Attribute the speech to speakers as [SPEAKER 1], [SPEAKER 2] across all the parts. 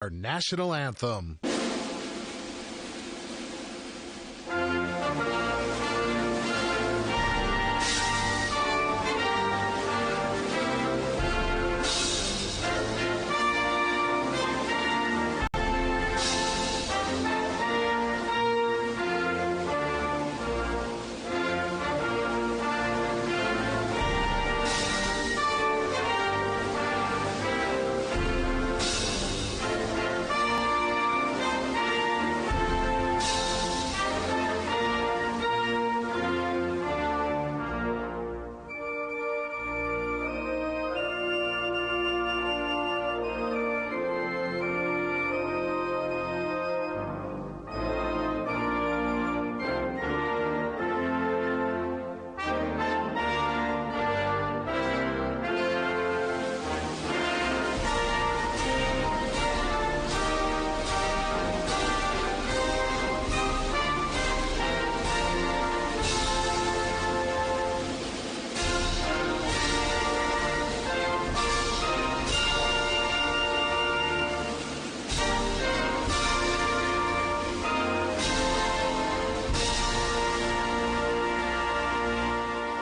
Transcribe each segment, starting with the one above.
[SPEAKER 1] Our national anthem.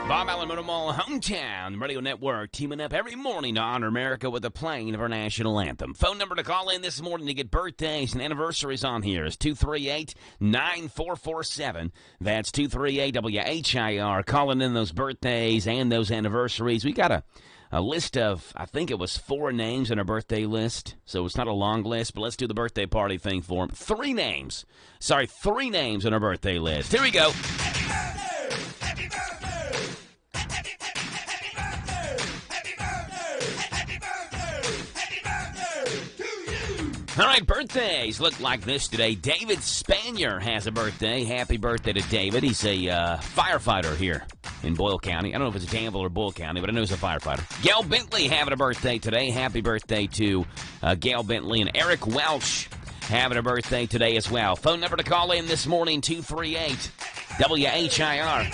[SPEAKER 2] Bob Allen Mall Hometown Radio Network teaming up every morning to honor America with the playing of our national anthem. Phone number to call in this morning to get birthdays and anniversaries on here is 238-9447. That's 238-WHIR. Calling in those birthdays and those anniversaries. We got a list of, I think it was 4 names on our birthday list, so it's not a long list, but let's do the birthday party thing for them. 3 names on our birthday list. Here we go. All right, birthdays look like this today. David Spanier has a birthday. Happy birthday to David. He's a firefighter here in Boyle County. I don't know if it's Danville or Boyle County, but I know he's a firefighter. Gail Bentley having a birthday today. Happy birthday to Gail Bentley. And Eric Welch having a birthday today as well. Phone number to call in this morning, 238-WHIR.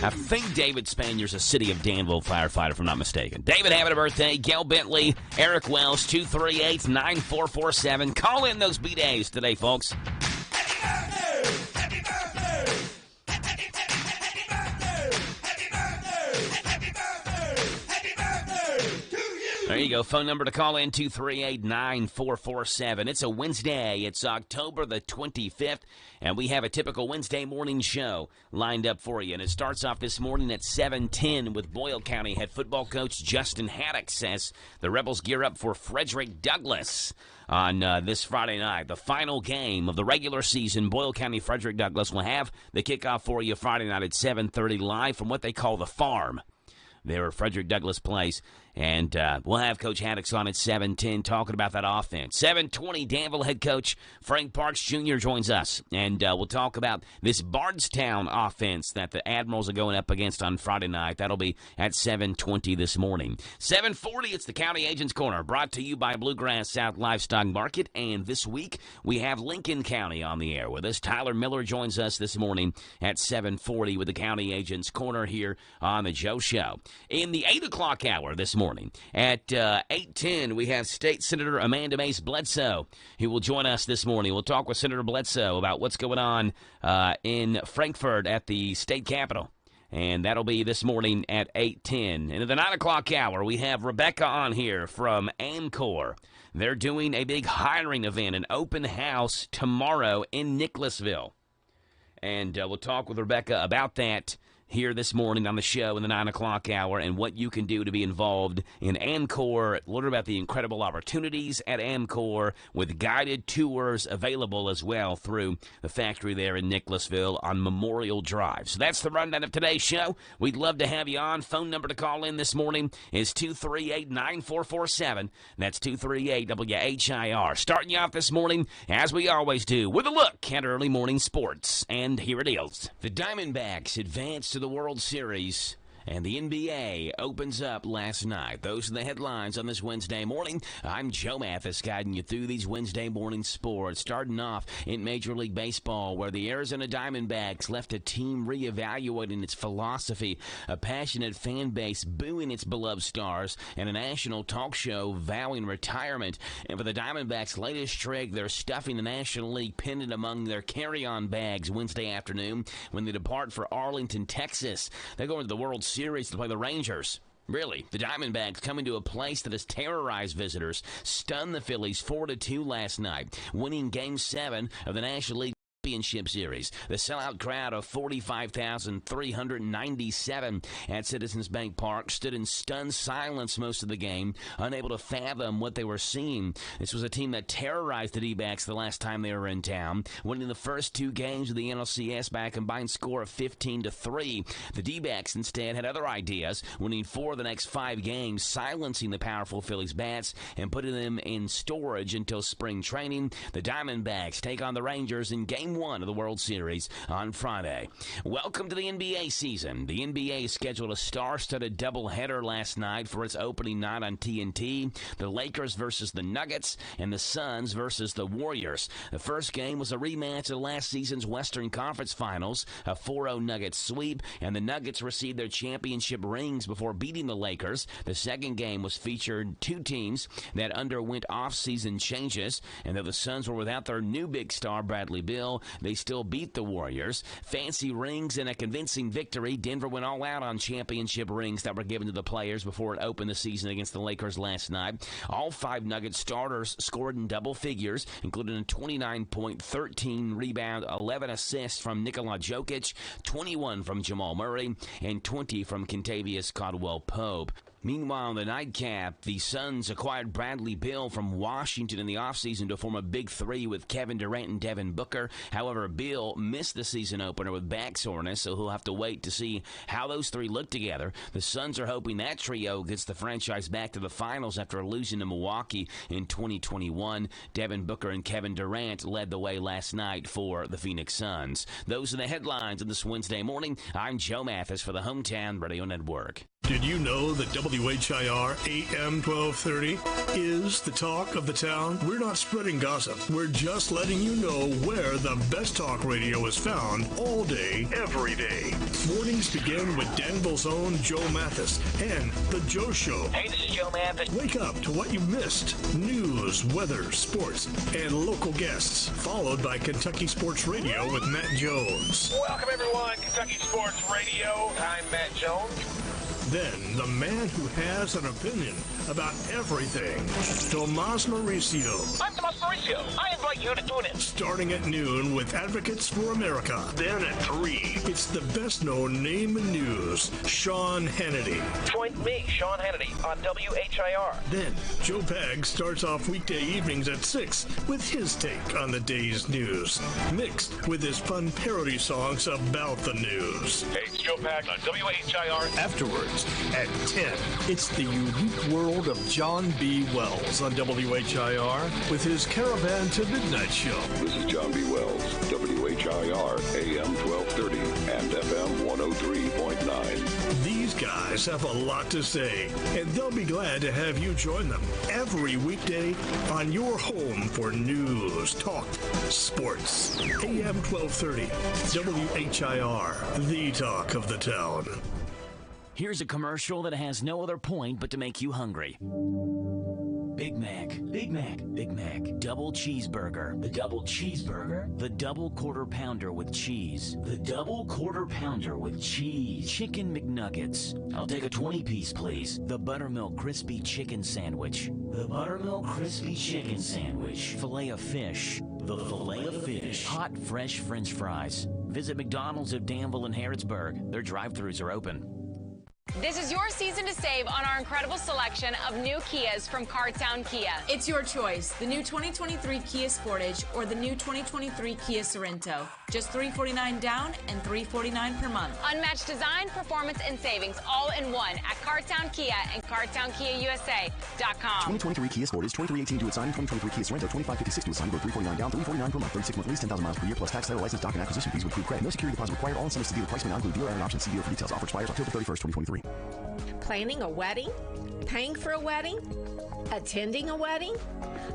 [SPEAKER 2] I think David Spanier's a City of Danville firefighter, if I'm not mistaken. David having a birthday. Gail Bentley, Eric Wells, 238-9447. Call in those B-days today, folks. There you go. Phone number to call in, 238-9447. It's a Wednesday. It's October the 25th, and we have a typical Wednesday morning show lined up for you. And it starts off this morning at 7:10 with Boyle County head football coach Justin Haddock says the Rebels gear up for Frederick Douglass on this Friday night. The final game of the regular season, Boyle County Frederick Douglass will have the kickoff for you Friday night at 7:30 live from what they call the farm there at Frederick Douglass Place. And we'll have Coach Haddock on at 7:10 talking about that offense. 7:20, Danville head coach Frank Parks Jr. joins us. And we'll talk about this Bardstown offense that the Admirals are going up against on Friday night. That'll be at 7:20 this morning. 7:40, it's the County Agents Corner, brought to you by Bluegrass South Livestock Market. And this week, we have Lincoln County on the air with us. Tyler Miller joins us this morning at 7:40 with the County Agents Corner here on the Joe Show. In the 8 o'clock hour this morning, at 8:10, we have State Senator Amanda Mace Bledsoe, who will join us this morning. We'll talk with Senator Bledsoe about what's going on in Frankfort at the state capitol. And that'll be this morning at 8:10. And at the 9 o'clock hour, we have Rebecca on here from AMCOR. They're doing a big hiring event, an open house tomorrow in Nicholasville. And we'll talk with Rebecca about that here this morning on the show in the 9 o'clock hour and what you can do to be involved in AMCOR. Learn about the incredible opportunities at AMCOR with guided tours available as well through the factory there in Nicholasville on Memorial Drive. So that's the rundown of today's show. We'd love to have you on. Phone number to call in this morning is 238-9447. That's 238-WHIR. Starting you off this morning, as we always do, with a look at early morning sports. And here it is. The Diamondbacks advance to the World Series And the NBA opens up last night. Those are the headlines on this Wednesday morning. I'm Joe Mathis, guiding you through these Wednesday morning sports. Starting off in Major League Baseball, where the Arizona Diamondbacks left a team reevaluating its philosophy, a passionate fan base booing its beloved stars, and a national talk show vowing retirement. And for the Diamondbacks' latest trick, they're stuffing the National League pennant among their carry-on bags Wednesday afternoon when they depart for Arlington, Texas. They're going to the World Series to play the Rangers. Really, the Diamondbacks coming to a place that has terrorized visitors, stunned the Phillies 4-2 last night, winning Game 7 of the National League Championship Series. The sellout crowd of 45,397 at Citizens Bank Park stood in stunned silence most of the game, unable to fathom what they were seeing. This was a team that terrorized the D-backs the last time they were in town, winning the first 2 games of the NLCS by a combined score of 15-3. The D-backs instead had other ideas, winning 4 of the next 5 games, silencing the powerful Phillies bats and putting them in storage until spring training. The Diamondbacks take on the Rangers in Game 1 of the World Series on Friday. Welcome to the NBA season. The NBA scheduled a star-studded doubleheader last night for its opening night on TNT. The Lakers versus the Nuggets and the Suns versus the Warriors. The first game was a rematch of last season's Western Conference Finals, a 4-0 Nuggets sweep, and the Nuggets received their championship rings before beating the Lakers. The second game was featured 2 teams that underwent off-season changes, and though the Suns were without their new big star, Bradley Beal, they still beat the Warriors. Fancy rings and a convincing victory. Denver went all out on championship rings that were given to the players before it opened the season against the Lakers last night. All 5 Nuggets starters scored in double figures, including a 29-point, 13-rebound, 11 assists from Nikola Jokic, 21 from Jamal Murray, and 20 from Kentavious Caldwell-Pope. Meanwhile, in the nightcap, the Suns acquired Bradley Beal from Washington in the offseason to form a big 3 with Kevin Durant and Devin Booker. However, Beal missed the season opener with back soreness, so he'll have to wait to see how those 3 look together. The Suns are hoping that trio gets the franchise back to the finals after losing to Milwaukee in 2021. Devin Booker and Kevin Durant led the way last night for the Phoenix Suns. Those are the headlines on this Wednesday morning. I'm Joe Mathis for the Hometown Radio Network.
[SPEAKER 3] Did you know that WHIR AM 1230 is the talk of the town? We're not spreading gossip. We're just letting you know where the best talk radio is found all day, every day. Mornings begin with Danville's own Joe Mathis and The Joe Show.
[SPEAKER 4] Hey, this is Joe Mathis.
[SPEAKER 3] Wake up to what you missed. News, weather, sports, and local guests. Followed by Kentucky Sports Radio with Matt Jones.
[SPEAKER 4] Welcome, everyone. Kentucky Sports Radio. I'm Matt Jones.
[SPEAKER 3] Then, the man who has an opinion about everything, Tomas Mauricio.
[SPEAKER 4] I'm Tomas Mauricio. I invite you to tune in.
[SPEAKER 3] Starting at noon with Advocates for America. Then at 3, it's the best-known name in news, Sean Hannity.
[SPEAKER 4] Join me, Sean Hannity, on WHIR.
[SPEAKER 3] Then, Joe Pag starts off weekday evenings at 6 with his take on the day's news, mixed with his fun parody songs about the news.
[SPEAKER 4] Hey, it's Joe Pag on WHIR.
[SPEAKER 3] Afterwards, at 10, it's the unique world of John B. Wells on WHIR with his Caravan to Midnight show.
[SPEAKER 5] This is John B. Wells, WHIR AM 1230 and FM 103.9.
[SPEAKER 3] These guys have a lot to say, and they'll be glad to have you join them every weekday on your home for news, talk, sports. AM 1230, WHIR, the talk of the town.
[SPEAKER 2] Here's a commercial that has no other point but to make you hungry. Big Mac, Big Mac, Big Mac, double cheeseburger, the double cheeseburger, the double quarter pounder with cheese, the double quarter pounder with cheese, chicken McNuggets. I'll take a 20-piece, please. The buttermilk crispy chicken sandwich, the buttermilk crispy chicken sandwich, filet of fish, the filet of fish, hot fresh French fries. Visit McDonald's of Danville and Harrodsburg. Their drive-thrus are open.
[SPEAKER 6] This is your season to save on our incredible selection of new Kias from Cartown Kia.
[SPEAKER 7] It's your choice, the new 2023 Kia Sportage or the new 2023 Kia Sorento. Just $349 down and $349 per month.
[SPEAKER 6] Unmatched design, performance, and savings all in one at Cartown Kia and CartownKiaUSA.com.
[SPEAKER 8] 2023 Kia Sportage, 2318 to assign, 2023 Kia Sorento, 2556 to assign, $349 down, $349 per month, 36-month lease, 10,000 miles per year, plus tax, title, license, doc, and acquisition fees with approved credit. No security deposit required. All incentives to dealer price may not include dealer and options. See dealer for details. Offer expires October 31st, 2023.
[SPEAKER 9] Planning a wedding? Paying for a wedding? Attending a wedding?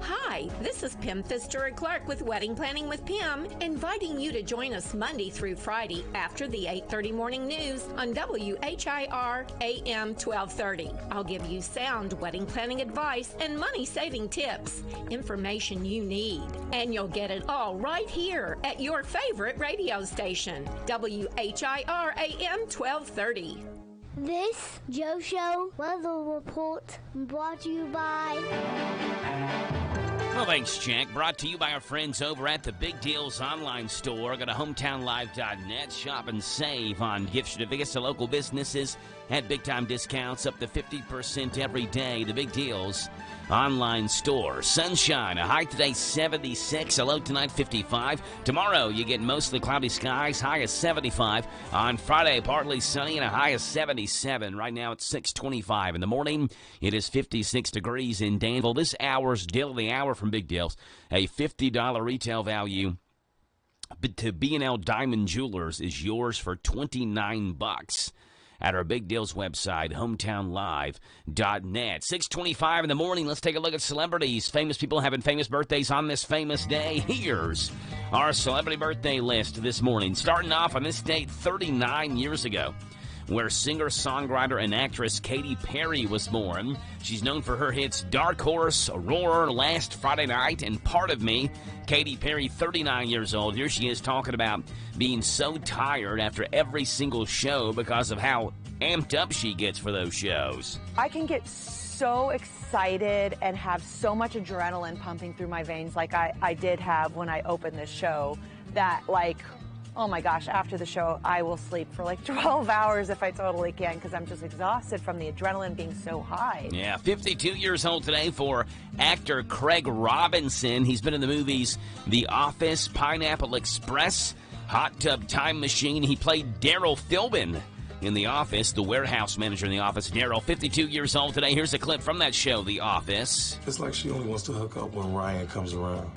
[SPEAKER 9] Hi, this is Pim Pfister and Clark with Wedding Planning with Pim, inviting you to join us Monday through Friday after the 8:30 morning news on WHIR AM 1230. I'll give you sound wedding planning advice and money-saving tips, information you need, and you'll get it all right here at your favorite radio station, WHIR AM 1230.
[SPEAKER 10] This Joe Show weather report brought to you by...
[SPEAKER 2] Well, thanks, Jack. Brought to you by our friends over at the Big Deals online store. Go to hometownlive.net. Shop and save on gift certificates to local businesses at big-time discounts up to 50% every day. The Big Deals online store. Sunshine, a high today 76, a low tonight 55. Tomorrow you get mostly cloudy skies, high of 75. On Friday, partly sunny and a high of 77. Right now it's 6:25 in the morning. It is 56 degrees in Danville. This hour's deal of the hour from Big Deals, a $50 retail value to B&L Diamond Jewelers is yours for $29 at our Big Deals website, hometownlive.net. 6:25 in the morning. Let's take a look at celebrities. Famous people having famous birthdays on this famous day. Here's our celebrity birthday list this morning. Starting off on this date 39 years ago, where singer-songwriter and actress Katy Perry was born. She's known for her hits Dark Horse, Roar, Last Friday Night, and Part of Me. Katy Perry, 39 years old. Here she is talking about being so tired after every single show because of how amped up she gets for those shows.
[SPEAKER 11] I can get so excited and have so much adrenaline pumping through my veins like I did have when I opened this show that, like, oh my gosh, after the show, I will sleep for like 12 hours if I totally can because I'm just exhausted from the adrenaline being so high.
[SPEAKER 2] Yeah, 52 years old today for actor Craig Robinson. He's been in the movies The Office, Pineapple Express, Hot Tub Time Machine. He played Daryl Philbin in The Office, the warehouse manager in The Office. Daryl, 52 years old today. Here's a clip from that show, The Office.
[SPEAKER 12] It's like she only wants to hook up when Ryan comes around.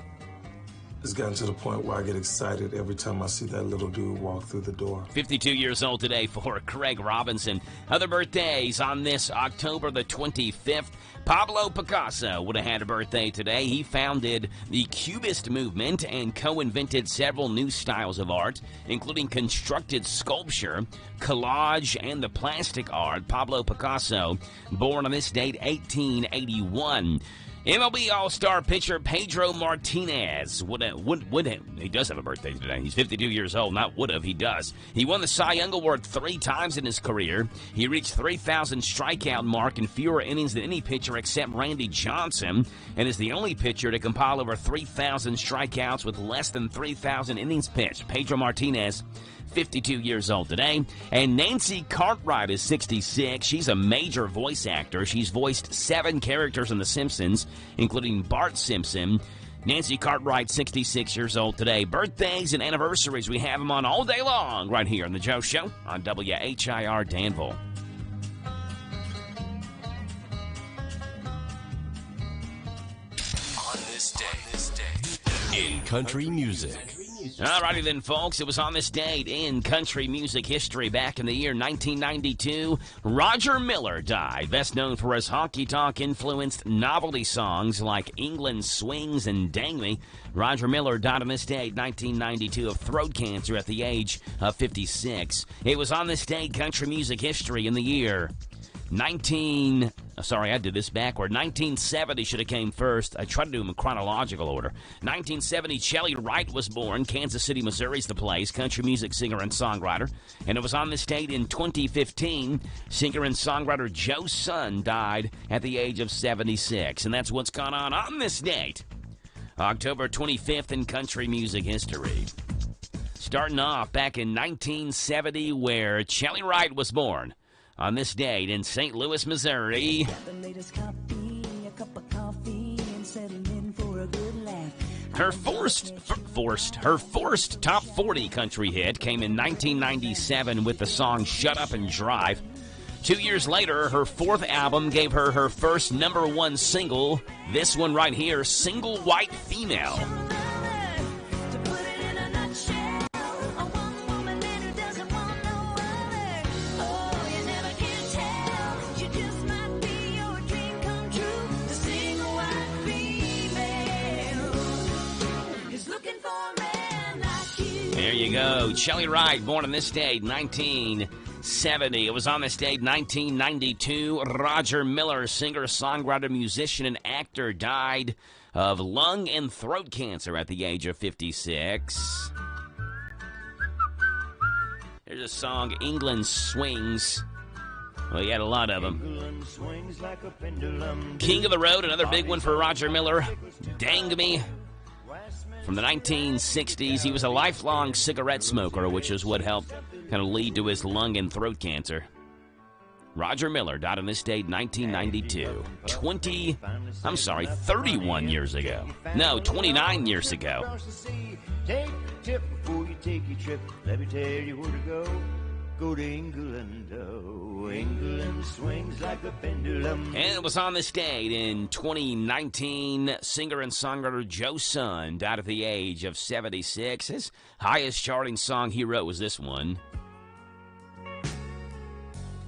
[SPEAKER 12] It's gotten to the point where I get excited every time I see that little dude walk through the door.
[SPEAKER 2] 52 years old today for Craig Robinson. Other birthdays on this October the 25th. Pablo Picasso would have had a birthday today. He founded the Cubist movement and co-invented several new styles of art, including constructed sculpture, collage, and the plastic art. Pablo Picasso, born on this date, 1881. MLB All-Star pitcher Pedro Martinez he does have a birthday today. He's 52 years old. Not would have, he does. He won the Cy Young Award 3 times in his career. He reached 3,000 strikeout mark in fewer innings than any pitcher except Randy Johnson, and is the only pitcher to compile over 3,000 strikeouts with less than 3,000 innings pitched. Pedro Martinez, 52 years old today. And Nancy Cartwright is 66. She's a major voice actor. She's voiced 7 characters in The Simpsons, including Bart Simpson. Nancy Cartwright, 66 years old today. Birthdays and anniversaries, we have them on all day long right here on The Joe Show on WHIR Danville.
[SPEAKER 13] On this day in country music.
[SPEAKER 2] Alrighty then, folks. It was on this date in country music history back in the year 1992. Roger Miller died, best known for his honky-tonk-influenced novelty songs like England Swings and Dang Me. Roger Miller died on this date, 1992, of throat cancer at the age of 56. It was on this date, country music history in the year 1970 should have came first. I tried to do them in chronological order. 1970, Shelley Wright was born. Kansas City, Missouri's the place. Country music singer and songwriter. And it was on this date in 2015, singer and songwriter Joe Sun died at the age of 76. And that's what's gone on this date, October 25th in country music history. Starting off back in 1970, where Shelley Wright was born. on this date in St. Louis, Missouri. Her first top 40 country hit came in 1997 with the song Shut Up and Drive. 2 years later, her fourth album gave her her first #1 single, this one right here, Single White Female. There you go. Shelley Wright, born on this date, 1970. It was on this date, 1992. Roger Miller, singer, songwriter, musician, and actor, died of lung and throat cancer at the age of 56. There's a song, England Swings. Well, he had a lot of them. King of the Road, another big one for Roger Miller. Dang Me. From the 1960s, he was a lifelong cigarette smoker, which is what helped kind of lead to his lung and throat cancer. Roger Miller died on this date, 1992. 31 years ago. No, 29 years ago.
[SPEAKER 14] Take a tip before you take your trip. Let me tell you where to go. Go to England, oh, England swings like a pendulum.
[SPEAKER 2] And it was on this date in 2019, singer and songwriter Joe Sun died at the age of 76. His highest charting song he wrote was this one.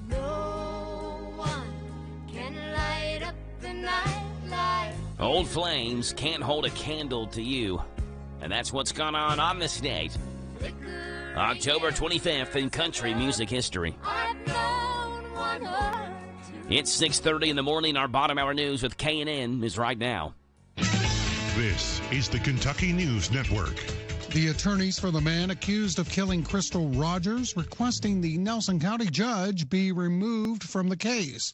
[SPEAKER 15] No one can light up the night like
[SPEAKER 2] Old Flames, Can't Hold a Candle to You. And that's what's gone on this date. October 25th in country music history. It's 6:30 in the morning. Our bottom hour news with K&N is right now.
[SPEAKER 1] This is the Kentucky News Network.
[SPEAKER 16] The attorneys for the man accused of killing Crystal Rogers requesting the Nelson County judge be removed from the case.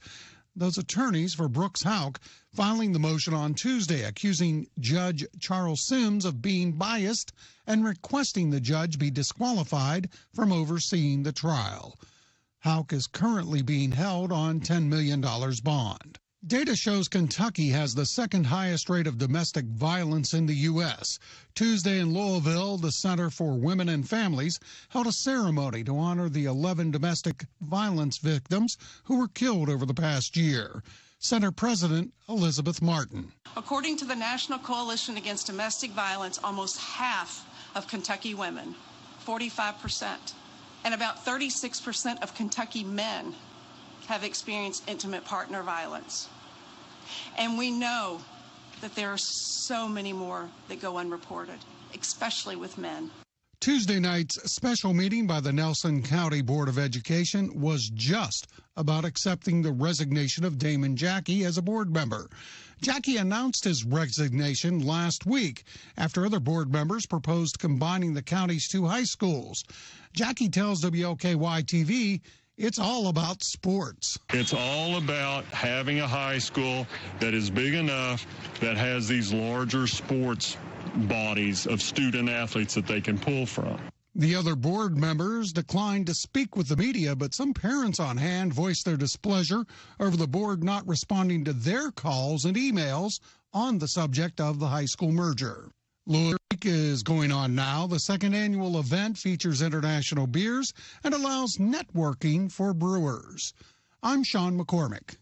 [SPEAKER 16] Those attorneys for Brooks Houck filing the motion on Tuesday, accusing Judge Charles Sims of being biased and requesting the judge be disqualified from overseeing the trial. Houck is currently being held on $10 million bond. Data shows Kentucky has the second highest rate of domestic violence in the U.S. Tuesday in Louisville, the Center for Women and Families held a ceremony to honor the 11 domestic violence victims who were killed over the past year. Center President Elizabeth Martin.
[SPEAKER 17] According to the National Coalition Against Domestic Violence, almost half of Kentucky women, 45%, and about 36% of Kentucky men have experienced intimate partner violence. And we know that there are so many more that go unreported, especially with men.
[SPEAKER 16] Tuesday night's special meeting by the Nelson County Board of Education was just about accepting the resignation of Damon Jackie as a board member. Jackie announced his resignation last week after other board members proposed combining the county's two high schools. Jackie tells WLKY-TV it's all about sports.
[SPEAKER 18] It's all about having a high school that is big enough that has these larger sports bodies of student athletes that they can pull from.
[SPEAKER 16] The other board members declined to speak with the media, but some parents on hand voiced their displeasure over the board not responding to their calls and emails on the subject of the high school merger. Louisville Week is going on now. The second annual event features international beers and allows networking for brewers. I'm Sean McCormick.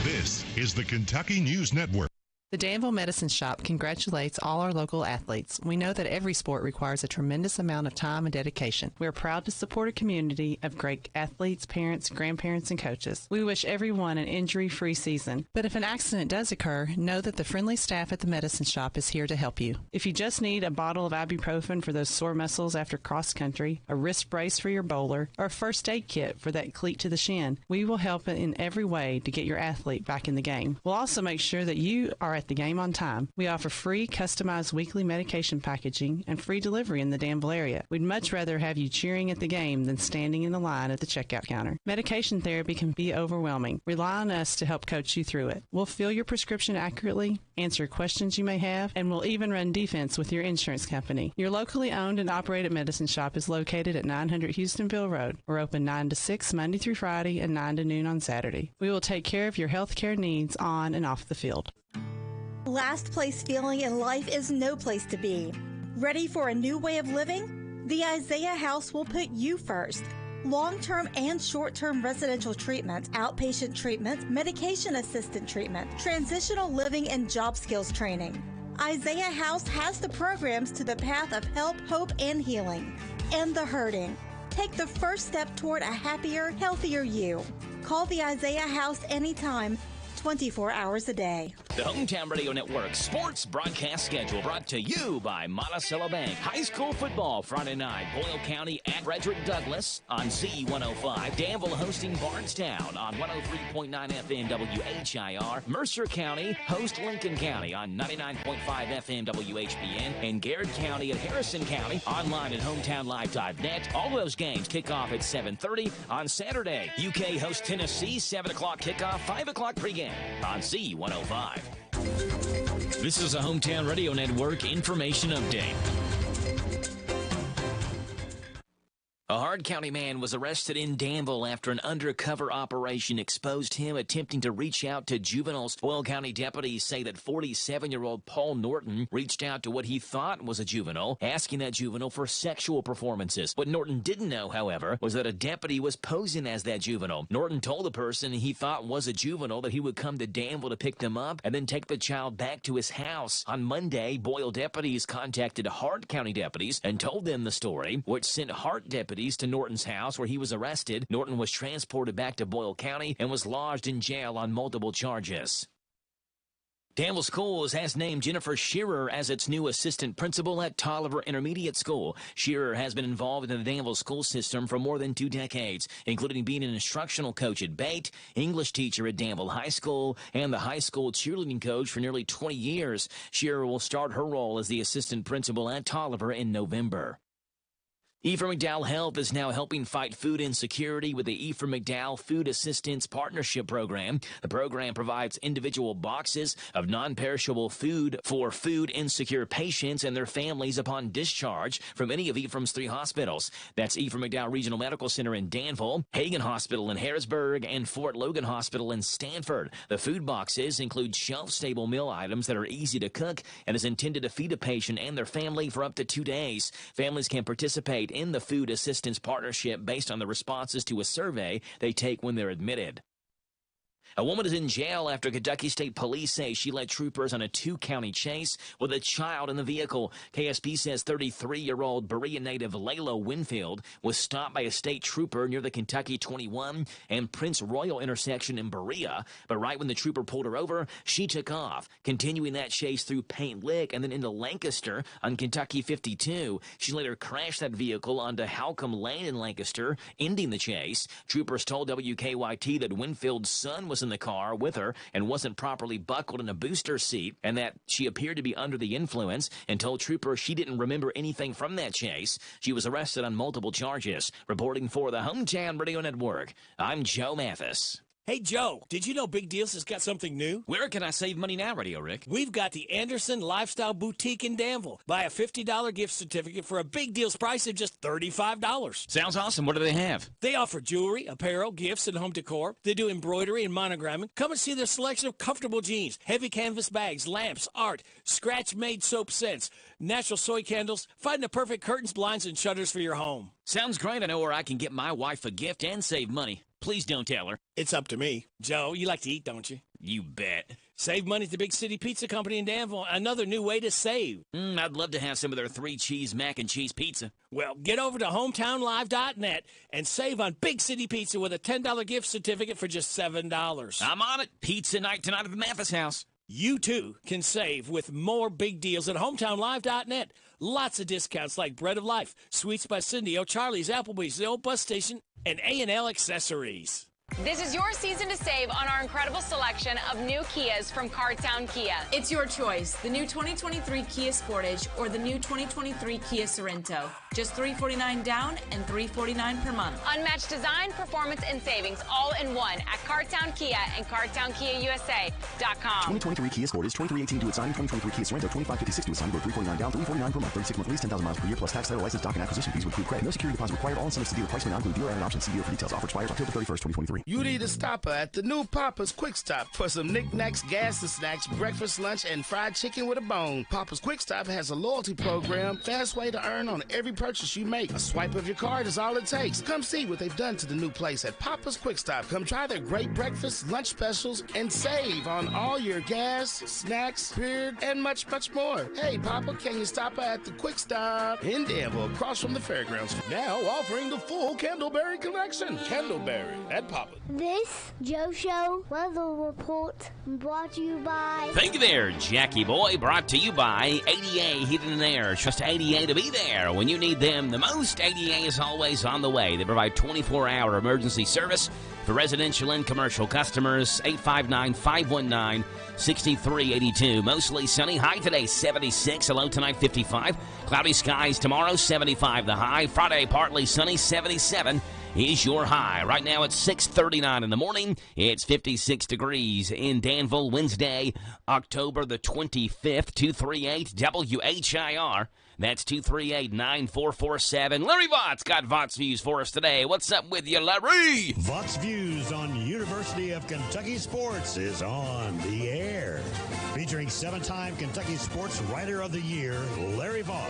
[SPEAKER 1] This is the Kentucky News Network.
[SPEAKER 19] The Danville Medicine Shop congratulates all our local athletes. We know that every sport requires a tremendous amount of time and dedication. We are proud to support a community of great athletes, parents, grandparents, and coaches. We wish everyone an injury-free season. But if an accident does occur, know that the friendly staff at the Medicine Shop is here to help you. If you just need a bottle of ibuprofen for those sore muscles after cross-country, a wrist brace for your bowler, or a first aid kit for that cleat to the shin, we will help in every way to get your athlete back in the game. We'll also make sure that you are at the game on time. We offer free customized weekly medication packaging and free delivery in the Danville area. We'd much rather have you cheering at the game than standing in the line at the checkout counter. Medication therapy can be overwhelming. Rely on us to help coach you through it. We'll fill your prescription accurately, answer questions you may have, and we'll even run defense with your insurance company. Your locally owned and operated medicine shop is located at 900 Houstonville Road. We're open 9 to 6 Monday through Friday and 9 to noon on Saturday. We will take care of your health care needs on and off the field.
[SPEAKER 20] Last place feeling in life is no place to be. Ready for a new way of living? The Isaiah House will put you first. Long-term and short-term residential treatment, outpatient treatment, medication-assisted treatment, transitional living, and job skills training. Isaiah House has the programs to the path of help, hope, and healing. End the hurting. Take the first step toward a happier, healthier you. Call the Isaiah House anytime, 24 hours a day.
[SPEAKER 2] The Hometown Radio Network sports broadcast schedule brought to you by Monticello Bank. High school football Friday night, Boyle County at Frederick Douglass on Z105. Danville hosting Bardstown on 103.9 FM WHIR. Mercer County host Lincoln County on 99.5 FM WHBN. And Garrett County at Harrison County online at hometownlive.net. All those games kick off at 7:30 on Saturday. UK hosts Tennessee, 7 o'clock kickoff, 5 o'clock pregame on Z105. This is a Hometown Radio Network information update. A Hard County man was arrested in Danville after an undercover operation exposed him attempting to reach out to juveniles. Boyle County deputies say that 47-year-old Paul Norton reached out to what he thought was a juvenile, asking that juvenile for sexual performances. What Norton didn't know, however, was that a deputy was posing as that juvenile. Norton told the person he thought was a juvenile that he would come to Danville to pick them up and then take the child back to his house. On Monday, Boyle deputies contacted Hart County deputies and told them the story, which sent Hart deputies to Norton's house where he was arrested. Norton was transported back to Boyle County and was lodged in jail on multiple charges. Danville Schools has named Jennifer Shearer as its new assistant principal at Tolliver Intermediate School. Shearer has been involved in the Danville school system for more than 2 decades, including being an instructional coach at Bate, English teacher at Danville High School, and the high school cheerleading coach for nearly 20 years. Shearer will start her role as the assistant principal at Tolliver in November. Ephraim McDowell Health is now helping fight food insecurity with the Ephraim McDowell Food Assistance Partnership Program. The program provides individual boxes of non-perishable food for food insecure patients and their families upon discharge from any of Ephraim's 3 hospitals. That's Ephraim McDowell Regional Medical Center in Danville, Hagen Hospital in Harrisburg, and Fort Logan Hospital in Stanford. The food boxes include shelf-stable meal items that are easy to cook and is intended to feed a patient and their family for up to 2 days. Families can participate in the Food Assistance Partnership based on the responses to a survey they take when they're admitted. A woman is in jail after Kentucky State Police say she led troopers on a 2-county chase with a child in the vehicle. KSP says 33-year-old Berea native Layla Winfield was stopped by a state trooper near the Kentucky 21 and Prince Royal intersection in Berea, but right when the trooper pulled her over, she took off, continuing that chase through Paint Lick and then into Lancaster on Kentucky 52. She later crashed that vehicle onto Halcombe Lane in Lancaster, ending the chase. Troopers told WKYT that Winfield's son was in the car with her and wasn't properly buckled in a booster seat, and that she appeared to be under the influence, and told troopers she didn't remember anything from that chase. She was arrested on multiple charges. Reporting for the Hometown Radio Network, I'm Joe Mathis.
[SPEAKER 21] Hey, Joe, did you know Big Deals has got something new?
[SPEAKER 2] Where can I save money now, Radio Rick?
[SPEAKER 21] We've got the Anderson Lifestyle Boutique in Danville. Buy a $50 gift certificate for a Big Deals price of just $35.
[SPEAKER 2] Sounds awesome. What do they have?
[SPEAKER 21] They offer jewelry, apparel, gifts, and home decor. They do embroidery and monogramming. Come and see their selection of comfortable jeans, heavy canvas bags, lamps, art, scratch-made soap scents, natural soy candles. Find the perfect curtains, blinds, and shutters for your home.
[SPEAKER 2] Sounds great. I know where I can get my wife a gift and save money. Please don't tell her.
[SPEAKER 21] It's up to me. Joe, you like to eat, don't you?
[SPEAKER 2] You bet.
[SPEAKER 21] Save money at the Big City Pizza Company in Danville. Another new way to save.
[SPEAKER 2] I'd love to have some of their 3-cheese mac and cheese pizza.
[SPEAKER 21] Well, get over to hometownlive.net and save on Big City Pizza with a $10 gift certificate for just $7.
[SPEAKER 2] I'm on it. Pizza night tonight at the Mathis house.
[SPEAKER 21] You, too, can save with more big deals at hometownlive.net. Lots of discounts like Bread of Life, Sweets by Cindy, O'Charlie's, Applebee's, the Old Bus Station, and A&L Accessories.
[SPEAKER 6] This is your season to save on our incredible selection of new Kias from Cardtown Kia.
[SPEAKER 7] It's your choice, the new 2023 Kia Sportage or the new 2023 Kia Sorento. Just $349 down and $349 per month.
[SPEAKER 6] Unmatched design, performance, and savings all in one at Cardtown Kia and CardtownKiaUSA.com.
[SPEAKER 8] 2023 Kia Sportage, 2318 to its signing, 2023 Kia Sorento, 2556 to its signing, $349 down, $349 per month, 36 month lease, 10,000 miles per year, plus tax, title, license, dock, and acquisition fees with approved credit. No security deposit required. All incentives to dealer price may not include dealer and option. See dealer for details. Offer expires October 31st, 2023.
[SPEAKER 4] You need a stopper at the new Papa's Quick Stop for some knickknacks, gas and snacks, breakfast, lunch, and fried chicken with a bone. Papa's Quick Stop has a loyalty program, fast way to earn on every purchase you make. A swipe of your card is all it takes. Come see what they've done to the new place at Papa's Quick Stop. Come try their great breakfast, lunch specials, and save on all your gas, snacks, beer, and much, much more. Hey, Papa, can you stop at the Quick Stop in Danville, across from the fairgrounds? Now offering the full Candleberry collection. Candleberry at Papa.
[SPEAKER 10] This Joe Show weather report brought to you by...
[SPEAKER 2] Thank you there, Jackie Boy. Brought to you by ADA Heating and Air. Trust ADA to be there when you need them the most. ADA is always on the way. They provide 24-hour emergency service for residential and commercial customers. 859-519-6382. Mostly sunny. High today, 76. A low tonight, 55. Cloudy skies tomorrow, 75 the high. Friday, partly sunny, 77 is your high. Right now it's 6:39 in the morning. It's 56 degrees in Danville. Wednesday, October the 25th. 238 WHIR. That's 238-9447. Larry Vought's got Vought's Views for us today. What's up with you, Larry?
[SPEAKER 22] Vought's Views on University of Kentucky Sports is on the air. Featuring 7-time Kentucky Sports Writer of the Year, Larry Vaught.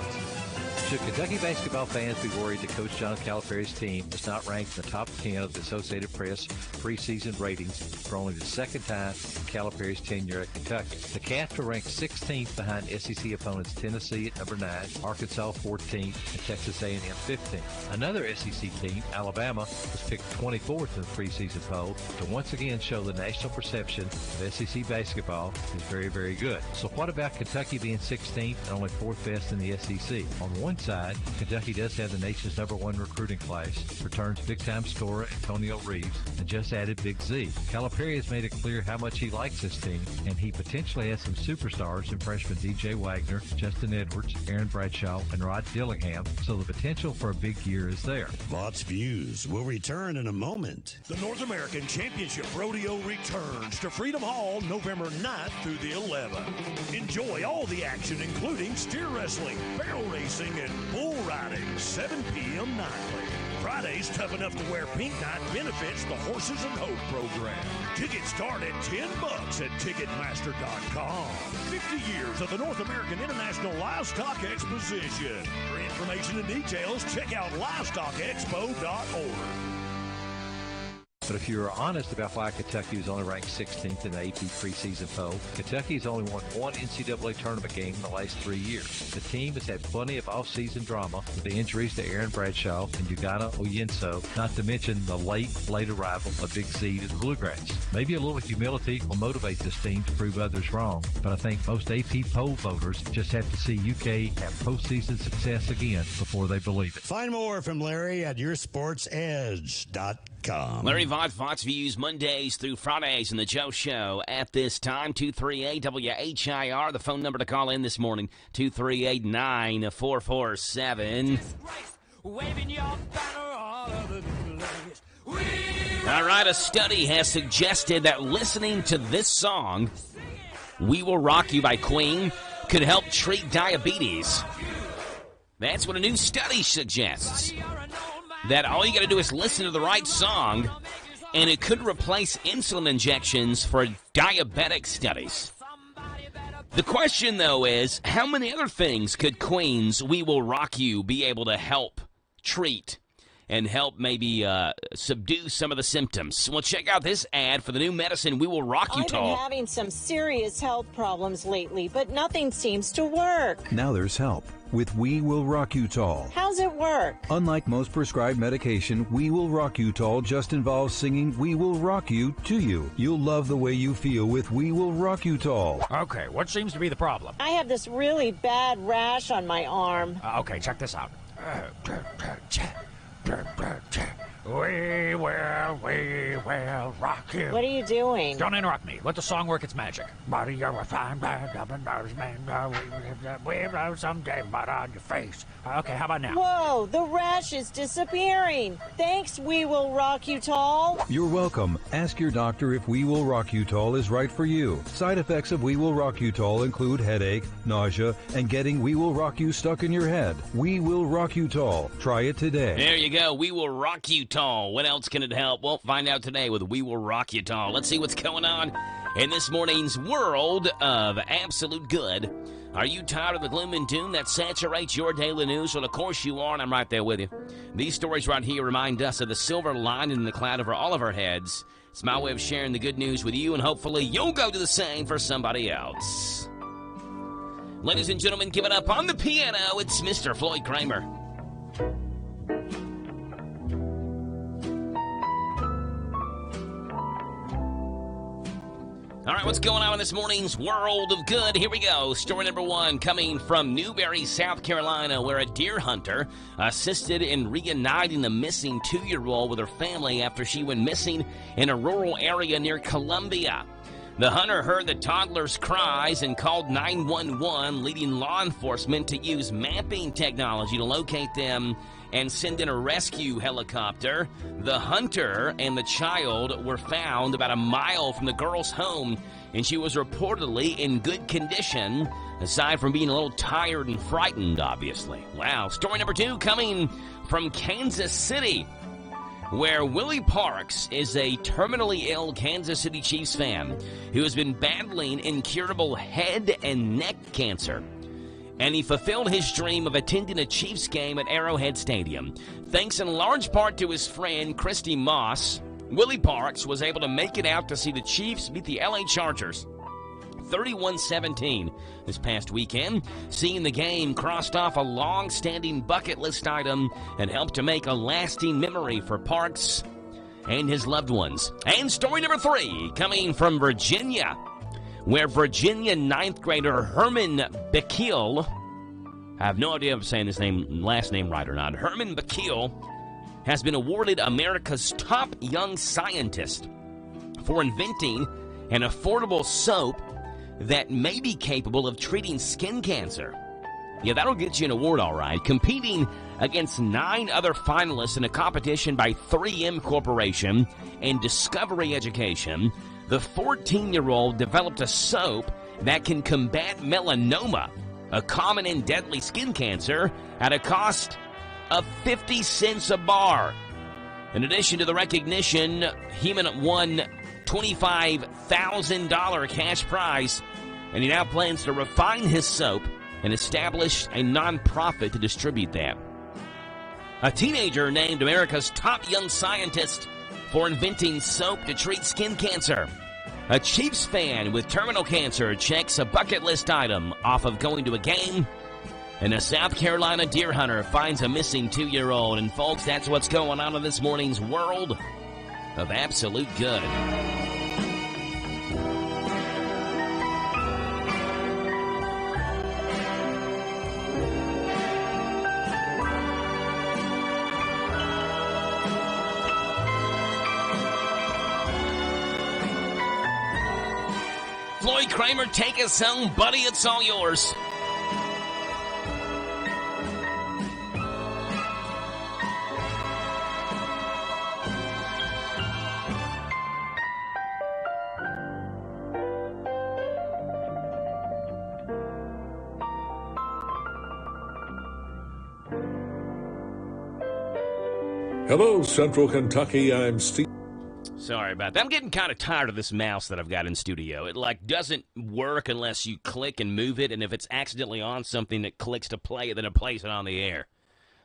[SPEAKER 23] Should Kentucky basketball fans be worried that Coach John Calipari's team is not ranked in the top 10 of the Associated Press preseason ratings for only the second time in Calipari's tenure at Kentucky? The Cats were ranked 16th behind SEC opponents Tennessee at number 9, Arkansas 14th, and Texas A&M 15th. Another SEC team, Alabama, was picked 24th in the preseason poll to once again show the national perception of SEC basketball is very, very good. So what about Kentucky being 16th and only 4th best in the SEC? On one side, Kentucky does have the nation's #1 recruiting class, returns big-time scorer Antonio Reeves, and just added Big Z. Calipari has made it clear how much he likes this team, and he potentially has some superstars in freshmen DJ Wagner, Justin Edwards, Aaron Bradshaw, and Rod Dillingham, so the potential for a big year is there.
[SPEAKER 22] Vought's Views will return in a moment.
[SPEAKER 24] The North American Championship Rodeo returns to Freedom Hall November 9th through the 11th. Enjoy all the action, including steer wrestling, barrel racing, and bull riding, 7 p.m. nightly. Friday's Tough Enough to Wear Pink Night benefits the Horses and Hope program. Tickets start at $10 at Ticketmaster.com. 50 years of the North American International Livestock Exposition. For information and details, check out livestockexpo.org.
[SPEAKER 23] But if you are honest about why Kentucky was only ranked 16th in the AP preseason poll, Kentucky has only won one NCAA tournament game in the last 3 years. The team has had plenty of off-season drama with the injuries to Aaron Bradshaw and Ugana Oyenso, not to mention the late arrival of Big Z to the Bluegrass. Maybe a little humility will motivate this team to prove others wrong, but I think most AP poll voters just have to see UK have postseason success again before they believe it.
[SPEAKER 22] Find more from Larry at yoursportsedge.com.
[SPEAKER 2] Larry Vaught, Vought's Views, Mondays through Fridays in the Joe Show at this time. 238-WHIR, the phone number to call in this morning, 238-9447. All right, a study has suggested that listening to this song, We Will Rock You by Queen, could help treat diabetes. That's what a new study suggests. That all you got to do is listen to the right song, and it could replace insulin injections for diabetic studies. The question, though, is how many other things could Queen's We Will Rock You be able to help treat and help maybe subdue some of the symptoms? Well, check out this ad for the new medicine, We Will Rock You Tall.
[SPEAKER 25] I've been having some serious health problems lately, but nothing seems to work.
[SPEAKER 26] Now there's help with We Will Rock You Tall.
[SPEAKER 25] How's it work?
[SPEAKER 26] Unlike most prescribed medication, We Will Rock You Tall just involves singing We Will Rock You to you. You'll love the way you feel with We Will Rock You Tall.
[SPEAKER 27] Okay, what seems to be the problem?
[SPEAKER 25] I have this really bad rash on my arm.
[SPEAKER 27] Okay, check this out. We will rock you.
[SPEAKER 25] What are you doing?
[SPEAKER 27] Don't interrupt me. Let the song work its magic. Buddy, you're a fine man. We blow someday mud on your face. Okay, how about now?
[SPEAKER 25] Whoa, the rash is disappearing. Thanks, We Will Rock You Tall.
[SPEAKER 26] You're welcome. Ask your doctor if We Will Rock You Tall is right for you. Side effects of We Will Rock You Tall include headache, nausea, and getting We Will Rock You stuck in your head. We Will Rock You Tall. Try it today.
[SPEAKER 2] There you go. We Will Rock You Tall. What else can it help? Well, find out today with We Will Rock You Tall. Let's see what's going on in this morning's world of absolute good. Are you tired of the gloom and doom that saturates your daily news? Well, of course you are, and I'm right there with you. These stories right here remind us of the silver lining in the cloud over all of our heads. It's my way of sharing the good news with you, and hopefully you'll go do the same for somebody else. Ladies and gentlemen, give it up on the piano. It's Mr. Floyd Kramer. All right, what's going on in this morning's world of good? Here we go. Story number one coming from Newberry, South Carolina, where a deer hunter assisted in reuniting the missing 2-year-old with her family after she went missing in a rural area near Columbia. The hunter heard the toddler's cries and called 911, leading law enforcement to use mapping technology to locate them and send in a rescue helicopter. The hunter and the child were found about a mile from the girl's home, and she was reportedly in good condition, aside from being a little tired and frightened, obviously. Wow. Story number two coming from Kansas City, where Willie Parks is a terminally ill Kansas City Chiefs fan who has been battling incurable head and neck cancer. And he fulfilled his dream of attending a Chiefs game at Arrowhead Stadium. Thanks in large part to his friend Christy Moss, Willie Parks was able to make it out to see the Chiefs beat the LA Chargers 31-17 this past weekend. Seeing the game crossed off a long-standing bucket list item and helped to make a lasting memory for Parks and his loved ones. And story number three coming from Virginia, where Virginia 9th grader Herman Bakil, I have no idea if I'm saying this last name right or not, Herman Bakil has been awarded America's top young scientist for inventing an affordable soap that may be capable of treating skin cancer. Yeah, that'll get you an award, all right. Competing against 9 other finalists in a competition by 3M Corporation and Discovery Education, the 14-year-old developed a soap that can combat melanoma, a common and deadly skin cancer, at a cost of 50 cents a bar. In addition to the recognition, Heman won $25,000 cash prize, and he now plans to refine his soap and establish a nonprofit to distribute that. A teenager named America's top young scientist for inventing soap to treat skin cancer. A Chiefs fan with terminal cancer checks a bucket list item off of going to a game. And a South Carolina deer hunter finds a missing 2-year-old. And folks, that's what's going on in this morning's world of absolute good. Floyd Kramer, take us home, buddy. It's all yours.
[SPEAKER 3] Hello, Central Kentucky. I'm Steve.
[SPEAKER 2] Sorry about that. I'm getting kind of tired of this mouse that I've got in studio. It, doesn't work unless you click and move it, and if it's accidentally on something that clicks to play it, then it plays it on the air.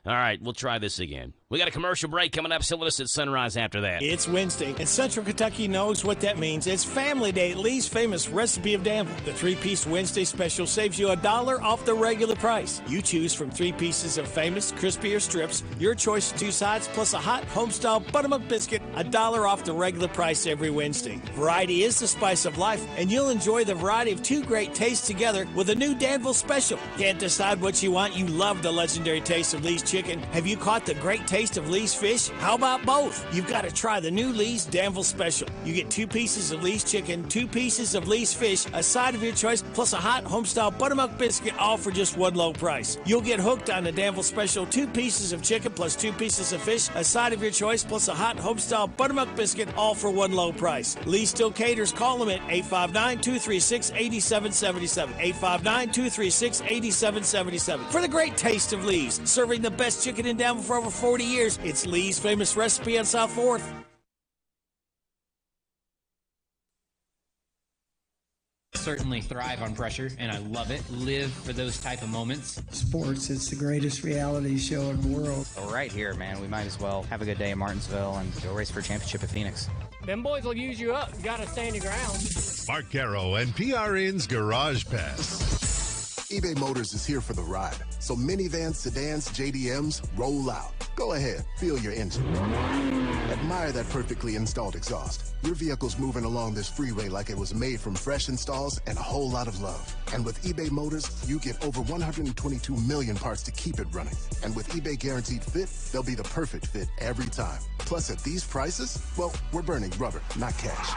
[SPEAKER 2] All right, we'll try this again. We got a commercial break coming up. Still with us at Sunrise after that.
[SPEAKER 21] It's Wednesday, and Central Kentucky knows what that means. It's Family Day at Lee's famous Recipe of Danville. The 3-piece Wednesday special saves you $1 off the regular price. You choose from 3 pieces of famous crispy or strips, your choice of 2 sides, plus a hot home-style buttermilk biscuit, $1 off the regular price every Wednesday. Variety is the spice of life, and you'll enjoy the variety of 2 great tastes together with a new Danville special. Can't decide what you want? You love the legendary taste of Lee's chicken. Have you caught the great taste taste of Lee's fish? How about both? You've got to try the new Lee's Danville Special. You get 2 pieces of Lee's chicken, 2 pieces of Lee's fish, a side of your choice, plus a hot homestyle buttermilk biscuit, all for just one low price. You'll get hooked on the Danville Special, 2 pieces of chicken plus 2 pieces of fish, a side of your choice, plus a hot homestyle buttermilk biscuit, all for one low price. Lee still caters. Call them at 859-236-8777. 859-236-8777. For the great taste of Lee's, serving the best chicken in Danville for over 40 years, it's Lee's famous recipe on South 4th.
[SPEAKER 5] Certainly thrive on pressure, and I love it. Live for those type of moments.
[SPEAKER 9] Sports, it's the greatest reality show in the world.
[SPEAKER 11] Well, right here, man, we might as well have a good day in Martinsville and go race for a championship at Phoenix.
[SPEAKER 12] Them boys will use you up. You got to stand your ground.
[SPEAKER 1] Mark Garrow and PRN's Garage Pass.
[SPEAKER 8] eBay Motors is here for the ride. So minivans, sedans, JDMs, roll out. Go ahead, feel your engine. Admire that perfectly installed exhaust. Your vehicle's moving along this freeway like it was made from fresh installs and a whole lot of love. And with eBay Motors, you get over 122 million parts to keep it running. And with eBay Guaranteed Fit, they'll be the perfect fit every time. Plus, at these prices, well, we're burning rubber, not cash.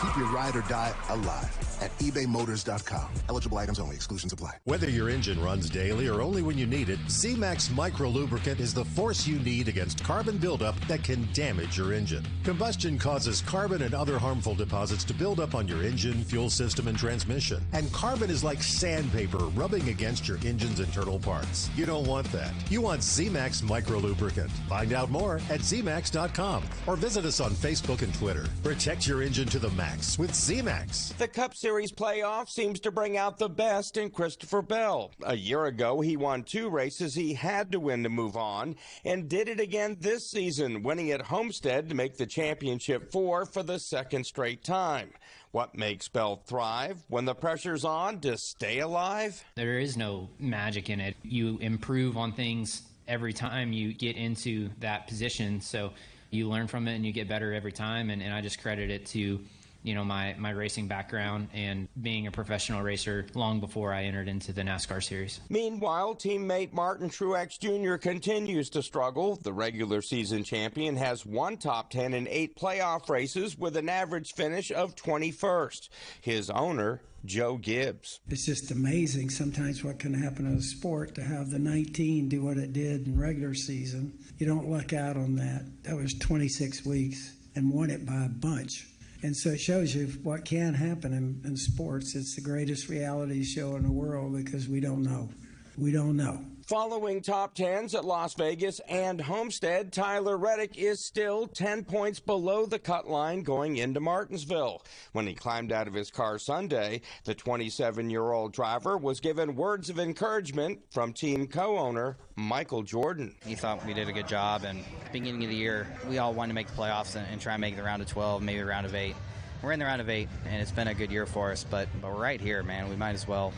[SPEAKER 8] Keep your ride or die alive at ebaymotors.com. Eligible items only. Exclusions apply.
[SPEAKER 22] Whether your engine runs daily or only when you need it, C-Max Micro Lubricant is the force you need against carbon buildup that can damage your engine. Combustion causes carbon and other harmful deposits to build up on your engine, fuel system, and transmission. And carbon is like sandpaper rubbing against your engine's internal parts. You don't want that. You want Z-Max Micro Lubricant. Find out more at zmax.com or visit us on Facebook and Twitter. Protect your engine to the max with Z-Max.
[SPEAKER 13] The Cup Series playoff seems to bring out the best in Christopher Bell. A year ago, he won 2 races he had to win to move on, and did it again this season, winning at Homestead to make the championship 4 for the second straight time. What makes Bell thrive when the pressure's on to stay alive?
[SPEAKER 5] There is no magic in it. You improve on things every time you get into that position, so you learn from it and you get better every time, and I just credit it to my racing background and being a professional racer long before I entered into the NASCAR series.
[SPEAKER 13] Meanwhile, teammate Martin Truex Jr. continues to struggle. The regular season champion has 1 top 10 in 8 playoff races with an average finish of 21st. His owner, Joe Gibbs.
[SPEAKER 9] It's just amazing sometimes what can happen in a sport to have the 19 do what it did in regular season. You don't luck out on that. That was 26 weeks and won it by a bunch. And so it shows you what can happen in sports. It's the greatest reality show in the world because we don't know. We don't know.
[SPEAKER 13] Following top 10s at Las Vegas and Homestead, Tyler Reddick is still 10 points below the cut line going into Martinsville. When he climbed out of his car Sunday, the 27-year-old driver was given words of encouragement from team co-owner Michael Jordan.
[SPEAKER 11] He thought we did a good job, and at the beginning of the year, we all wanted to make the playoffs and try and make the round of 12, maybe the round of 8. We're in the round of 8, and it's been a good year for us, but we're right here, man. We might as well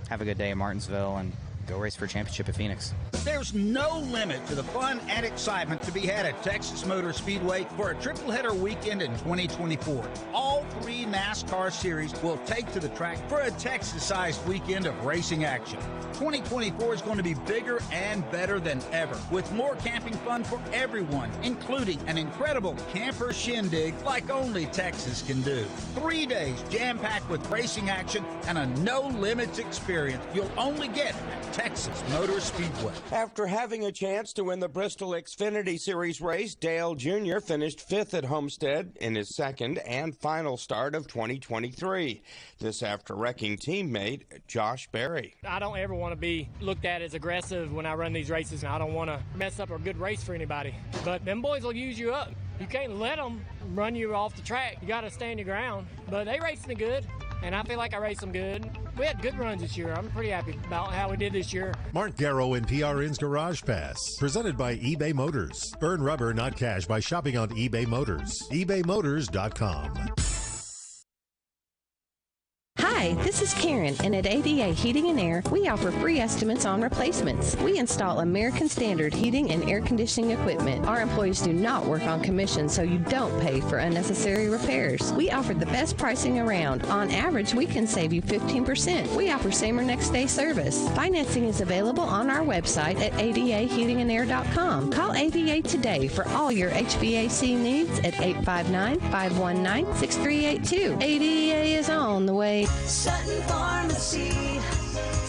[SPEAKER 11] have a good day in Martinsville and go race for a championship at Phoenix.
[SPEAKER 14] There's no limit to the fun and excitement to be had at Texas Motor Speedway for a triple-header weekend in 2024. All 3 NASCAR series will take to the track for a Texas-sized weekend of racing action. 2024 is going to be bigger and better than ever, with more camping fun for everyone, including an incredible camper shindig like only Texas can do. 3 days jam-packed with racing action and a no-limits experience you'll only get at Texas Motor Speedway.
[SPEAKER 13] After having a chance to win the Bristol Xfinity Series race, Dale Jr. finished 5th at Homestead in his second and final start of 2023. This after wrecking teammate Josh Berry.
[SPEAKER 12] I don't ever want to be looked at as aggressive when I run these races, and I don't want to mess up a good race for anybody. But them boys will use you up. You can't let them run you off the track. You got to stand your ground. But they racing good, and I feel like I raced them good. We had good runs this year. I'm pretty happy about how we did this year.
[SPEAKER 22] Mark Garrow and PRN's Garage Pass, presented by eBay Motors. Burn rubber, not cash, by shopping on eBay Motors. ebaymotors.com.
[SPEAKER 15] Hi,
[SPEAKER 7] Hi, this is Karen, and at ADA Heating and Air, we offer free estimates on replacements. We install American Standard heating and air conditioning equipment. Our employees do not work on commission, so you don't pay for unnecessary repairs. We offer the best pricing around. On average, we can save you 15%. We offer same or next day service. Financing is available on our website at adaheatingandair.com. Call ADA today for all your HVAC needs at 859-519-6382. ADA is on the way.
[SPEAKER 15] Sutton Pharmacy,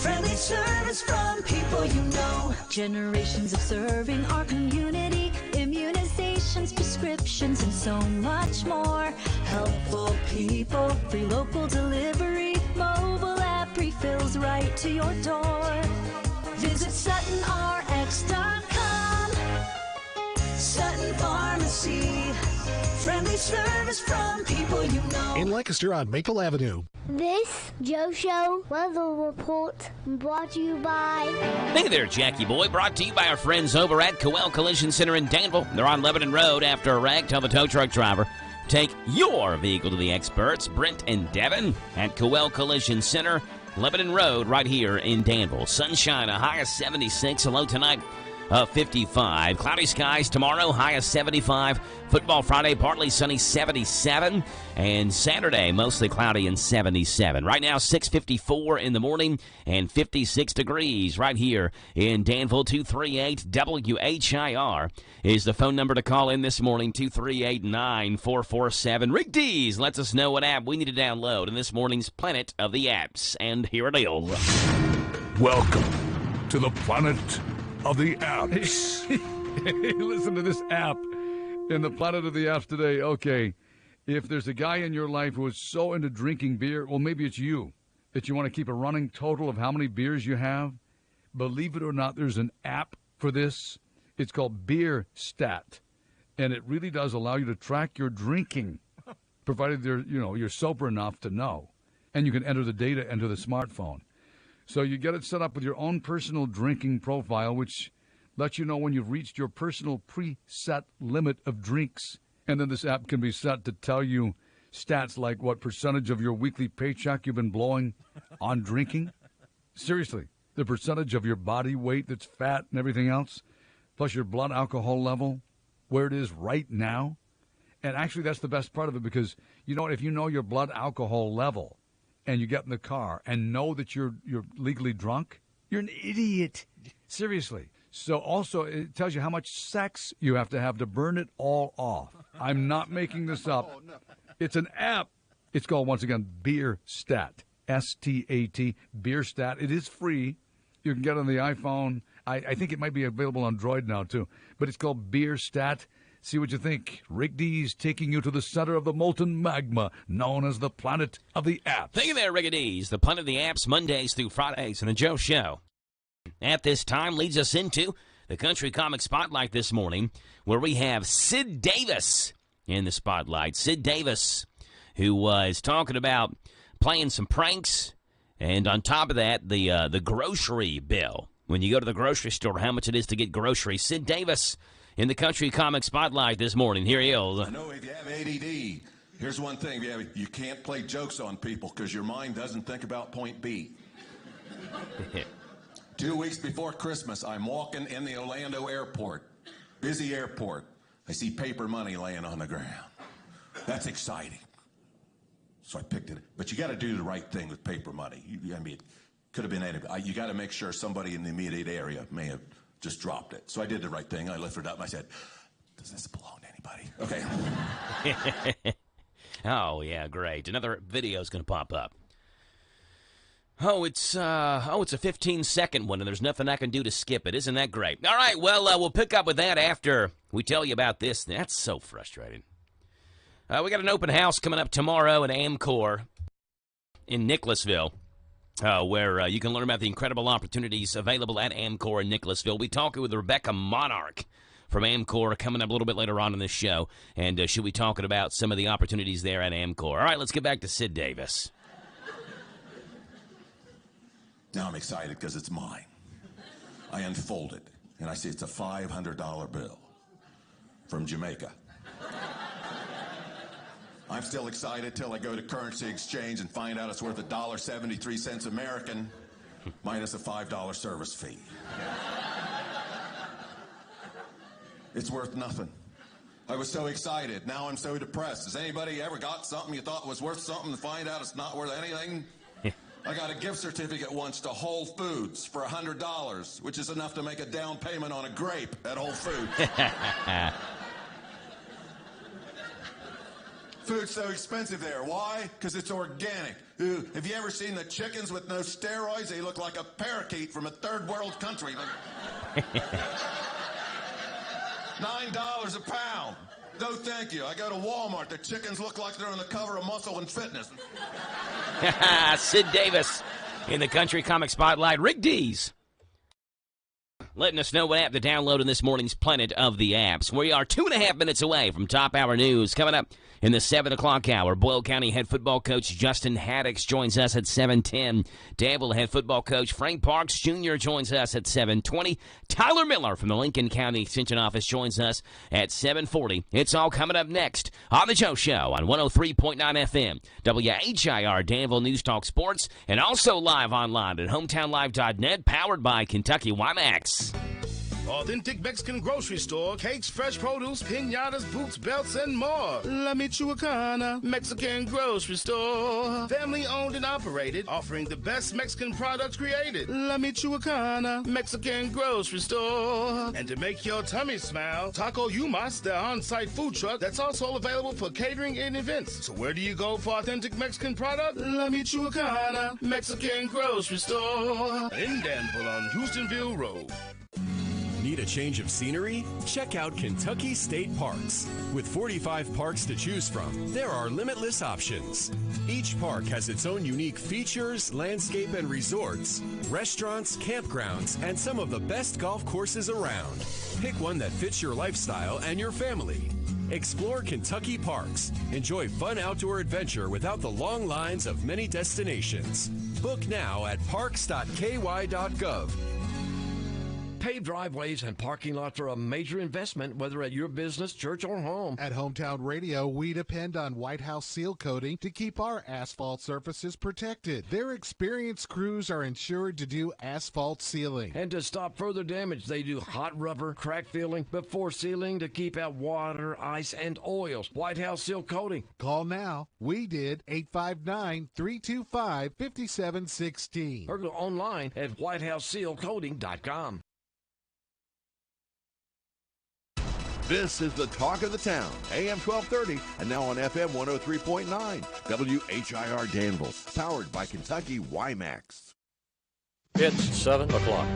[SPEAKER 15] friendly service from people you know. Generations of serving our community, immunizations, prescriptions, and so much more. Helpful people, free local delivery, mobile app refills right to your door. Visit SuttonRx.com. Sutton Pharmacy, friendly service from people you know.
[SPEAKER 16] In Lancaster on Maple Avenue.
[SPEAKER 10] This Joe Show weather report brought to you by...
[SPEAKER 2] Hey there, Jackie Boy. Brought to you by our friends over at Cowell Collision Center in Danville. They're on Lebanon Road after a wreck. Tell the tow truck driver, take your vehicle to the experts, Brent and Devin, at Cowell Collision Center, Lebanon Road, right here in Danville. Sunshine, a high of 76. Hello tonight. 55. Cloudy skies tomorrow, high of 75. Football Friday, partly sunny, 77. And Saturday, mostly cloudy and 77. Right now, 6:54 in the morning and 56 degrees right here in Danville. 238 WHIR is the phone number to call in this morning, 238-9447. Rick Dees lets us know what app we need to download in this morning's Planet of the Apps. And here it is.
[SPEAKER 24] Welcome to the Planet of the Apps.
[SPEAKER 17] Listen to this app in the Planet of the Apps today. Okay, if there's a guy in your life who is so into drinking beer, well, maybe it's you, that you want to keep a running total of how many beers you have. Believe it or not, there's an app for this. It's called Beer Stat, and it really does allow you to track your drinking, provided you're sober enough to know, and you can enter the data into the smartphone. So you get it set up with your own personal drinking profile, which lets you know when you've reached your personal preset limit of drinks. And then this app can be set to tell you stats like what percentage of your weekly paycheck you've been blowing on drinking. Seriously, the percentage of your body weight that's fat and everything else, plus your blood alcohol level, where it is right now. And actually, that's the best part of it, because, you know, if you know your blood alcohol level, and you get in the car and know that you're legally drunk, you're an idiot. Seriously. So also it tells you how much sex you have to burn it all off. I'm not making this up. It's an app. It's called, once again, Beer Stat. S-T-A-T, Beer Stat. It is free. You can get it on the iPhone. I think it might be available on Android now, too. But it's called Beer Stat. See what you think. Rick Dees taking you to the center of the molten magma, known as the Planet of the Apps.
[SPEAKER 2] Thank you there, Rick Dees. The Planet of the Apps, Mondays through Fridays, and the Joe Show. At this time leads us into the Country Comic Spotlight this morning, where we have Sid Davis in the spotlight. Sid Davis, who was talking about playing some pranks, and on top of that, the grocery bill. When you go to the grocery store, how much it is to get groceries. Sid Davis in the Country Comic Spotlight this morning. Here he is.
[SPEAKER 18] I know if you have ADD, here's one thing. You can't play jokes on people because your mind doesn't think about point B. 2 weeks before Christmas, I'm walking in the Orlando airport, busy airport. I see paper money laying on the ground. That's exciting. So I picked it. But you got to do the right thing with paper money. It could have been anybody. You got to make sure somebody in the immediate area may have just dropped it. So I did the right thing. I lifted it up and I said, does this belong to anybody? Okay.
[SPEAKER 2] Oh, yeah, great. Another video is going to pop up. It's a 15-second one, and there's nothing I can do to skip it. Isn't that great? All right, well, we'll pick up with that after we tell you about this. That's so frustrating. We got an open house coming up tomorrow at Amcor in Nicholasville. Where you can learn about the incredible opportunities available at Amcor in Nicholasville. We talked with Rebecca Monarch from Amcor coming up a little bit later on in this show, and she'll be talking about some of the opportunities there at Amcor. All right, let's get back to Sid Davis.
[SPEAKER 18] Now I'm excited because it's mine. I unfold it, and I see it's a $500 bill from Jamaica. I'm I'm still excited till I go to currency exchange and find out it's worth $1.73 American minus a $5 service fee. It's worth nothing. I was so excited. Now I'm so depressed. Has anybody ever got something you thought was worth something and find out it's not worth anything? I got a gift certificate once to Whole Foods for $100, which is enough to make a down payment on a grape at Whole Foods. Food's so expensive there. Why? Because it's organic. Ooh, have you ever seen the chickens with no steroids? They look like a parakeet from a third world country. $9 a pound. No, thank you. I go to Walmart. The chickens look like they're on the cover of Muscle and Fitness.
[SPEAKER 2] Sid Davis in the Country Comic Spotlight. Rick Dees letting us know what app to download in this morning's Planet of the Apps. We are 2.5 minutes away from top hour news. Coming up in the 7 o'clock hour, Boyle County head football coach Justin Haddix joins us at 7:10. Danville head football coach Frank Parks Jr. joins us at 7:20. Tyler Miller from the Lincoln County Extension Office joins us at 7:40. It's all coming up next on The Joe Show on 103.9 FM, WHIR Danville News Talk Sports, and also live online at hometownlive.net, powered by Kentucky WIMAX.
[SPEAKER 4] Authentic Mexican grocery store, cakes, fresh produce, piñatas, boots, belts, and more. La Michoacana Mexican grocery store. Family owned and operated, offering the best Mexican products created. La Michoacana Mexican grocery store. And to make your tummy smile, Taco Yumas, the on-site food truck that's also available for catering and events. So where do you go for authentic Mexican product? La Michoacana Mexican grocery store. In Danville on Houstonville Road.
[SPEAKER 6] Need a change of scenery? Check out Kentucky State Parks. With 45 parks to choose from, there are limitless options. Each park has its own unique features, landscape and resorts, restaurants, campgrounds, and some of the best golf courses around. Pick one that fits your lifestyle and your family. Explore Kentucky Parks. Enjoy fun outdoor adventure without the long lines of many destinations. Book now at parks.ky.gov.
[SPEAKER 19] Paved driveways and parking lots are a major investment, whether at your business, church, or home.
[SPEAKER 16] At Hometown Radio, we depend on White House seal coating to keep our asphalt surfaces protected. Their experienced crews are insured to do asphalt sealing.
[SPEAKER 19] And to stop further damage, they do hot rubber, crack filling, before sealing to keep out water, ice, and oils. White House seal coating.
[SPEAKER 16] Call now. We did 859-325-5716.
[SPEAKER 19] Or go online at whitehousesealcoating.com.
[SPEAKER 20] This is the talk of the town, AM 1230, and now on FM 103.9, WHIR Danville, powered by Kentucky WIMAX.
[SPEAKER 23] It's 7 o'clock.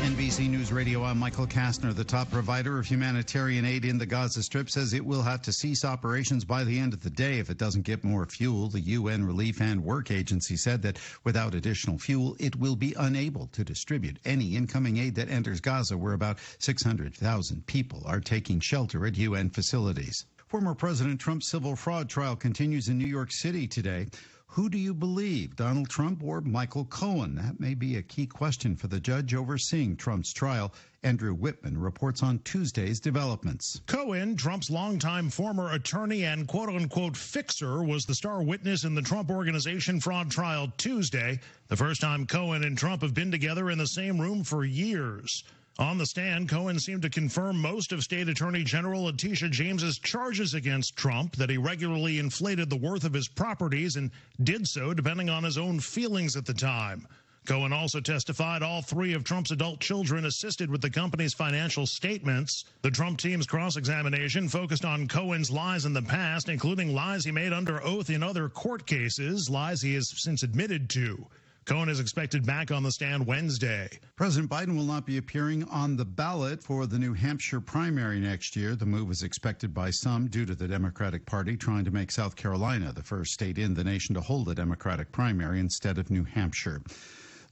[SPEAKER 25] NBC News Radio, I'm Michael Kastner. The top provider of humanitarian aid in the Gaza Strip says it will have to cease operations by the end of the day if it doesn't get more fuel. The UN Relief and Work Agency said that without additional fuel, it will be unable to distribute any incoming aid that enters Gaza, where about 600,000 people are taking shelter at UN facilities. Former President Trump's civil fraud trial continues in New York City today. Who do you believe, Donald Trump or Michael Cohen? That may be a key question for the judge overseeing Trump's trial. Andrew Whitman reports on Tuesday's developments.
[SPEAKER 27] Cohen, Trump's longtime former attorney and quote-unquote fixer, was the star witness in the Trump Organization fraud trial Tuesday, the first time Cohen and Trump have been together in the same room for years. On the stand, Cohen seemed to confirm most of State Attorney General Letitia James's charges against Trump, that he regularly inflated the worth of his properties and did so depending on his own feelings at the time. Cohen also testified all three of Trump's adult children assisted with the company's financial statements. The Trump team's cross-examination focused on Cohen's lies in the past, including lies he made under oath in other court cases, lies he has since admitted to. Cohen is expected back on the stand Wednesday.
[SPEAKER 25] President Biden will not be appearing on the ballot for the New Hampshire primary next year. The move is expected by some due to the Democratic Party trying to make South Carolina the first state in the nation to hold a Democratic primary instead of New Hampshire.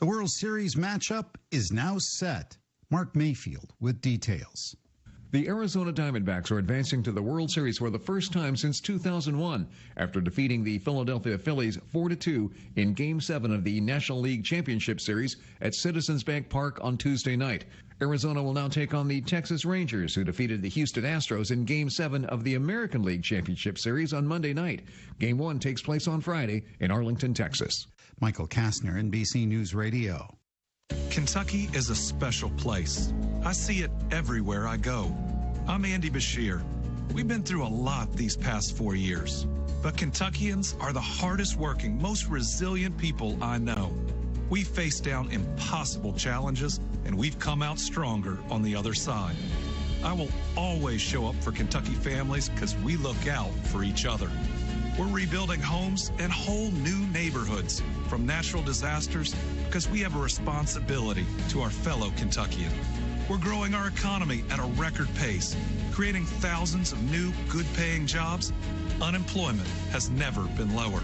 [SPEAKER 25] The World Series matchup is now set. Mark Mayfield with details.
[SPEAKER 28] The Arizona Diamondbacks are advancing to the World Series for the first time since 2001 after defeating the Philadelphia Phillies 4-2 in Game 7 of the National League Championship Series at Citizens Bank Park on Tuesday night. Arizona will now take on the Texas Rangers, who defeated the Houston Astros in Game 7 of the American League Championship Series on Monday night. Game 1 takes place on Friday in Arlington, Texas.
[SPEAKER 25] Michael Kastner, NBC News Radio.
[SPEAKER 1] Kentucky is a special place. I see it everywhere I go. I'm Andy Bashir. We've been through a lot these past 4 years, but Kentuckians are the hardest working, most resilient people I know. We've faced down impossible challenges, and we've come out stronger on the other side. I will always show up for Kentucky families because we look out for each other. We're rebuilding homes and whole new neighborhoods from natural disasters because we have a responsibility to our fellow Kentuckian. We're growing our economy at a record pace, creating thousands of new, good-paying jobs. Unemployment has never been lower.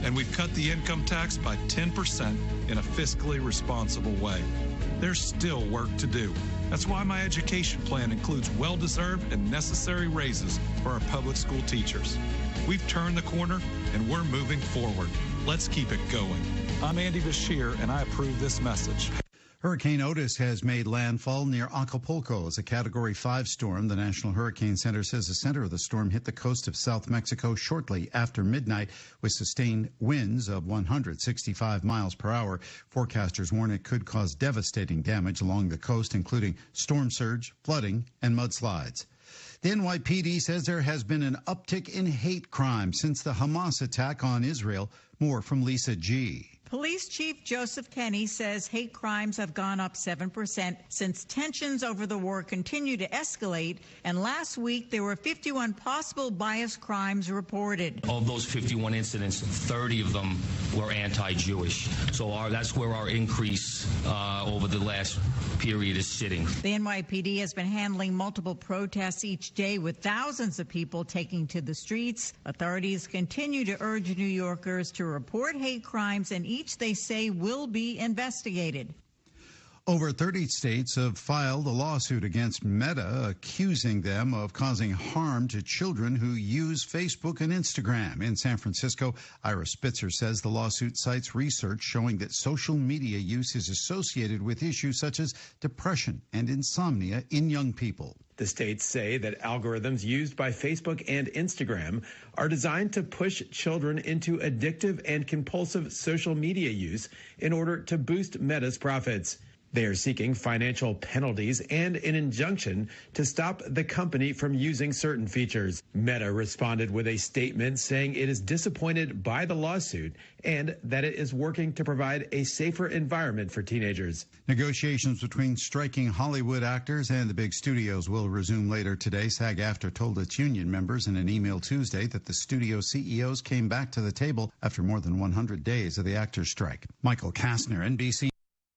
[SPEAKER 1] And we've cut the income tax by 10% in a fiscally responsible way. There's still work to do. That's why my education plan includes well-deserved and necessary raises for our public school teachers. We've turned the corner, and we're moving forward. Let's keep it going. I'm Andy Bashir, and I approve this message.
[SPEAKER 25] Hurricane Otis has made landfall near Acapulco as a Category 5 storm. The National Hurricane Center says the center of the storm hit the coast of South Mexico shortly after midnight with sustained winds of 165 miles per hour. Forecasters warn it could cause devastating damage along the coast, including storm surge, flooding, and mudslides. The NYPD says there has been an uptick in hate crime since the Hamas attack on Israel. More from Lisa G.
[SPEAKER 3] Police Chief Joseph Kenney says hate crimes have gone up 7% since tensions over the war continue to escalate. And last week, there were 51 possible bias crimes reported.
[SPEAKER 5] Of those 51 incidents, 30 of them were anti-Jewish. So that's where our increase over the last period is sitting.
[SPEAKER 3] The NYPD has been handling multiple protests each day with thousands of people taking to the streets. Authorities continue to urge New Yorkers to report hate crimes, and each they say will be investigated.
[SPEAKER 25] Over 30 states have filed a lawsuit against Meta, accusing them of causing harm to children who use Facebook and Instagram. In San Francisco, Ira Spitzer says the lawsuit cites research showing that social media use is associated with issues such as depression and insomnia in young people.
[SPEAKER 8] The states say that algorithms used by Facebook and Instagram are designed to push children into addictive and compulsive social media use in order to boost Meta's profits. They are seeking financial penalties and an injunction to stop the company from using certain features. Meta responded with a statement saying it is disappointed by the lawsuit and that it is working to provide a safer environment for teenagers.
[SPEAKER 25] Negotiations between striking Hollywood actors and the big studios will resume later today. SAG-AFTRA told its union members in an email Tuesday that the studio CEOs came back to the table after more than 100 days of the actors' strike. Michael Kastner, NBC.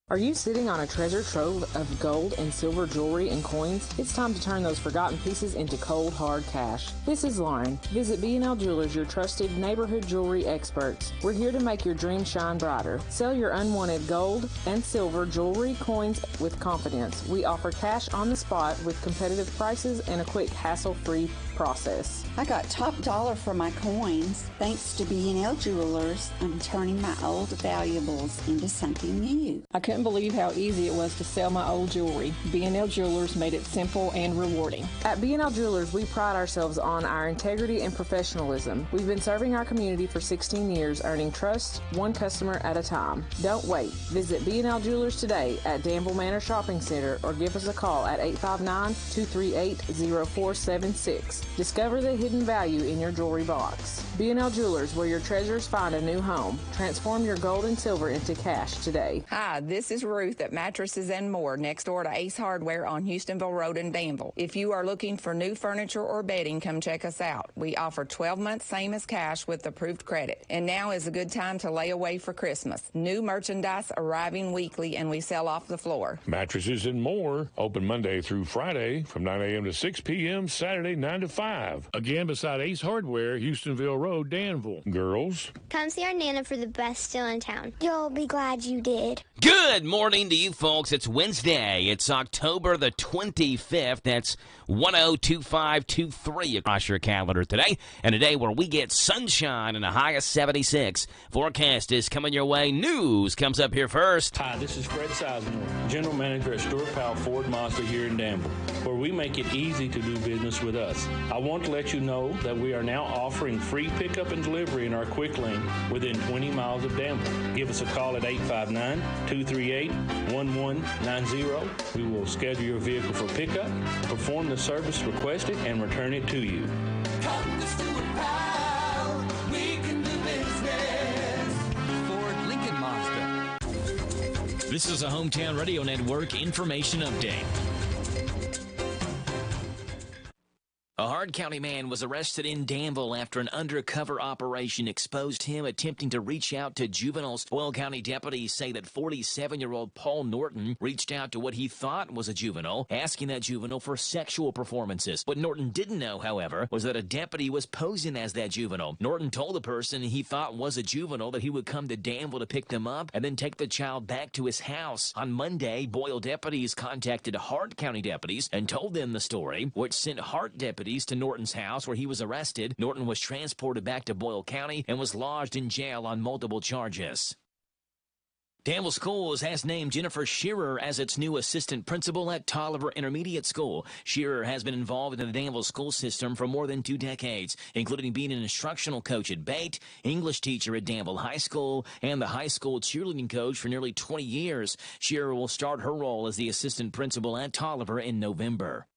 [SPEAKER 9] Are you sitting on a treasure trove of gold and silver jewelry and coins? It's time to turn those forgotten pieces into cold, hard cash. This is Lauren. Visit B&L Jewelers, your trusted neighborhood jewelry experts. We're here to make your dreams shine brighter. Sell your unwanted gold and silver jewelry, coins with confidence. We offer cash on the spot with competitive prices and a quick, hassle-free process.
[SPEAKER 11] I got top dollar for my coins. Thanks to B&L Jewelers, I'm turning my old valuables into something new.
[SPEAKER 9] I couldn't believe how easy it was to sell my old jewelry. B&L Jewelers made it simple and rewarding. At B&L Jewelers, we pride ourselves on our integrity and professionalism. We've been serving our community for 16 years, earning trust one customer at a time. Don't wait. Visit B&L Jewelers today at Danville Manor Shopping Center or give us a call at 859-238-0476. Discover the hidden value in your jewelry box. B&L Jewelers, where your treasures find a new home. Transform your gold and silver into cash today.
[SPEAKER 21] Hi, this is Ruth at Mattresses and More, next door to Ace Hardware on Houstonville Road in Danville. If you are looking for new furniture or bedding, come check us out. We offer 12 months same as cash with approved credit. And now is a good time to lay away for Christmas. New merchandise arriving weekly, and we sell off the floor.
[SPEAKER 24] Mattresses and More, open Monday through Friday from 9 a.m. to 6 p.m., Saturday 9 to 5. 5. Again, beside Ace Hardware, Houstonville Road, Danville. Girls?
[SPEAKER 7] Come see our Nana for the best deal in town. You'll be glad you did.
[SPEAKER 2] Good morning to you folks. It's Wednesday. It's October the 25th. That's 102523 across your calendar today. And a day where we get sunshine and a high of 76. Forecast is coming your way. News comes up here first.
[SPEAKER 10] Hi, this is Fred Sizemore, General Manager at Stuart Powell Ford Mazda here in Danville, where we make it easy to do business with us. I want to let you know that we are now offering free pickup and delivery in our quick lane within 20 miles of Danville. Give us a call at 859-238-1190. We will schedule your vehicle for pickup, perform the service requested, and return it to you.
[SPEAKER 12] Come to Stuart Powell. We can do business.
[SPEAKER 13] Ford Lincoln Mazda. This is a Hometown Radio Network information update. A Hard County man was arrested in Danville after an undercover operation exposed him attempting to reach out to juveniles. Boyle County deputies say that 47-year-old Paul Norton reached out to what he thought was a juvenile, asking that juvenile for sexual performances. What Norton didn't know, however, was that a deputy was posing as that juvenile. Norton told the person he thought was a juvenile that he would come to Danville to pick them up and then take the child back to his house. On Monday, Boyle deputies contacted Hart County deputies and told them the story, which sent Hart deputies to Norton's house where he was arrested. Norton was transported back to Boyle County and was lodged in jail on multiple charges. Danville Schools has named Jennifer Shearer as its new assistant principal at Tolliver Intermediate School. Shearer has been involved in the Danville school system for more than 2 decades, including being an instructional coach at Bate, English teacher at Danville High School, and the high school cheerleading coach for nearly 20 years. Shearer will start her role as the assistant principal at Tolliver in November.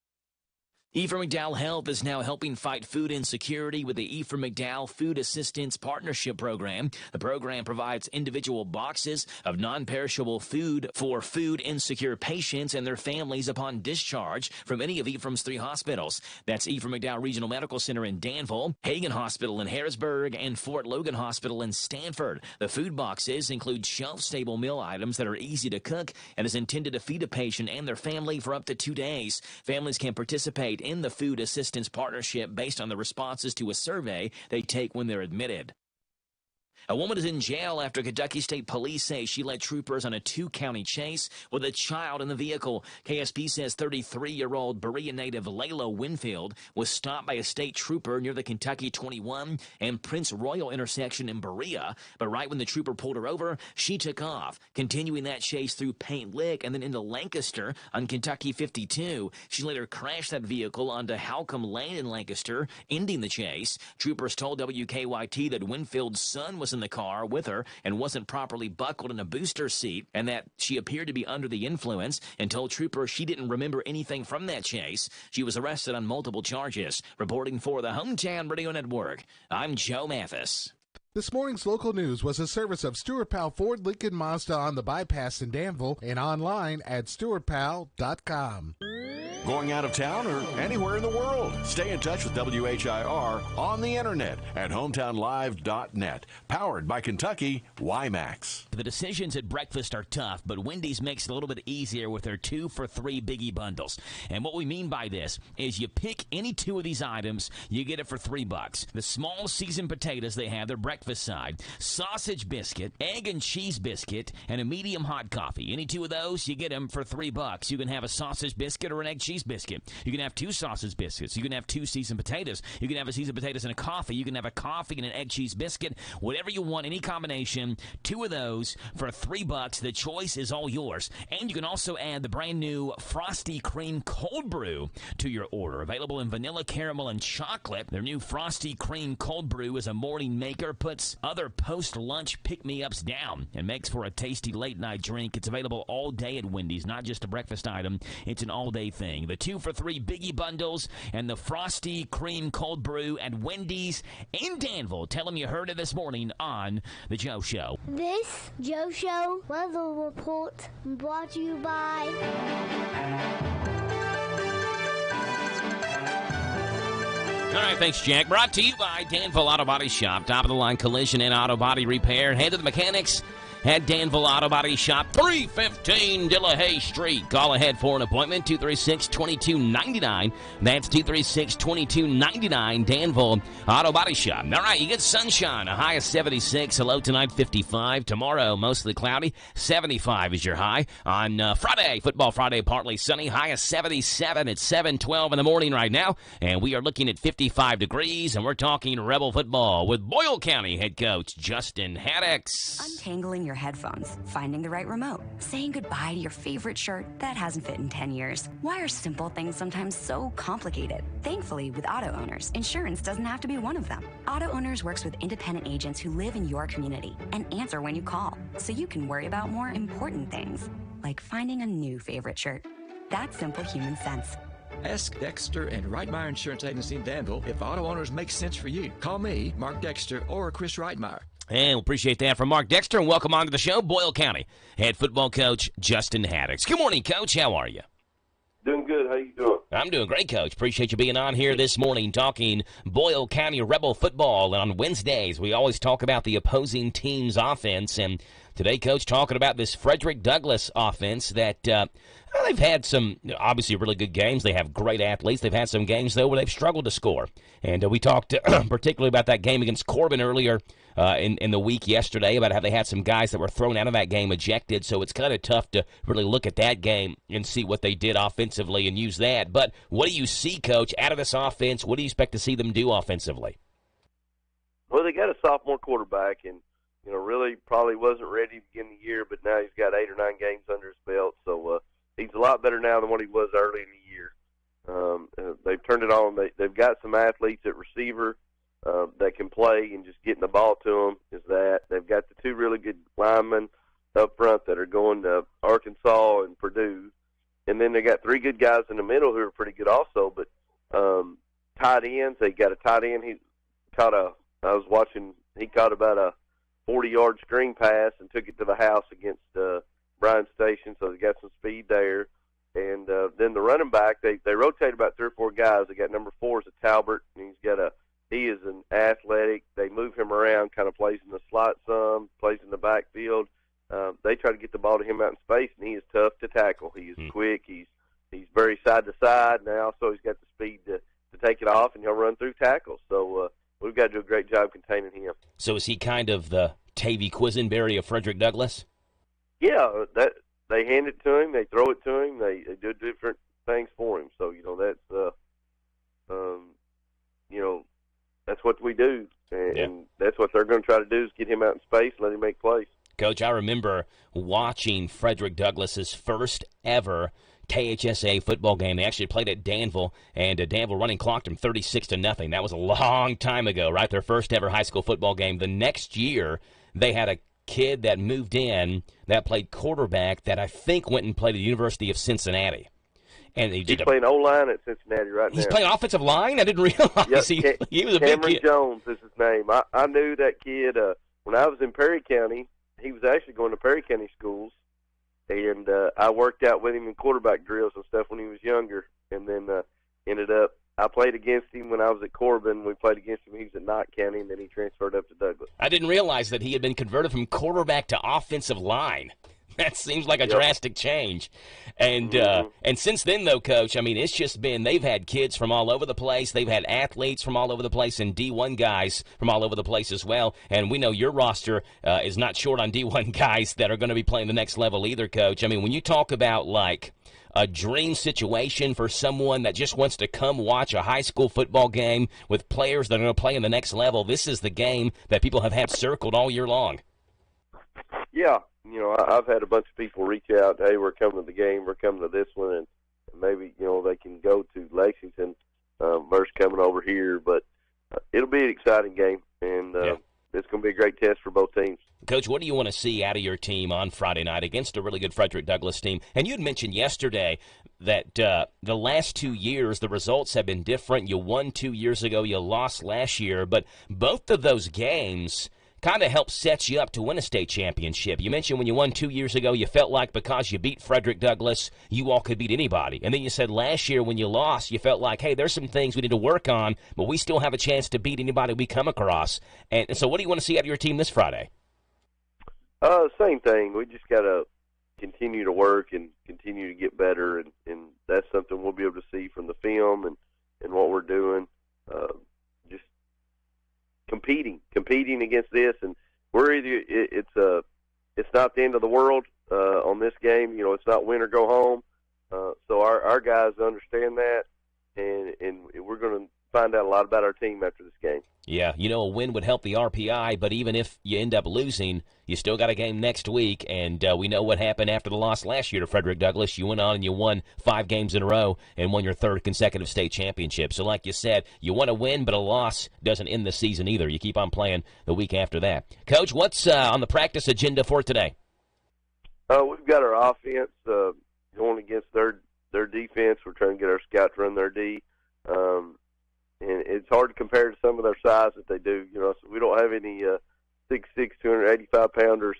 [SPEAKER 13] Ephraim McDowell Health is now helping fight food insecurity with the Ephraim McDowell Food Assistance Partnership Program. The program provides individual boxes of non-perishable food for food insecure patients and their families upon discharge from any of Ephraim's 3 hospitals. That's Ephraim McDowell Regional Medical Center in Danville, Hagen Hospital in Harrisburg, and Fort Logan Hospital in Stanford. The food boxes include shelf-stable meal items that are easy to cook and is intended to feed a patient and their family for up to 2 days. Families can participate in the Food Assistance Partnership based on the responses to a survey they take when they're admitted. A woman is in jail after Kentucky State Police say she led troopers on a 2-county chase with a child in the vehicle. KSP says 33-year-old Berea native Layla Winfield was stopped by a state trooper near the Kentucky 21 and Prince Royal intersection in Berea, but right when the trooper pulled her over, she took off, continuing that chase through Paint Lick and then into Lancaster on Kentucky 52. She later crashed that vehicle onto Halcombe Lane in Lancaster, ending the chase. Troopers told WKYT that Winfield's son was in the car with her and wasn't properly buckled in a booster seat, and that she appeared to be under the influence, and told troopers she didn't remember anything from that chase. She was arrested on multiple charges. Reporting for the Hometown Radio Network, I'm Joe Mathis.
[SPEAKER 16] This morning's local news was a service of Stuart Powell Ford Lincoln Mazda on the bypass in Danville and online at stuartpowell.com.
[SPEAKER 20] Going out of town or anywhere in the world? Stay in touch with WHIR on the internet at hometownlive.net. Powered by Kentucky WIMAX.
[SPEAKER 2] The decisions at breakfast are tough, but Wendy's makes it a little bit easier with their 2 for $3 biggie bundles. And what we mean by this is you pick any 2 of these items, you get it for $3. The small seasoned potatoes they have, their breakfast side, sausage biscuit, egg and cheese biscuit, and a medium hot coffee. Any 2 of those, you get them for $3. You can have a sausage biscuit or an egg cheese biscuit. You can have 2 sausage biscuits. You can have 2 seasoned potatoes. You can have a seasoned potatoes and a coffee. You can have a coffee and an egg cheese biscuit. Whatever you want, any combination, 2 of those for $3. The choice is all yours. And you can also add the brand new Frosty Cream Cold Brew to your order. Available in vanilla, caramel, and chocolate. Their new Frosty Cream Cold Brew is a morning maker, puts other post-lunch pick-me-ups down, and makes for a tasty late-night drink. It's available all day at Wendy's, not just a breakfast item. It's an all-day thing. The 2 for $3 biggie bundles and the Frosty Cream Cold Brew at Wendy's in Danville. Tell them you heard it this morning on The Joe Show.
[SPEAKER 7] This Joe Show weather report brought to you by...
[SPEAKER 2] All right, thanks, Jack. Brought to you by Danville Auto Body Shop. Top-of-the-line collision and auto body repair. Head to the mechanics at Danville Auto Body Shop, 315 Dillahay Street. Call ahead for an appointment, 236-2299. That's 236-2299, Danville Auto Body Shop. All right, you get sunshine, a high of 76, a low tonight 55. Tomorrow, mostly cloudy, 75 is your high. On Friday, Football Friday, partly sunny, high of 77. It's 7:12 in the morning right now, and we are looking at 55 degrees, and we're talking Rebel football with Boyle County head coach Justin Haddix.
[SPEAKER 4] Untangling your headphones, finding the right remote, saying goodbye to your favorite shirt that hasn't fit in 10 years. Why are simple things sometimes so complicated? Thankfully, with Auto Owners, insurance doesn't have to be one of them. Auto Owners works with independent agents who live in your community and answer when you call, so you can worry about more important things, like finding a new favorite shirt. That's simple human sense.
[SPEAKER 6] Ask Dexter and Reitmeyer Insurance Agency in Danville if Auto Owners makes sense for you. Call me, Mark Dexter, or Chris Reitmeyer.
[SPEAKER 2] And we'll appreciate that from Mark Dexter, and welcome on to the show, Boyle County head football coach Justin Haddix. Good morning, Coach. How are you?
[SPEAKER 14] Doing good. How you doing?
[SPEAKER 2] I'm doing great, Coach. Appreciate you being on here this morning talking Boyle County Rebel football. And on Wednesdays, we always talk about the opposing team's offense. And today, Coach, talking about this Frederick Douglass offense that they've had some, obviously, really good games. They have great athletes. They've had some games, though, where they've struggled to score. And we talked particularly about that game against Corbin earlier in the week yesterday, about how they had some guys that were thrown out of that game ejected. So it's kind of tough to really look at that game and see what they did offensively and use that. But what do you see, Coach, out of this offense? What do you expect to see them do offensively?
[SPEAKER 14] Well, they got a sophomore quarterback, and really probably wasn't ready to begin the year, but now he's got 8 or 9 games under his belt. So he's a lot better now than what he was early in the year. They've turned it on. They've got some athletes at receiver that can play, and just getting the ball to them is that. They've got the 2 really good linemen up front that are going to Arkansas and Purdue. And then they got 3 good guys in the middle who are pretty good also. But tight ends, they got a tight end. He caught about a 40-yard screen pass and took it to the house against Bryan Station, so they got some speed there. And then the running back, they rotate about 3 or 4 guys. They got number 4 is a Talbert, and he is an athletic. They move him around, kind of plays in the slot some, plays in the backfield. They try to get the ball to him out in space, and he is tough to tackle. He is quick. He's very side to side, and also he's got the speed to take it off, and he'll run through tackles. So we've got to do a great job containing him.
[SPEAKER 2] So is he kind of the Tavy Quisenberry of Frederick Douglass?
[SPEAKER 14] Yeah, they hand it to him, they throw it to him, they do different things for him. So that's what we do, and that's what they're going to try to do is get him out in space, let him make plays.
[SPEAKER 2] Coach, I remember watching Frederick Douglass's first ever KHSA football game. They actually played at Danville, and Danville running clocked them 36-0. That was a long time ago, right? Their first ever high school football game. The next year, they had a kid that moved in that played quarterback that I think went and played at the University of Cincinnati. And he's
[SPEAKER 14] playing O-line at Cincinnati right now.
[SPEAKER 2] He's playing offensive line? I didn't realize he was a big kid.
[SPEAKER 14] Cameron Jones is his name. I knew that kid when I was in Perry County. He was actually going to Perry County schools, and I worked out with him in quarterback drills and stuff when he was younger, and then ended up I played against him when I was at Corbin. We played against him. He was at Knott County, and then he transferred up to Douglas.
[SPEAKER 2] I didn't realize that he had been converted from quarterback to offensive line. That seems like a drastic change. And and since then, though, Coach, I mean, it's just been they've had kids from all over the place. They've had athletes from all over the place and D1 guys from all over the place as well. And we know your roster is not short on D1 guys that are going to be playing the next level either, Coach. I mean, when you talk about, like, a dream situation for someone that just wants to come watch a high school football game with players that are going to play in the next level, this is the game that people have had circled all year long.
[SPEAKER 14] Yeah. You know, I've had a bunch of people reach out, hey, we're coming to the game, we're coming to this one, and maybe, you know, they can go to Lexington versus coming over here. But it'll be an exciting game, and it's going to be a great test for both teams.
[SPEAKER 2] Coach, what do you want to see out of your team on Friday night against a really good Frederick Douglass team? And you had mentioned yesterday that the last 2 years, the results have been different. You won 2 years ago, you lost last year, but both of those games kind of helped set you up to win a state championship. You mentioned when you won 2 years ago, you felt like because you beat Frederick Douglass, you all could beat anybody. And then you said last year when you lost, you felt like, hey, there's some things we need to work on, but we still have a chance to beat anybody we come across. And so what do you want to see out of your team this Friday?
[SPEAKER 14] Same thing. We just got to continue to work and continue to get better, and that's something we'll be able to see from the film and what we're doing. Just competing against this, and we're either it's not the end of the world on this game. You know, it's not win or go home. So our guys understand that, and we're going to find out a lot about our team after this game.
[SPEAKER 2] Yeah, you know, a win would help the RPI, but even if you end up losing, you still got a game next week, and we know what happened after the loss last year to Frederick Douglass. You went on and you won 5 games in a row and won your 3rd consecutive state championship. So like you said, you want to win, but a loss doesn't end the season either. You keep on playing the week after that. Coach, what's on the practice agenda for today?
[SPEAKER 14] We've got our offense going against their defense. We're trying to get our scouts to run their D. And it's hard to compare to some of their size that they do. You know, so we don't have any 6'6", 285-pounders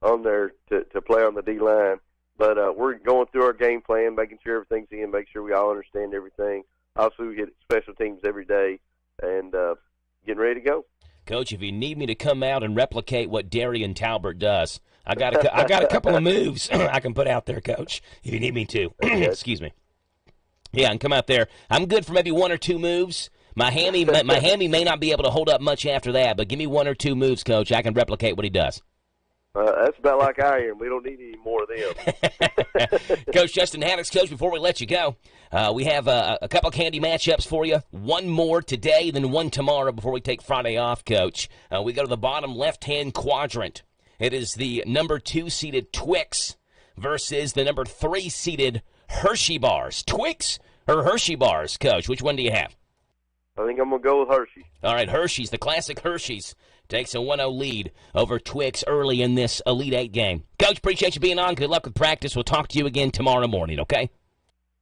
[SPEAKER 14] on there to play on the D-line. But we're going through our game plan, making sure everything's in, making sure we all understand everything. Also, we hit special teams every day and getting ready to go. Coach, if you need me to come out and replicate what Darian Talbert does, I got a couple of moves I can put out there, Coach, if you need me to. Excuse me. Yeah, I can come out there. I'm good for maybe 1 or 2 moves. My hammy may not be able to hold up much after that, but give me 1 or 2 moves, Coach. I can replicate what he does. That's about like iron. We don't need any more of them.
[SPEAKER 2] Coach Justin Haddox, Coach, before we let you go, we have a couple candy matchups for you. 1 more today, then 1 tomorrow before we take Friday off, Coach. We go to the bottom left-hand quadrant. It is the number 2-seeded Twix versus the number 3-seeded Hershey bars. Twix or Hershey bars, Coach? Which one do you have?
[SPEAKER 14] I think I'm going to go with Hershey.
[SPEAKER 2] All right, Hershey's, the classic Hershey's, takes a 1-0 lead over Twix early in this Elite 8 game. Coach, appreciate you being on. Good luck with practice. We'll talk to you again tomorrow morning, okay?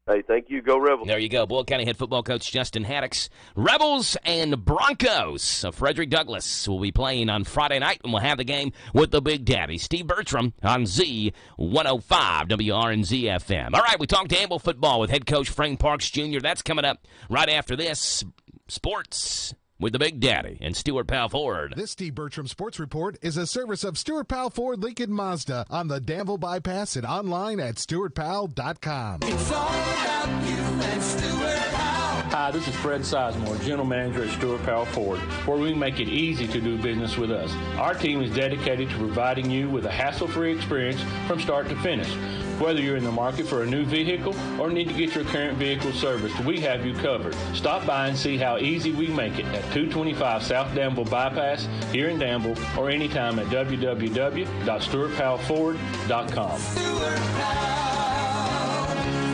[SPEAKER 14] Hey, thank you. Go Rebels.
[SPEAKER 2] There you go. Boyle County head football coach Justin Haddox. Rebels and Broncos. So Frederick Douglass will be playing on Friday night, and we'll have the game with the Big Daddy. Steve Bertram on Z105 WRNZ FM. All right, we talked Danville football with head coach Frank Parks Jr. That's coming up right after this. Sports with the Big Daddy and Stuart Powell Ford.
[SPEAKER 16] This Steve Bertram Sports Report is a service of Stuart Powell Ford Lincoln Mazda on the Danville Bypass and online at stuartpowell.com.
[SPEAKER 12] It's all about you and Stuart Powell.
[SPEAKER 10] Hi, this is Fred Sizemore, General Manager at Stuart Powell Ford, where we make it easy to do business with us. Our team is dedicated to providing you with a hassle-free experience from start to finish. Whether you're in the market for a new vehicle or need to get your current vehicle serviced, we have you covered. Stop by and see how easy we make it at 225 South Danville Bypass here in Danville or anytime at www.stuartpowellford.com.
[SPEAKER 12] Stuart Powell,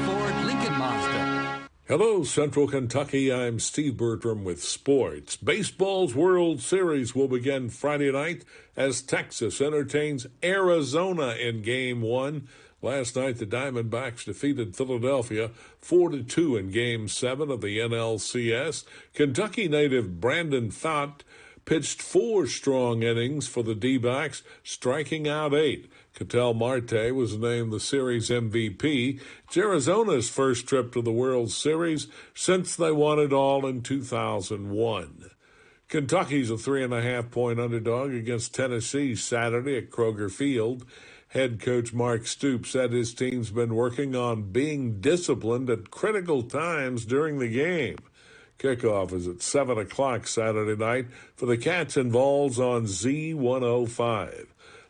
[SPEAKER 12] Ford Lincoln Mazda.
[SPEAKER 15] Hello, Central Kentucky. I'm Steve Bertram with sports. Baseball's World Series will begin Friday night as Texas entertains Arizona in Game 1. Last night, the Diamondbacks defeated Philadelphia 4-2 in Game 7 of the NLCS. Kentucky native Brandon Pfaadt pitched 4 strong innings for the D-backs, striking out 8. Ketel Marte was named the series MVP. It's Arizona's first trip to the World Series since they won it all in 2001. Kentucky's a 3.5-point underdog against Tennessee Saturday at Kroger Field. Head coach Mark Stoops said his team's been working on being disciplined at critical times during the game. Kickoff is at 7 o'clock Saturday night for the Cats and Vols on Z105.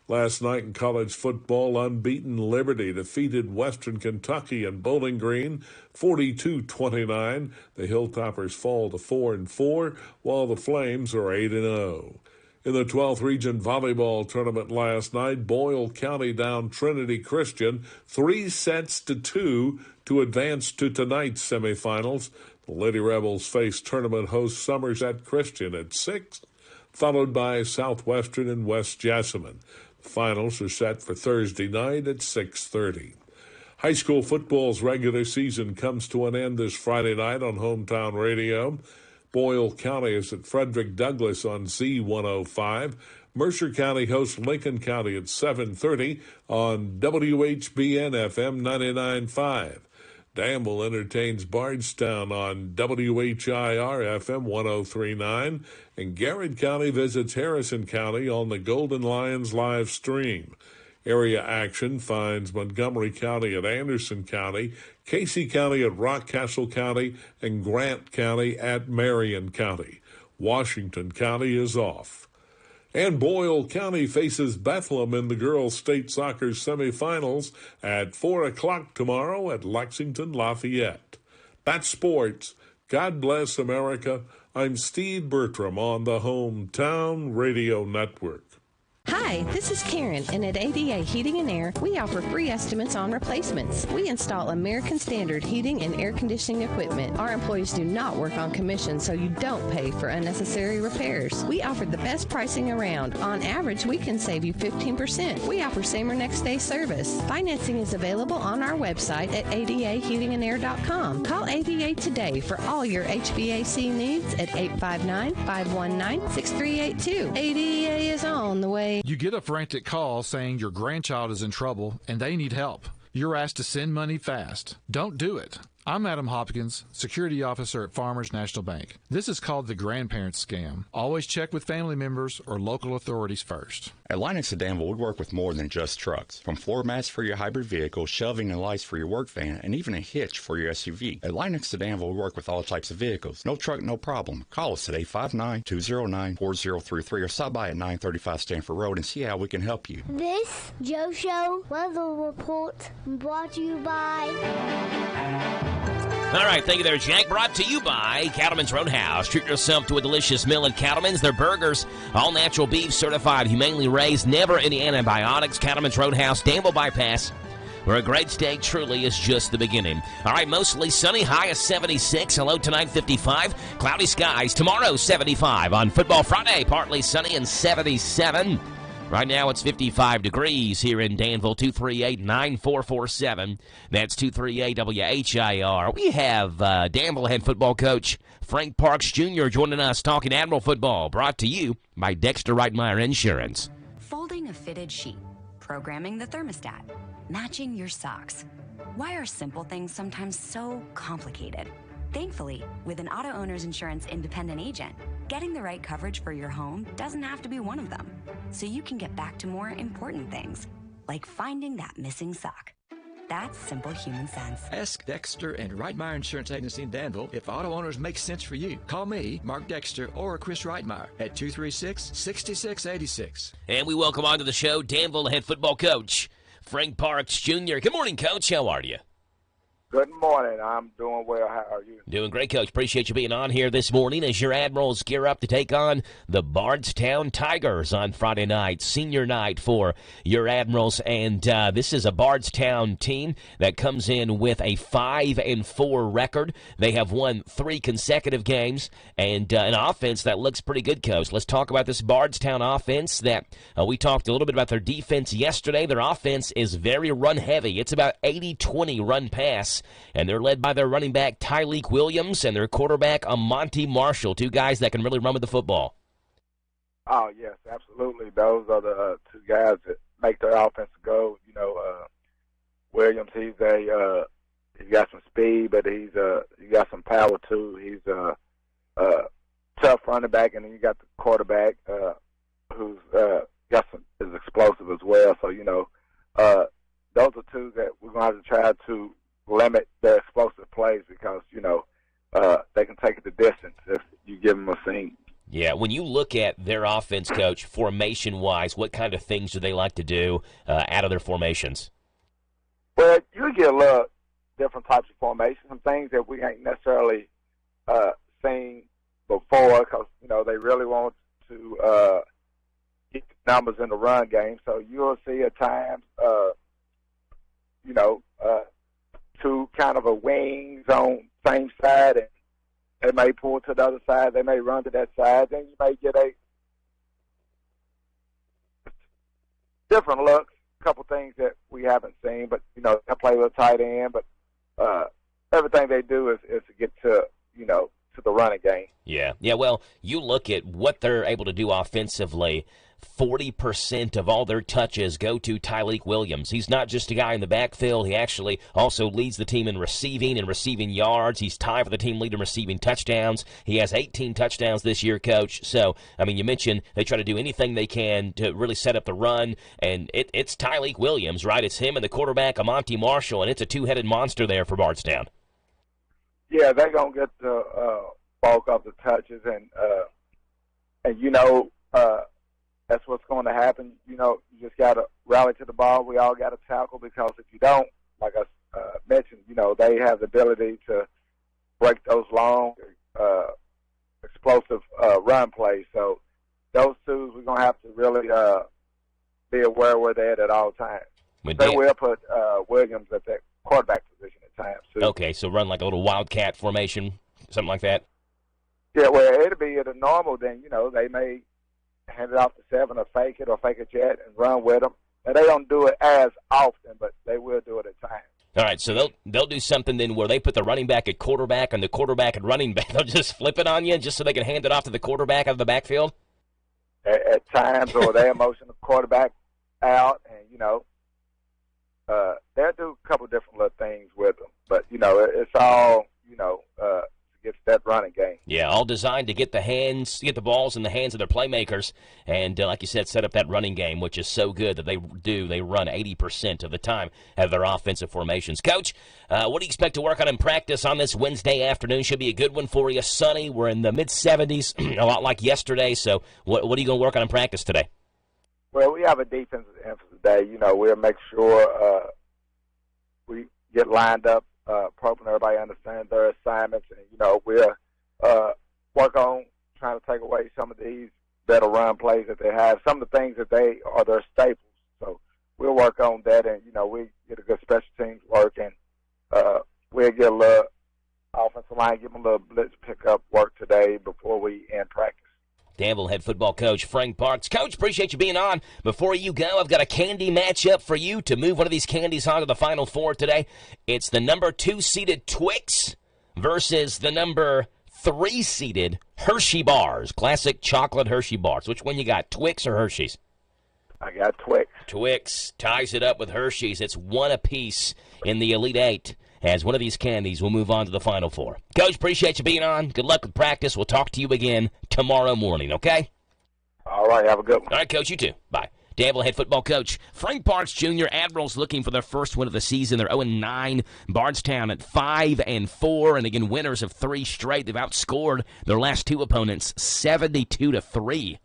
[SPEAKER 15] Last night in college football, unbeaten Liberty defeated Western Kentucky and Bowling Green 42-29. The Hilltoppers fall to 4-4, while the Flames are 8-0. In the 12th Region Volleyball Tournament last night, Boyle County downed Trinity Christian 3-2 to advance to tonight's semifinals. The Lady Rebels face tournament host Somerset Christian at 6, followed by Southwestern and West Jessamine. The finals are set for Thursday night at 6:30. High school football's regular season comes to an end this Friday night on Hometown Radio. Boyle County is at Frederick Douglass on Z105. Mercer County hosts Lincoln County at 7:30 on WHBN FM 99.5. Danville entertains Bardstown on WHIR FM 103.9, and Garrett County visits Harrison County on the Golden Lions live stream. Area action finds Montgomery County at Anderson County, Casey County at Rockcastle County, and Grant County at Marion County. Washington County is off. And Boyle County faces Bethlehem in the girls' state soccer semifinals at 4 o'clock tomorrow at Lexington Lafayette. That's sports. God bless America. I'm Steve Bertram on the Hometown Radio Network.
[SPEAKER 17] Hi, this is Karen, and at ADA Heating and Air, we offer free estimates on replacements. We install American Standard heating and air conditioning equipment. Our employees do not work on commission, so you don't pay for unnecessary repairs. We offer the best pricing around. On average, we can save you 15%. We offer same or next day service. Financing is available on our website at adaheatingandair.com. Call ADA today for all your HVAC needs at 859-519-6382. ADA is on the way.
[SPEAKER 18] You get a frantic call saying your grandchild is in trouble and they need help. You're asked to send money fast. Don't do it. I'm Adam Hopkins, security officer at Farmers National Bank. This is called the grandparents scam. Always check with family members or local authorities first.
[SPEAKER 19] At Linux of Danville, we work with more than just trucks. From floor mats for your hybrid vehicle, shelving and lights for your work van, and even a hitch for your SUV. At Linux of Danville, we work with all types of vehicles. No truck, no problem. Call us at 859-209-4033 or stop by at 935 Stanford Road and see how we can help you.
[SPEAKER 7] This Joe Show weather report brought to you by...
[SPEAKER 2] All right, thank you there, Jack. Brought to you by Cattleman's Roadhouse. Treat yourself to a delicious meal at Cattleman's. Their burgers, all natural beef, certified, humanely raised, never any antibiotics. Cattleman's Roadhouse, Danville Bypass, where a great steak truly is just the beginning. All right, mostly sunny, high of 76. Hello tonight, 55. Cloudy skies. Tomorrow, 75. On Football Friday, partly sunny and 77. Right now, it's 55 degrees here in Danville, 238-9447. That's 238-WHIR. We have Danville head football coach Frank Parks Jr. joining us, talking Admiral football, brought to you by Dexter Reitmeyer Insurance.
[SPEAKER 4] Folding a fitted sheet, programming the thermostat, matching your socks. Why are simple things sometimes so complicated? Thankfully, with an auto owner's insurance independent agent, getting the right coverage for your home doesn't have to be one of them. So you can get back to more important things, like finding that missing sock. That's simple human sense.
[SPEAKER 6] Ask Dexter and Reitmeyer Insurance Agency in Danville if auto owners make sense for you. Call me, Mark Dexter, or Chris Reitmeyer at 236-6686.
[SPEAKER 2] And we welcome onto the show Danville head football coach Frank Parks Jr. Good morning, Coach. How are you?
[SPEAKER 22] Good morning. I'm doing well. How are you?
[SPEAKER 2] Doing great, Coach. Appreciate you being on here this morning as your Admirals gear up to take on the Bardstown Tigers on Friday night, senior night for your Admirals. And this is a Bardstown team that comes in with a 5-4 record. They have won 3 consecutive games and an offense that looks pretty good, Coach. Let's talk about this Bardstown offense that we talked a little bit about their defense yesterday. Their offense is very run-heavy. It's about 80-20 run-pass. And they're led by their running back, Tyleek Williams, and their quarterback, Monty Marshall, 2 guys that can really run with the football.
[SPEAKER 22] Oh, yes, absolutely. Those are the 2 guys that make their offense go. You know, Williams, he's got some speed, but he got some power, too. He's a tough running back, and then you got the quarterback who's is explosive as well. So, you know, those are 2 that we're going to have to try to limit their explosive plays because, you know, they can take it the distance if you give them a seam.
[SPEAKER 2] Yeah, when you look at their offense, Coach, formation-wise, what kind of things do they like to do out of their formations?
[SPEAKER 22] Well, you get a lot of different types of formations, some things that we ain't necessarily seen before because, you know, they really want to get numbers in the run game. So you'll see at times, you know, 2 kind of a wings on same side, and they may pull to the other side. They may run to that side. Then you may get a different looks, a couple things that we haven't seen. But, you know, they play with a tight end. But everything they do is to get to, you know, to the running game.
[SPEAKER 2] Yeah. Well, you look at what they're able to do offensively. 40% of all their touches go to Tyleik Williams. He's not just a guy in the backfield. He actually also leads the team in receiving and receiving yards. He's tied for the team lead in receiving touchdowns. He has 18 touchdowns this year, Coach. So, I mean, you mentioned they try to do anything they can to really set up the run, and it's Tyleik Williams, right? It's him and the quarterback, Amonte Marshall, and it's a two-headed monster there for Bardstown.
[SPEAKER 22] Yeah, they're going to get the bulk of the touches, and that's what's going to happen. You just got to rally to the ball. We all got to tackle, because if you don't, like I mentioned, they have the ability to break those long, explosive run plays. So those two, we're going to have to really be aware where they're at all times. They will put Williams at that quarterback position at times, too.
[SPEAKER 2] Okay, so run like a little wildcat formation, something like that?
[SPEAKER 22] Yeah, well, it'll be at a normal, then, they may hand it off to 7 or fake it or fake a jet and run with them. And they don't do it as often, but they will do it at times.
[SPEAKER 2] All right, so they'll do something then where they put the running back at quarterback and the quarterback at running back. They'll just flip it on you just so they can hand it off to the quarterback out of the backfield?
[SPEAKER 22] At times, or they motion the quarterback out, and, they'll do a couple different little things with them. But, it's all, to get that running game.
[SPEAKER 2] Yeah, all designed to get the balls in the hands of their playmakers, and like you said, set up that running game, which is so good that they run 80% of the time out of their offensive formations. Coach, what do you expect to work on in practice on this Wednesday afternoon? Should be a good one for you. Sunny, we're in the mid-70s, a lot like yesterday, so what are you going to work on in practice today?
[SPEAKER 22] Well, we have a defensive emphasis today. We'll make sure we get lined up properly, everybody understands their assignments, and we'll work on trying to take away some of these better run plays that they have, some of the things that they are their staples. So we'll work on that, and we get a good special teams work, and we'll get a little offensive line, give them a little blitz pickup work today before we end practice.
[SPEAKER 2] Danville head football coach Frank Parks. Coach, appreciate you being on. Before you go, I've got a candy matchup for you to move one of these candies on to the Final Four today. It's the number 2-seeded Twix versus the number 3-seeded Hershey Bars. Classic chocolate Hershey Bars. Which one you got, Twix or Hershey's?
[SPEAKER 22] I got Twix.
[SPEAKER 2] Twix ties it up with Hershey's. It's one apiece in the Elite Eight. As one of these candies will move on to the Final Four. Coach, appreciate you being on. Good luck with practice. We'll talk to you again tomorrow morning, okay?
[SPEAKER 22] All right, have a good one.
[SPEAKER 2] All right, Coach, you too. Bye. Danville head football coach Frank Parks Jr. Admirals looking for their first win of the season. They're 0-9. Bardstown at 5-4, and again, winners of 3 straight. They've outscored their last 2 opponents 72-3.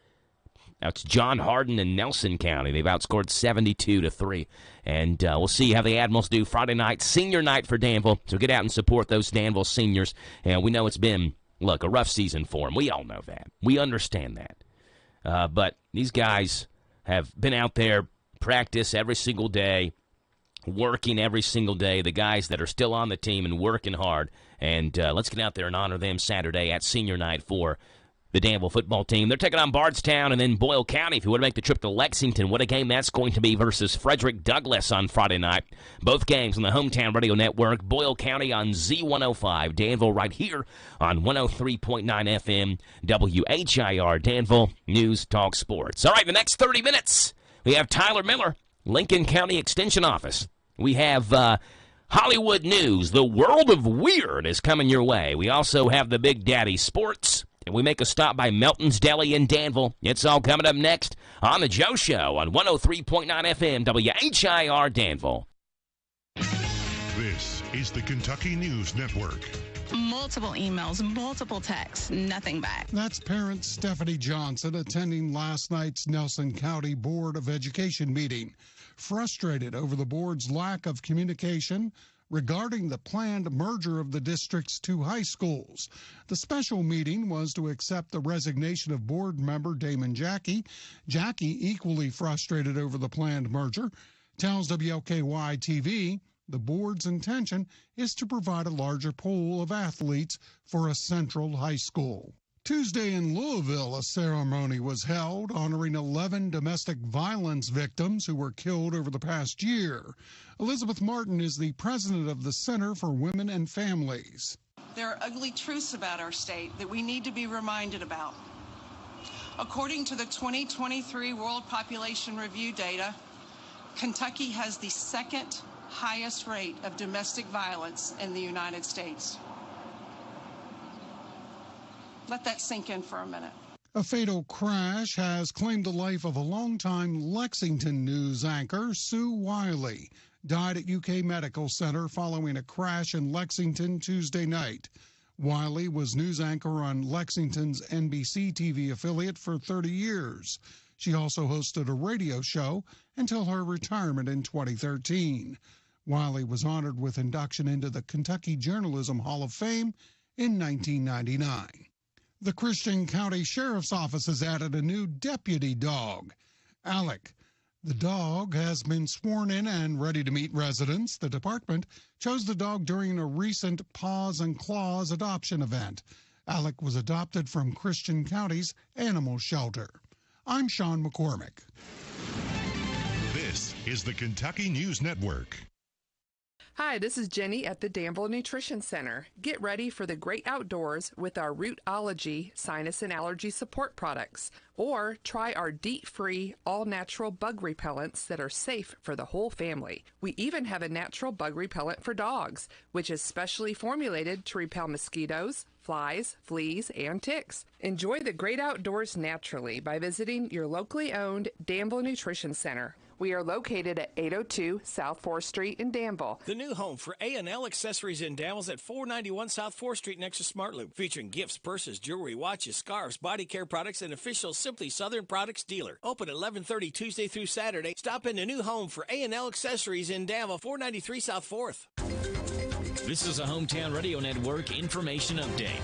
[SPEAKER 2] That's John Hardin and Nelson County. They've outscored 72-3. And we'll see how the Admirals do Friday night, senior night for Danville. So get out and support those Danville seniors. And we know it's been, a rough season for them. We all know that. We understand that. But these guys have been out there, practice every single day, working every single day. The guys that are still on the team and working hard. And let's get out there and honor them Saturday at senior night for the Danville football team. They're taking on Bardstown and then Boyle County. If you want to make the trip to Lexington, what a game that's going to be versus Frederick Douglass on Friday night. Both games on the Hometown Radio Network. Boyle County on Z105. Danville right here on 103.9 FM. WHIR Danville News Talk Sports. All right, the next 30 minutes, we have Tyler Miller, Lincoln County Extension Office. We have Hollywood News. The world of weird is coming your way. We also have the Big Daddy Sports. And we make a stop by Melton's Deli in Danville. It's all coming up next on The Joe Show on 103.9 FM WHIR Danville.
[SPEAKER 1] This is the Kentucky News Network.
[SPEAKER 3] Multiple emails, multiple texts, nothing back.
[SPEAKER 5] That's parent Stephanie Johnson attending last night's Nelson County Board of Education meeting, frustrated over the board's lack of communication regarding the planned merger of the district's 2 high schools. The special meeting was to accept the resignation of board member Damon Jackie. Jackie, equally frustrated over the planned merger, tells WLKY-TV the board's intention is to provide a larger pool of athletes for a central high school. Tuesday in Louisville, a ceremony was held honoring 11 domestic violence victims who were killed over the past year. Elizabeth Martin is the president of the Center for Women and Families.
[SPEAKER 8] there are ugly truths about our state that we need to be reminded about. According to the 2023 World Population Review data, Kentucky has the second highest rate of domestic violence in the United States. Let that sink in for a minute.
[SPEAKER 5] A fatal crash has claimed the life of a longtime Lexington news anchor, Sue Wiley, died at UK Medical Center following a crash in Lexington Tuesday night. Wiley was news anchor on Lexington's NBC TV affiliate for 30 years. She also hosted a radio show until her retirement in 2013. Wiley was honored with induction into the Kentucky Journalism Hall of Fame in 1999. The Christian County Sheriff's Office has added a new deputy dog, Alec. The dog has been sworn in and ready to meet residents. The department chose the dog during a recent Paws and Claws adoption event. Alec was adopted from Christian County's animal shelter. I'm Sean McCormick.
[SPEAKER 1] This is the Kentucky News Network.
[SPEAKER 9] Hi, this is Jenny at the Danville Nutrition Center. Get ready for the great outdoors with our Rootology sinus and allergy support products. Or try our DEET-free, all-natural bug repellents that are safe for the whole family. We even have a natural bug repellent for dogs, which is specially formulated to repel mosquitoes, flies, fleas, and ticks. Enjoy the great outdoors naturally by visiting your locally owned Danville Nutrition Center. We are located at 802 South 4th Street in Danville.
[SPEAKER 11] The new home for A&L Accessories in Danville is at 491 South 4th Street next to Smart Loop, featuring gifts, purses, jewelry, watches, scarves, body care products, and official Simply Southern Products dealer. Open at 11:30 Tuesday through Saturday. Stop in the new home for A&L Accessories in Danville, 493 South 4th.
[SPEAKER 13] This is a Hometown Radio Network information update.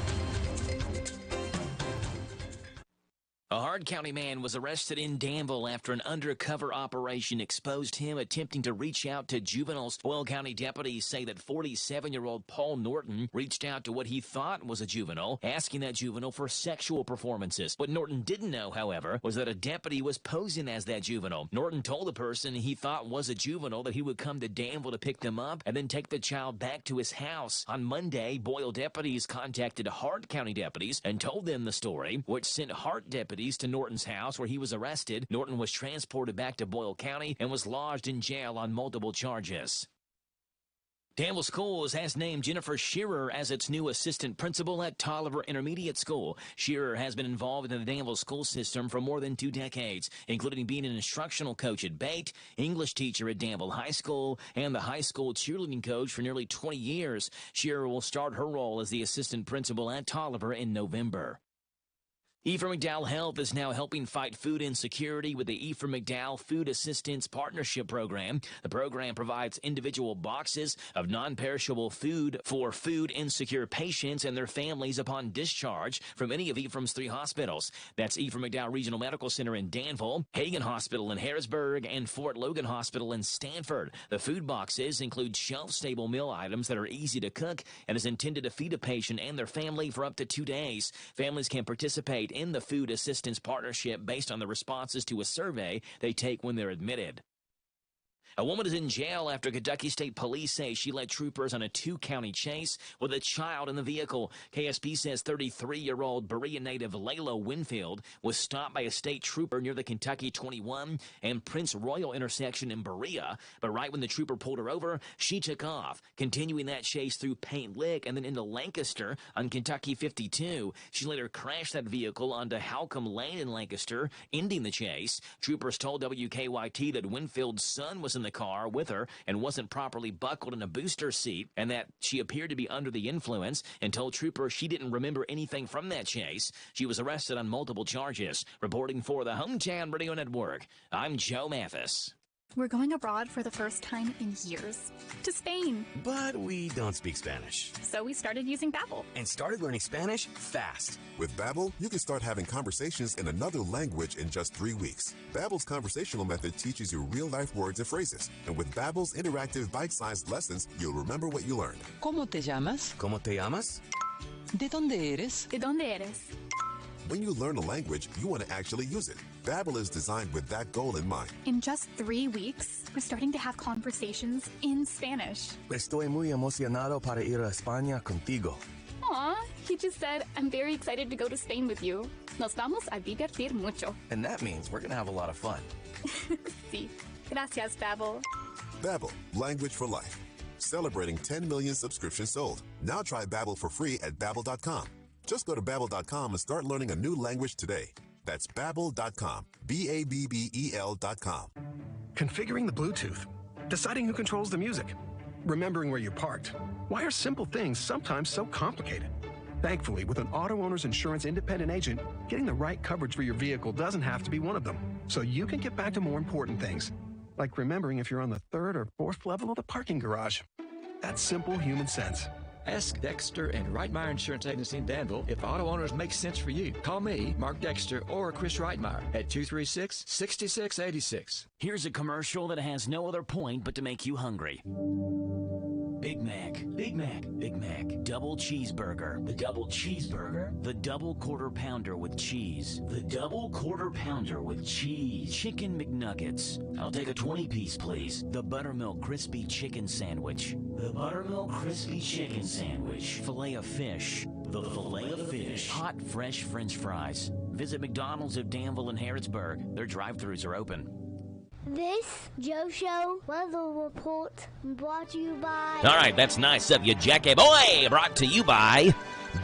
[SPEAKER 13] A Hard County man was arrested in Danville after an undercover operation exposed him attempting to reach out to juveniles. Boyle County deputies say that 47-year-old Paul Norton reached out to what he thought was a juvenile, asking that juvenile for sexual performances. What Norton didn't know, however, was that a deputy was posing as that juvenile. Norton told the person he thought was a juvenile that he would come to Danville to pick them up and then take the child back to his house. On Monday, Boyle deputies contacted Hart County deputies and told them the story, which sent Hart deputies to Norton's house where he was arrested. Norton was transported back to Boyle County and was lodged in jail on multiple charges. Danville Schools has named Jennifer Shearer as its new assistant principal at Tolliver Intermediate School. Shearer has been involved in the Danville school system for more than 2 decades, including being an instructional coach at Bate, English teacher at Danville High School, and the high school cheerleading coach for nearly 20 years. Shearer will start her role as the assistant principal at Tolliver in November. Ephraim McDowell Health is now helping fight food insecurity with the Ephraim McDowell Food Assistance Partnership Program. The program provides individual boxes of non-perishable food for food insecure patients and their families upon discharge from any of Ephraim's 3 hospitals. That's Ephraim McDowell Regional Medical Center in Danville, Hagen Hospital in Harrisburg, and Fort Logan Hospital in Stanford. The food boxes include shelf-stable meal items that are easy to cook and is intended to feed a patient and their family for up to 2 days. Families can participate in the Food Assistance Partnership based on the responses to a survey they take when they're admitted. A woman is in jail after Kentucky State Police say she led troopers on a 2-county chase with a child in the vehicle. KSP says 33-year-old Berea native Layla Winfield was stopped by a state trooper near the Kentucky 21 and Prince Royal intersection in Berea, but right when the trooper pulled her over, she took off, continuing that chase through Paint Lick and then into Lancaster on Kentucky 52. She later crashed that vehicle onto Halcombe Lane in Lancaster, ending the chase. Troopers told WKYT that Winfield's son was in the car with her and wasn't properly buckled in a booster seat, and that she appeared to be under the influence, and told troopers she didn't remember anything from that chase. She was arrested on multiple charges. Reporting for the Hometown Radio Network, I'm Joe Mathis.
[SPEAKER 23] We're going abroad for the first time in years. To Spain.
[SPEAKER 25] But we don't speak Spanish.
[SPEAKER 23] So we started using Babbel.
[SPEAKER 25] And started learning Spanish fast.
[SPEAKER 26] With Babbel, you can start having conversations in another language in just 3 weeks. Babbel's conversational method teaches you real-life words and phrases. And with Babbel's interactive bite-sized lessons, you'll remember what you learned.
[SPEAKER 27] ¿Cómo te llamas?
[SPEAKER 25] ¿Cómo te llamas?
[SPEAKER 27] ¿De dónde eres?
[SPEAKER 23] ¿De dónde eres?
[SPEAKER 26] When you learn a language, you want to actually use it. Babbel is designed with that goal in mind.
[SPEAKER 23] In just 3 weeks, we're starting to have conversations in Spanish.
[SPEAKER 25] Estoy muy emocionado para ir a España contigo.
[SPEAKER 23] Aw, he just said, I'm very excited to go to Spain with you. Nos vamos a divertir mucho.
[SPEAKER 25] And that means we're going to have a lot of fun.
[SPEAKER 23] Sí. Gracias, Babbel.
[SPEAKER 26] Babbel, language for life. Celebrating 10 million subscriptions sold. Now try Babbel for free at Babbel.com. Just go to Babbel.com and start learning a new language today. That's Babbel.com. Babbel.com.
[SPEAKER 10] Configuring the Bluetooth. Deciding who controls the music. Remembering where you parked. Why are simple things sometimes so complicated? Thankfully, with an auto owner's insurance independent agent, getting the right coverage for your vehicle doesn't have to be one of them. So you can get back to more important things, like remembering if you're on the 3rd or 4th level of the parking garage. That's simple human sense.
[SPEAKER 6] Ask Dexter and WHIR Insurance Agency in Danville if auto owners make sense for you. Call me, Mark Dexter, or Chris Reitmeyer at 236-6686.
[SPEAKER 2] Here's a commercial that has no other point but to make you hungry. Big Mac, Big Mac, Big Mac, double cheeseburger, the double cheeseburger, the double quarter pounder with cheese, the double quarter pounder with cheese, chicken McNuggets. I'll take a 20-piece, please. The buttermilk crispy chicken sandwich, the buttermilk crispy chicken sandwich, filet of fish, the filet of fish, hot fresh French fries. Visit McDonald's of Danville and Harrodsburg. Their drive-thrus are open.
[SPEAKER 7] This Joe Show weather report brought to you by...
[SPEAKER 2] All right, that's nice of you, Jackie Boy. Brought to you by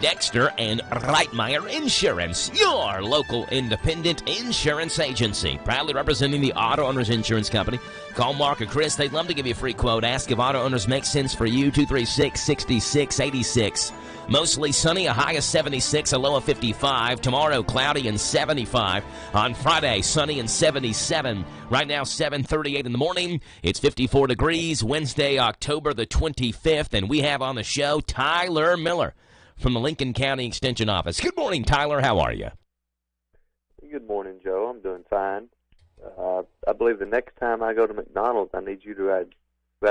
[SPEAKER 2] Dexter and Reitmeyer Insurance, your local independent insurance agency. Proudly representing the Auto Owners Insurance Company. Call Mark or Chris. They'd love to give you a free quote. Ask if auto owners make sense for you. 236-6686. Mostly sunny, a high of 76, a low of 55. Tomorrow, cloudy and 75. On Friday, sunny and 77. Right now, 7:38 in the morning. It's 54 degrees. Wednesday, October the 25th. And we have on the show Tyler Miller from the Lincoln County Extension Office. Good morning, Tyler. How are you?
[SPEAKER 12] Good morning, Joe. I'm doing fine. I believe the next time I go to McDonald's, I need you to ride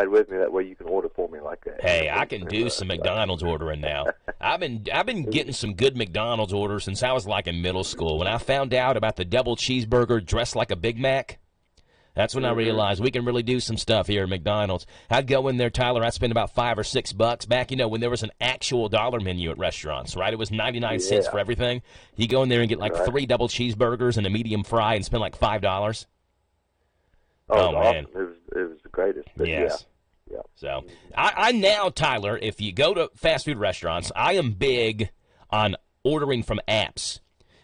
[SPEAKER 12] with me. That way you can order for me like that.
[SPEAKER 2] Hey, I can do some McDonald's ordering now. I've been getting some good McDonald's orders since I was like in middle school. When I found out about the double cheeseburger dressed like a Big Mac, that's when I realized we can really do some stuff here at McDonald's. I'd go in there, Tyler, I'd spend about $5 or $6 back, when there was an actual dollar menu at restaurants, right? It was 99 cents for everything. You go in there and get like 3 double cheeseburgers and a medium fry and spend like $5.
[SPEAKER 12] Oh,
[SPEAKER 2] man.
[SPEAKER 12] Awesome. It was the greatest.
[SPEAKER 2] Yes.
[SPEAKER 12] Yeah.
[SPEAKER 2] So I now, Tyler, if you go to fast food restaurants, I am big on ordering from apps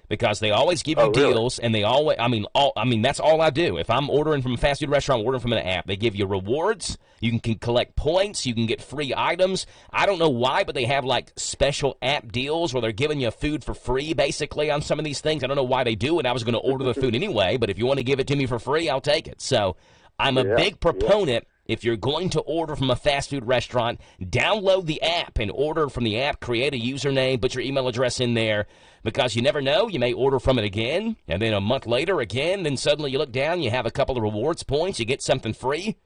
[SPEAKER 2] because they always give you deals, and they always, that's all I do. If I'm ordering from a fast food restaurant, I'm ordering from an app. They give you rewards. You can collect points. You can get free items. I don't know why, but they have like special app deals where they're giving you food for free, basically, on some of these things. I don't know why they do it. I was going to order the food anyway, but if you want to give it to me for free, I'll take it. So I'm a big proponent. If you're going to order from a fast food restaurant, download the app and order from the app. Create a username, put your email address in there, because you never know. You may order from it again, and then a month later again. Then suddenly you look down, you have a couple of rewards points, you get something free.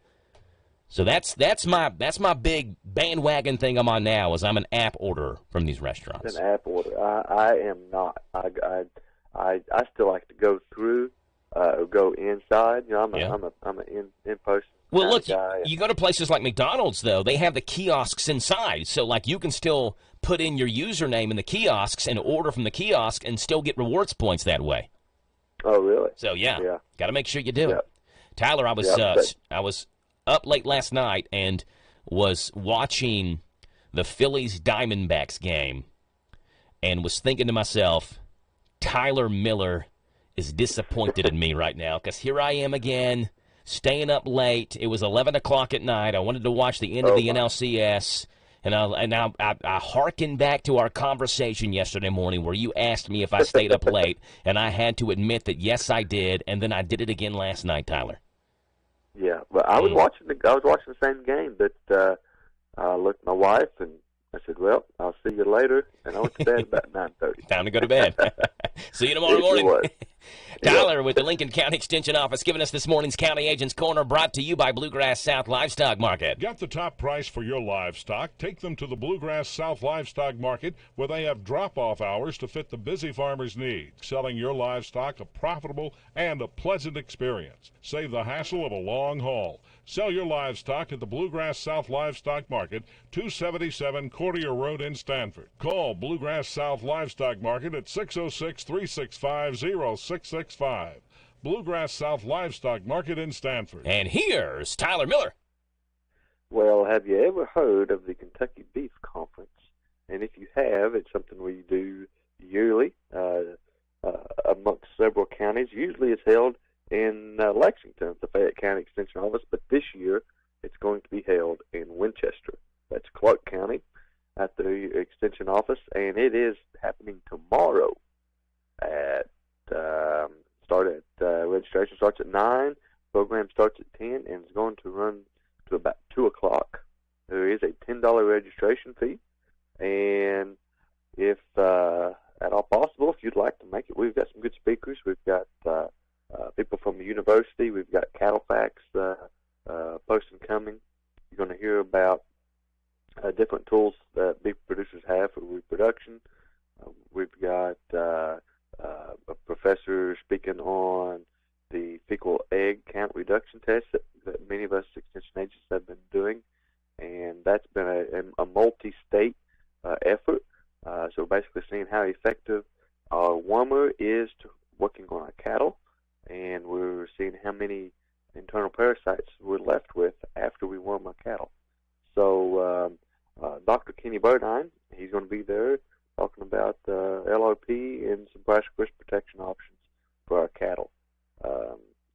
[SPEAKER 2] So that's my big bandwagon thing I'm on now. Is I'm an app orderer from these restaurants.
[SPEAKER 12] An app order. I am not. I still like to go through, go inside. I'm an in-person.
[SPEAKER 2] Well, look, you go to places like McDonald's, though. They have the kiosks inside. So, like, you can still put in your username in the kiosks and order from the kiosk and still get rewards points that way.
[SPEAKER 12] Oh, really?
[SPEAKER 2] So, yeah. Got to make sure you do it. Tyler, I was up late last night and was watching the Phillies Diamondbacks game and was thinking to myself, Tyler Miller is disappointed in me right now because here I am again, staying up late. It was 11 o'clock at night. I wanted to watch the end of the NLCS, and I hearkened back to our conversation yesterday morning where you asked me if I stayed up late, and I had to admit that, yes, I did, and then I did it again last night, Tyler.
[SPEAKER 12] Yeah, but I was watching the same game, but I looked at my wife, and I said, well, I'll see you later, and I went to bed about 9:30.
[SPEAKER 2] Time to go to bed. See you tomorrow morning. Tyler with the Lincoln County Extension Office giving us this morning's County Agent's Corner, brought to you by Bluegrass South Livestock Market.
[SPEAKER 1] Get the top price for your livestock. Take them to the Bluegrass South Livestock Market, where they have drop-off hours to fit the busy farmer's needs. Selling your livestock a profitable and a pleasant experience. Save the hassle of a long haul. Sell your livestock at the Bluegrass South Livestock Market, 277 Courtier Road in Stanford. Call Bluegrass South Livestock Market at 606-365-0665. Bluegrass South Livestock Market in Stanford.
[SPEAKER 2] And here's Tyler Miller.
[SPEAKER 12] Well, have you ever heard of the Kentucky Beef Conference? And if you have, it's something we do yearly amongst several counties. Usually it's held in Lexington, the Fayette County Extension Office, but this year it's going to be held in Winchester. That's Clark County at the Extension Office, and it is happening tomorrow at registration starts at 9, program starts at 10, and it's going to run to about 2 o'clock. There is a $10 registration fee, and if at all possible, if you'd like to make it, we've got some good speakers. We've got people from the university. We've got Cattlefax posting coming. You're going to hear about different tools that beef producers have for reproduction. We've got a professor speaking on the fecal egg count reduction test that many of us extension agents have been doing, and that's been a multi-state effort. So basically seeing how effective our wormer is to working on our cattle, and we're seeing how many internal parasites we're left with after we worm our cattle. So Dr. Kenny Burdine, he's going to be there talking about LRP and some price risk protection options for our cattle.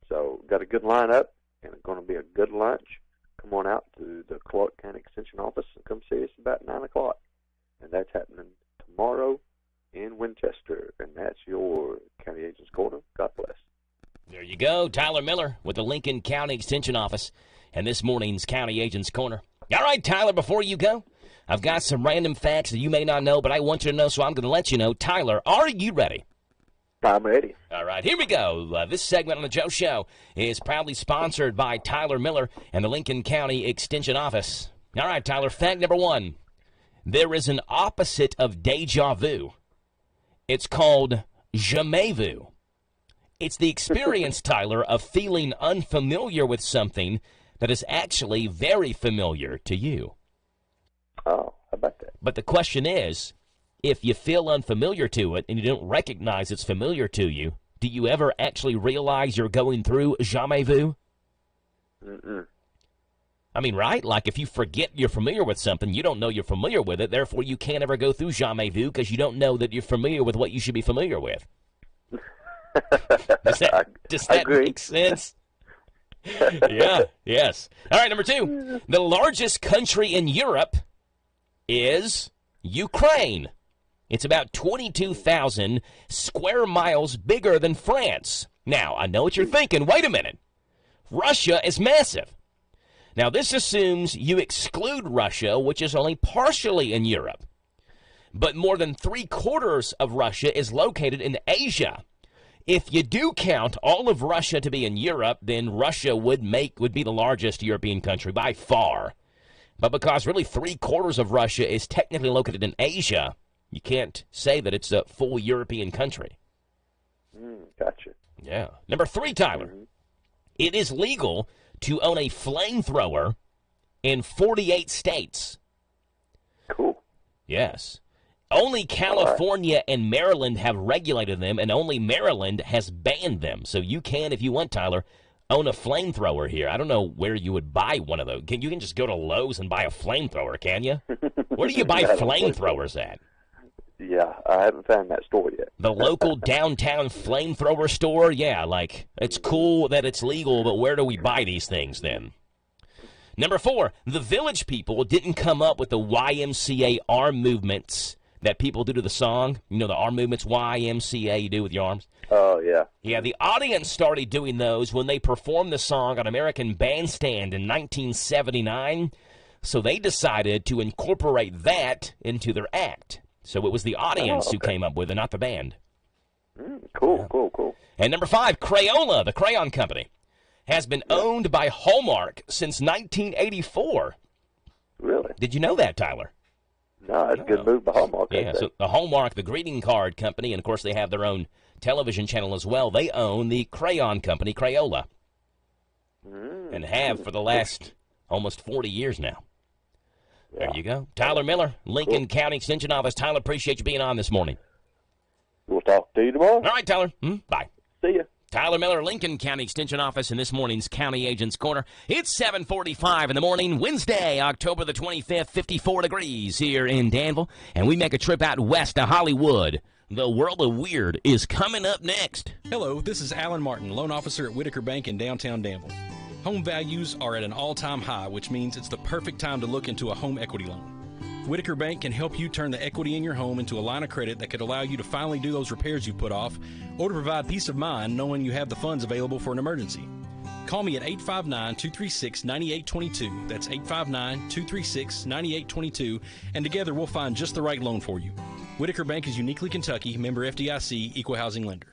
[SPEAKER 12] So got a good lineup, and it's going to be a good lunch. Come on out to the Clark County Extension Office and come see us about 9 o'clock. And that's happening tomorrow in Winchester. And that's your County Agent's Corner. God bless.
[SPEAKER 2] There you go, Tyler Miller with the Lincoln County Extension Office and this morning's County Agent's Corner. All right, Tyler, before you go, I've got some random facts that you may not know, but I want you to know, so I'm going to let you know. Tyler, are you ready?
[SPEAKER 12] I'm ready.
[SPEAKER 2] All right, here we go. This segment on the Joe Show is proudly sponsored by Tyler Miller and the Lincoln County Extension Office. All right, Tyler, fact number 1. There is an opposite of deja vu. It's called jamais vu. It's the experience, Tyler, of feeling unfamiliar with something that is actually very familiar to you.
[SPEAKER 12] Oh, how about that?
[SPEAKER 2] But the question is, if you feel unfamiliar to it and you don't recognize it's familiar to you, do you ever actually realize you're going through jamais vu?
[SPEAKER 12] Mm-mm.
[SPEAKER 2] I mean, right? Like if you forget you're familiar with something, you don't know you're familiar with it, therefore you can't ever go through jamais vu because you don't know that you're familiar with what you should be familiar with. Does that make sense? Yeah, yes. All right, number 2. The largest country in Europe is Ukraine. It's about 22,000 square miles bigger than France. Now, I know what you're thinking. Wait a minute. Russia is massive. Now, this assumes you exclude Russia, which is only partially in Europe. But more than 3/4 of Russia is located in Asia. If you do count all of Russia to be in Europe, then Russia would be the largest European country by far. But because really 3/4 of Russia is technically located in Asia, you can't say that it's a full European country.
[SPEAKER 12] Gotcha.
[SPEAKER 2] Yeah. Number 3, Tyler. Mm-hmm. It is legal to own a flamethrower in 48 states.
[SPEAKER 12] Cool.
[SPEAKER 2] Yes. Only California and Maryland have regulated them, and only Maryland has banned them. So you can, if you want, Tyler, own a flamethrower here. I don't know where you would buy one of those. You can just go to Lowe's and buy a flamethrower, can you? Where do you buy flamethrowers at?
[SPEAKER 12] Yeah, I haven't found that store yet.
[SPEAKER 2] The local downtown flamethrower store? Yeah, like, it's cool that it's legal, but where do we buy these things then? Number 4, the Village People didn't come up with the YMCA arm movements that people do to the song. You know, the arm movements, YMCA, you do with your arms.
[SPEAKER 12] Oh, yeah.
[SPEAKER 2] Yeah, the audience started doing those when they performed the song on American Bandstand in 1979. So they decided to incorporate that into their act. So it was the audience who came up with it, not the band.
[SPEAKER 12] Cool, cool.
[SPEAKER 2] And number 5, Crayola, the crayon company, has been owned by Hallmark since 1984.
[SPEAKER 12] Really?
[SPEAKER 2] Did you know that, Tyler?
[SPEAKER 12] No, it's a good move by Hallmark.
[SPEAKER 2] Yeah, so the Hallmark, the greeting card company, and of course they have their own television channel as well. They own the crayon company, Crayola, and have for the last almost 40 years now. Yeah. There you go. Tyler Miller, Lincoln County Extension Office. Tyler, appreciate you being on this morning.
[SPEAKER 12] We'll talk to you tomorrow.
[SPEAKER 2] All right, Tyler. Bye.
[SPEAKER 12] See ya.
[SPEAKER 2] Tyler Miller, Lincoln County Extension Office, in this morning's County Agent's Corner. It's 7:45 in the morning, Wednesday, October the 25th, 54 degrees here in Danville. And we make a trip out west to Hollywood. The World of Weird is coming up next.
[SPEAKER 14] Hello, this is Alan Martin, loan officer at Whitaker Bank in downtown Danville. Home values are at an all-time high, which means it's the perfect time to look into a home equity loan. Whitaker Bank can help you turn the equity in your home into a line of credit that could allow you to finally do those repairs you put off, or to provide peace of mind knowing you have the funds available for an emergency. Call me at 859-236-9822. That's 859-236-9822, and together we'll find just the right loan for you. Whitaker Bank is uniquely Kentucky, member FDIC, equal housing lender.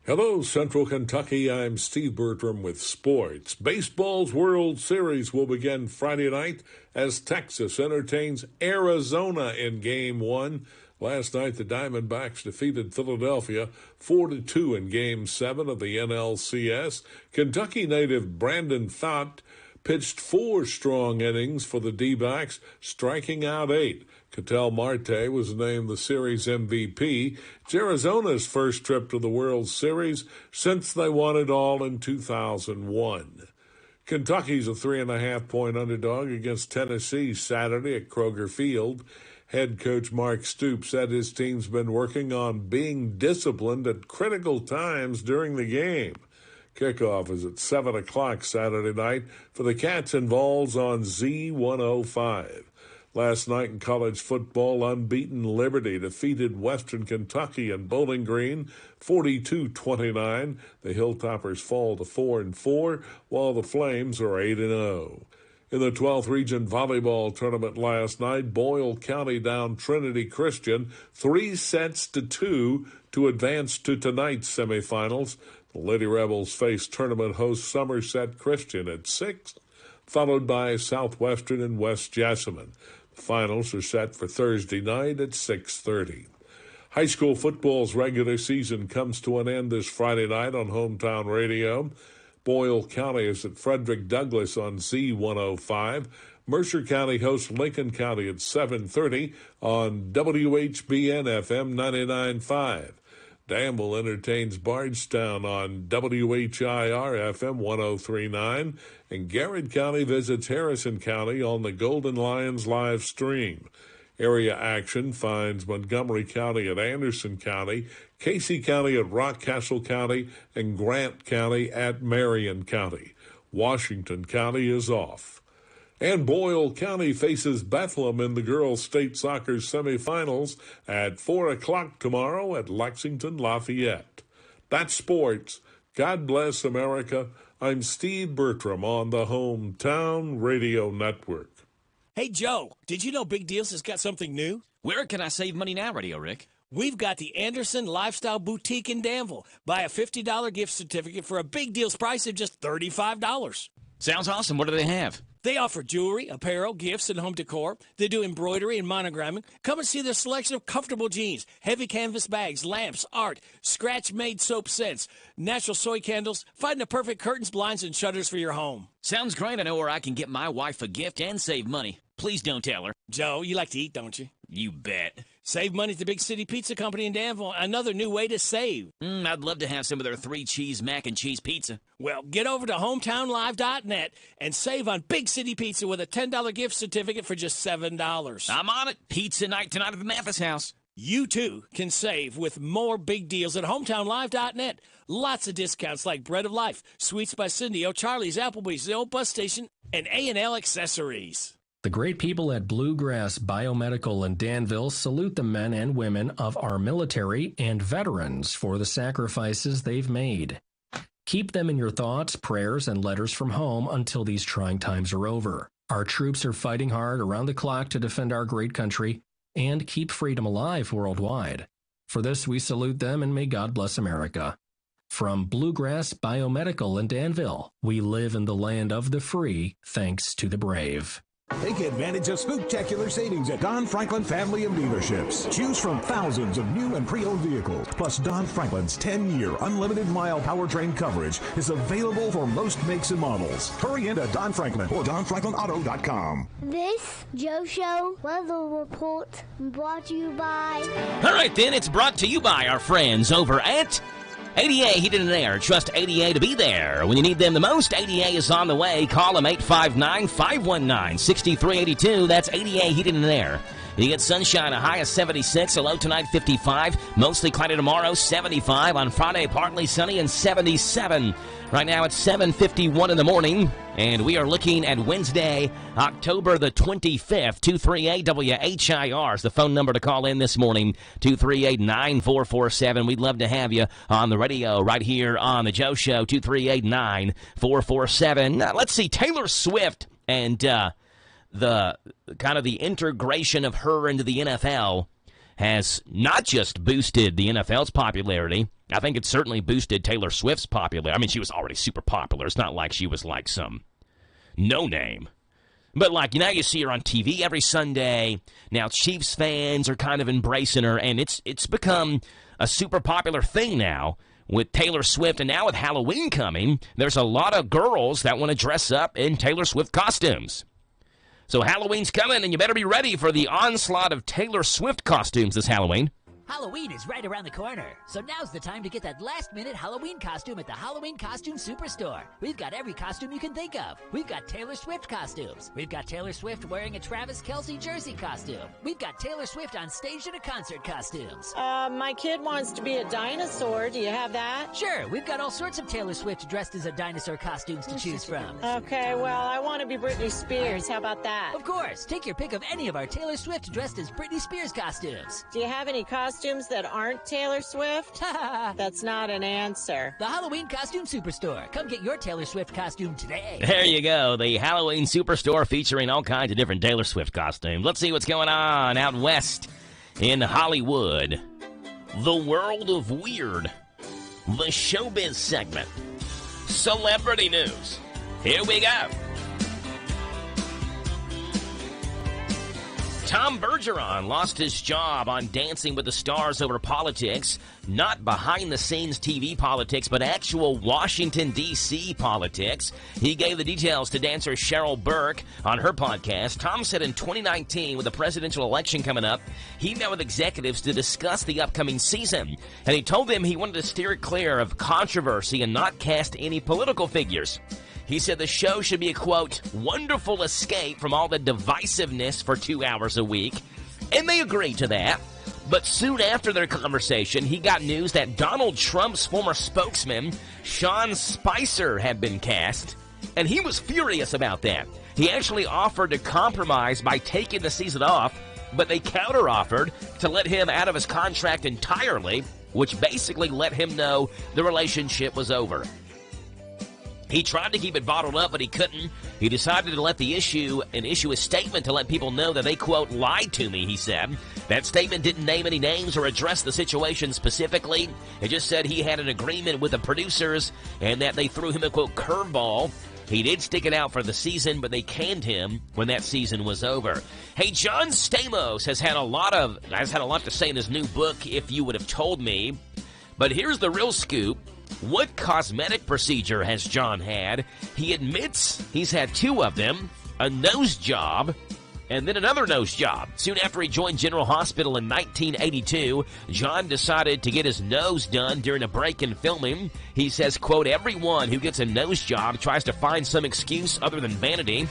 [SPEAKER 1] Hello, Central Kentucky. I'm Steve Bertram with sports. Baseball's World Series will begin Friday night as Texas entertains Arizona in Game 1. Last night, the Diamondbacks defeated Philadelphia 4-2 in Game 7 of the NLCS. Kentucky native Brandon Pfaadt pitched 4 strong innings for the D-backs, striking out 8. Ketel Marte was named the series MVP. It's Arizona's first trip to the World Series since they won it all in 2001. Kentucky's a 3.5-point underdog against Tennessee Saturday at Kroger Field. Head coach Mark Stoops said his team's been working on being disciplined at critical times during the game. Kickoff is at 7 o'clock Saturday night for the Cats and Vols on Z105. Last night in college football, unbeaten Liberty defeated Western Kentucky and Bowling Green 42-29. The Hilltoppers fall to 4-4, while the Flames are 8-0. In the 12th Region Volleyball Tournament last night, Boyle County downed Trinity Christian 3-2 to advance to tonight's semifinals. The Lady Rebels face tournament host Somerset Christian at 6, followed by Southwestern and West Jessamine. The finals are set for Thursday night at 6:30. High school football's regular season comes to an end this Friday night on Hometown Radio. Boyle County is at Frederick Douglass on Z105. Mercer County hosts Lincoln County at 7:30 on WHBN FM 99.5. Danville entertains Bardstown on WHIR FM 103.9, and Garrett County visits Harrison County on the Golden Lions live stream. Area action finds Montgomery County at Anderson County, Casey County at Rockcastle County, and Grant County at Marion County. Washington County is off. And Boyle County faces Bethlehem in the girls' state soccer semifinals at 4 o'clock tomorrow at Lexington Lafayette. That's sports. God bless America. I'm Steve Bertram on the Hometown Radio Network.
[SPEAKER 11] Hey, Joe, did you know Big Deals has got something new?
[SPEAKER 13] Where can I save money now, Radio Rick?
[SPEAKER 11] We've got the Anderson Lifestyle Boutique in Danville. Buy a $50 gift certificate for a Big Deals price of just $35.
[SPEAKER 13] Sounds awesome. What do they have?
[SPEAKER 11] They offer jewelry, apparel, gifts, and home decor. They do embroidery and monogramming. Come and see their selection of comfortable jeans, heavy canvas bags, lamps, art, scratch-made soap scents, natural soy candles. Find the perfect curtains, blinds, and shutters for your home.
[SPEAKER 13] Sounds great. I know where I can get my wife a gift and save money. Please don't tell her.
[SPEAKER 11] Joe, you like to eat, don't you?
[SPEAKER 13] You bet.
[SPEAKER 11] Save money at the Big City Pizza Company in Danville. Another new way to save.
[SPEAKER 13] I'd love to have some of their 3-cheese mac and cheese pizza.
[SPEAKER 11] Well, get over to hometownlive.net and save on Big City Pizza with a $10 gift certificate for just $7.
[SPEAKER 13] I'm on it. Pizza night tonight at the Mathis house.
[SPEAKER 11] You, too, can save with more big deals at hometownlive.net. Lots of discounts like Bread of Life, Sweets by Cindy, O'Charlie's, Applebee's, the Old Bus Station, and A&L Accessories.
[SPEAKER 15] The great people at Bluegrass Biomedical in Danville salute the men and women of our military and veterans for the sacrifices they've made. Keep them in your thoughts, prayers, and letters from home until these trying times are over. Our troops are fighting hard around the clock to defend our great country and keep freedom alive worldwide. For this, we salute them and may God bless America. From Bluegrass Biomedical in Danville, we live in the land of the free thanks to the brave.
[SPEAKER 16] Take advantage of spooktacular savings at Don Franklin Family of Dealerships. Choose from thousands of new and pre-owned vehicles. Plus, Don Franklin's 10-year unlimited mile powertrain coverage is available for most makes and models. Hurry into Don Franklin or DonFranklinAuto.com.
[SPEAKER 7] This Joe Show weather report brought to you by...
[SPEAKER 2] All right, then, it's brought to you by our friends over at ADA Heating and Air. Trust ADA to be there when you need them the most. ADA is on the way. Call them 859-519-6382. That's ADA Heating and Air. You get sunshine, a high of 76, a low tonight 55, mostly cloudy tomorrow, 75. On Friday, partly sunny and 77. Right now it's 7:51 in the morning, and we are looking at Wednesday, October the 25th. 238-WHIR is the phone number to call in this morning, 238-9447. We'd love to have you on the radio right here on The Joe Show, 238-9447. Let's see, Taylor Swift and the kind of the integration of her into the NFL has not just boosted the NFL's popularity. I think it's certainly boosted Taylor Swift's popularity. I mean, she was already super popular. It's not like she was like some no-name. But, like, now you see her on TV every Sunday. Now Chiefs fans are kind of embracing her, and it's become a super popular thing now with Taylor Swift. And now with Halloween coming, there's a lot of girls that want to dress up in Taylor Swift costumes. So Halloween's coming, and you better be ready for the onslaught of Taylor Swift costumes this Halloween.
[SPEAKER 17] Halloween is right around the corner, so now's the time to get that last-minute Halloween costume at the Halloween Costume Superstore. We've got every costume you can think of. We've got Taylor Swift costumes. We've got Taylor Swift wearing a Travis Kelce jersey costume. We've got Taylor Swift on stage at a concert costumes.
[SPEAKER 18] My kid wants to be a dinosaur. Do you have that?
[SPEAKER 17] Sure, we've got all sorts of Taylor Swift dressed as a dinosaur costumes to choose from.
[SPEAKER 18] Okay, well, I want to be Britney Spears. How about that?
[SPEAKER 17] Of course, take your pick of any of our Taylor Swift dressed as Britney Spears costumes.
[SPEAKER 18] Do you have any costumes that aren't Taylor Swift? That's not an answer.
[SPEAKER 17] The Halloween Costume Superstore. Come get your Taylor Swift costume today.
[SPEAKER 2] There you go, the Halloween Superstore featuring all kinds of different Taylor Swift costumes. Let's see what's going on out west in Hollywood. The world of weird. The showbiz segment. Celebrity news. Here we go. Tom Bergeron lost his job on Dancing with the Stars over politics, not behind-the-scenes TV politics, but actual Washington, D.C. politics. He gave the details to dancer Cheryl Burke on her podcast. Tom said in 2019, with the presidential election coming up, he met with executives to discuss the upcoming season, and he told them he wanted to steer it clear of controversy and not cast any political figures. He said the show should be a, quote, wonderful escape from all the divisiveness for 2 hours a week. And they agreed to that. But soon after their conversation, he got news that Donald Trump's former spokesman, Sean Spicer, had been cast. And he was furious about that. He actually offered to compromise by taking the season off, but they counter-offered to let him out of his contract entirely, which basically let him know the relationship was over. He tried to keep it bottled up, but he couldn't. He decided to let issue a statement to let people know that they, quote, lied to me, he said. That statement didn't name any names or address the situation specifically. It just said he had an agreement with the producers and that they threw him a, quote, curveball. He did stick it out for the season, but they canned him when that season was over. Hey, John Stamos has had a lot to say in his new book, If You Would Have Told Me. But here's the real scoop. What cosmetic procedure has John had? He admits he's had two of them, a nose job and then another nose job. Soon after he joined General Hospital in 1982, John decided to get his nose done during a break in filming. He says, quote, everyone who gets a nose job tries to find some excuse other than vanity.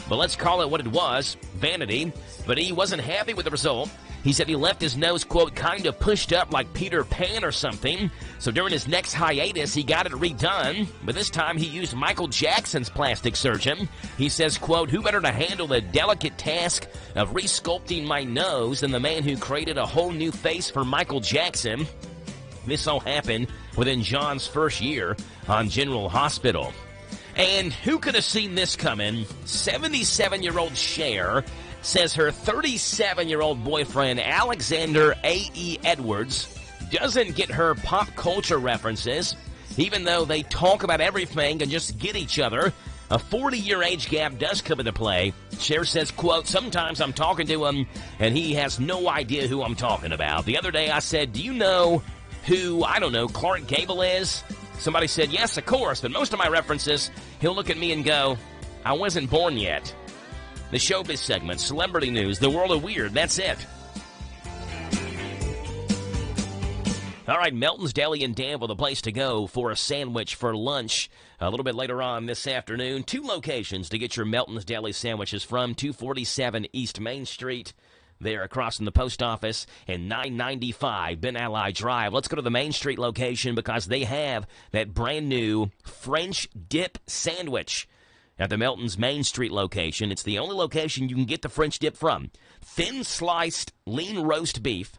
[SPEAKER 2] But let's call it what it was, vanity. But he wasn't happy with the result. He said he left his nose, quote, kind of pushed up like Peter Pan or something. So during his next hiatus, he got it redone. But this time he used Michael Jackson's plastic surgeon. He says, quote, who better to handle the delicate task of resculpting my nose than the man who created a whole new face for Michael Jackson? This all happened within John's first year on General Hospital. And who could have seen this coming? 77-year-old Cher says her 37-year-old boyfriend, Alexander A.E. Edwards, doesn't get her pop culture references. Even though they talk about everything and just get each other, a 40-year age gap does come into play. Cher says, quote, sometimes I'm talking to him and he has no idea who I'm talking about. The other day I said, do you know who, I don't know, Clark Gable is? Somebody said, yes, of course, but most of my references, he'll look at me and go, I wasn't born yet. The showbiz segment, celebrity news, the world of weird, that's it. All right, Melton's Deli in Danville, the place to go for a sandwich for lunch. A little bit later on this afternoon, 2 locations to get your Melton's Deli sandwiches from. 247 East Main Street, there across from the post office, and 995 Ben Ally Drive. Let's go to the Main Street location because they have that brand new French dip sandwich at the Melton's Main Street location. It's the only location you can get the French dip from. Thin sliced lean roast beef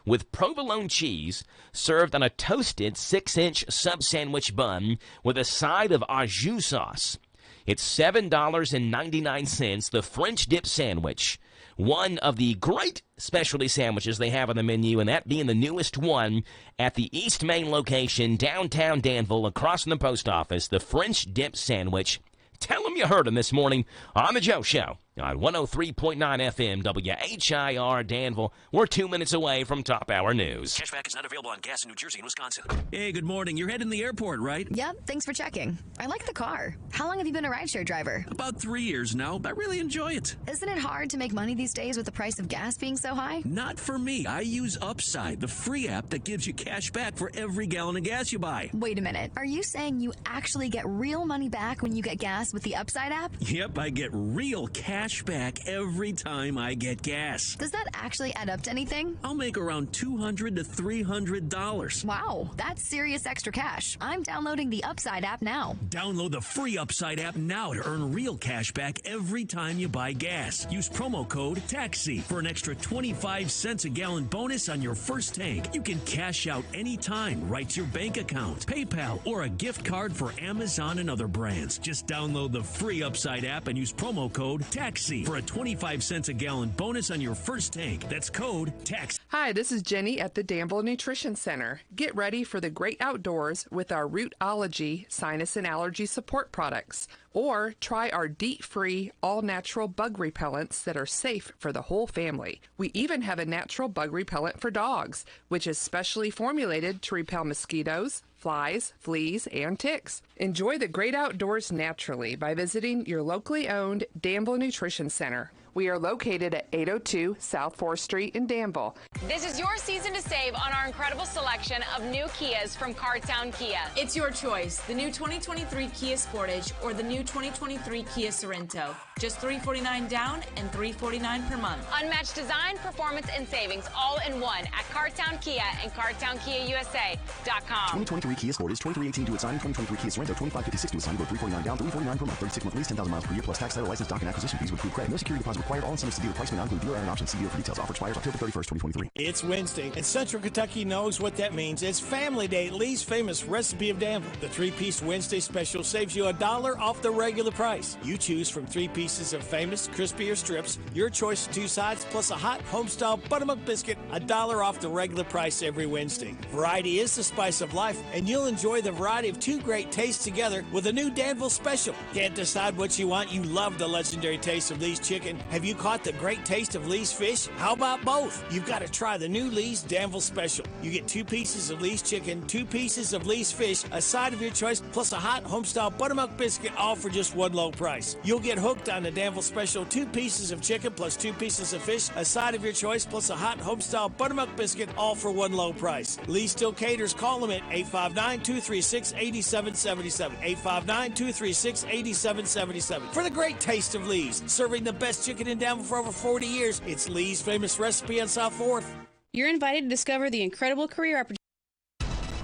[SPEAKER 2] with provolone cheese served on a toasted 6-inch sub-sandwich bun with a side of au jus sauce. It's $7.99, the French dip sandwich. One of the great specialty sandwiches they have on the menu, and that being the newest one at the East Main location, downtown Danville, across from the post office, the French dip sandwich. Tell them you heard them this morning on The Joe Show on 103.9 FM WHIR Danville. We're 2 minutes away from top hour news.
[SPEAKER 3] Cashback is not available on gas in New Jersey and Wisconsin.
[SPEAKER 4] Hey, good morning. You're heading to the airport, right?
[SPEAKER 19] Yep, thanks for checking. I like the car. How long have you been a rideshare driver?
[SPEAKER 4] About 3 years now. I really enjoy it.
[SPEAKER 19] Isn't it hard to make money these days with the price of gas being so high?
[SPEAKER 4] Not for me. I use Upside, the free app that gives you cash back for every gallon of gas you buy.
[SPEAKER 19] Wait a minute. Are you saying you actually get real money back when you get gas with the Upside app?
[SPEAKER 4] Yep, I get real cash back every time I get gas.
[SPEAKER 19] Does that actually add up to anything?
[SPEAKER 4] I'll make around $200 to $300.
[SPEAKER 19] Wow, that's serious extra cash. I'm downloading the Upside app now.
[SPEAKER 4] Download the free Upside app now to earn real cash back every time you buy gas. Use promo code TAXI for an extra 25 cents a gallon bonus on your first tank. You can cash out anytime right to your bank account, PayPal, or a gift card for Amazon and other brands. Just download the free Upside app and use promo code TAXI for a 25 cents a gallon bonus on your first tank. That's code TAXI.
[SPEAKER 9] Hi, this is Jenny at the Danville Nutrition Center. Get ready for the great outdoors with our Rootology sinus and allergy support products. Or try our DEET-free, all-natural bug repellents that are safe for the whole family. We even have a natural bug repellent for dogs, which is specially formulated to repel mosquitoes, flies, fleas, and ticks. Enjoy the great outdoors naturally by visiting your locally owned Danville Nutrition Center. We are located at 802 South 4th Street in Danville.
[SPEAKER 20] This is your season to save on our incredible selection of new Kias from Cartown Kia.
[SPEAKER 21] It's your choice, the new 2023 Kia Sportage or the new 2023 Kia Sorento. Just $349 down and $349 per month.
[SPEAKER 20] Unmatched design, performance, and savings all in one at Cartown Kia and CartownKiaUSA.com.
[SPEAKER 10] 2023 Kia Sportage, 2318 to its signing, 2023 Kia Sorento, 2556 to its signing, $349 down, $349 per month, 36-month lease, 10,000 miles per year, plus tax, title, license, doc, and acquisition fees with approved credit. No security deposit required. All incentives to dealer price may not include dealer and options. See dealer for details. Offer expires October 31st, 2023.
[SPEAKER 11] It's Wednesday, and Central Kentucky knows what that means. It's Family Day at Lee's famous Recipe of Danville. The 3-piece Wednesday special saves you $1 off the regular price. You choose from 3 pieces of famous, crispy, or strips. Your choice of 2 sides, plus a hot, home-style buttermilk biscuit. $1 off the regular price every Wednesday. Variety is the spice of life, and you'll enjoy the variety of 2 great tastes together with a new Danville special. Can't decide what you want? You love the legendary taste of Lee's chicken. Have you caught the great taste of Lee's fish? How about both? You've got to try the new Lee's Danville special. You get 2 pieces of Lee's chicken, 2 pieces of Lee's fish, a side of your choice, plus a hot home-style buttermilk biscuit, all for just one low price. You'll get hooked on the Danville special, 2 pieces of chicken plus 2 pieces of fish, a side of your choice, plus a hot home-style buttermilk biscuit, all for one low price. Lee still caters. Call them at 859-236-8777. 859-236-8777. For the great taste of Lee's, serving the best chicken in Danville for over 40 years, it's Lee's famous recipe on South 4th.
[SPEAKER 21] You're invited to discover the incredible career opportunities.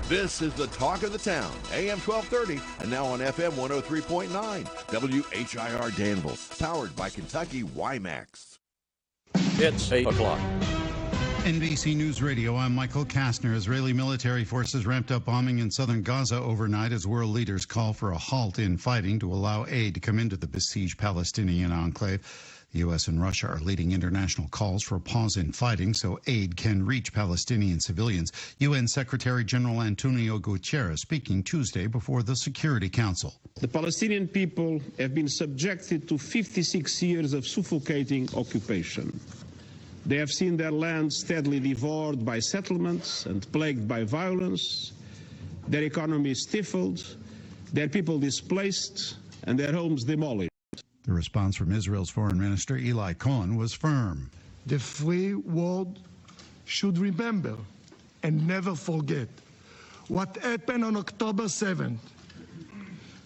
[SPEAKER 22] This is the talk of the town, AM 1230, and now on FM 103.9, WHIR Danville, powered by Kentucky WiMAX.
[SPEAKER 24] It's 8 o'clock.
[SPEAKER 5] NBC News Radio, I'm Michael Kastner. Israeli military forces ramped up bombing in southern Gaza overnight as world leaders call for a halt in fighting to allow aid to come into the besieged Palestinian enclave. The U.S. and Russia are leading international calls for a pause in fighting so aid can reach Palestinian civilians. UN Secretary General Antonio Guterres speaking Tuesday before the Security Council.
[SPEAKER 8] The Palestinian people have been subjected to 56 years of suffocating occupation. They have seen their land steadily devoured by settlements and plagued by violence, their economy stifled, their people displaced, and their homes demolished.
[SPEAKER 5] The response from Israel's Foreign Minister Eli Cohen was firm.
[SPEAKER 23] The free world should remember and never forget what happened on October 7th.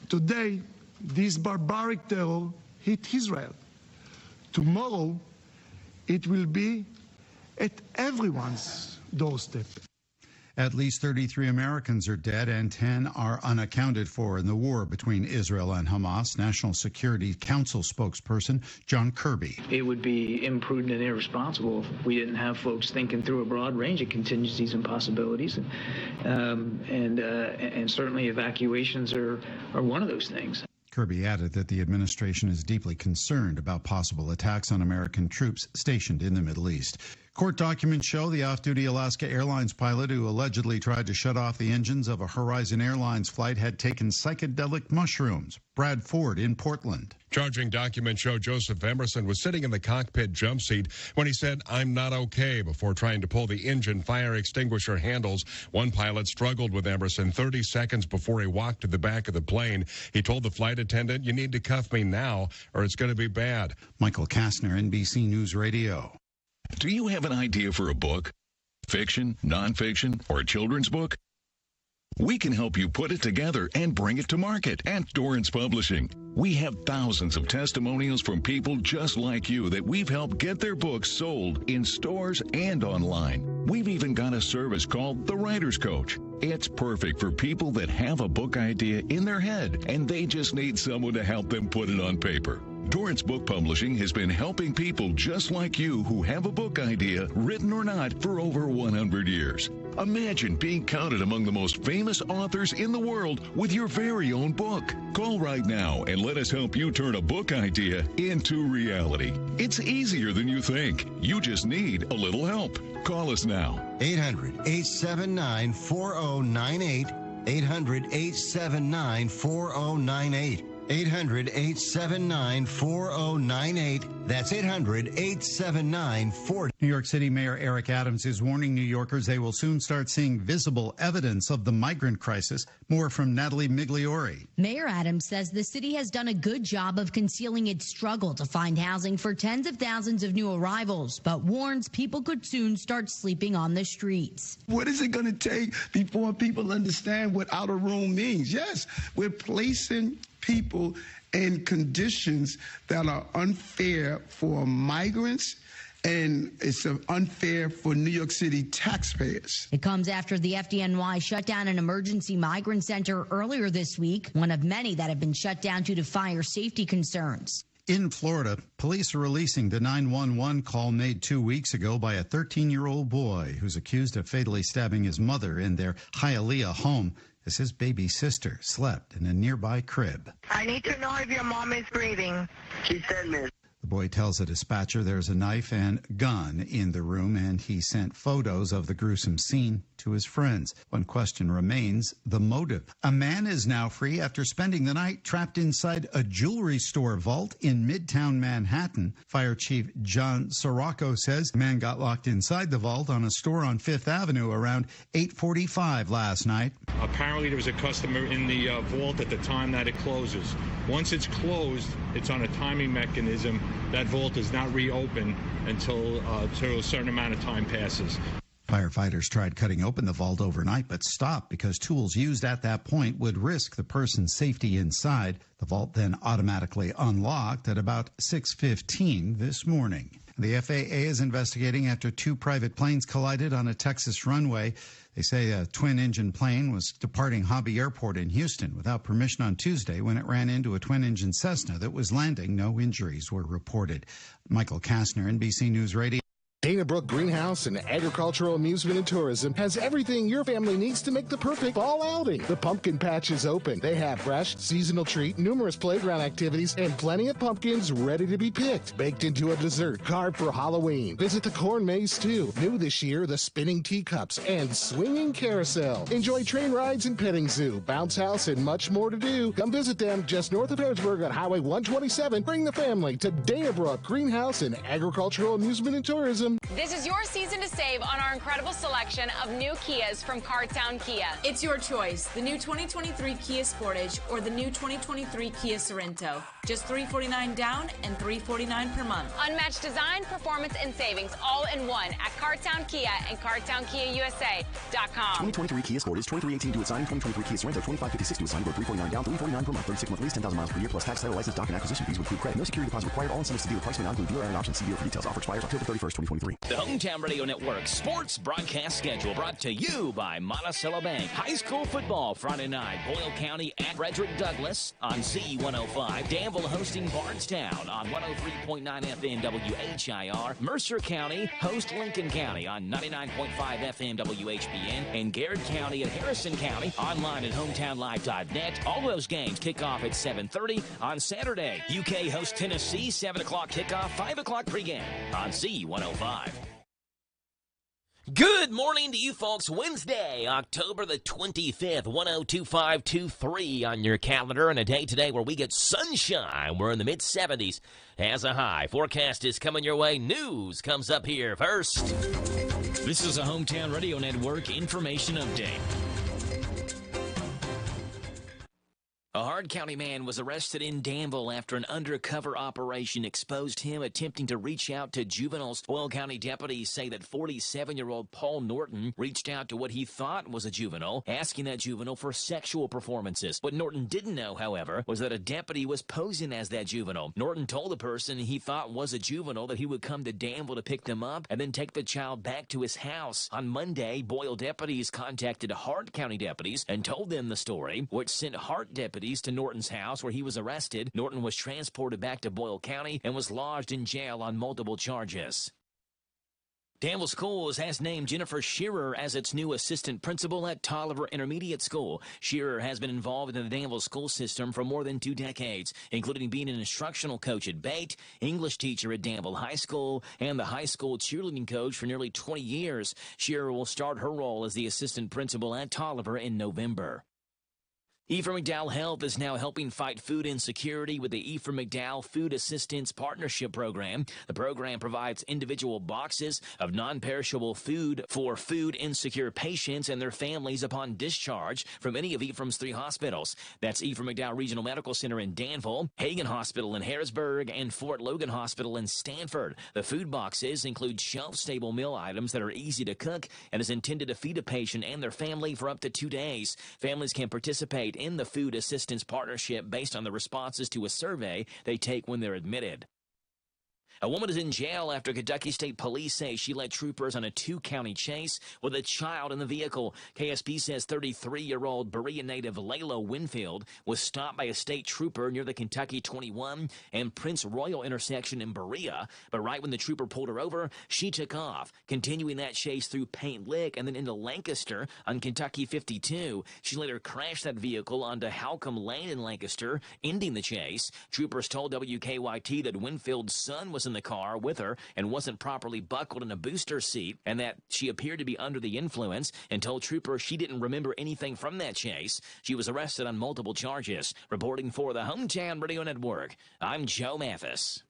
[SPEAKER 23] Today, this barbaric terror hit Israel. Tomorrow, it will be at everyone's doorstep.
[SPEAKER 5] At least 33 Americans are dead and 10 are unaccounted for in the war between Israel and Hamas. National Security Council spokesperson John Kirby.
[SPEAKER 24] It would be imprudent and irresponsible if we didn't have folks thinking through a broad range of contingencies and possibilities. And certainly evacuations are one of those things.
[SPEAKER 5] Kirby added that the administration is deeply concerned about possible attacks on American troops stationed in the Middle East. Court documents show the off-duty Alaska Airlines pilot who allegedly tried to shut off the engines of a Horizon Airlines flight had taken psychedelic mushrooms. Brad Ford in Portland.
[SPEAKER 25] Charging documents show Joseph Emerson was sitting in the cockpit jump seat when he said, "I'm not okay," before trying to pull the engine fire extinguisher handles. One pilot struggled with Emerson 30 seconds before he walked to the back of the plane. He told the flight attendant, "You need to cuff me now or it's going to be bad."
[SPEAKER 5] Michael Kastner, NBC News Radio.
[SPEAKER 26] Do you have an idea for a book? Fiction, nonfiction, or a children's book? We can help you put it together and bring it to market at Dorrance Publishing. We have thousands of testimonials from people just like you that we've helped get their books sold in stores and online. We've even got a service called The Writer's Coach. It's perfect for people that have a book idea in their head and they just need someone to help them put it on paper. Dorrance Book Publishing has been helping people just like you who have a book idea, written or not, for over 100 years. Imagine being counted among the most famous authors in the world with your very own book. Call right now and let us help you turn a book idea into reality. It's easier than you think. You just need a little help. Call us now.
[SPEAKER 27] 800-879-4098. 800-879-4098. 800-879-4098. That's 800-879-4098.
[SPEAKER 5] New York City Mayor Eric Adams is warning New Yorkers they will soon start seeing visible evidence of the migrant crisis. More from Natalie Migliori.
[SPEAKER 28] Mayor Adams says the city has done a good job of concealing its struggle to find housing for tens of thousands of new arrivals, but warns people could soon start sleeping on the streets.
[SPEAKER 23] What is it going to take before people understand what outer room means? Yes, we're placing people in conditions that are unfair for migrants, and it's unfair for New York City taxpayers.
[SPEAKER 28] It comes after the FDNY shut down an emergency migrant center earlier this week, one of many that have been shut down due to fire safety concerns.
[SPEAKER 5] In Florida, police are releasing the 911 call made 2 weeks ago by a 13-year-old boy who's accused of fatally stabbing his mother in their Hialeah home as his baby sister slept in a nearby crib.
[SPEAKER 29] I need to know if your mom is breathing. She's dead, miss.
[SPEAKER 5] The boy tells a dispatcher there's a knife and gun in the room, and he sent photos of the gruesome scene to his friends. One question remains: the motive. A man is now free after spending the night trapped inside a jewelry store vault in Midtown Manhattan. Fire Chief John Sirocco says the man got locked inside the vault on a store on Fifth Avenue around 8:45 last night.
[SPEAKER 30] Apparently there was a customer in the vault at the time that it closes. Once it's closed, it's on a timing mechanism. That vault does not reopen until a certain amount of time passes.
[SPEAKER 5] Firefighters tried cutting open the vault overnight, but stopped because tools used at that point would risk the person's safety inside. The vault then automatically unlocked at about 6:15 this morning. The FAA is investigating after two private planes collided on a Texas runway. They say a twin-engine plane was departing Hobby Airport in Houston without permission on Tuesday when it ran into a twin-engine Cessna that was landing. No injuries were reported. Michael Kastner, NBC News Radio.
[SPEAKER 1] Dana Brook Greenhouse and Agricultural Amusement and Tourism has everything your family needs to make the perfect fall outing. The pumpkin patch is open. They have fresh, seasonal treat, numerous playground activities, and plenty of pumpkins ready to be picked, baked into a dessert, carved for Halloween. Visit the corn maze too. New this year, the spinning teacups and swinging carousel. Enjoy train rides and petting zoo, bounce house, and much more to do. Come visit them just north of Harrisburg on Highway 127. Bring the family to Dana Brook Greenhouse and Agricultural Amusement and Tourism.
[SPEAKER 20] This is your season to save on our incredible selection of new Kias from Cartown Kia.
[SPEAKER 21] It's your choice, the new 2023 Kia Sportage or the new 2023 Kia Sorento. Just $349 down and $349 per month.
[SPEAKER 20] Unmatched design, performance, and savings all in one at Cartown Kia and CartownKiaUSA.com.
[SPEAKER 3] 2023 Kia Sportage, 2318 to its signing, 2023 Kia Sorento, 2556 to its signing, $349 down, $349 per month, 36-month lease, 10,000 miles per year, plus tax, title, license, doc, and acquisition fees with approved credit. No security deposit required. All incentives to dealer price may not include dealer and options. See dealer for details. Offer expires October 31st, 2023.
[SPEAKER 2] The Hometown Radio Network sports broadcast schedule brought to you by Monticello Bank. High school football Friday night, Boyle County at Frederick Douglass on C105. Danville hosting Bardstown on 103.9 FM WHIR. Mercer County host Lincoln County on 99.5 FM WHBN. And Garrett County and Harrison County online at hometownlive.net. All those games kick off at 7:30 on Saturday. UK hosts Tennessee, 7 o'clock kickoff, 5 o'clock pregame on C105. Good morning to you folks. Wednesday, October the 25th, 102523 on your calendar, and a day today where we get sunshine. We're in the mid-70s as a high. Forecast is coming your way. News comes up here first. This is a Hometown Radio Network information update. A Hard County man was arrested in Danville after an undercover operation exposed him attempting to reach out to juveniles. Boyle County deputies say that 47-year-old Paul Norton reached out to what he thought was a juvenile, asking that juvenile for sexual performances. What Norton didn't know, however, was that a deputy was posing as that juvenile. Norton told the person he thought was a juvenile that he would come to Danville to pick them up and then take the child back to his house. On Monday, Boyle deputies contacted Hart County deputies and told them the story, which sent Hart deputies to Norton's house where he was arrested. Norton was transported back to Boyle County and was lodged in jail on multiple charges. Danville Schools has named Jennifer Shearer as its new assistant principal at Tolliver Intermediate School. Shearer has been involved in the Danville school system for more than 2 decades, including being an instructional coach at Bate, English teacher at Danville High School, and the high school cheerleading coach for nearly 20 years. Shearer will start her role as the assistant principal at Tolliver in November. Ephraim McDowell Health is now helping fight food insecurity with the Ephraim McDowell Food Assistance Partnership Program. The program provides individual boxes of non-perishable food for food insecure patients and their families upon discharge from any of Ephraim's 3 hospitals. That's Ephraim McDowell Regional Medical Center in Danville, Hagen Hospital in Harrisburg, and Fort Logan Hospital in Stanford. The food boxes include shelf-stable meal items that are easy to cook and is intended to feed a patient and their family for up to 2 days. Families can participate in the Food Assistance Partnership based on the responses to a survey they take when they're admitted. A woman is in jail after Kentucky State Police say she led troopers on a 2-county chase with a child in the vehicle. KSP says 33-year-old Berea native Layla Winfield was stopped by a state trooper near the Kentucky 21 and Prince Royal intersection in Berea, but right when the trooper pulled her over, she took off, continuing that chase through Paint Lick and then into Lancaster on Kentucky 52. She later crashed that vehicle onto Halcombe Lane in Lancaster, ending the chase. Troopers told WKYT that Winfield's son was in the car with her and wasn't properly buckled in a booster seat, and that she appeared to be under the influence, and told troopers she didn't remember anything from that chase. She was arrested on multiple charges. Reporting for the Hometown Radio Network, I'm Joe Mathis.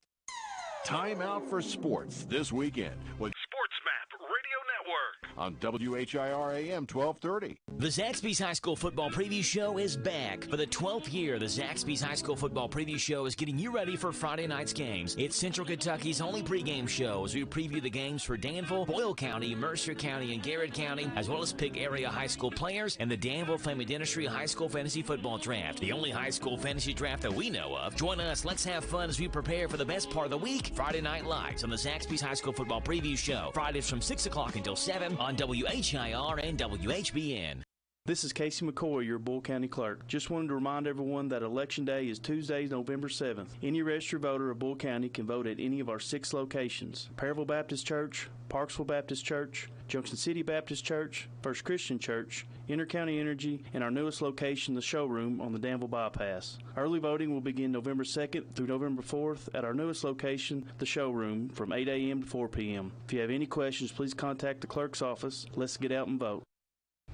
[SPEAKER 22] Time out for sports this weekend with SportsMap Radio Network on WHIR AM 1230.
[SPEAKER 2] The Zaxby's High School Football Preview Show is back. For the 12th year, the Zaxby's High School Football Preview Show is getting you ready for Friday night's games. It's Central Kentucky's only pregame show as we preview the games for Danville, Boyle County, Mercer County, and Garrett County, as well as pick area high school players and the Danville Family Dentistry High School Fantasy Football Draft, the only high school fantasy draft that we know of. Join us. Let's have fun as we prepare for the best part of the week, Friday Night Lights, on the Zaxby's High School Football Preview Show. Fridays from 6 o'clock until 7 on WHIR and WHBN.
[SPEAKER 6] This is Casey McCoy, your Bull County Clerk. Just wanted to remind everyone that Election Day is Tuesday, November 7th. Any registered voter of Bull County can vote at any of our 6 locations: Perryville Baptist Church, Parksville Baptist Church, Junction City Baptist Church, First Christian Church, Intercounty Energy, and our newest location, the showroom on the Danville Bypass. Early voting will begin November 2nd through November 4th at our newest location, the showroom, from 8 a.m. to 4 p.m. If you have any questions, please contact the clerk's office. Let's get out and vote.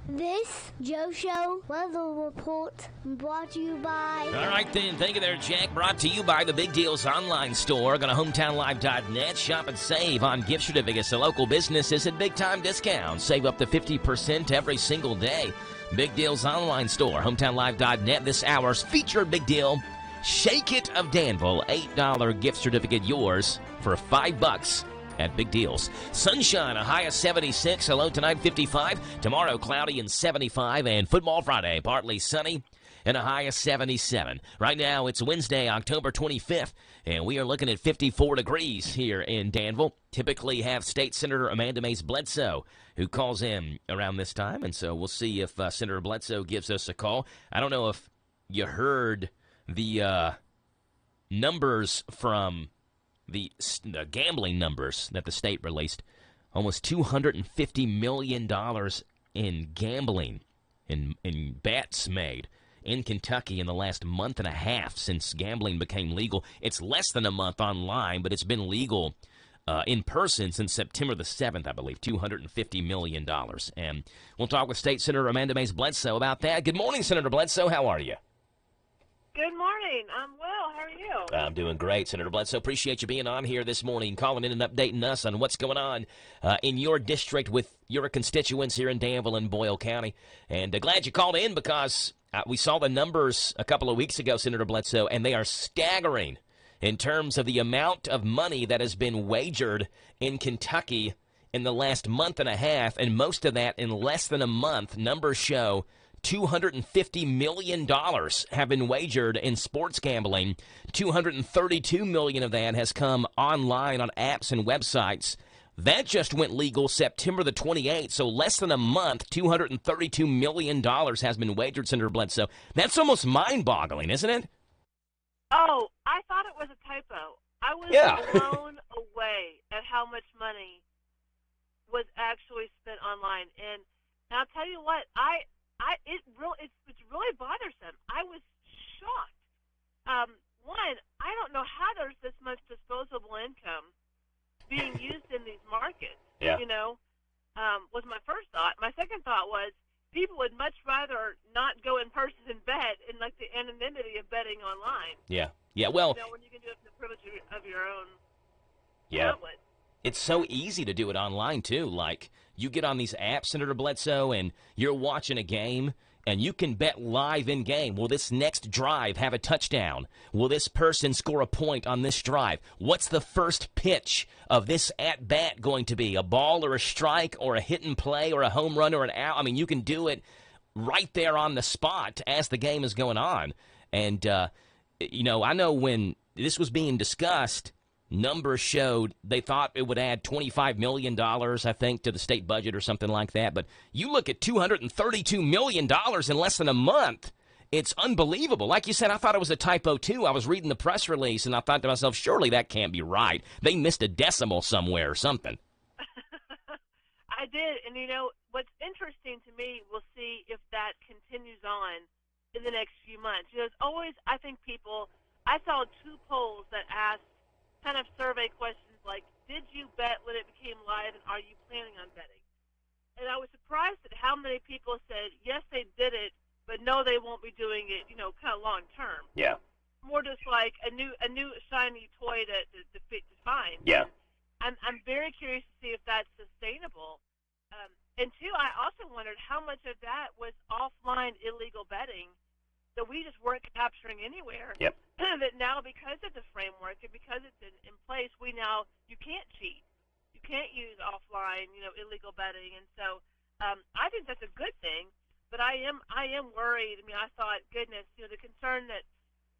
[SPEAKER 7] This Joe Show weather report brought to you by...
[SPEAKER 2] All right, then. Thank you there, Jack. Brought to you by the Big Deals online store. Go to hometownlive.net. Shop and save on gift certificates to local businesses at big-time discounts. Save up to 50% every single day. Big Deals online store. hometownlive.net. This hour's featured big deal, Shake It of Danville. $8 gift certificate yours for $5 at Big Deals. Sunshine, a high of 76. Hello tonight, 55. Tomorrow, cloudy and 75. And Football Friday, partly sunny and a high of 77. Right now, it's Wednesday, October 25th, and we are looking at 54 degrees here in Danville. Typically have State Senator Amanda Mays Bledsoe, who calls in around this time, and so we'll see if Senator Bledsoe gives us a call. I don't know if you heard the numbers from the gambling numbers that the state released. Almost $250 million in gambling, in bets made in Kentucky in the last month and a half since gambling became legal. It's less than a month online, but it's been legal in person since September the 7th, I believe. $250 million. And we'll talk with State Senator Amanda Mays Bledsoe about that. Good morning, Senator Bledsoe. How are you?
[SPEAKER 12] Good morning. I'm well. How are you?
[SPEAKER 2] I'm doing great, Senator Bledsoe. Appreciate you being on here this morning, calling in and updating us on what's going on in your district with your constituents here in Danville and Boyle County. And glad you called in because we saw the numbers a couple of weeks ago, Senator Bledsoe, and they are staggering in terms of the amount of money that has been wagered in Kentucky in the last month and a half, and most of that in less than a month. Numbers show $250 million have been wagered in sports gambling. $232 million of that has come online on apps and websites. That just went legal September the 28th, so less than a month, $232 million has been wagered, Senator Bledsoe. That's almost mind-boggling, isn't it?
[SPEAKER 12] Oh, I thought it was a typo. I was blown away at how much money was actually spent online. And I'll tell you what, it's really bothersome. I was shocked. One, I don't know how there's this much disposable income being used in these markets.
[SPEAKER 2] Yeah.
[SPEAKER 12] Was my first thought. My second thought was people would much rather not go in person and bet in like the anonymity of betting online.
[SPEAKER 2] Yeah. Yeah. Well,
[SPEAKER 12] when you can do it from the privilege of your own.
[SPEAKER 2] Yeah.
[SPEAKER 12] Outlet.
[SPEAKER 2] It's so easy to do it online, too. Like, you get on these apps, Senator Bledsoe, and you're watching a game, and you can bet live in-game. Will this next drive have a touchdown? Will this person score a point on this drive? What's the first pitch of this at-bat going to be? A ball or a strike or a hit and play or a home run or an out? I mean, you can do it right there on the spot as the game is going on. And, I know when this was being discussed, numbers showed they thought it would add $25 million, I think, to the state budget or something like that. But you look at $232 million in less than a month. It's unbelievable. Like you said, I thought it was a typo, too. I was reading the press release, and I thought to myself, surely that can't be right. They missed a decimal somewhere or something.
[SPEAKER 12] I did. And, what's interesting to me, we'll see if that continues on in the next few months. There's always, I think, I saw 2 polls that asked kind of survey questions like, did you bet when it became live, and are you planning on betting? And I was surprised at how many people said, yes, they did it, but no, they won't be doing it, kind of long term.
[SPEAKER 2] Yeah.
[SPEAKER 12] More just like a new shiny toy to find.
[SPEAKER 2] Yeah.
[SPEAKER 12] I'm very curious to see if that's sustainable. And 2, I also wondered how much of that was offline illegal betting that we just weren't capturing anywhere.
[SPEAKER 2] Yep.
[SPEAKER 12] That now, because of the framework and because it's in place, you can't cheat. You can't use offline, illegal betting. And so I think that's a good thing, but I am worried. I mean, I thought, goodness, the concern that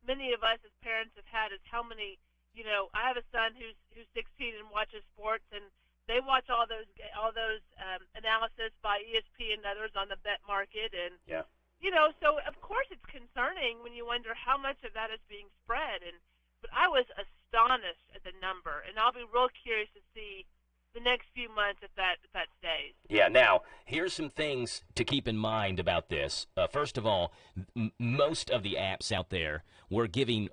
[SPEAKER 12] many of us as parents have had is how many, I have a son who's 16 and watches sports, and they watch all those analysis by ESPN and others on the bet market, and so of course it's concerning when you wonder how much of that is being spread. But I was astonished at the number, and I'll be real curious to see the next few months if that stays.
[SPEAKER 2] Yeah, now, here's some things to keep in mind about this. First of all, most of the apps out there were giving,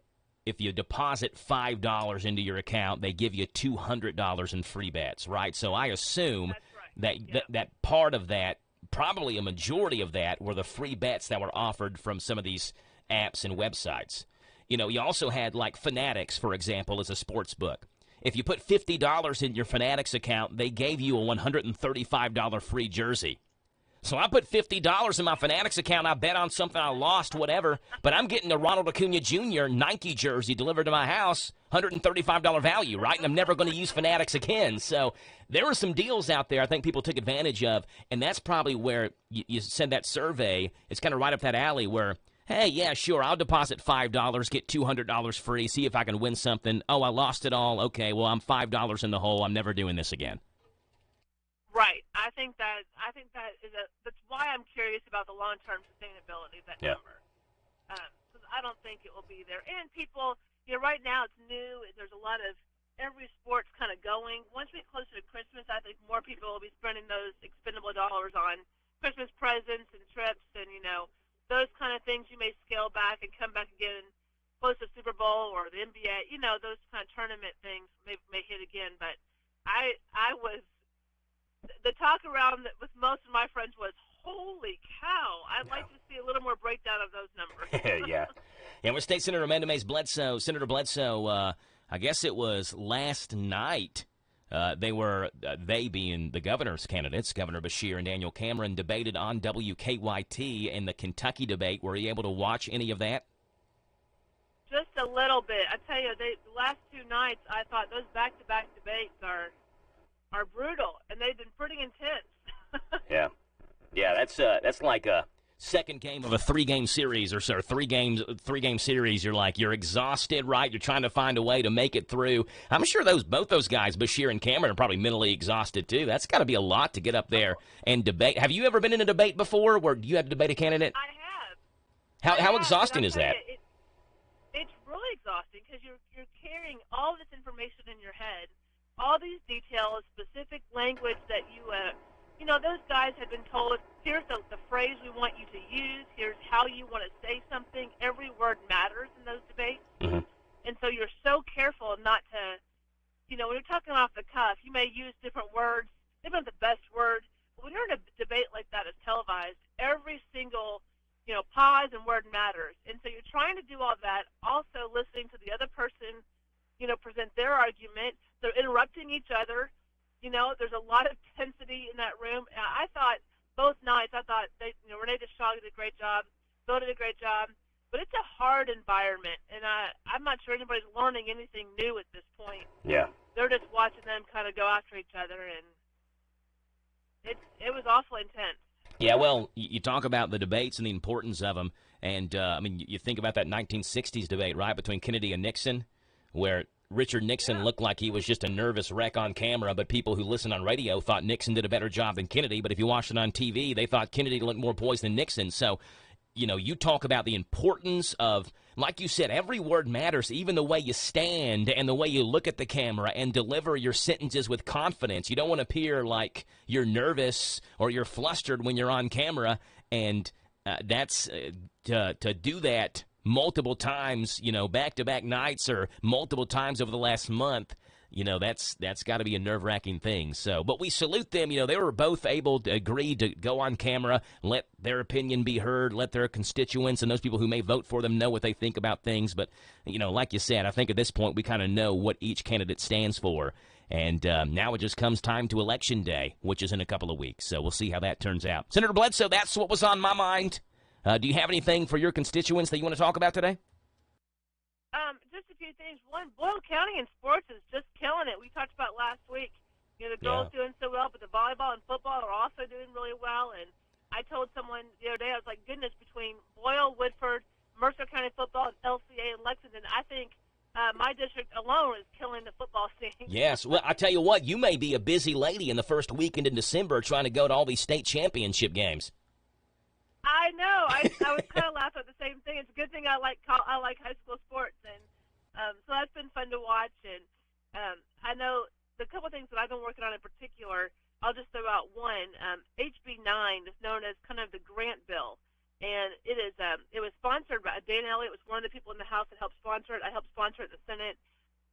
[SPEAKER 2] if you deposit $5 into your account, they give you $200 in free bets, right? So I assume that part of that, probably a majority of that, were the free bets that were offered from some of these apps and websites. You also had, like, Fanatics, for example, as a sports book. If you put $50 in your Fanatics account, they gave you a $135 free jersey. So I put $50 in my Fanatics account. I bet on something I lost, whatever. But I'm getting a Ronald Acuna Jr. Nike jersey delivered to my house, $135 value, right? And I'm never going to use Fanatics again. So there were some deals out there I think people took advantage of. And that's probably where you send that survey. It's kind of right up that alley where, hey, yeah, sure, I'll deposit $5, get $200 free, see if I can win something. Oh, I lost it all. Okay, well, I'm $5 in the hole. I'm never doing this again.
[SPEAKER 12] Right. I think that is that's why I'm curious about the long-term sustainability of that number. Because I don't think it will be there. And people, right now it's new. There's a lot of every sport's kind of going. Once we get closer to Christmas, I think more people will be spending those expendable dollars on Christmas presents and trips and, those kind of things. You may scale back and come back again close to Super Bowl or the NBA. Those kind of tournament things may hit again. But I was the talk around with most of my friends was, holy cow! I'd like to see a little more breakdown of those numbers.
[SPEAKER 2] Yeah. With State Senator Amanda Mays Bledsoe, I guess it was last night. They being the governor's candidates, Governor Beshear and Daniel Cameron, debated on WKYT in the Kentucky debate. Were you able to watch any of that?
[SPEAKER 12] Just a little bit. I tell you, the last two nights, I thought those back-to-back debates are brutal, and they've been pretty intense.
[SPEAKER 2] Yeah, that's like a second game of a three-game series or so. Three-game series. You're exhausted, right? You're trying to find a way to make it through. I'm sure both those guys, Beshear and Cameron, are probably mentally exhausted too. That's got to be a lot to get up there and debate. Have you ever been in a debate before where you had to debate a candidate?
[SPEAKER 12] I have.
[SPEAKER 2] How exhausting is that?
[SPEAKER 12] It's really exhausting because you're carrying all this information in your head, all these details, specific language that those guys had been told, here's the phrase we want you to use, here's how you want to say something. Every word matters in those debates.
[SPEAKER 2] Mm-hmm.
[SPEAKER 12] And so you're so careful not to, when you're talking off the cuff, you may use different words, maybe not the best word, but when you're in a debate like that, it's televised, every single, pause and word matters. And so you're trying to do all that, also listening to the other person, present their argument. They're interrupting each other. There's a lot of intensity in that room. I thought both nights, Renee DeShaw did a great job, Bill did a great job, but it's a hard environment, and I'm not sure anybody's learning anything new at this point.
[SPEAKER 2] Yeah.
[SPEAKER 12] They're just watching them kind of go after each other, and it was awful intense.
[SPEAKER 2] Yeah, well, you talk about the debates and the importance of them, and, you think about that 1960s debate, right, between Kennedy and Nixon, where Richard Nixon looked like he was just a nervous wreck on camera, but people who listened on radio thought Nixon did a better job than Kennedy. But if you watched it on TV, they thought Kennedy looked more poised than Nixon. So, you talk about the importance of, like you said, every word matters, even the way you stand and the way you look at the camera and deliver your sentences with confidence. You don't want to appear like you're nervous or you're flustered when you're on camera, and that's to do that multiple times, back-to-back nights or multiple times over the last month, that's got to be a nerve-wracking thing. So, but we salute them. They were both able to agree to go on camera, let their opinion be heard, let their constituents and those people who may vote for them know what they think about things. But, like you said, I think at this point we kind of know what each candidate stands for. And now it just comes time to Election Day, which is in a couple of weeks. So we'll see how that turns out. Senator Bledsoe, that's what was on my mind. Do you have anything for your constituents that you want to talk about today?
[SPEAKER 12] Just a few things. One, Boyle County in sports is just killing it. We talked about last week. The girls doing so well, but the volleyball and football are also doing really well. And I told someone the other day, I was like, goodness, between Boyle, Woodford, Mercer County football, and LCA and Lexington, I think my district alone is killing the football scene.
[SPEAKER 2] Yes. Well, I tell you what, you may be a busy lady in the first weekend in December trying to go to all these state championship games.
[SPEAKER 12] I know. I was kind of laughing at the same thing. It's a good thing I like high school sports, and so that's been fun to watch. And I know the couple of things that I've been working on in particular. I'll just throw out one. HB 9 is known as kind of the grant bill, and it was sponsored by Dan Elliott. Was one of the people in the House that helped sponsor it. I helped sponsor it in the Senate,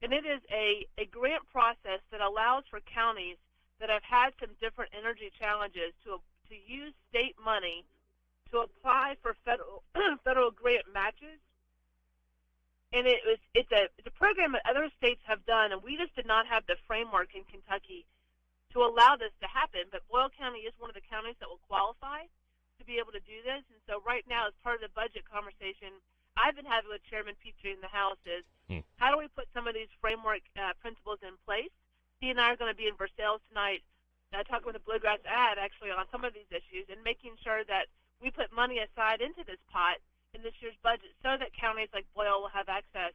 [SPEAKER 12] and it is a grant process that allows for counties that have had some different energy challenges to use state money to apply for federal grant matches. And it's a program that other states have done, and we just did not have the framework in Kentucky to allow this to happen. But Boyle County is one of the counties that will qualify to be able to do this. And so right now, as part of the budget conversation I've been having with Chairman Petrie in the House is how do we put some of these framework principles in place? He and I are going to be in Versailles tonight talking with the Bluegrass ad actually on some of these issues and making sure that we put money aside into this pot in this year's budget so that counties like Boyle will have access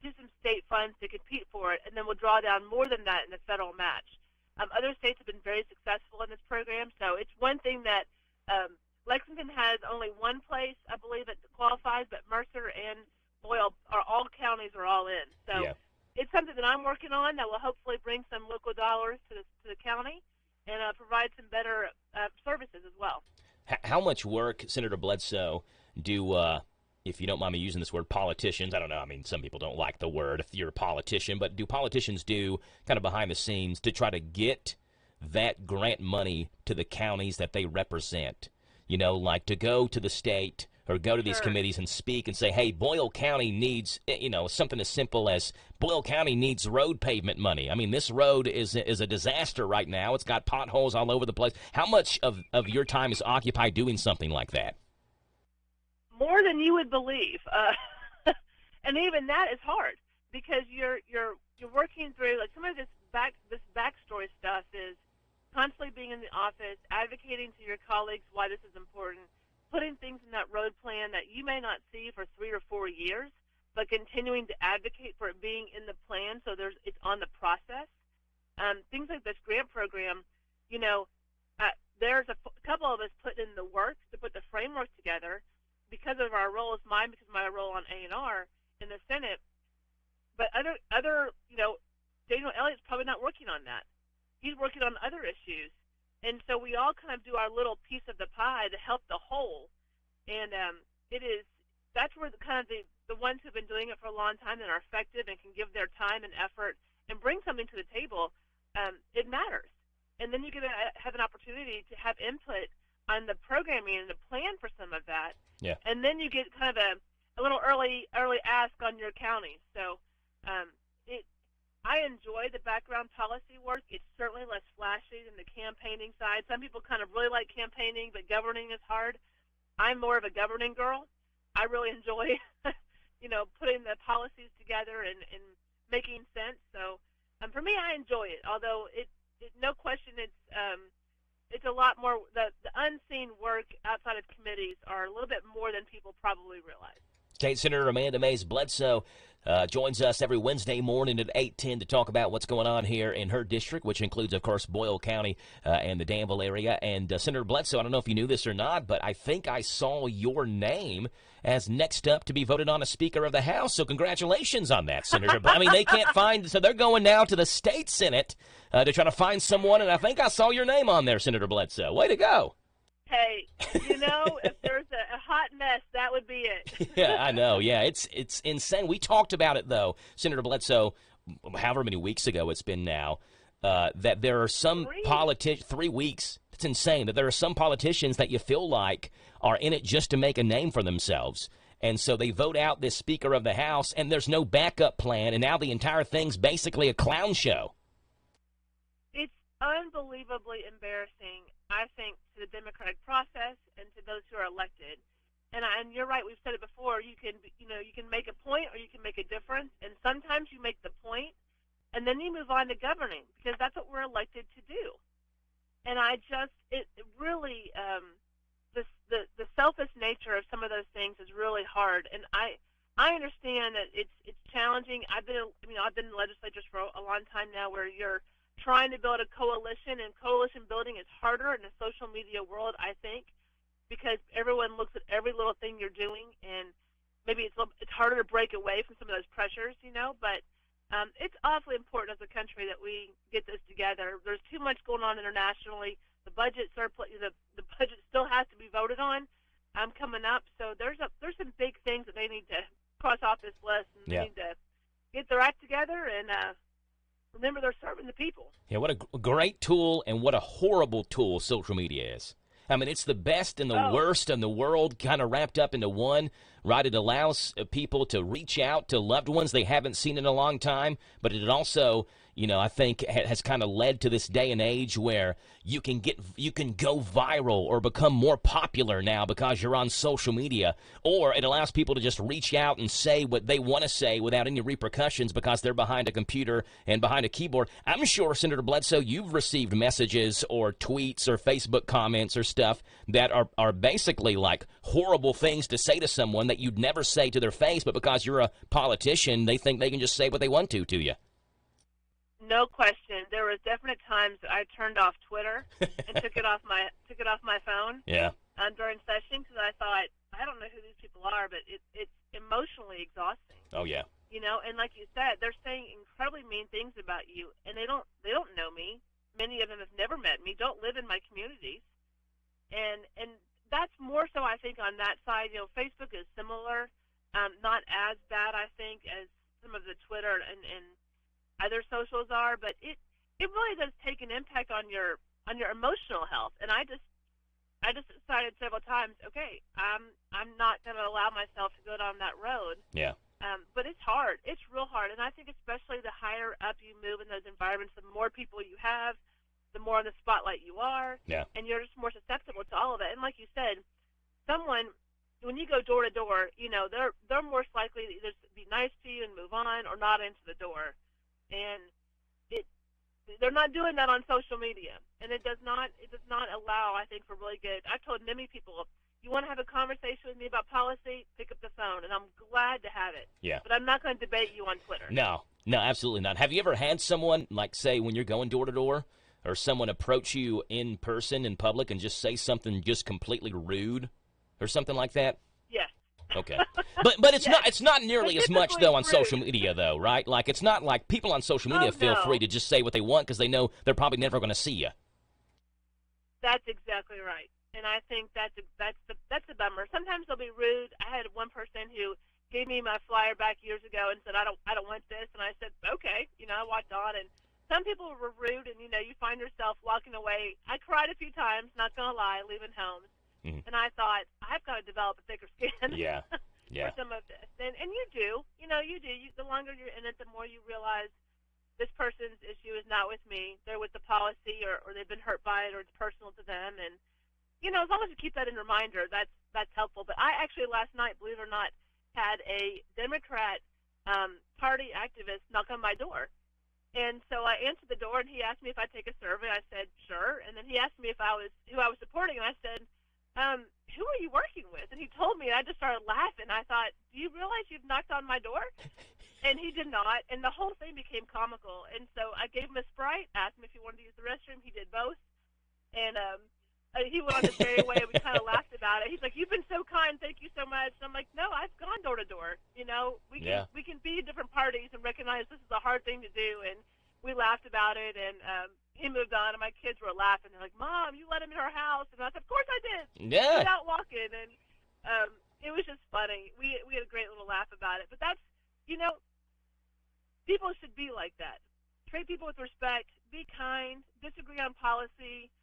[SPEAKER 12] to some state funds to compete for it, and then we'll draw down more than that in the federal match. Other states have been very successful in this program, so it's one thing that Lexington has only one place, I believe, that qualifies, but Mercer and Boyle all counties are all in. So it's something that I'm working on that will hopefully bring some local dollars to the county and provide some better services as well.
[SPEAKER 2] How much work, Senator Bledsoe, do, if you don't mind me using this word, politicians, I don't know, I mean, some people don't like the word if you're a politician, but do politicians do kind of behind the scenes to try to get that grant money to the counties that they represent? You know, like to go to the state or go to these committees and speak and say, hey, Boyle County needs, you know, something as simple as Boyle County needs road pavement money. I mean, this road is a disaster right now. It's got potholes all over the place. How much of your time is occupied doing something like that?
[SPEAKER 12] More than you would believe. And even that is hard because you're working through, like, some of this backstory stuff is constantly being in the office, advocating to your colleagues why this is important, putting things in that road plan that you may not see for 3 or 4 years, but continuing to advocate for it being in the plan so it's on the process. Things like this grant program, you know, there's a couple of us put in the work to put the framework together because of our roles, because of my role on A&R in the Senate. But other, you know, Daniel Elliott's probably not working on that. He's working on other issues. And so we all kind of do our little piece of the pie to help the whole. And that's where the ones who've been doing it for a long time and are effective and can give their time and effort and bring something to the table, it matters. And then you get to have an opportunity to have input on the programming and the plan for some of that. Yeah. And then you get kind of a little early ask on your county. So I enjoy the background policy work. It's certainly less flashy than the campaigning side. Some people kind of really like campaigning, but governing is hard. I'm more of a governing girl. I really enjoy, you know, putting the policies together and making sense. So for me, I enjoy it. Although no question, it's a lot more. The unseen work outside of committees are a little bit more than people probably realize.
[SPEAKER 2] State Senator Amanda Mays Bledsoe joins us every Wednesday morning at 8:10 to talk about what's going on here in her district, which includes, of course, Boyle County and the Danville area. And Senator Bledsoe, I don't know if you knew this or not, but I think I saw your name as next up to be voted on as Speaker of the House. So congratulations on that, Senator. I mean, they can't find, so they're going now to the state Senate to try to find someone, and I think I saw your name on there, Senator Bledsoe. Way to go.
[SPEAKER 12] Hey, you know, if there's a hot mess, that would be it.
[SPEAKER 2] Yeah, I know. Yeah, it's insane. We talked about it, though, Senator Bledsoe, however many weeks ago it's been now, that there are some politicians, 3 weeks, it's insane, that there are some politicians that you feel like are in it just to make a name for themselves. And so they vote out this Speaker of the House, and there's no backup plan, and now the entire thing's basically a clown show.
[SPEAKER 12] It's unbelievably embarrassing, I think, to the democratic process and to those who are elected. And you're right, we've said it before, you can make a point or you can make a difference, and sometimes you make the point and then you move on to governing because that's what we're elected to do. And it really the selfish nature of some of those things is really hard. And I I understand that it's challenging. I've been in legislatures for a long time now, where you're trying to build a coalition, and coalition building is harder in the social media world, I think, because everyone looks at every little thing you're doing, and maybe it's harder to break away from some of those pressures, but it's awfully important as a country that we get this together. There's too much going on internationally. The budget surplus, the budget still has to be voted on coming up. So there's some big things that they need to cross off this list, and they need to get their act together and remember they're serving the people.
[SPEAKER 2] Yeah, what a great tool and what a horrible tool social media is. I mean, it's the best and the worst in the world kind of wrapped up into one, right? It allows people to reach out to loved ones they haven't seen in a long time, but it also, I think has kind of led to this day and age where you can go viral or become more popular now because you're on social media, or it allows people to just reach out and say what they want to say without any repercussions because they're behind a computer and behind a keyboard. I'm sure, Senator Bledsoe, you've received messages or tweets or Facebook comments or stuff that are basically like horrible things to say to someone that you'd never say to their face, but because you're a politician, they think they can just say what they want to you.
[SPEAKER 12] No question. There was definite times that I turned off Twitter and took it off my phone.
[SPEAKER 2] Yeah.
[SPEAKER 12] During session, because I thought, I don't know who these people are, but it's emotionally exhausting.
[SPEAKER 2] Oh yeah.
[SPEAKER 12] And like you said, they're saying incredibly mean things about you, and they don't know me. Many of them have never met me, don't live in my communities, and that's more so, I think, on that side. Facebook is similar, not as bad, I think, as some of the Twitter and other socials are, but it really does take an impact on your emotional health. And I just decided several times, okay, I'm not going to allow myself to go down that road.
[SPEAKER 2] Yeah.
[SPEAKER 12] But it's hard. It's real hard. And I think especially the higher up you move in those environments, the more people you have, the more in the spotlight you are.
[SPEAKER 2] Yeah.
[SPEAKER 12] And you're just more susceptible to all of it. And like you said, when you go door to door, they're more likely to either be nice to you and move on, or not into the door. And they're not doing that on social media, and it does not allow, I think, for really good. I've told many people, you want to have a conversation with me about policy, pick up the phone, and I'm glad to have it.
[SPEAKER 2] Yeah.
[SPEAKER 12] But I'm not going to debate you on Twitter.
[SPEAKER 2] No, absolutely not. Have you ever had someone, like, say, when you're going door to door, or someone approach you in person in public and just say something just completely rude, or something like that?
[SPEAKER 12] Yes.
[SPEAKER 2] Okay. But it's not nearly as much, though, on social media, though, right? Like, it's not like people on social media feel free to just say what they want because they know they're probably never going to see you.
[SPEAKER 12] That's exactly right. And I think that's a bummer. Sometimes they'll be rude. I had one person who gave me my flyer back years ago and said, I don't want this. And I said, okay. I walked on, and some people were rude, and, you find yourself walking away. I cried a few times, not going to lie, leaving homes.
[SPEAKER 2] Mm-hmm.
[SPEAKER 12] And I thought, I've got to develop a thicker skin
[SPEAKER 2] yeah.
[SPEAKER 12] for some of this. And you do. You do. The longer you're in it, the more you realize this person's issue is not with me. They're with the policy, or they've been hurt by it, or it's personal to them. And, as long as you keep that in reminder, that's helpful. But I actually last night, believe it or not, had a Democrat party activist knock on my door. And so I answered the door, and he asked me if I'd take a survey. I said, sure. And then he asked me who I was supporting, and I said, who are you working with? And he told me, and I just started laughing. I thought, do you realize you've knocked on my door? And he did not, and the whole thing became comical. And so I gave him a Sprite, asked him if he wanted to use the restroom. He did both. And he went on his merry way, and we kind of laughed about it. He's like, you've been so kind, thank you so much. And I'm like, no, I've gone door to door. We can be in different parties and recognize this is a hard thing to do. And we laughed about it, and he moved on, and my kids were laughing. They're like, Mom, you let him in our house. And I said, of course I did.
[SPEAKER 2] Yeah.
[SPEAKER 12] Without walking. And it was just funny. We had a great little laugh about it. But that's, people should be like that. Treat people with respect. Be kind. Disagree on policy.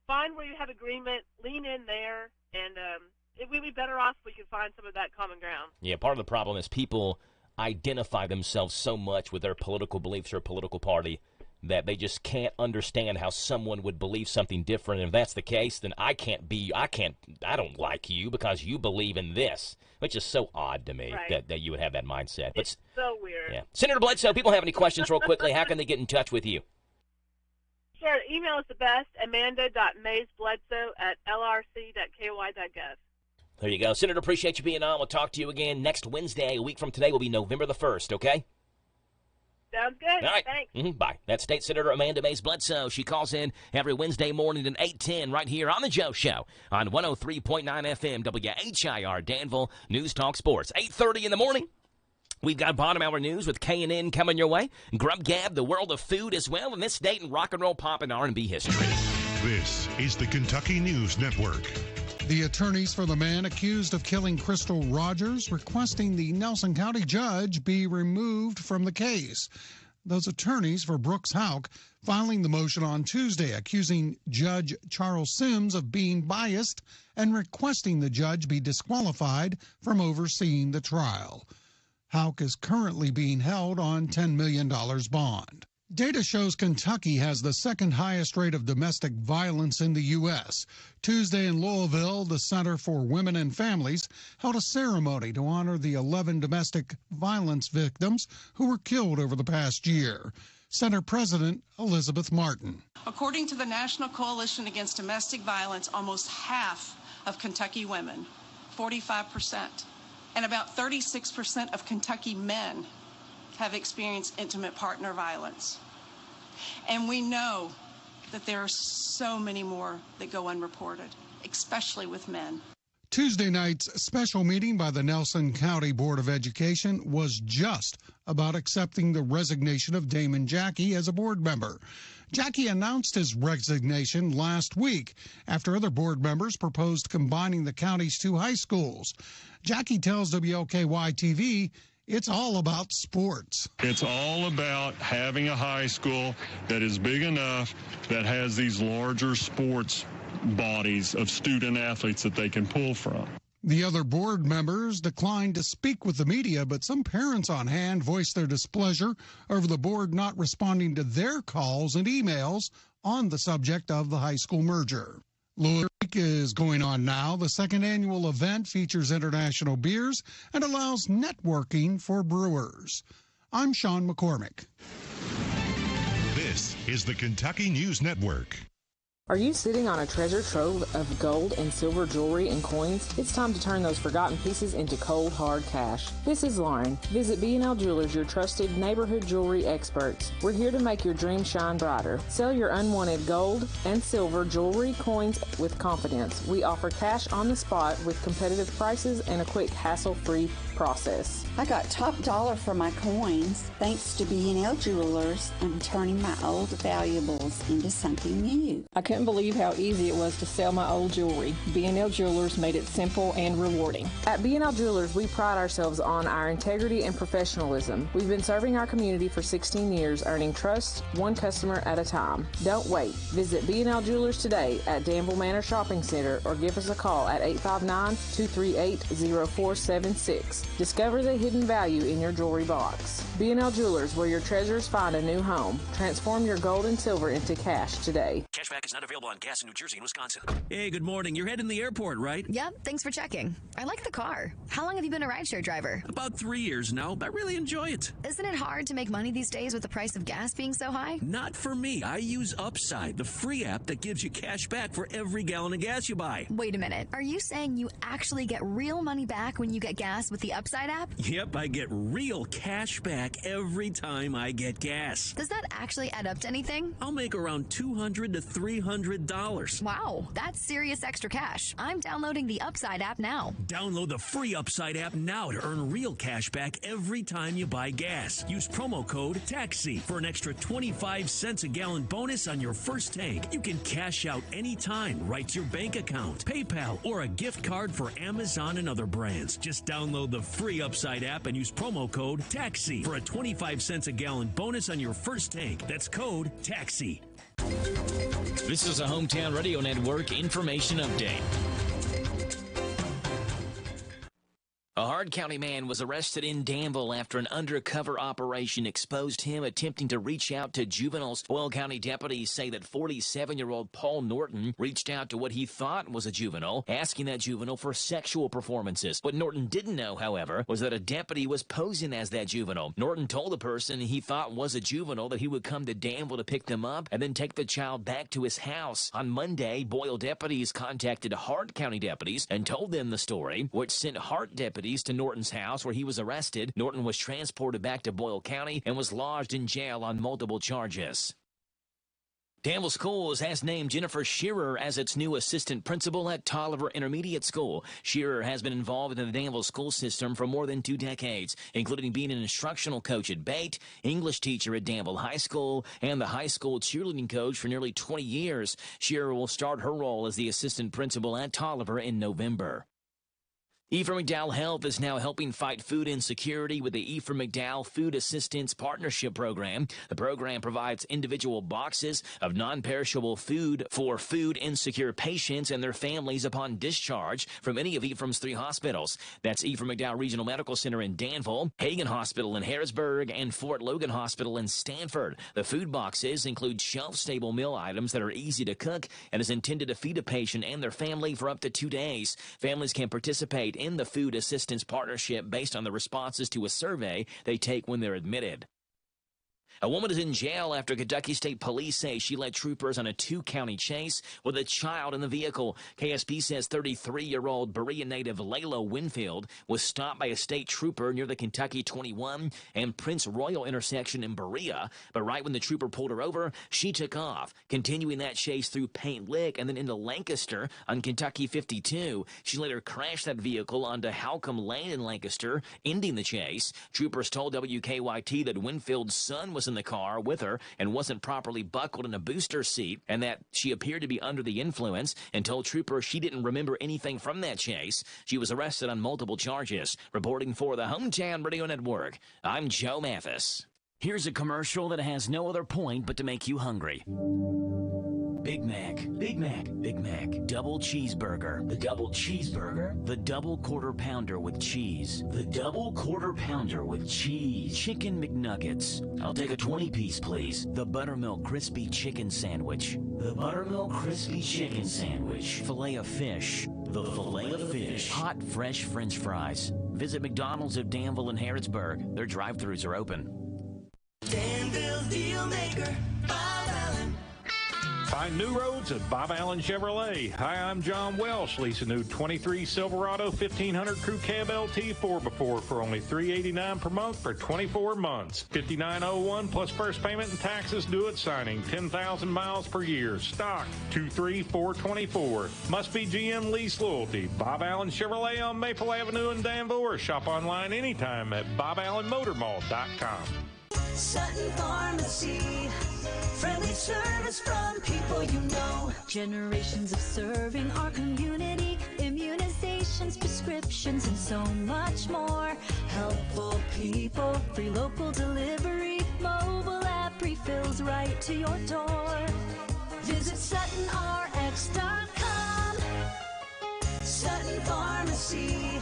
[SPEAKER 12] Find where you have agreement. Lean in there. And we'd be better off if we could find some of that common ground.
[SPEAKER 2] Yeah, part of the problem is people identify themselves so much with their political beliefs or political party that they just can't understand how someone would believe something different. And if that's the case, then I don't like you because you believe in this, which is so odd to me that you would have that mindset.
[SPEAKER 12] It's so weird.
[SPEAKER 2] Yeah. Senator Bledsoe, people have any questions real quickly, how can they get in touch with you?
[SPEAKER 12] Sure. Email is the best, amanda.maysbledsoe@lrc.ky.gov.
[SPEAKER 2] There you go. Senator, appreciate you being on. We'll talk to you again next Wednesday. A week from today will be November the 1st, okay?
[SPEAKER 12] Sounds good.
[SPEAKER 2] All right.
[SPEAKER 12] Thanks.
[SPEAKER 2] Bye. That's State Senator Amanda Mays Bledsoe. She calls in every Wednesday morning at 8:10 right here on The Joe Show on 103.9 FM WHIR Danville News Talk Sports. 8:30 in the morning. We've got bottom hour news with K&N coming your way. Grub Gab, the world of food as well, and this date in rock and roll, pop, and R&B history.
[SPEAKER 4] This is the Kentucky News Network.
[SPEAKER 9] The attorneys for the man accused of killing Crystal Rogers requesting the Nelson County judge be removed from the case. Those attorneys for Brooks Houck filing the motion on Tuesday, accusing Judge Charles Sims of being biased and requesting the judge be disqualified from overseeing the trial. Houck is currently being held on $10 million bond. Data shows Kentucky has the second highest rate of domestic violence in the U.S. Tuesday in Louisville, the Center for Women and Families held a ceremony to honor the 11 domestic violence victims who were killed over the past year. Center President Elizabeth Martin.
[SPEAKER 10] According to the National Coalition Against Domestic Violence, almost half of Kentucky women, 45%, and about 36% of Kentucky men have experienced intimate partner violence. And we know that there are so many more that go unreported, especially with men.
[SPEAKER 9] Tuesday night's special meeting by the Nelson County Board of Education was just about accepting the resignation of Damon Jackie as a board member. Jackie announced his resignation last week after other board members proposed combining the county's two high schools. Jackie tells WLKY-TV it's all about sports.
[SPEAKER 13] It's all about having a high school that is big enough that has these larger sports bodies of student athletes that they can pull from.
[SPEAKER 9] The other board members declined to speak with the media, but some parents on hand voiced their displeasure over the board not responding to their calls and emails on the subject of the high school merger. Louisville Week is going on now. The second annual event features international beers and allows networking for brewers. I'm Sean McCormick.
[SPEAKER 4] This is the Kentucky News Network.
[SPEAKER 14] Are you sitting on a treasure trove of gold and silver jewelry and coins? It's time to turn those forgotten pieces into cold, hard cash. This is Lauren. Visit B&L Jewelers, your trusted neighborhood jewelry experts. We're here to make your dreams shine brighter. Sell your unwanted gold and silver jewelry, coins with confidence. We offer cash on the spot with competitive prices and a quick, hassle-free process.
[SPEAKER 15] I got top dollar for my coins. Thanks to B&L Jewelers, I'm turning my old valuables into something new.
[SPEAKER 14] I couldn't believe how easy it was to sell my old jewelry. B&L Jewelers made it simple and rewarding. At B&L Jewelers, we pride ourselves on our integrity and professionalism. We've been serving our community for 16 years, earning trust one customer at a time. Don't wait. Visit B&L Jewelers today at Danville Manor Shopping Center or give us a call at 859-238-0476. Discover the hidden value in your jewelry box. B&L Jewelers, where your treasures find a new home. Transform your gold and silver into cash today.
[SPEAKER 16] Cashback is not available on gas in New Jersey and Wisconsin. Hey, good morning. You're heading to the airport, right?
[SPEAKER 17] Yep, thanks for checking. I like the car. How long have you been a rideshare driver?
[SPEAKER 16] About 3 years now. I really enjoy it.
[SPEAKER 17] Isn't it hard to make money these days with the price of gas being so high?
[SPEAKER 16] Not for me. I use Upside, the free app that gives you cash back for every gallon of gas you buy.
[SPEAKER 17] Wait a minute. Are you saying you actually get real money back when you get gas with the Upside app?
[SPEAKER 16] Yep, I get real cash back every time I get gas.
[SPEAKER 17] Does that actually add up to anything?
[SPEAKER 16] I'll make around $200 to $300.
[SPEAKER 17] Wow, that's serious extra cash. I'm downloading the Upside app now.
[SPEAKER 16] Download the free Upside app now to earn real cash back every time you buy gas. Use promo code TAXI for an extra 25 cents a gallon bonus on your first tank. You can cash out anytime right to your bank account, PayPal, or a gift card for Amazon and other brands. Just download the free Upside app and use promo code TAXI for a 25 cents a gallon bonus on your first tank. That's code TAXI.
[SPEAKER 18] This is a Hometown Radio Network information update.
[SPEAKER 8] A Hard County man was arrested in Danville after an undercover operation exposed him attempting to reach out to juveniles. Boyle County deputies say that 47-year-old Paul Norton reached out to what he thought was a juvenile, asking that juvenile for sexual performances. What Norton didn't know, however, was that a deputy was posing as that juvenile. Norton told the person he thought was a juvenile that he would come to Danville to pick them up and then take the child back to his house. On Monday, Boyle deputies contacted Hart County deputies and told them the story, which sent Hart deputies to Norton's house where he was arrested. Norton was transported back to Boyle County and was lodged in jail on multiple charges. Danville Schools has named Jennifer Shearer as its new assistant principal at Tolliver Intermediate School. Shearer has been involved in the Danville school system for more than 2 decades, including being an instructional coach at Bate, English teacher at Danville High School, and the high school cheerleading coach for nearly 20 years. Shearer will start her role as the assistant principal at Tolliver in November. Ephraim McDowell Health is now helping fight food insecurity with the Ephraim McDowell Food Assistance Partnership Program. The program provides individual boxes of non-perishable food for food insecure patients and their families upon discharge from any of Ephraim's 3 hospitals. That's Ephraim McDowell Regional Medical Center in Danville, Hagen Hospital in Harrisburg, and Fort Logan Hospital in Stanford. The food boxes include shelf-stable meal items that are easy to cook and is intended to feed a patient and their family for up to 2 days. Families can participate in the Food Assistance Partnership based on the responses to a survey they take when they're admitted. A woman is in jail after Kentucky State Police say she led troopers on a 2-county chase with a child in the vehicle. KSP says 33-year-old Berea native Layla Winfield was stopped by a state trooper near the Kentucky 21 and Prince Royal intersection in Berea, but right when the trooper pulled her over, she took off, continuing that chase through Paint Lick and then into Lancaster on Kentucky 52. She later crashed that vehicle onto Halcombe Lane in Lancaster, ending the chase. Troopers told WKYT that Winfield's son was in the car with her and wasn't properly buckled in a booster seat, and that she appeared to be under the influence, and told troopers she didn't remember anything from that chase. She was arrested on multiple charges. Reporting for the Hometown Radio Network, I'm Joe Mathis. Here's a commercial that has no other point but to make you hungry. Big Mac, Big Mac, Big Mac, double cheeseburger, the double cheeseburger, the double quarter pounder with cheese, the double quarter pounder with cheese, chicken McNuggets. I'll take a 20-piece, please. The buttermilk crispy chicken sandwich, the buttermilk crispy chicken sandwich, filet of fish, the filet of fish, hot fresh French fries. Visit McDonald's of Danville and Harrodsburg. Their drive-thrus are open.
[SPEAKER 11] Danville's deal maker, Bob Allen.
[SPEAKER 19] Find new roads at Bob Allen Chevrolet. Hi, I'm John Welsh. Lease a new 23 Silverado 1500 Crew Cab LT 4x4 for only $389 per month for 24 months. $59.01 plus first payment and taxes due at signing. 10,000 miles per year. Stock 23424. Must be GM Lease Loyalty. Bob Allen Chevrolet on Maple Avenue in Danville, or shop online anytime at boballenmotormall.com.
[SPEAKER 11] Sutton Pharmacy, friendly service from people you know.
[SPEAKER 23] Generations of serving our community, immunizations, prescriptions, and so much more.
[SPEAKER 11] Helpful people,
[SPEAKER 23] Free local delivery, mobile app refills right to your door.
[SPEAKER 11] Visit SuttonRx.com. Sutton Pharmacy,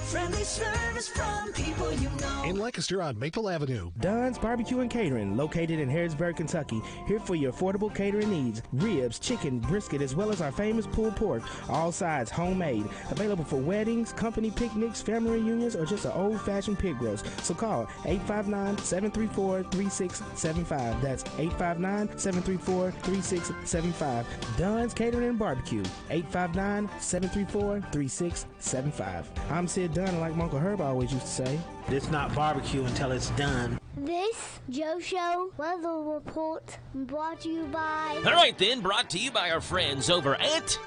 [SPEAKER 11] friendly service from people you know.
[SPEAKER 1] In Lancaster on Maple Avenue.
[SPEAKER 24] Don's Barbecue and Catering, located in Harrodsburg, Kentucky. Here for your affordable catering needs. Ribs, chicken, brisket, as well as our famous pulled pork. All sides homemade. Available for weddings, company picnics, family reunions, or just an old-fashioned pig roast. So call 859-734-3675. That's 859-734-3675. Don's Catering and Barbecue. 859-734-3675. I'm Sid Dunn, like my Uncle Herb always used to say.
[SPEAKER 25] It's not barbecue until it's done.
[SPEAKER 7] This Joe Show weather report brought to you by...
[SPEAKER 2] All right then, brought to you by our friends over at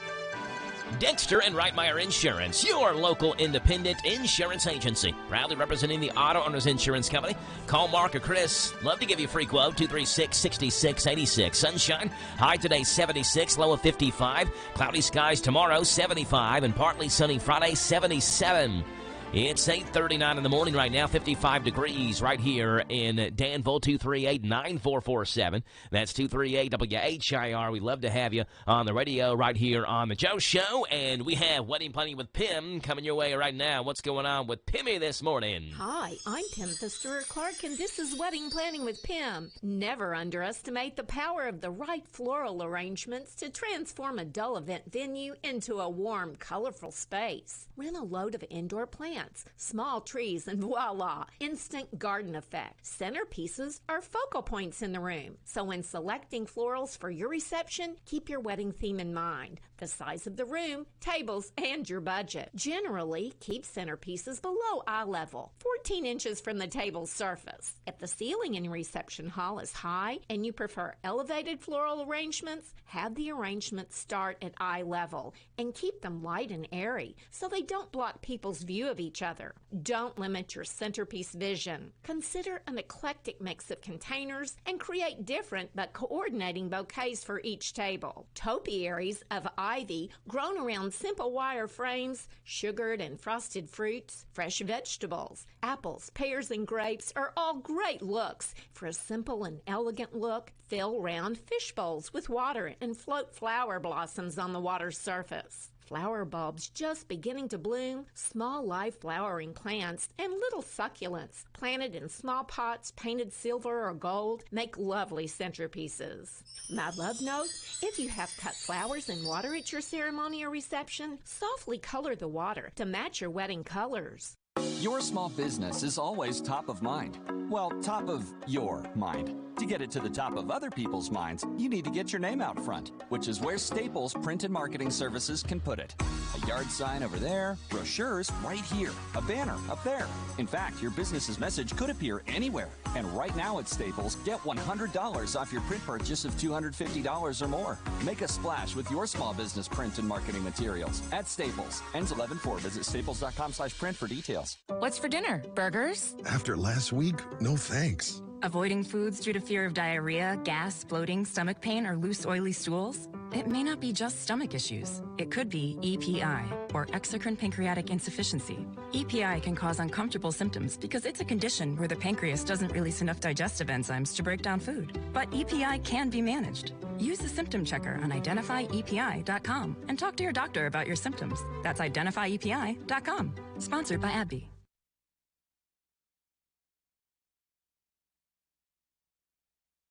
[SPEAKER 2] Dexter and Reitmeyer Insurance, your local independent insurance agency. Proudly representing the Auto Owners Insurance Company. Call Mark or Chris. Love to give you a free quote, 236-6686. Sunshine, high today 76, low of 55. Cloudy skies tomorrow, 75, and partly sunny Friday, 77. It's 8:39 in the morning right now, 55 degrees right here in Danville, 238-9447. That's 238-WHIR. We'd love to have you on the radio right here on The Joe Show. And we have Wedding Planning with Pim coming your way right now. What's going on with Pimmy this morning?
[SPEAKER 3] Hi, I'm Pim Stewart-Clark, and this is Wedding Planning with Pim. Never underestimate the power of the right floral arrangements to transform a dull event venue into a warm, colorful space. Rent a load of indoor plants, small trees, and voila, instant garden effect. Centerpieces are focal points in the room. So when selecting florals for your reception, keep your wedding theme in mind, the size of the room, tables, and your budget. Generally, keep centerpieces below eye level, 14 inches from the table's surface. If the ceiling in your reception hall is high and you prefer elevated floral arrangements, have the arrangements start at eye level and keep them light and airy so they don't block people's view of each other. Don't limit your centerpiece vision. Consider an eclectic mix of containers and create different but coordinating bouquets for each table. Topiaries of ivy grown around simple wire frames, sugared and frosted fruits, fresh vegetables, apples, pears, and grapes are all great looks. For a simple and elegant look, fill round fish bowls with water and float flower blossoms on the water's surface. Flower bulbs just beginning to bloom, small live flowering plants, and little succulents planted in small pots painted silver or gold make lovely centerpieces. My love note, if you have cut flowers and water at your ceremony or reception, softly color the water to match your wedding colors.
[SPEAKER 5] Your small business is always top of mind. Well, top of your mind. To get it to the top of other people's minds, you need to get your name out front, which is where Staples Print and Marketing Services can put it. A yard sign over there, brochures right here, a banner up there. In fact, your business's message could appear anywhere. And right now at Staples, get $100 off your print purchase of $250 or more. Make a splash with your small business print and marketing materials at Staples. Ends 11/4. Visit staples.com/print for details.
[SPEAKER 20] What's for dinner? Burgers?
[SPEAKER 21] After last week, no thanks.
[SPEAKER 20] Avoiding foods due to fear of diarrhea, gas, bloating, stomach pain, or loose, oily stools? It may not be just stomach issues. It could be EPI, or exocrine pancreatic insufficiency. EPI can cause uncomfortable symptoms because it's a condition where the pancreas doesn't release enough digestive enzymes to break down food. But EPI can be managed. Use the symptom checker on identifyepi.com and talk to your doctor about your symptoms. That's identifyepi.com. Sponsored by AbbVie.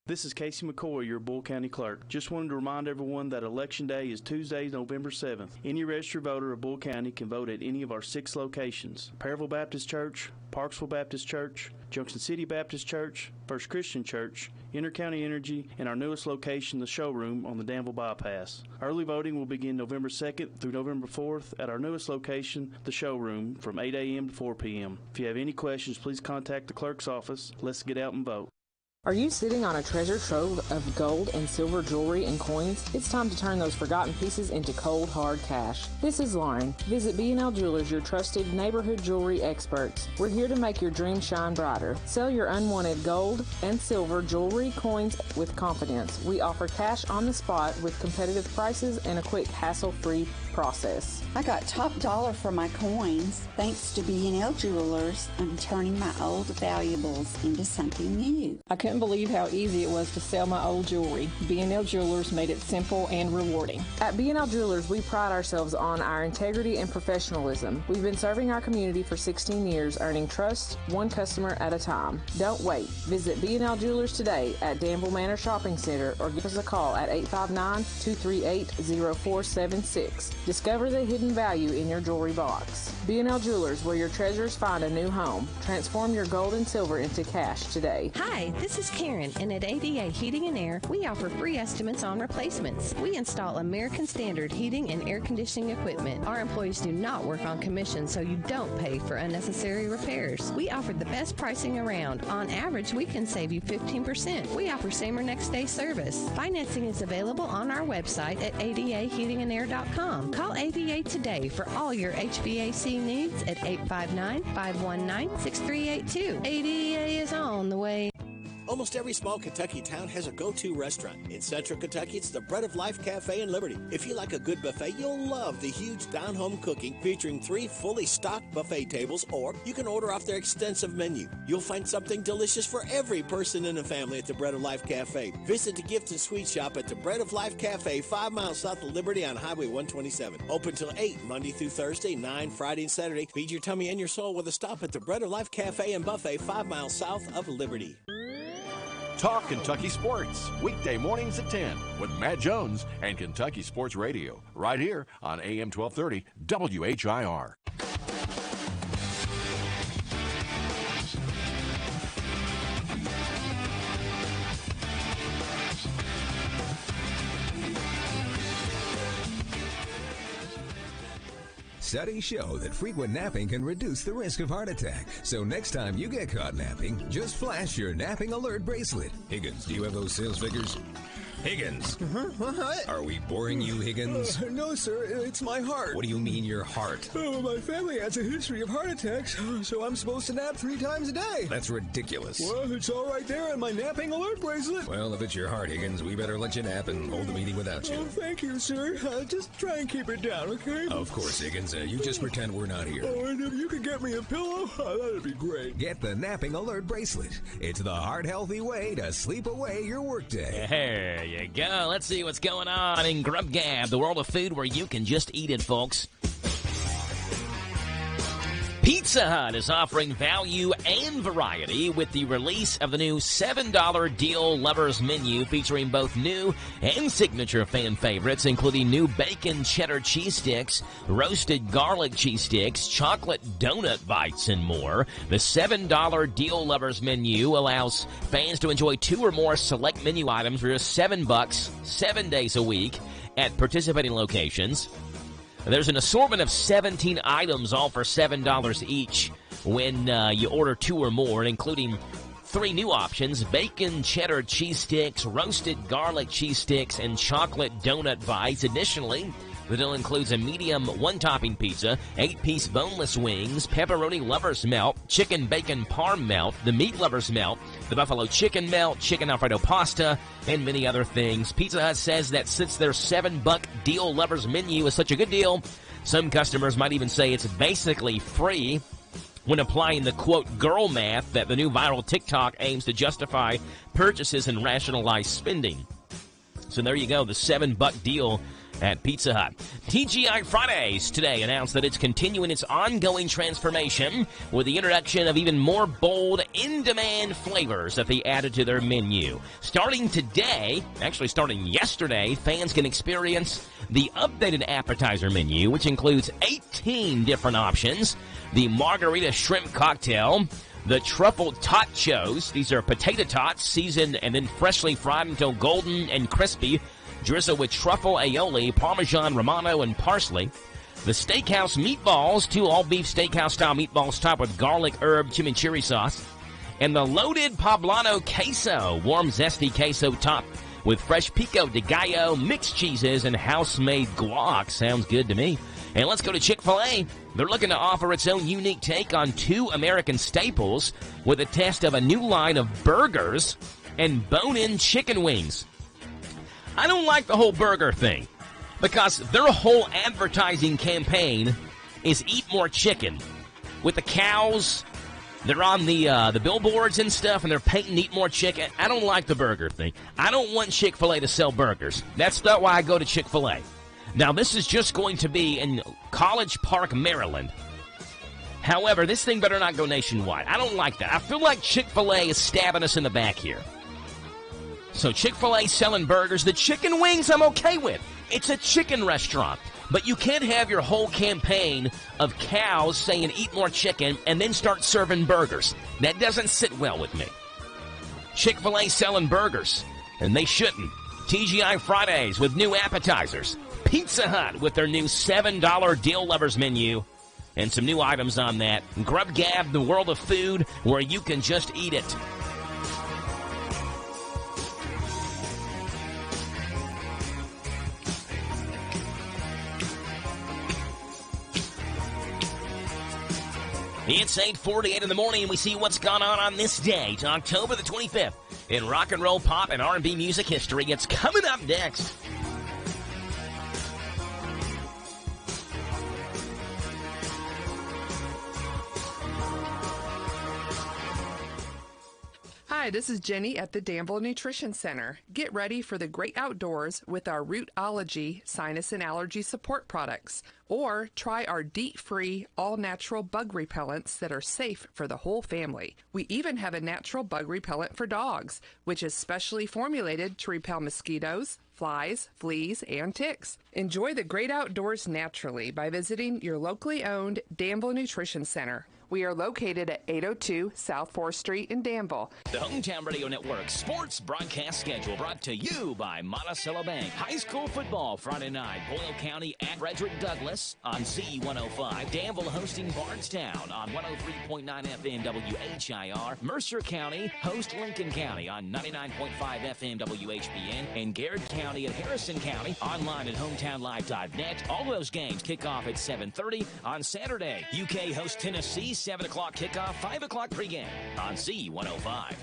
[SPEAKER 6] This is Casey McCoy, your Bull County Clerk. Just wanted to remind everyone that Election Day is Tuesday, November 7th. Any registered voter of Bull County can vote at any of our 6 locations: Perryville Baptist Church, Parksville Baptist Church, Junction City Baptist Church, First Christian Church, Intercounty Energy, and our newest location, the showroom on the Danville Bypass. Early voting will begin November 2nd through November 4th at our newest location, the showroom, from 8 a.m. to 4 p.m. If you have any questions, please contact the clerk's office. Let's get out and vote.
[SPEAKER 14] Are you sitting on a treasure trove of gold and silver jewelry and coins? It's time to turn those forgotten pieces into cold, hard cash. This is Lauren. Visit B&L Jewelers, your trusted neighborhood jewelry experts. We're here to make your dreams shine brighter. Sell your unwanted gold and silver jewelry, coins with confidence. We offer cash on the spot with competitive prices and a quick, hassle-free process.
[SPEAKER 15] I got top dollar for my coins. Thanks to B&L Jewelers, I'm turning my old valuables into something new.
[SPEAKER 22] I couldn't believe how easy it was to sell my old jewelry. B&L Jewelers made it simple and rewarding.
[SPEAKER 14] At B&L Jewelers, we pride ourselves on our integrity and professionalism. We've been serving our community for 16 years, earning trust one customer at a time. Don't wait. Visit B&L Jewelers today at Danville Manor Shopping Center or give us a call at 859-238-0476. Discover the hidden value in your jewelry box. B&L Jewelers, where your treasures find a new home. Transform your gold and silver into cash today.
[SPEAKER 26] Hi, this is Karen, and at ADA Heating and Air, we offer free estimates on replacements. We install American Standard heating and air conditioning equipment. Our employees do not work on commission, so you don't pay for unnecessary repairs. We offer the best pricing around. On average, we can save you 15%. We offer same or next day service. Financing is available on our website at adaheatingandair.com. Call ADA today for all your HVAC needs at 859-519-6382. ADA is on the way.
[SPEAKER 4] Almost every small Kentucky town has a go-to restaurant. In Central Kentucky, it's the Bread of Life Cafe in Liberty. If you like a good buffet, you'll love the huge down-home cooking featuring 3 fully stocked buffet tables, or you can order off their extensive menu. You'll find something delicious for every person in the family at the Bread of Life Cafe. Visit the gift and sweet shop at the Bread of Life Cafe, 5 miles south of Liberty on Highway 127. Open till 8, Monday through Thursday, 9 Friday and Saturday. Feed your tummy and your soul with a stop at the Bread of Life Cafe and Buffet, 5 miles south of Liberty.
[SPEAKER 9] Talk Kentucky Sports, weekday mornings at 10 with Matt Jones and Kentucky Sports Radio, right here on AM 1230 WHIR.
[SPEAKER 10] Studies show that frequent napping can reduce the risk of heart attack. So next time you get caught napping, just flash your napping alert bracelet. Higgins, do you have those sales figures? Higgins.
[SPEAKER 12] What?
[SPEAKER 10] Are we boring you, Higgins?
[SPEAKER 12] No, sir. It's my heart.
[SPEAKER 10] What do you mean your heart?
[SPEAKER 12] Oh, my family has a history of heart attacks, so I'm supposed to nap 3 times a day.
[SPEAKER 10] That's ridiculous.
[SPEAKER 12] Well, it's all right there on my napping alert bracelet.
[SPEAKER 10] Well, if it's your heart, Higgins, we better let you nap and hold the meeting without you.
[SPEAKER 12] Oh, thank you, sir. Just try and keep it down, okay?
[SPEAKER 10] Of course, Higgins. You just pretend we're not here.
[SPEAKER 12] Oh, and if you could get me a pillow, that'd be great.
[SPEAKER 10] Get the napping alert bracelet. It's the heart-healthy way to sleep away your workday.
[SPEAKER 2] There you go. Let's see what's going on in Grub Gab, the world of food where you can just eat it, folks. Pizza Hut is offering value and variety with the release of the new $7 Deal Lovers Menu featuring both new and signature fan favorites, including new bacon cheddar cheese sticks, roasted garlic cheese sticks, chocolate donut bites, and more. The $7 Deal Lovers Menu allows fans to enjoy 2 or more select menu items for just $7, 7 days a week at participating locations. There's an assortment of 17 items, all for $7 each when you order 2 or more, including 3 new options: bacon cheddar cheese sticks, roasted garlic cheese sticks, and chocolate donut bites. Additionally, the deal includes a medium 1-topping pizza, 8-piece boneless wings, pepperoni lover's melt, chicken bacon parm melt, the meat lover's melt, the buffalo chicken melt, chicken alfredo pasta, and many other things. Pizza Hut says that since their $7 Deal Lovers Menu is such a good deal, some customers might even say it's basically free when applying the, quote, girl math that the new viral TikTok aims to justify purchases and rationalize spending. So there you go, the $7 deal at Pizza Hut. TGI Fridays today announced that it's continuing its ongoing transformation with the introduction of even more bold, in-demand flavors that they added to their menu. Starting today, actually starting yesterday, fans can experience the updated appetizer menu, which includes 18 different options. The margarita shrimp cocktail, the truffle tachos. These are potato tots seasoned and then freshly fried until golden and crispy, drizzled with truffle aioli, Parmesan Romano, and parsley. The steakhouse meatballs, 2 all-beef steakhouse-style meatballs topped with garlic herb chimichurri sauce. And the loaded poblano queso, warm zesty queso topped with fresh pico de gallo, mixed cheeses, and house-made guac. Sounds good to me. And let's go to Chick-fil-A. They're looking to offer its own unique take on 2 American staples with a test of a new line of burgers and bone-in chicken wings. I don't like the whole burger thing because their whole advertising campaign is eat more chicken. With the cows, they're on the billboards and stuff, and they're painting eat more chicken. I don't like the burger thing. I don't want Chick-fil-A to sell burgers. That's not why I go to Chick-fil-A. Now, this is just going to be in College Park, Maryland. However, this thing better not go nationwide. I don't like that. I feel like Chick-fil-A is stabbing us in the back here. So Chick-fil-A selling burgers. The chicken wings I'm okay with. It's a chicken restaurant. But you can't have your whole campaign of cows saying eat more chicken and then start serving burgers. That doesn't sit well with me. Chick-fil-A selling burgers, and they shouldn't. TGI Fridays with new appetizers. Pizza Hut with their new $7 Deal Lovers Menu and some new items on that. Grub Gab, the world of food where you can just eat it. It's 8:48 in the morning, and we see what's gone on this day. It's October the 25th. In rock and roll, pop, and R&B music history, it's coming up next.
[SPEAKER 8] Hi, this is Jenny at the Danville Nutrition Center. Get ready for the great outdoors with our Rootology sinus and allergy support products. Or try our DEET-free, all-natural bug repellents that are safe for the whole family. We even have a natural bug repellent for dogs, which is specially formulated to repel mosquitoes, flies, fleas, and ticks. Enjoy the great outdoors naturally by visiting your locally owned Danville Nutrition Center. We are located at 802 South 4th Street in Danville.
[SPEAKER 2] The Hometown Radio Network sports broadcast schedule brought to you by Monticello Bank. High school football Friday night, Boyle County at Frederick Douglass on C105. Danville hosting Bardstown on 103.9 FM WHIR. Mercer County host Lincoln County on 99.5 FM WHBN. And Garrett County and Harrison County online at hometownlive.net. All those games kick off at 7:30 on Saturday. UK hosts Tennessee, 7 o'clock kickoff, 5 o'clock pregame on C105.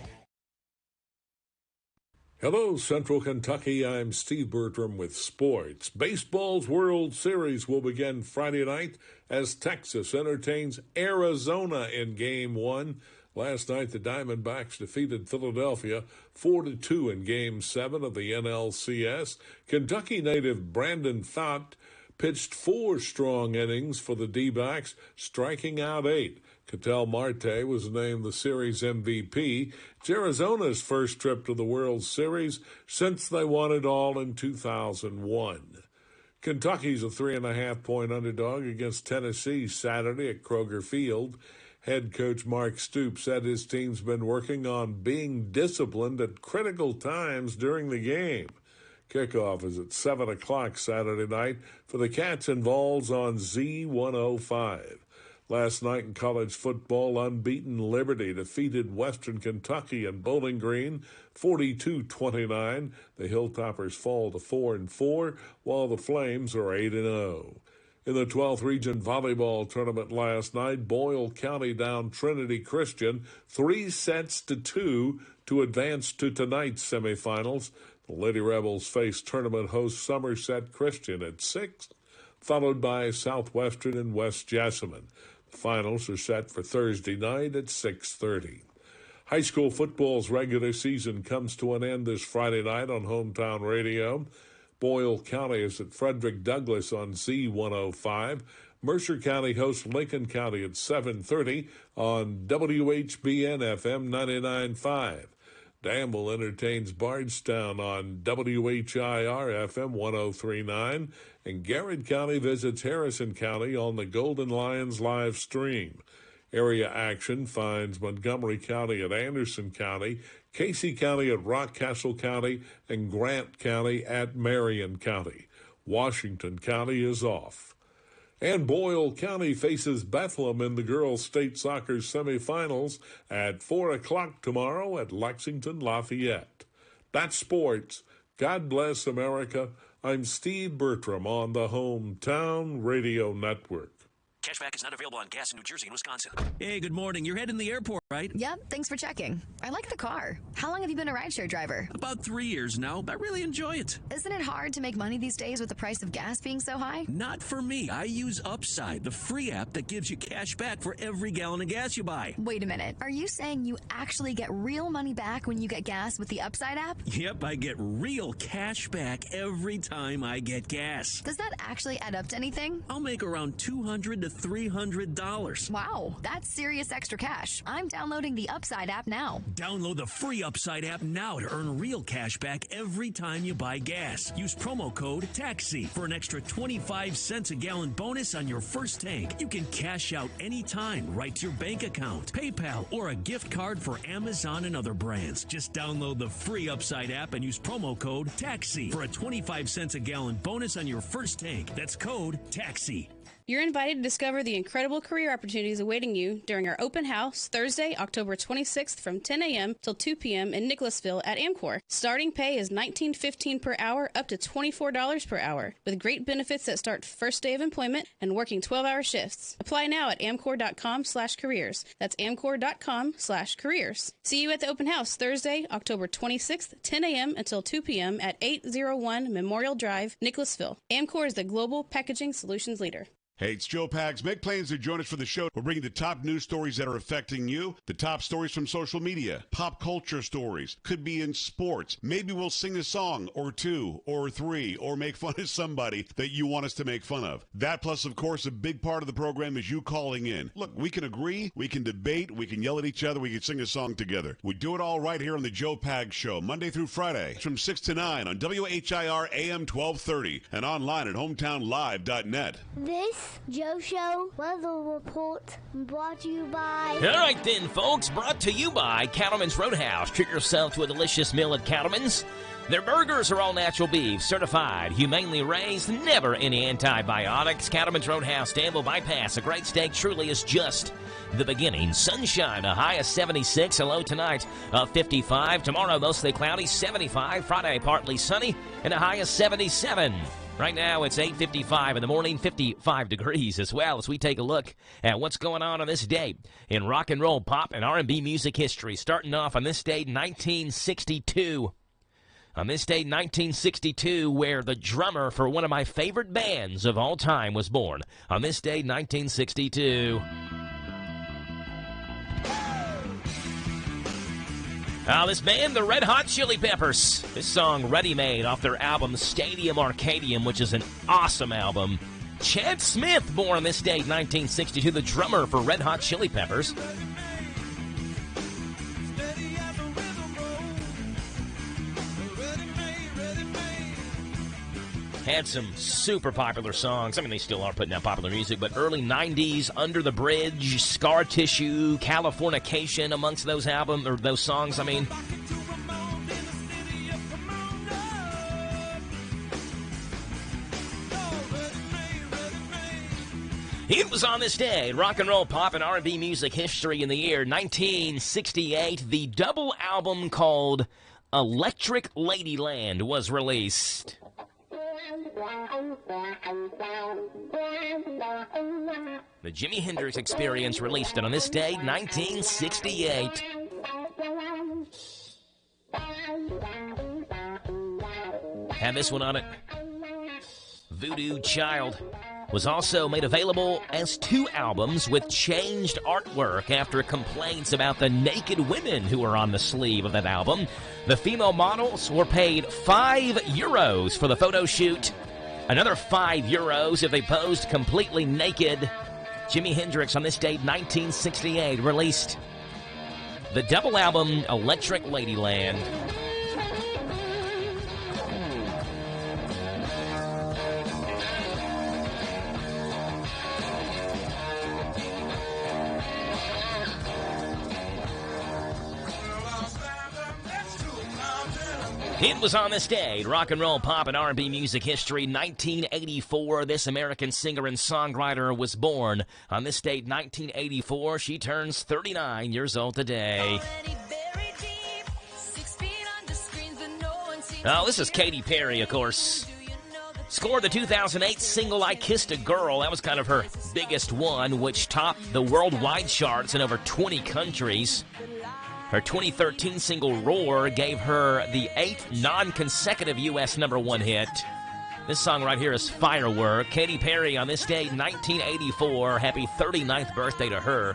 [SPEAKER 13] Hello, Central Kentucky. I'm Steve Bertram with sports. Baseball's World Series will begin Friday night as Texas entertains Arizona in Game 1. Last night, the Diamondbacks defeated Philadelphia 4-2 in Game 7 of the NLCS. Kentucky native Brandon Pfaadt pitched 4 strong innings for the D-backs, striking out 8. Ketel Marte was named the series MVP. It's Arizona's first trip to the World Series since they won it all in 2001. Kentucky's a 3.5-point underdog against Tennessee Saturday at Kroger Field. Head coach Mark Stoops said his team's been working on being disciplined at critical times during the game. Kickoff is at 7 o'clock Saturday night for the Cats and Vols on Z105. Last night in college football, unbeaten Liberty defeated Western Kentucky and Bowling Green 42-29. The Hilltoppers fall to 4-4, while the Flames are 8-0. In the 12th Region Volleyball Tournament last night, Boyle County downed Trinity Christian 3-2 to advance to tonight's semifinals. The Lady Rebels face tournament host Somerset Christian at 6, followed by Southwestern and West Jessamine. The finals are set for Thursday night at 6:30. High school football's regular season comes to an end this Friday night on Hometown Radio. Boyle County is at Frederick Douglass on Z105. Mercer County hosts Lincoln County at 7:30 on WHBN FM 99.5. Danville entertains Bardstown on WHIR FM 103.9, and Garrett County visits Harrison County on the Golden Lions live stream. Area action finds Montgomery County at Anderson County, Casey County at Rockcastle County, and Grant County at Marion County. Washington County is off. And Boyle County faces Bethlehem in the girls' state soccer semifinals at 4 o'clock tomorrow at Lexington Lafayette. That's sports. God bless America. I'm Steve Bertram on the Hometown Radio Network.
[SPEAKER 16] Cashback is not available on gas in New Jersey and Wisconsin.
[SPEAKER 17] Hey, good morning. You're heading to the airport, right?
[SPEAKER 18] Yep, thanks for checking. I like the car. How long have you been a rideshare driver?
[SPEAKER 17] About 3 years now, but I really enjoy it.
[SPEAKER 18] Isn't it hard to make money these days with the price of gas being so high?
[SPEAKER 17] Not for me. I use Upside, the free app that gives you cash back for every gallon of gas you buy.
[SPEAKER 18] Wait a minute. Are you saying you actually get real money back when you get gas with the Upside app?
[SPEAKER 17] Yep, I get real cash back every time I get gas.
[SPEAKER 18] Does that actually add up to anything?
[SPEAKER 17] I'll make around $200 to $300.
[SPEAKER 18] Wow, that's serious extra cash. I'm downloading the Upside app now.
[SPEAKER 17] Download the free Upside app now to earn real cash back every time you buy gas. Use promo code TAXI for an extra 25 cents a gallon bonus on your first tank. You can cash out anytime right to your bank account, PayPal, or a gift card for Amazon and other brands. Just download the free Upside app and use promo code TAXI for a 25 cents a gallon bonus on your first tank. That's code TAXI.
[SPEAKER 1] You're invited to discover the incredible career opportunities awaiting you during our open house Thursday, October 26th from 10 a.m. till 2 p.m. in Nicholasville at Amcor. Starting pay is $19.15 per hour up to $24 per hour, with great benefits that start first day of employment and working 12-hour shifts. Apply now at amcor.com/careers. That's amcor.com/careers. See you at the open house Thursday, October 26th, 10 a.m. until 2 p.m. at 801 Memorial Drive, Nicholasville. Amcor is the global packaging solutions leader.
[SPEAKER 11] Hey, it's Joe Pags. Make plans to join us for the show. We're bringing the top news stories that are affecting you, the top stories from social media, pop culture stories, could be in sports. Maybe we'll sing a song or two or three or make fun of somebody that you want us to make fun of. That plus, of course, a big part of the program is you calling in. Look, we can agree, we can debate, we can yell at each other, we can sing a song together. We do it all right here on the Joe Pags Show, Monday through Friday from 6 to 9 on WHIR AM 1230 and online at hometownlive.net.
[SPEAKER 7] This Joe Show weather report brought to you by...
[SPEAKER 2] All right then, folks, brought to you by Cattleman's Roadhouse. Treat yourself to a delicious meal at Cattleman's. Their burgers are all natural beef, certified, humanely raised, never any antibiotics. Cattleman's Roadhouse, Danville Bypass. A great steak truly is just the beginning. Sunshine, a high of 76. A low tonight of 55. Tomorrow, mostly cloudy, 75. Friday, partly sunny, and a high of 77. Right now, it's 8:55 in the morning, 55 degrees as well, as we take a look at what's going on this day in rock and roll, pop, and R&B music history. Starting off on this date, 1962. On this date, 1962, where the drummer for one of my favorite bands of all time was born. On this date, 1962. This band, the Red Hot Chili Peppers. This song, Ready Made, off their album Stadium Arcadium, which is an awesome album. Chad Smith, born on this date, 1962, the drummer for Red Hot Chili Peppers. Had some super popular songs. I mean, they still are putting out popular music, but early 90s, Under the Bridge, Scar Tissue, Californication amongst those albums, or those songs, I mean. It was on this day in rock and roll, pop, and R&B music history in the year 1968. The double album called Electric Ladyland was released. The Jimi Hendrix Experience released it on this day, 1968. Had this one on it. Voodoo Child was also made available as 2 albums with changed artwork after complaints about the naked women who were on the sleeve of that album. The female models were paid €5 for the photo shoot. Another €5 if they posed completely naked. Jimi Hendrix on this date, 1968, released the double album Electric Ladyland. It was on this day, rock and roll, pop, and R&B music history, 1984. This American singer and songwriter was born. On this date, 1984, she turns 39 years old today. Oh, this is Katy Perry, of course. Scored the 2008 single I Kissed a Girl. That was kind of her biggest one, which topped the worldwide charts in over 20 countries. Her 2013 single, Roar, gave her the 8th non-consecutive U.S. #1 hit. This song right here is Firework. Katy Perry on this day, 1984. Happy 39th birthday to her.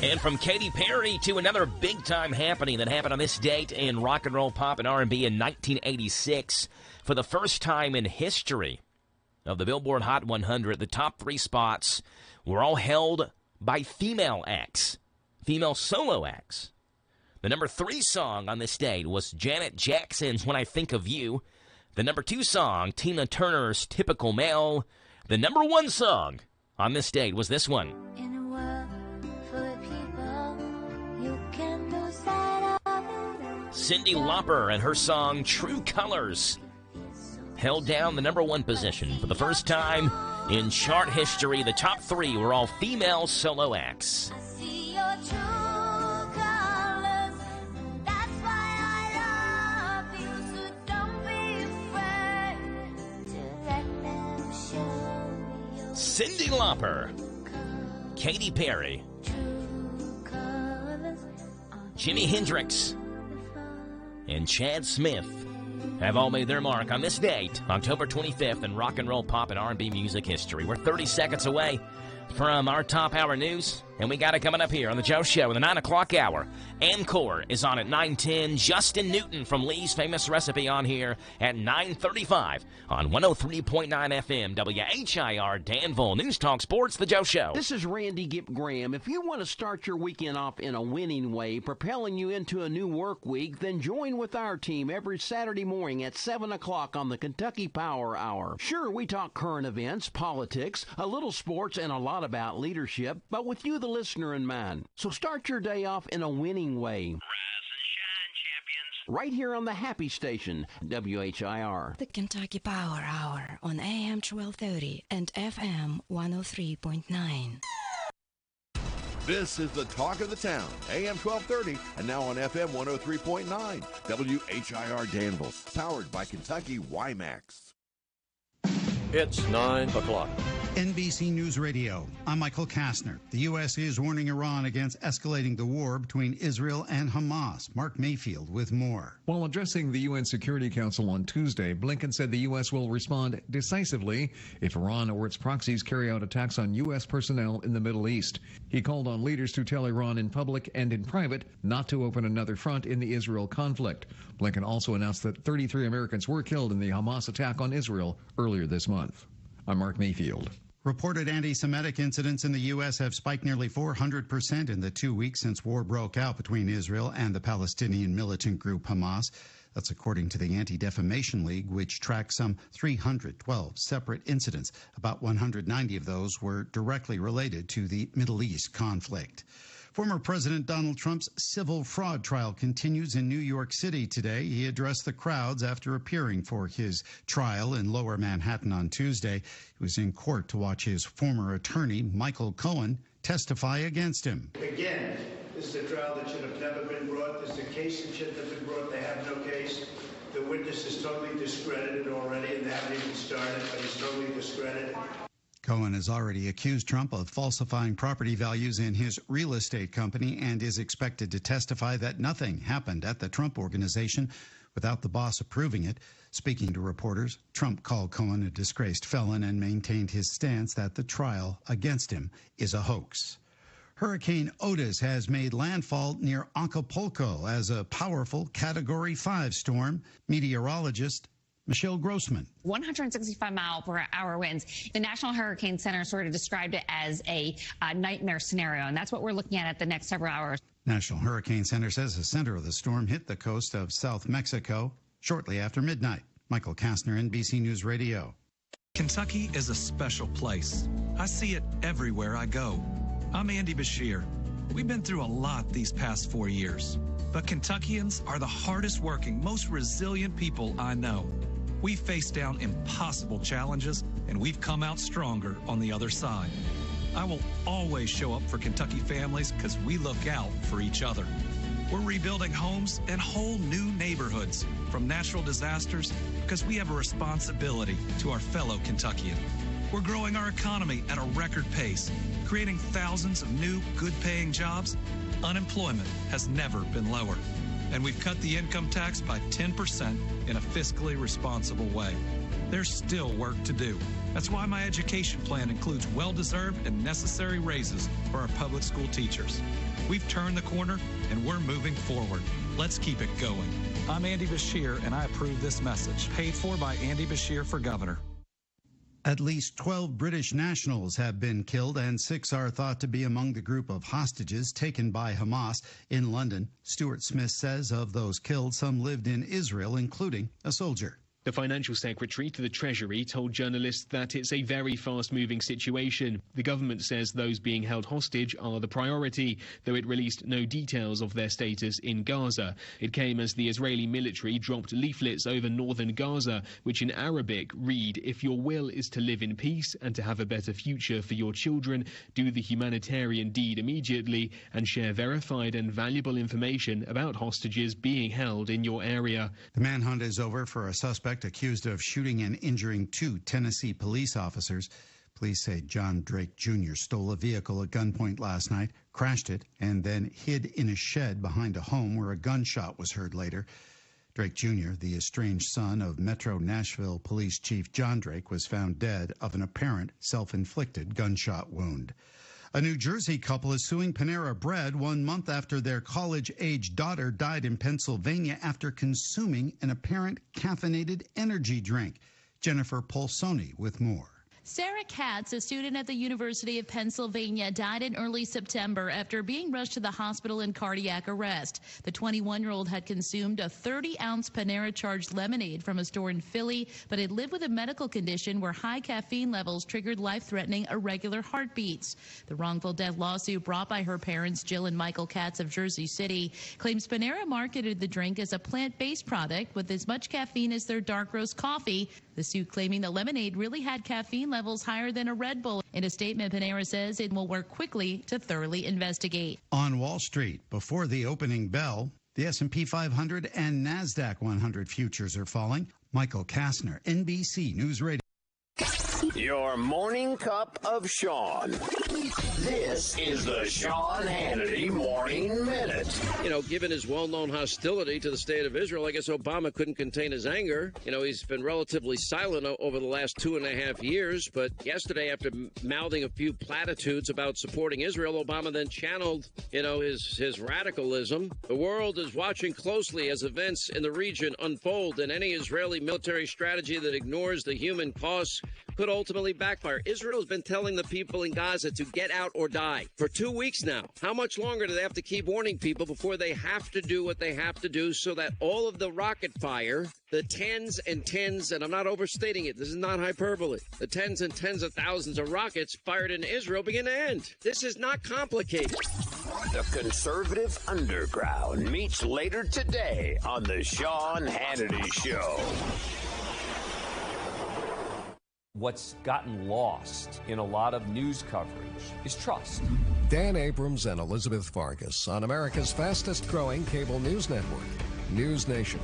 [SPEAKER 2] And from Katy Perry to another big-time happening that happened on this date in rock and roll, pop, and R&B in 1986. For the first time in history of the Billboard Hot 100, the top 3 spots were all held by female acts, female solo acts. The number 3 song on this date was Janet Jackson's When I Think of You. The number 2 song, Tina Turner's Typical Male. The number one song on this date was this one.
[SPEAKER 3] In a world full of people, you can lose sight of it.
[SPEAKER 2] Cyndi Lauper and her song True Colors held down the number one position for the first time in chart history. The top three were all female solo acts.
[SPEAKER 3] I see your true colors, that's why I love you, so don't be afraid to let them show me your
[SPEAKER 2] Cyndi Lauper, Katy Perry,
[SPEAKER 3] true colors.
[SPEAKER 2] Jimi Hendrix, and Chad Smith have all made their mark on this date, October 25th, in rock and roll, pop, and R&B music history. We're 30 seconds away from our top hour news, and we got it coming up here on The Joe Show in the 9 o'clock hour. Encore is on at 9:10. Justin Newton from Lee's Famous Recipe on here at 9:35 on 103.9 FM WHIR Danville. News Talk Sports, The Joe Show.
[SPEAKER 5] This is Randy Gipp Graham. If you want to start your weekend off in a winning way, propelling you into a new work week, then join with our team every Saturday morning at 7 o'clock on the Kentucky Power Hour. Sure, we talk current events, politics, a little sports, and a lot about leadership, but with you, the listener, in mind. So start your day off in a winning way.
[SPEAKER 16] Rise and shine, champions.
[SPEAKER 5] Right here on the Happy Station, WHIR.
[SPEAKER 19] The Kentucky Power Hour on AM 1230 and FM 103.9.
[SPEAKER 9] This is the talk of the town, AM 1230, and now on FM 103.9, WHIR Danville, powered by Kentucky WiMAX.
[SPEAKER 23] It's 9 o'clock.
[SPEAKER 24] NBC News Radio. I'm Michael Kastner. The U.S. is warning Iran against escalating the war between Israel and Hamas. Mark Mayfield with more.
[SPEAKER 25] While addressing the UN Security Council on Tuesday, Blinken said the U.S. will respond decisively if Iran or its proxies carry out attacks on U.S. personnel in the Middle East. He called on leaders to tell Iran in public and in private not to open another front in the Israel conflict. Blinken also announced that 33 Americans were killed in the Hamas attack on Israel earlier this month. I'm Mark Mayfield.
[SPEAKER 24] Reported anti-Semitic incidents in the U.S. have spiked nearly 400% in the 2 weeks since war broke out between Israel and the Palestinian militant group Hamas. That's according to the Anti-Defamation League, which tracks some 312 separate incidents. About 190 of those were directly related to the Middle East conflict. Former President Donald Trump's civil fraud trial continues in New York City today. He addressed the crowds after appearing for his trial in Lower Manhattan on Tuesday. He was in court to watch his former attorney, Michael Cohen, testify against him.
[SPEAKER 27] Again, this is a trial that should have never been brought. This is a case that shouldn't have been brought. They have no case. The witness is totally discredited already, and they haven't even started, but he's totally discredited.
[SPEAKER 24] Cohen has already accused Trump of falsifying property values in his real estate company and is expected to testify that nothing happened at the Trump Organization without the boss approving it. Speaking to reporters, Trump called Cohen a disgraced felon and maintained his stance that the trial against him is a hoax. Hurricane Otis has made landfall near Acapulco as a powerful Category 5 storm. Meteorologist Michelle Grossman.
[SPEAKER 28] 165-mile-per-hour winds. The National Hurricane Center sort of described it as a nightmare scenario, and that's what we're looking at the next several hours.
[SPEAKER 24] National Hurricane Center says the center of the storm hit the coast of South Mexico shortly after midnight. Michael Kastner, NBC News Radio.
[SPEAKER 29] Kentucky is a special place. I see it everywhere I go. I'm Andy Bashir. We've been through a lot these past 4 years, but Kentuckians are the hardest working, most resilient people I know. We've faced down impossible challenges, and we've come out stronger on the other side. I will always show up for Kentucky families because we look out for each other. We're rebuilding homes and whole new neighborhoods from natural disasters because we have a responsibility to our fellow Kentuckian. We're growing our economy at a record pace, creating thousands of new, good-paying jobs. Unemployment has never been lower. And we've cut the income tax by 10% in a fiscally responsible way. There's still work to do. That's why my education plan includes well-deserved and necessary raises for our public school teachers. We've turned the corner, and we're moving forward. Let's keep it going. I'm Andy Bashir, and I approve this message. Paid for by Andy Bashir for governor.
[SPEAKER 24] At least 12 British nationals have been killed, and 6 are thought to be among the group of hostages taken by Hamas in London. Stuart Smith says of those killed, some lived in Israel, including a soldier.
[SPEAKER 4] The financial secretary to the Treasury told journalists that it's a very fast-moving situation. The government says those being held hostage are the priority, though it released no details of their status in Gaza. It came as the Israeli military dropped leaflets over northern Gaza, which in Arabic read, "If your will is to live in peace and to have a better future for your children, do the humanitarian deed immediately and share verified and valuable information about hostages being held in your area."
[SPEAKER 24] The manhunt is over for a suspect accused of shooting and injuring 2 Tennessee police officers. Police say John Drake Jr. stole a vehicle at gunpoint last night, crashed it, and then hid in a shed behind a home where a gunshot was heard later. Drake Jr., the estranged son of Metro Nashville Police Chief John Drake, was found dead of an apparent self-inflicted gunshot wound. A New Jersey couple is suing Panera Bread 1 month after their college-age daughter died in Pennsylvania after consuming an apparent caffeinated energy drink. Jennifer Polsoni with more.
[SPEAKER 6] Sarah Katz, a student at the University of Pennsylvania, died in early September after being rushed to the hospital in cardiac arrest. The 21-year-old had consumed a 30-ounce Panera-charged lemonade from a store in Philly, but had lived with a medical condition where high caffeine levels triggered life-threatening irregular heartbeats. The wrongful death lawsuit brought by her parents, Jill and Michael Katz of Jersey City, claims Panera marketed the drink as a plant-based product with as much caffeine as their dark roast coffee. The suit claiming the lemonade really had caffeine levels higher than a Red Bull. In a statement, Panera says it will work quickly to thoroughly investigate.
[SPEAKER 24] On Wall Street, before the opening bell, the S&P 500 and NASDAQ 100 futures are falling. Michael Kastner, NBC News Radio.
[SPEAKER 12] Your morning cup of Sean. This is the Sean Hannity Morning Minute.
[SPEAKER 14] You know, given his well-known hostility to the state of Israel, I guess Obama couldn't contain his anger. You know, he's been relatively silent over the last 2.5 years, but yesterday, after mouthing a few platitudes about supporting Israel, Obama then channeled, you know, his radicalism. The world is watching closely as events in the region unfold, and any Israeli military strategy that ignores the human costs could ultimately backfire. Israel has been telling the people in Gaza to get out or die for 2 weeks now. How much longer do they have to keep warning people before they have to do what they have to do so that all of the rocket fire, the tens and tens, and I'm not overstating it, this is not hyperbole, the tens and tens of thousands of rockets fired in Israel begin to end? This is not complicated.
[SPEAKER 12] The conservative underground meets later today on the Sean Hannity Show.
[SPEAKER 15] What's gotten lost in a lot of news coverage is trust.
[SPEAKER 20] Dan Abrams and Elizabeth Vargas on America's fastest growing cable news network, News Nation.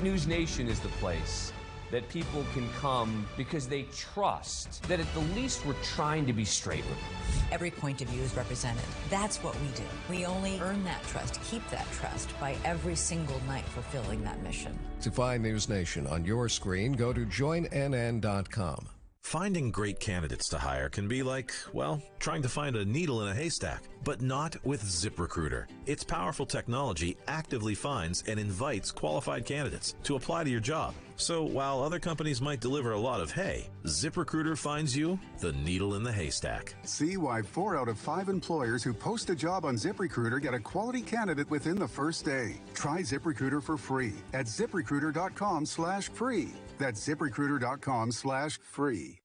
[SPEAKER 15] News Nation is the place that people can come because they trust that at the least we're trying to be straight with them.
[SPEAKER 21] Every point of view is represented. That's what we do. We only earn that trust, keep that trust by every single night fulfilling that mission.
[SPEAKER 20] To find News Nation on your screen, go to joinnn.com.
[SPEAKER 22] Finding great candidates to hire can be like, well, trying to find a needle in a haystack, but not with ZipRecruiter. Its powerful technology actively finds and invites qualified candidates to apply to your job. So while other companies might deliver a lot of hay, ZipRecruiter finds you the needle in the haystack.
[SPEAKER 26] See why 4 out of 5 employers who post a job on ZipRecruiter get a quality candidate within the first day. Try ZipRecruiter for free at ZipRecruiter.com/free. That's ZipRecruiter.com/free.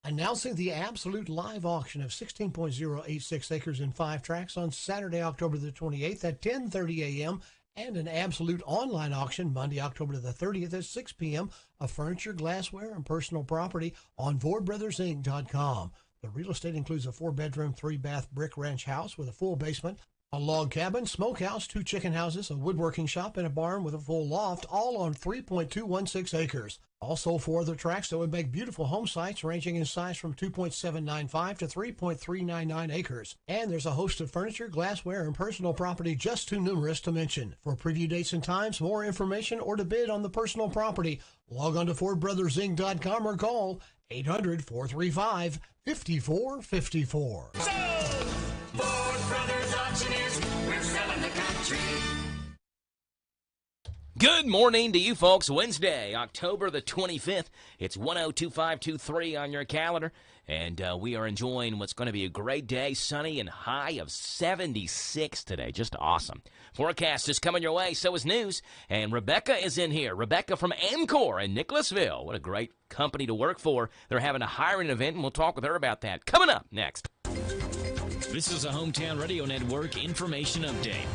[SPEAKER 30] Announcing the absolute live auction of 16.086 acres and 5 tracts on Saturday, October the 28th at 10:30 a.m. and an absolute online auction Monday, October the 30th at 6 p.m. of furniture, glassware, and personal property on VoidBrothersInc.com. The real estate includes a 4-bedroom, 3-bath brick ranch house with a full basement, a log cabin, smokehouse, 2 chicken houses, a woodworking shop, and a barn with a full loft, all on 3.216 acres. Also 4 other tracts that would make beautiful home sites ranging in size from 2.795 to 3.399 acres. And there's a host of furniture, glassware, and personal property just too numerous to mention. For preview dates and times, more information, or to bid on the personal property, log on to FordBrothersInc.com or call 800-435-5454.
[SPEAKER 31] Ford Brothers Auctioneers, we're selling the country.
[SPEAKER 2] Good morning to you folks. Wednesday, October the 25th. It's 102523 on your calendar. And we are enjoying what's going to be a great day, sunny and high of 76 today. Just awesome. Forecast is coming your way, so is news. And Rebecca is in here. Rebecca from Amcor in Nicholasville. What a great company to work for. They're having a hiring event, and we'll talk with her about that. Coming up next.
[SPEAKER 1] This is a Hometown Radio Network information update.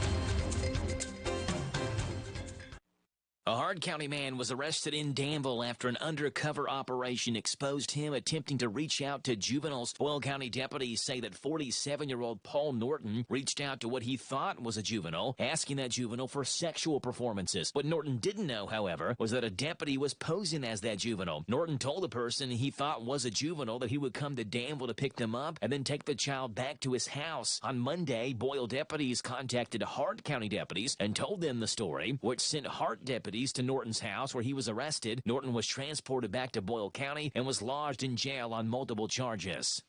[SPEAKER 1] A Hard County man was arrested in Danville after an undercover operation exposed him attempting to reach out to juveniles. Boyle County deputies say that 47-year-old Paul Norton reached out to what he thought was a juvenile, asking that juvenile for sexual performances. What Norton didn't know, however, was that a deputy was posing as that juvenile. Norton told the person he thought was a juvenile that he would come to Danville to pick them up and then take the child back to his house. On Monday, Boyle deputies contacted Hart County deputies and told them the story, which sent Hart deputies to Norton's house where he was arrested. Norton was transported back to Boyle County and was lodged in jail on multiple charges.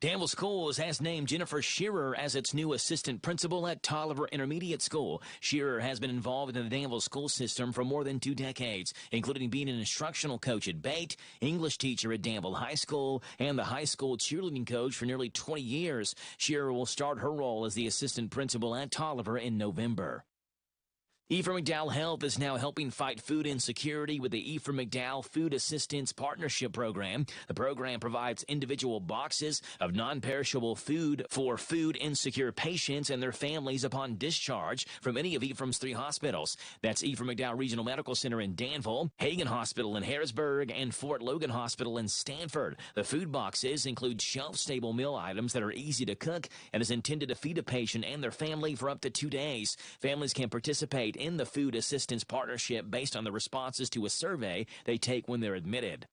[SPEAKER 1] Danville Schools has named Jennifer Shearer as its new assistant principal at Tolliver Intermediate School. Shearer has been involved in the Danville school system for more than 2 decades, including being an instructional coach at Bate, English teacher at Danville High School, and the high school cheerleading coach for nearly 20 years. Shearer will start her role as the assistant principal at Tolliver in November. Ephraim McDowell Health is now helping fight food insecurity with the Ephraim McDowell Food Assistance Partnership Program. The program provides individual boxes of non-perishable food for food insecure patients and their families upon discharge from any of Ephraim's 3 hospitals. That's Ephraim McDowell Regional Medical Center in Danville, Hagen Hospital in Harrisburg, and Fort Logan Hospital in Stanford. The food boxes include shelf-stable meal items that are easy to cook and is intended to feed a patient and their family for up to 2 days. Families can participate in the Food Assistance Partnership based on the responses to a survey they take when they're admitted.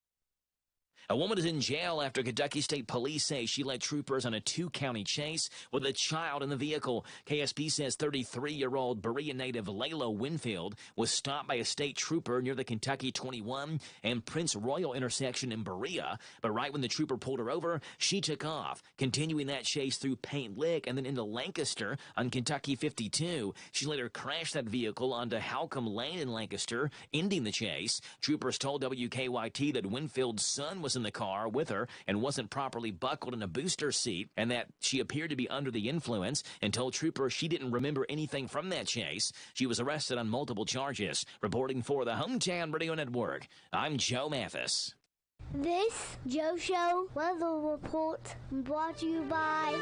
[SPEAKER 1] A woman is in jail after Kentucky State Police say she led troopers on a 2-county chase with a child in the vehicle. KSP says 33-year-old Berea native Layla Winfield was stopped by a state trooper near the Kentucky 21 and Prince Royal intersection in Berea, but right when the trooper pulled her over, she took off, continuing that chase through Paint Lick and then into Lancaster on Kentucky 52. She later crashed that vehicle onto Halcombe Lane in Lancaster, ending the chase. Troopers told WKYT that Winfield's son was in the car with her and wasn't properly buckled in a booster seat, and that she appeared to be under the influence, and told troopers she didn't remember anything from that chase. She was arrested on multiple charges. Reporting for the Hometown Radio Network, I'm Joe Mathis.
[SPEAKER 3] This Joe Show weather report brought to you by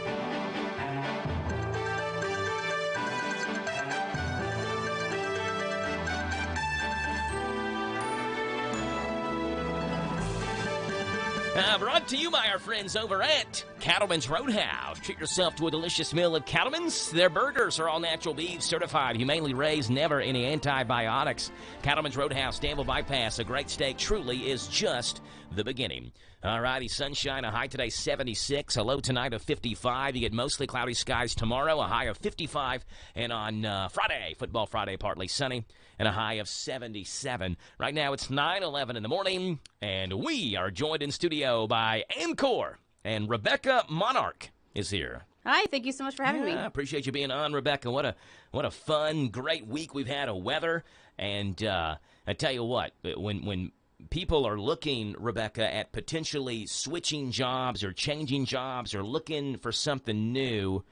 [SPEAKER 2] Brought to you by our friends over at Cattleman's Roadhouse. Treat yourself to a delicious meal at Cattleman's. Their burgers are all natural beef, certified, humanely raised, never any antibiotics. Cattleman's Roadhouse, Danville Bypass. A great steak truly is just the beginning. All righty, sunshine, a high today 76, a low tonight of 55. You get mostly cloudy skies tomorrow, a high of 55. And on Friday, Football Friday, partly sunny, and a high of 77. Right now it's 9:11 in the morning, and we are joined in studio by Amcor, and Rebecca Monarch is here.
[SPEAKER 5] Hi, thank you so much for having me.
[SPEAKER 2] I appreciate you being on, Rebecca. What a fun, great week we've had of weather. And I tell you what, when people are looking, Rebecca, at potentially switching jobs or changing jobs or looking for something new,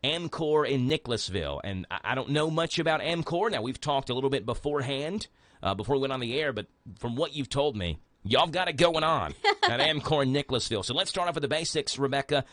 [SPEAKER 2] Amcor in Nicholasville. And I don't know much about Amcor. Now, we've talked a little bit beforehand, before we went on the air, but from what you've told me, y'all got it going on at Amcor in Nicholasville. So let's start off with the basics, Rebecca.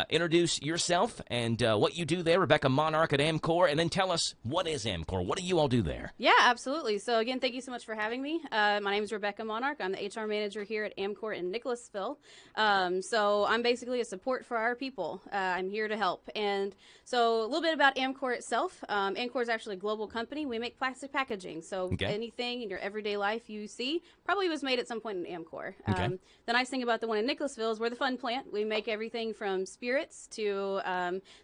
[SPEAKER 2] Introduce yourself and what you do there, Rebecca Monarch at Amcor, and then tell us, what is Amcor? What do you all do there?
[SPEAKER 5] Yeah, absolutely. So again, thank you so much for having me. My name is Rebecca Monarch. I'm the HR manager here at Amcor in Nicholasville. So I'm basically a support for our people. I'm here to help. And so a little bit about Amcor itself. Amcor is actually a global company. We make plastic packaging. So anything in your everyday life you see probably was made at some point in Amcor. The nice thing about the one in Nicholasville is we're the fun plant. We make everything from spirits to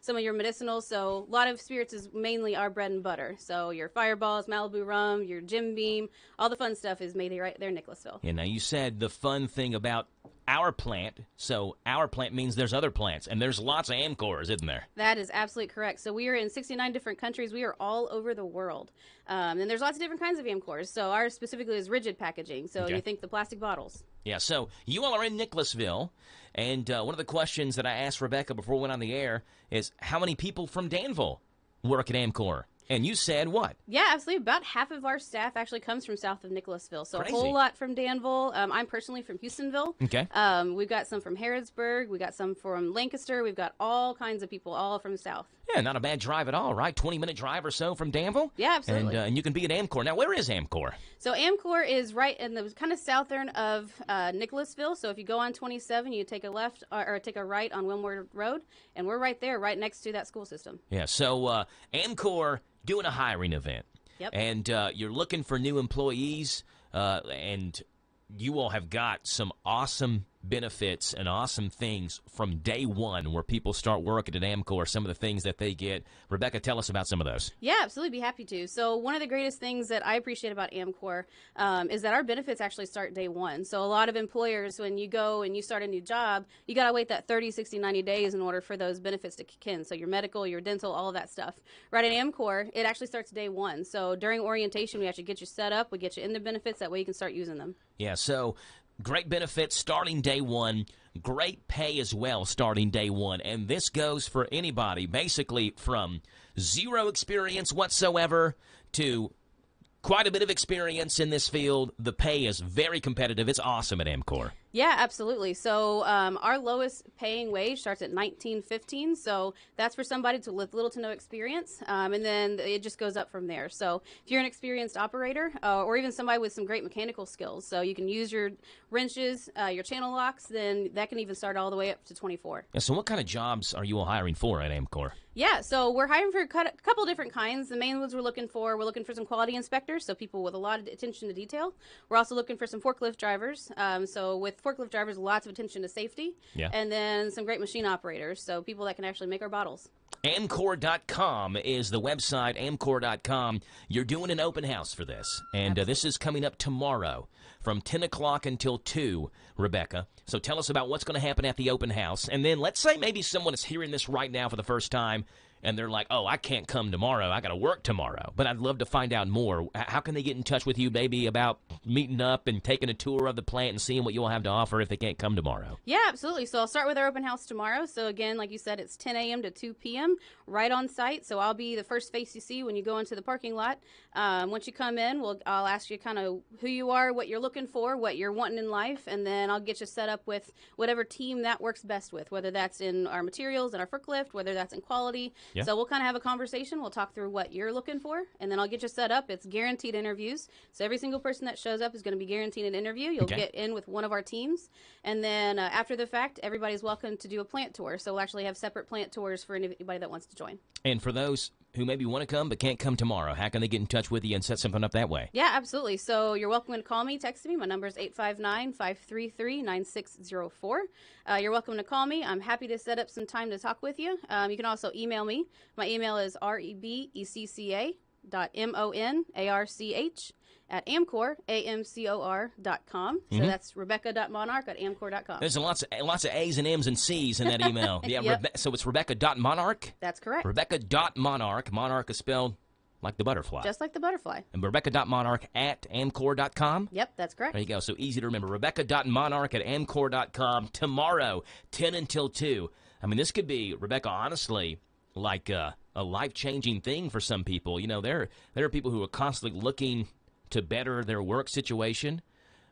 [SPEAKER 5] some of your medicinals. So a lot of spirits is mainly our bread and butter. So your Fireballs, Malibu Rum, your Jim Beam, all the fun stuff is made right there in Nicholasville.
[SPEAKER 2] Yeah, now you said the fun thing about
[SPEAKER 1] our plant, so our plant means there's other plants, and there's lots of Amcors, isn't there?
[SPEAKER 5] That is absolutely correct. So we are in 69 different countries. We are all over the world. And there's lots of different kinds of Amcors. So ours specifically is rigid packaging. So
[SPEAKER 1] Okay.
[SPEAKER 5] you think the plastic bottles.
[SPEAKER 1] Yeah, so you all are in Nicholasville, and one of the questions that I asked Rebecca before we went on the air is how many people from Danville work at Amcor? And you said what?
[SPEAKER 5] Yeah, absolutely. About half of our staff actually comes from south of Nicholasville. So
[SPEAKER 1] Crazy.
[SPEAKER 5] a whole lot from Danville. I'm personally from Houstonville.
[SPEAKER 1] Okay.
[SPEAKER 5] We've got some from Harrodsburg. We got some from Lancaster. We've got all kinds of people all from the south.
[SPEAKER 1] Yeah, not a bad drive at all, right? 20-minute drive or so from Danville?
[SPEAKER 5] Yeah, absolutely.
[SPEAKER 1] And you can be at Amcor. Now, where is Amcor?
[SPEAKER 5] So Amcor is right in the kind of southern of Nicholasville. So if you go on 27, you take a left or take a right on Wilmore Road, and we're right there, right next to that school system.
[SPEAKER 1] Yeah, so Amcor doing a hiring event.
[SPEAKER 5] Yep.
[SPEAKER 1] And you're looking for new employees, and you all have got some awesome benefits and awesome things from day one where people start working at Amcor, some of the things that they get. Rebecca, tell us about some of those.
[SPEAKER 5] Yeah, absolutely. Be happy to. So one of the greatest things that I appreciate about Amcor is that our benefits actually start day one. So a lot of employers, when you go and you start a new job, you got to wait that 30, 60, 90 days in order for those benefits to kick in. So your medical, your dental, all of that stuff. Right at Amcor, it actually starts day one. So during orientation, we actually get you set up. We get you in the benefits. That way you can start using them.
[SPEAKER 1] Yeah, so great benefits starting day one, great pay as well starting day one, and this goes for anybody basically from zero experience whatsoever to quite a bit of experience in this field. The pay is very competitive. It's awesome at Amcor.
[SPEAKER 5] Yeah, absolutely. So our lowest paying wage starts at $19.15. So that's for somebody with little to no experience, and then it just goes up from there. So if you're an experienced operator, or even somebody with some great mechanical skills, so you can use your wrenches, your channel locks, then that can even start all the way up to 24.
[SPEAKER 1] Yeah, so what kind of jobs are you all hiring for at Amcor?
[SPEAKER 5] Yeah, so we're hiring for a couple different kinds. The main ones we're looking for some quality inspectors, so people with a lot of attention to detail. We're also looking for some forklift drivers. So with forklift drivers, lots of attention to safety.
[SPEAKER 1] Yeah.
[SPEAKER 5] And then some great machine operators, so people that can actually make our bottles.
[SPEAKER 1] Amcor.com is the website, Amcor.com. You're doing an open house for this, and this is coming up tomorrow from 10 o'clock until 2, Rebecca. So tell us about what's going to happen at the open house, and then let's say maybe someone is hearing this right now for the first time, and they're like, oh, I can't come tomorrow. I got to work tomorrow. But I'd love to find out more. How can they get in touch with you, maybe, about meeting up and taking a tour of the plant and seeing what you all have to offer if they can't come tomorrow?
[SPEAKER 5] Yeah, absolutely. So I'll start with our open house tomorrow. So again, like you said, it's 10 a.m. to 2 p.m. right on site. So I'll be the first face you see when you go into the parking lot. Once you come in, I'll ask you kind of who you are, what you're looking for, what you're wanting in life, and then I'll get you set up with whatever team that works best with, whether that's in our materials and our forklift, whether that's in quality.
[SPEAKER 1] Yeah.
[SPEAKER 5] So we'll kind of have a conversation. We'll talk through what you're looking for, and then I'll get you set up. It's guaranteed interviews. So every single person that shows up is going to be guaranteed an interview. You'll get in with one of our teams, and then after the fact, everybody's welcome to do a plant tour. So we'll actually have separate plant tours for anybody that wants to join.
[SPEAKER 1] And for those who maybe want to come but can't come tomorrow, how can they get in touch with you and set something up that way?
[SPEAKER 5] Yeah, absolutely. So you're welcome to call me, text me. My number is 859-533-9604. You're welcome to call me. I'm happy to set up some time to talk with you. You can also email me. My email is rebecca.monarch@amcor, AMCOR.com. So that's rebecca.monarch@amcor.com.
[SPEAKER 1] There's lots of A's and M's and C's in that email. Yeah,
[SPEAKER 5] Yep.
[SPEAKER 1] So it's rebecca.monarch?
[SPEAKER 5] That's correct.
[SPEAKER 1] Rebecca.monarch. Monarch is spelled like the butterfly.
[SPEAKER 5] Just like the butterfly.
[SPEAKER 1] And rebecca.monarch@amcor.com?
[SPEAKER 5] Yep, that's correct.
[SPEAKER 1] There you go. So easy to remember. Rebecca.monarch@amcor.com tomorrow, 10 until 2. I mean, this could be, Rebecca, honestly, like a life-changing thing for some people. You know, there are people who are constantly looking to better their work situation,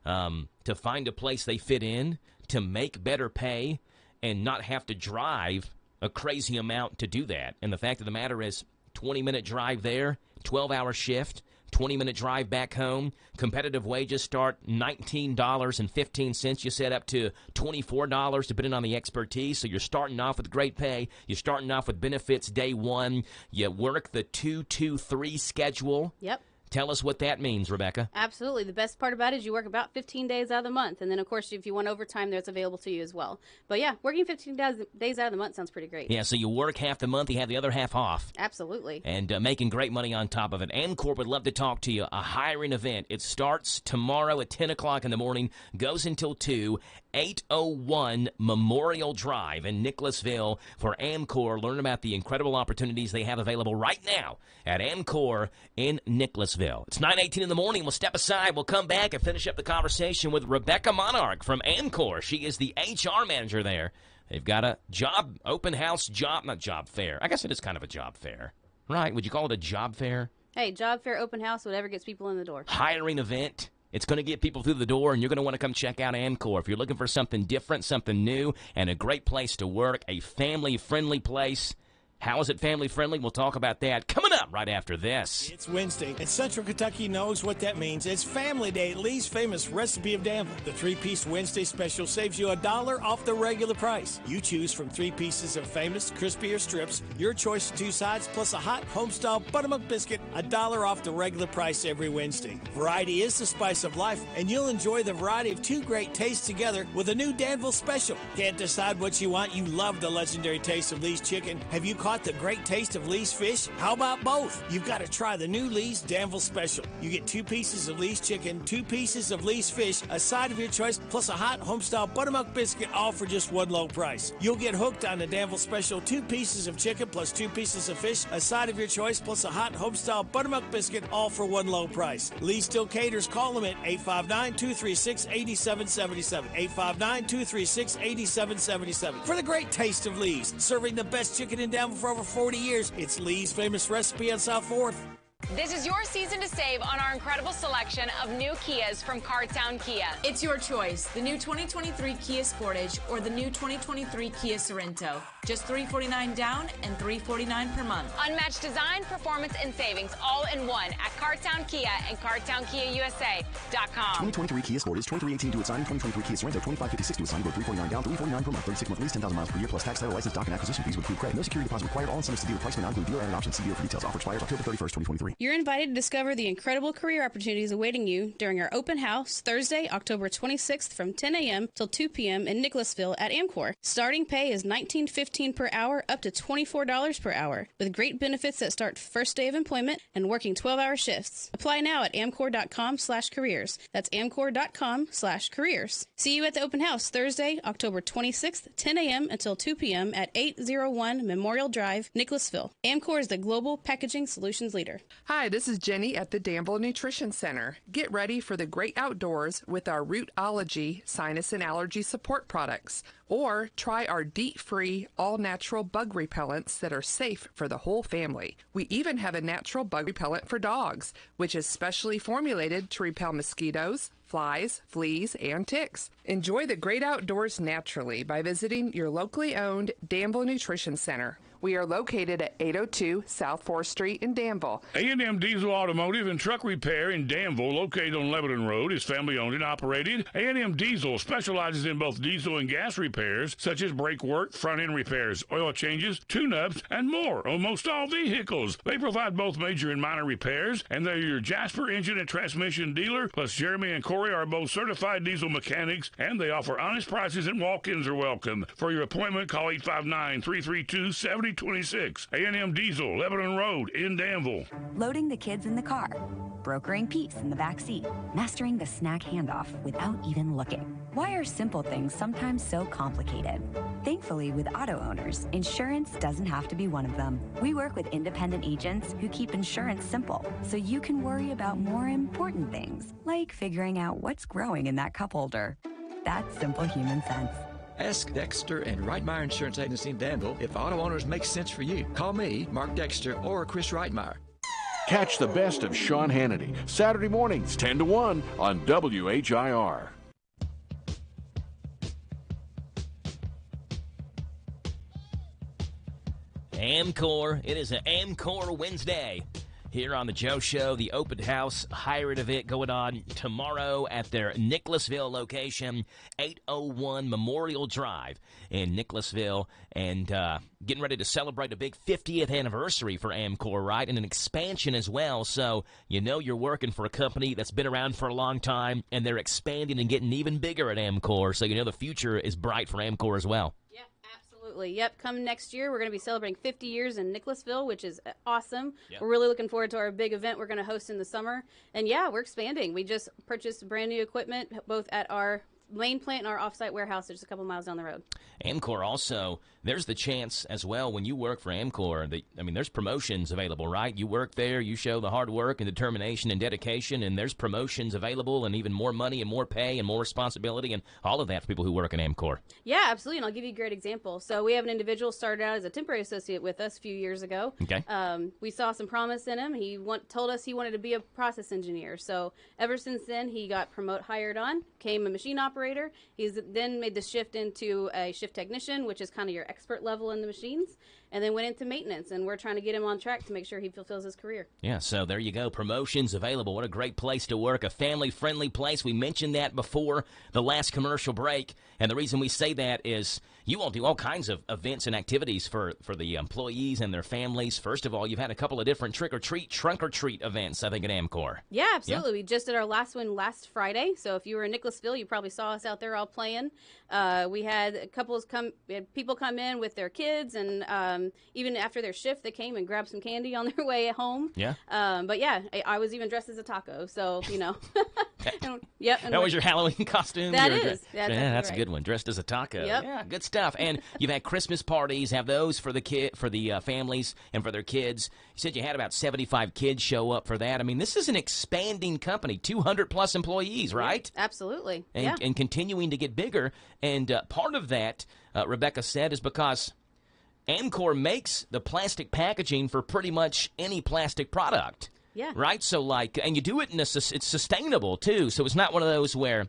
[SPEAKER 1] to find a place they fit in, to make better pay, and not have to drive a crazy amount to do that. And the fact of the matter is, 20-minute drive there, 12-hour shift, 20-minute drive back home. Competitive wages start $19.15. You set up to $24 depending on the expertise. So you're starting off with great pay. You're starting off with benefits day one. You work the 2-2-3 schedule.
[SPEAKER 5] Yep.
[SPEAKER 2] Tell us what that means, Rebecca.
[SPEAKER 5] Absolutely. The best part about it is you work about 15 days out of the month. And then, of course, if you want overtime, that's available to you as well. But, yeah, working 15 days out of the month sounds pretty great.
[SPEAKER 2] Yeah, so you work half the month, you have the other half off.
[SPEAKER 5] Absolutely.
[SPEAKER 2] And making great money on top of it. Amcor would love to talk to you. A hiring event. It starts tomorrow at 10 o'clock in the morning, goes until 2, 801 Memorial Drive in Nicholasville for Amcor. Learn about the incredible opportunities they have available right now at Amcor in Nicholasville. It's 9:18 in the morning. We'll step aside. We'll come back and finish up the conversation with Rebecca Monarch from Amcor. She is the HR manager there. They've got a job, open house job, not job fair. I guess it is kind of a job fair, right? Would you call it a job fair?
[SPEAKER 5] Hey, job fair, open house, whatever gets people in the door.
[SPEAKER 2] Hiring event. It's going to get people through the door, and you're going to want to come check out Amcor. If you're looking for something different, something new, and a great place to work, a family-friendly place. How is it family-friendly? We'll talk about that coming up right after this.
[SPEAKER 7] It's Wednesday, and Central Kentucky knows what that means. It's Family Day at Lee's famous Recipe of Danville. The 3-piece Wednesday special saves you $1 off the regular price. You choose from 3 pieces of famous, crispy, or strips, your choice of 2 sides, plus a hot homestyle buttermilk biscuit, $1 off the regular price every Wednesday. Variety is the spice of life, and you'll enjoy the variety of 2 great tastes together with a new Danville special. Can't decide what you want? You love the legendary taste of Lee's chicken. Have you caught the great taste of Lee's fish? How about both? You've got to try the new Lee's Danville special. You get 2 pieces of Lee's chicken, 2 pieces of Lee's fish, a side of your choice, plus a hot homestyle buttermilk biscuit, all for just one low price. You'll get hooked on the Danville special, 2 pieces of chicken plus 2 pieces of fish, a side of your choice, plus a hot homestyle buttermilk biscuit, all for one low price. Lee still caters. Call them at 859-236-8777. 859-236-8777. For the great taste of Lee's, serving the best chicken in Danville for over 40 years. It's Lee's famous recipe on South 4th.
[SPEAKER 8] This is your season to save on our incredible selection of new Kias from Cardtown Kia.
[SPEAKER 9] It's your choice, the new 2023 Kia Sportage or the new 2023 Kia Sorento. Just $349 down and $349 per month.
[SPEAKER 8] Unmatched design, performance, and savings all in one at Cardtown Kia and CardtownKiaUSA.com.
[SPEAKER 10] 2023 Kia Sportage, 2318 to its signing, 2023 Kia Sorento, 2556 to its signing, $349 down, $349 per month, 36-month lease, 10,000 miles per year, plus tax, title, license, doc, and acquisition fees with approved credit. No security deposit required. All incentives to dealer price may not include dealer added options. See dealer for details. Offer expires October 31st, 2023.
[SPEAKER 5] You're invited to discover the incredible career opportunities awaiting you during our open house Thursday, October 26th from 10 a.m. till 2 p.m. in Nicholasville at Amcor. Starting pay is $19.15 per hour up to $24 per hour, with great benefits that start first day of employment and working 12-hour shifts. Apply now at amcor.com/careers. That's amcor.com/careers. See you at the open house Thursday, October 26th, 10 a.m. until 2 p.m. at 801 Memorial Drive, Nicholasville. Amcor is the global packaging solutions leader.
[SPEAKER 11] Hi, this is Jenny at the Danville Nutrition Center. Get ready for the great outdoors with our Rootology sinus and allergy support products. Or try our DEET-free, all-natural bug repellents that are safe for the whole family. We even have a natural bug repellent for dogs, which is specially formulated to repel mosquitoes, flies, fleas, and ticks. Enjoy the great outdoors naturally by visiting your locally owned Danville Nutrition Center. We are located at 802 South 4th Street in Danville.
[SPEAKER 13] A&M Diesel Automotive and Truck Repair in Danville, located on Lebanon Road, is family-owned and operated. A&M Diesel specializes in both diesel and gas repairs, such as brake work, front-end repairs, oil changes, tune-ups, and more on most all vehicles. They provide both major and minor repairs, and they're your Jasper engine and transmission dealer, plus Jeremy and Corey are both certified diesel mechanics, and they offer honest prices and walk-ins are welcome. For your appointment, call 859-332-7026. A&M Diesel, Lebanon Road in Danville.
[SPEAKER 16] Loading the kids in the car, brokering peace in the back seat, mastering the snack handoff without even looking. Why are simple things sometimes so complicated? Thankfully, with auto owners, insurance doesn't have to be one of them. We work with independent agents who keep insurance simple, so you can worry about more important things, like figuring out what's growing in that cup holder. That's simple human sense.
[SPEAKER 17] Ask Dexter and Reitmeyer Insurance Agency in Danville if auto owners make sense for you. Call me, Mark Dexter, or Chris Reitmeyer.
[SPEAKER 18] Catch the best of Sean Hannity, Saturday mornings 10 to 1 on WHIR.
[SPEAKER 2] Amcor. It is an Amcor Wednesday.
[SPEAKER 1] here on the Joe Show. The open house HIRE event going on tomorrow at their Nicholasville location, 801 Memorial Drive in Nicholasville, and getting ready to celebrate a big 50th anniversary for Amcor, right, and an expansion as well. So you know you're working for a company that's been around for a long time, and they're expanding and getting even bigger at Amcor, so you know the future is bright for Amcor as well.
[SPEAKER 5] Absolutely. Yep. Come next year, we're going to be celebrating 50 years in Nicholasville, which is awesome.
[SPEAKER 1] Yep.
[SPEAKER 5] We're really looking forward to our big event we're going to host in the summer. And yeah, we're expanding. We just purchased brand new equipment, both at our main plant and our offsite warehouse just a couple miles down the road.
[SPEAKER 1] Amcor also, there's the chance as well when you work for Amcor, there's promotions available, right? You work there, you show the hard work and determination and dedication, and there's promotions available and even more money and more pay and more responsibility and all of that for people who work in Amcor.
[SPEAKER 5] Yeah, absolutely, and I'll give you a great example. So we have an individual started out as a temporary associate with us a few years ago.
[SPEAKER 1] Okay.
[SPEAKER 5] We saw some promise in him. He told us he wanted to be a process engineer. So ever since then, he got hired on, became a machine operator. He's then made the shift into a shift technician, which is kind of your expert level in the machines, and then went into maintenance, and we're trying to get him on track to make sure he fulfills his career.
[SPEAKER 1] Yeah, so there you go. Promotions available. What a great place to work, a family-friendly place. We mentioned that before the last commercial break, and the reason we say that is you all do all kinds of events and activities for the employees and their families. First of all, you've had a couple of different trick-or-treat, trunk-or-treat events, I think, at Amcor.
[SPEAKER 5] Yeah, absolutely. Yeah. We just did our last one last Friday, so if you were in Nicholasville, you probably saw us out there all playing. We had people come in with their kids, and even after their shift, they came and grabbed some candy on their way home.
[SPEAKER 1] Yeah.
[SPEAKER 5] But yeah, I was even dressed as a taco, so you know. Yep.
[SPEAKER 1] That was your Halloween costume.
[SPEAKER 5] That is.
[SPEAKER 1] That's a good one. Dressed as a taco.
[SPEAKER 5] Yep.
[SPEAKER 1] Yeah, good stuff. And you've had Christmas parties. Have those for the families and for their kids. You said you had about 75 kids show up for that. I mean, this is an expanding company, 200 plus employees, right?
[SPEAKER 5] Absolutely.
[SPEAKER 1] And continuing to get bigger. And part of that, Rebecca said, is because Amcor makes the plastic packaging for pretty much any plastic product.
[SPEAKER 5] Yeah.
[SPEAKER 1] Right? So, and you do it it's sustainable, too. So it's not one of those where,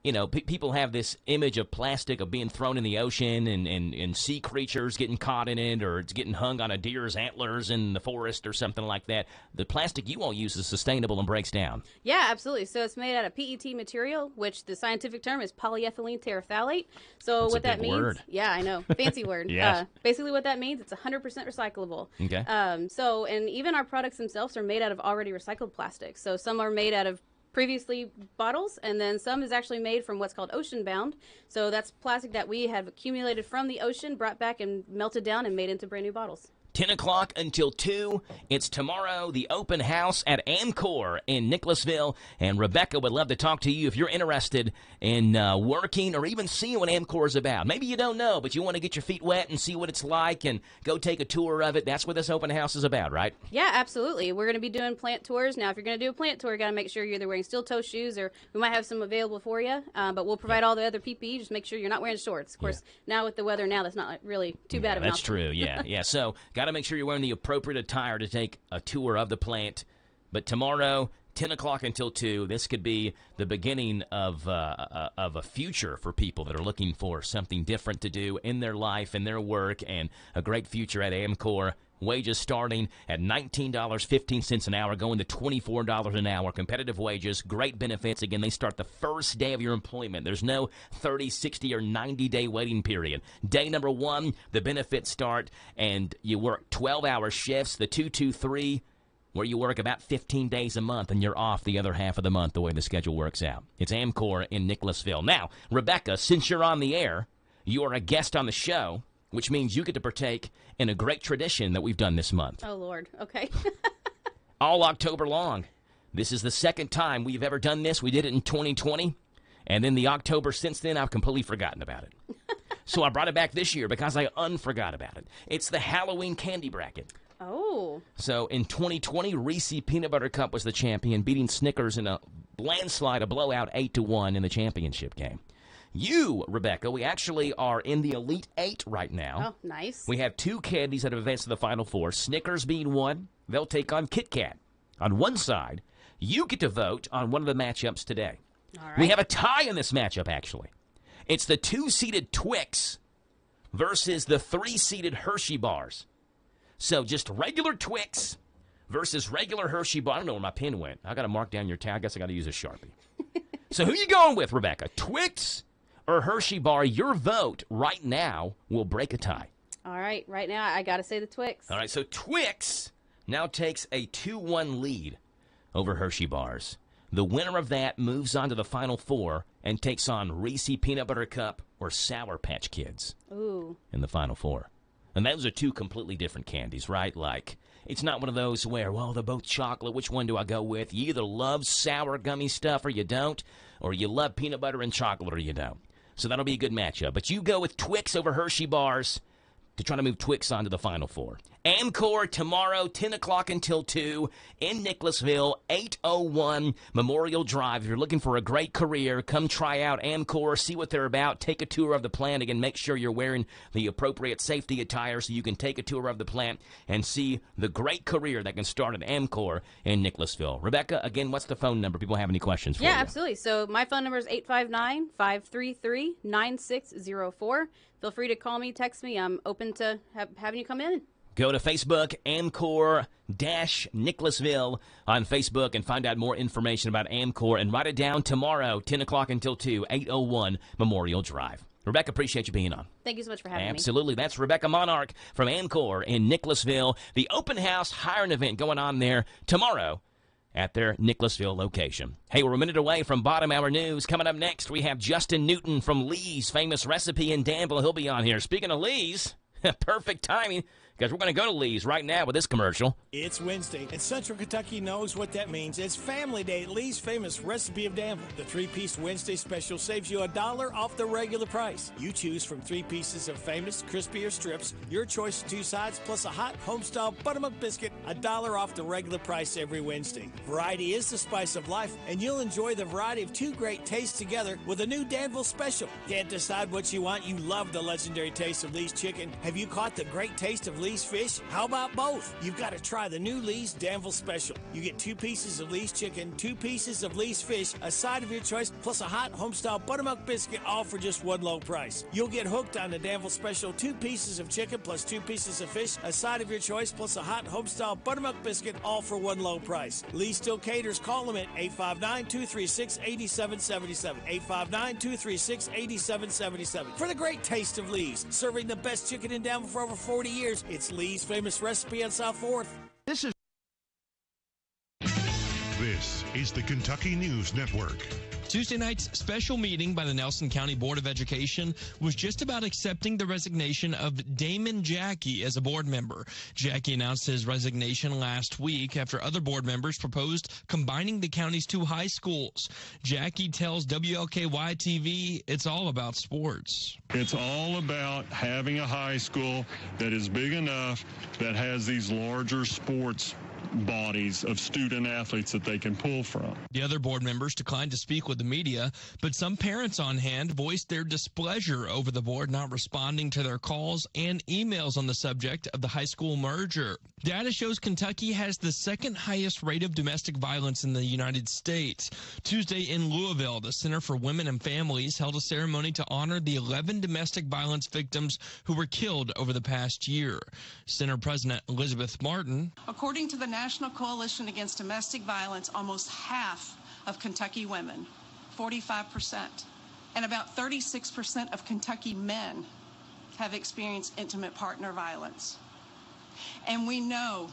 [SPEAKER 1] you know, people have this image of plastic of being thrown in the ocean and sea creatures getting caught in it, or it's getting hung on a deer's antlers in the forest or something like that. The plastic you all use is sustainable and breaks down.
[SPEAKER 5] Yeah, absolutely. So it's made out of PET material, which the scientific term is polyethylene terephthalate. So
[SPEAKER 1] That's
[SPEAKER 5] what
[SPEAKER 1] a
[SPEAKER 5] that
[SPEAKER 1] big
[SPEAKER 5] means?
[SPEAKER 1] Word.
[SPEAKER 5] Yeah, I know. Fancy word.
[SPEAKER 1] Yes.
[SPEAKER 5] Basically what that means, it's 100% recyclable.
[SPEAKER 1] Okay.
[SPEAKER 5] And even our products themselves are made out of already recycled plastic. So some are made out of previously bottles, and then some is actually made from what's called ocean bound. So that's plastic that we have accumulated from the ocean, brought back and melted down and made into brand new bottles.
[SPEAKER 1] 10 o'clock until 2. It's tomorrow, the open house at Amcor in Nicholasville. And Rebecca would love to talk to you if you're interested in working or even seeing what Amcor is about. Maybe you don't know, but you want to get your feet wet and see what it's like and go take a tour of it. That's what this open house is about, right?
[SPEAKER 5] Yeah, absolutely. We're going to be doing plant tours. Now, if you're going to do a plant tour, you got to make sure you're either wearing steel-toe shoes, or we might have some available for you. But we'll provide all the other PPE. Just make sure you're not wearing shorts. Of course, now with the weather now, that's not really too bad of an
[SPEAKER 1] That's
[SPEAKER 5] option.
[SPEAKER 1] true, yeah. So, got to make sure you're wearing the appropriate attire to take a tour of the plant. But tomorrow, 10 o'clock until 2, this could be the beginning of a future for people that are looking for something different to do in their life and their work, and a great future at Amcor. Wages starting at $19.15 an hour, going to $24 an hour. Competitive wages, great benefits. Again, they start the first day of your employment. There's no 30, 60, or 90-day waiting period. Day number 1, the benefits start, and you work 12-hour shifts, the 2-2-3, where you work about 15 days a month, and you're off the other half of the month the way the schedule works out. It's Amcor in Nicholasville. Now, Rebecca, since you're on the air, you are a guest on the show, which means you get to partake in a great tradition that we've done this month.
[SPEAKER 5] Oh, Lord. Okay.
[SPEAKER 1] All October long. This is the second time we've ever done this. We did it in 2020, and then the October since then, I've completely forgotten about it. So I brought it back this year because I unforgot about it. It's the Halloween candy bracket.
[SPEAKER 5] Oh.
[SPEAKER 1] So in 2020, Reese Peanut Butter Cup was the champion, beating Snickers in a landslide, a blowout 8-1 in the championship game. You, Rebecca, we actually are in the Elite 8 right now.
[SPEAKER 5] Oh, nice.
[SPEAKER 1] We have 2 candies that have advanced to the Final Four. Snickers being one. They'll take on Kit Kat. On one side, you get to vote on one of the matchups today.
[SPEAKER 5] All right.
[SPEAKER 1] We have a tie in this matchup, actually. It's the 2-seeded Twix versus the 3-seeded Hershey bars. So just regular Twix
[SPEAKER 2] versus regular Hershey bar. I don't know where my pen went. I got to mark down your tag. I guess I got to use a Sharpie. So who you going with, Rebecca? Twix or Hershey bar? Your vote right now will break a tie.
[SPEAKER 5] All right, right now I got to say the Twix.
[SPEAKER 2] All right, so Twix now takes a 2-1 lead over Hershey bars. The winner of that moves on to the Final Four and takes on Reese Peanut Butter Cup or Sour Patch Kids.
[SPEAKER 5] Ooh.
[SPEAKER 2] In the Final Four. And those are two completely different candies, right? Like, it's not one of those where, well, they're both chocolate. Which one do I go with? You either love sour gummy stuff or you don't, or you love peanut butter and chocolate or you don't. So that'll be a good matchup. But you go with Twix over Hershey bars to try to move Twix on to the Final Four. Amcor tomorrow, 10 o'clock until 2 in Nicholasville, 801 Memorial Drive. If you're looking for a great career, come try out Amcor, see what they're about, take a tour of the plant. Again, make sure you're wearing the appropriate safety attire so you can take a tour of the plant and see the great career that can start at Amcor in Nicholasville. Rebecca, again, what's the phone number? People have any questions for you?
[SPEAKER 5] Yeah, absolutely. So my phone number is 859-533-9604. Feel free to call me, text me. I'm open to having you come in.
[SPEAKER 2] Go to Facebook, Amcor-Nicholasville on Facebook, and find out more information about Amcor. And write it down tomorrow, 10 o'clock until 2, 801 Memorial Drive. Rebecca, appreciate you being on.
[SPEAKER 5] Thank you so much for having me.
[SPEAKER 2] Absolutely. That's Rebecca Monarch from Amcor in Nicholasville. The open house hiring event going on there tomorrow at their Nicholasville location. Hey, we're a minute away from bottom hour news. Coming up next, we have Justin Newton from Lee's Famous Recipe in Danville. He'll be on here. Speaking of Lee's, perfect timing, because we're going to go to Lee's right now with this commercial.
[SPEAKER 7] It's Wednesday, and Central Kentucky knows what that means. It's Family Day at Lee's Famous Recipe of Danville. The 3-piece Wednesday special saves you $1 off the regular price. You choose from 3 pieces of famous, crispy or strips, your choice of 2 sides, plus a hot home-style buttermilk biscuit, $1 off the regular price every Wednesday. Variety is the spice of life, and you'll enjoy the variety of 2 great tastes together with a new Danville special. Can't decide what you want? You love the legendary taste of Lee's chicken. Have you caught the great taste of Lee's fish? How about both? You've got to try the new Lee's Danville special. You get 2 pieces of Lee's chicken, 2 pieces of Lee's fish, a side of your choice, plus a hot home-style buttermilk biscuit, all for just one low price. You'll get hooked on the Danville special, 2 pieces of chicken plus 2 pieces of fish, a side of your choice, plus a hot home-style buttermilk biscuit, all for one low price. Lee still caters. Call them at 859-236-8777. 859-236-8777. For the great taste of Lee's, serving the best chicken in Danville for over 40 years, it's Lee's Famous Recipe on South 4th.
[SPEAKER 4] This is the Kentucky News Network.
[SPEAKER 6] Tuesday night's special meeting by the Nelson County Board of Education was just about accepting the resignation of Damon Jackie as a board member. Jackie announced his resignation last week after other board members proposed combining the county's 2 high schools. Jackie tells WLKY-TV it's all about sports.
[SPEAKER 12] It's all about having a high school that is big enough that has these larger sports bodies of student athletes that they can pull from.
[SPEAKER 6] The other board members declined to speak with the media, but some parents on hand voiced their displeasure over the board not responding to their calls and emails on the subject of the high school merger. Data shows Kentucky has the 2nd highest rate of domestic violence in the United States. Tuesday in Louisville, the Center for Women and Families held a ceremony to honor the 11 domestic violence victims who were killed over the past year. Center President Elizabeth Martin.
[SPEAKER 14] According to the National Coalition Against Domestic Violence, almost half of Kentucky women, 45%, and about 36% of Kentucky men have experienced intimate partner violence. And we know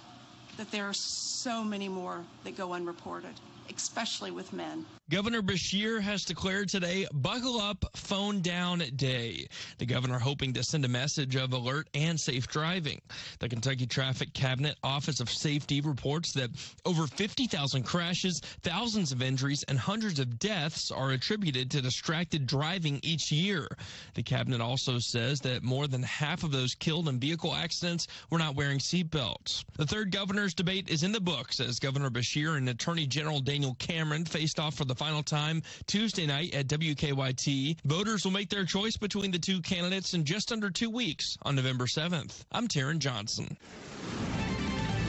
[SPEAKER 14] that there are so many more that go unreported, especially with men.
[SPEAKER 6] Governor Beshear has declared today Buckle Up, Phone Down Day. The governor hoping to send a message of alert and safe driving. The Kentucky Traffic Cabinet Office of Safety reports that over 50,000 crashes, thousands of injuries, and hundreds of deaths are attributed to distracted driving each year. The cabinet also says that more than half of those killed in vehicle accidents were not wearing seatbelts. The third governor's debate is in the books as Governor Beshear and Attorney General Daniel Cameron faced off for the final time Tuesday night at WKYT. Voters will make their choice between the 2 candidates in just under 2 weeks on November 7th. I'm Taryn Johnson.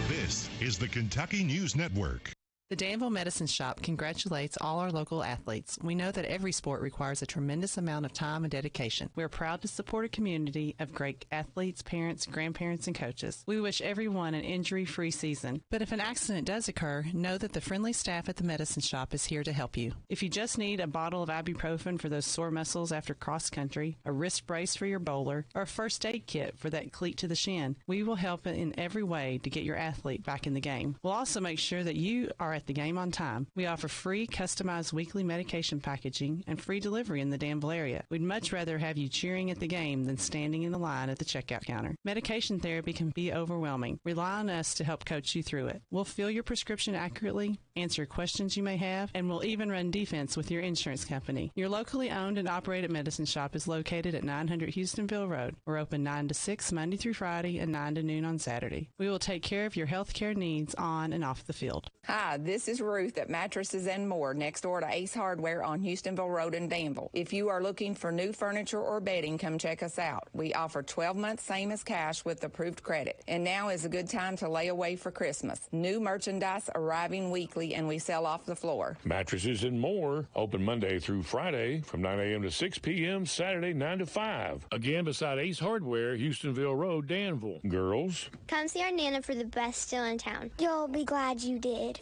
[SPEAKER 4] This is the Kentucky News Network.
[SPEAKER 15] The Danville Medicine Shop congratulates all our local athletes. We know that every sport requires a tremendous amount of time and dedication. We are proud to support a community of great athletes, parents, grandparents, and coaches. We wish everyone an injury-free season. But if an accident does occur, know that the friendly staff at the Medicine Shop is here to help you. If you just need a bottle of ibuprofen for those sore muscles after cross-country, a wrist brace for your bowler, or a first aid kit for that cleat to the shin, we will help in every way to get your athlete back in the game. We'll also make sure that you are at the game on time. We offer free customized weekly medication packaging and free delivery in the Danville area. We'd much rather have you cheering at the game than standing in the line at the checkout counter. Medication therapy can be overwhelming. Rely on us to help coach you through it. We'll fill your prescription accurately, answer questions you may have, and we'll even run defense with your insurance company. Your locally owned and operated medicine shop is located at 900 Houstonville Road. We're open 9 to 6 Monday through Friday and 9 to noon on Saturday. We will take care of your health care needs on and off the field.
[SPEAKER 19] Hi, this is Ruth at Mattresses and More next door to Ace Hardware on Houstonville Road in Danville. If you are looking for new furniture or bedding, come check us out. We offer 12 months same as cash with approved credit. And now is a good time to lay away for Christmas. New merchandise arriving weekly and we sell off the floor.
[SPEAKER 13] Mattresses and More, open Monday through Friday from 9 a.m. to 6 p.m., Saturday 9 to 5. Again, beside Ace Hardware, Houstonville Road, Danville. Girls,
[SPEAKER 3] Come see our Nana for the best deal in town. You'll be glad you did.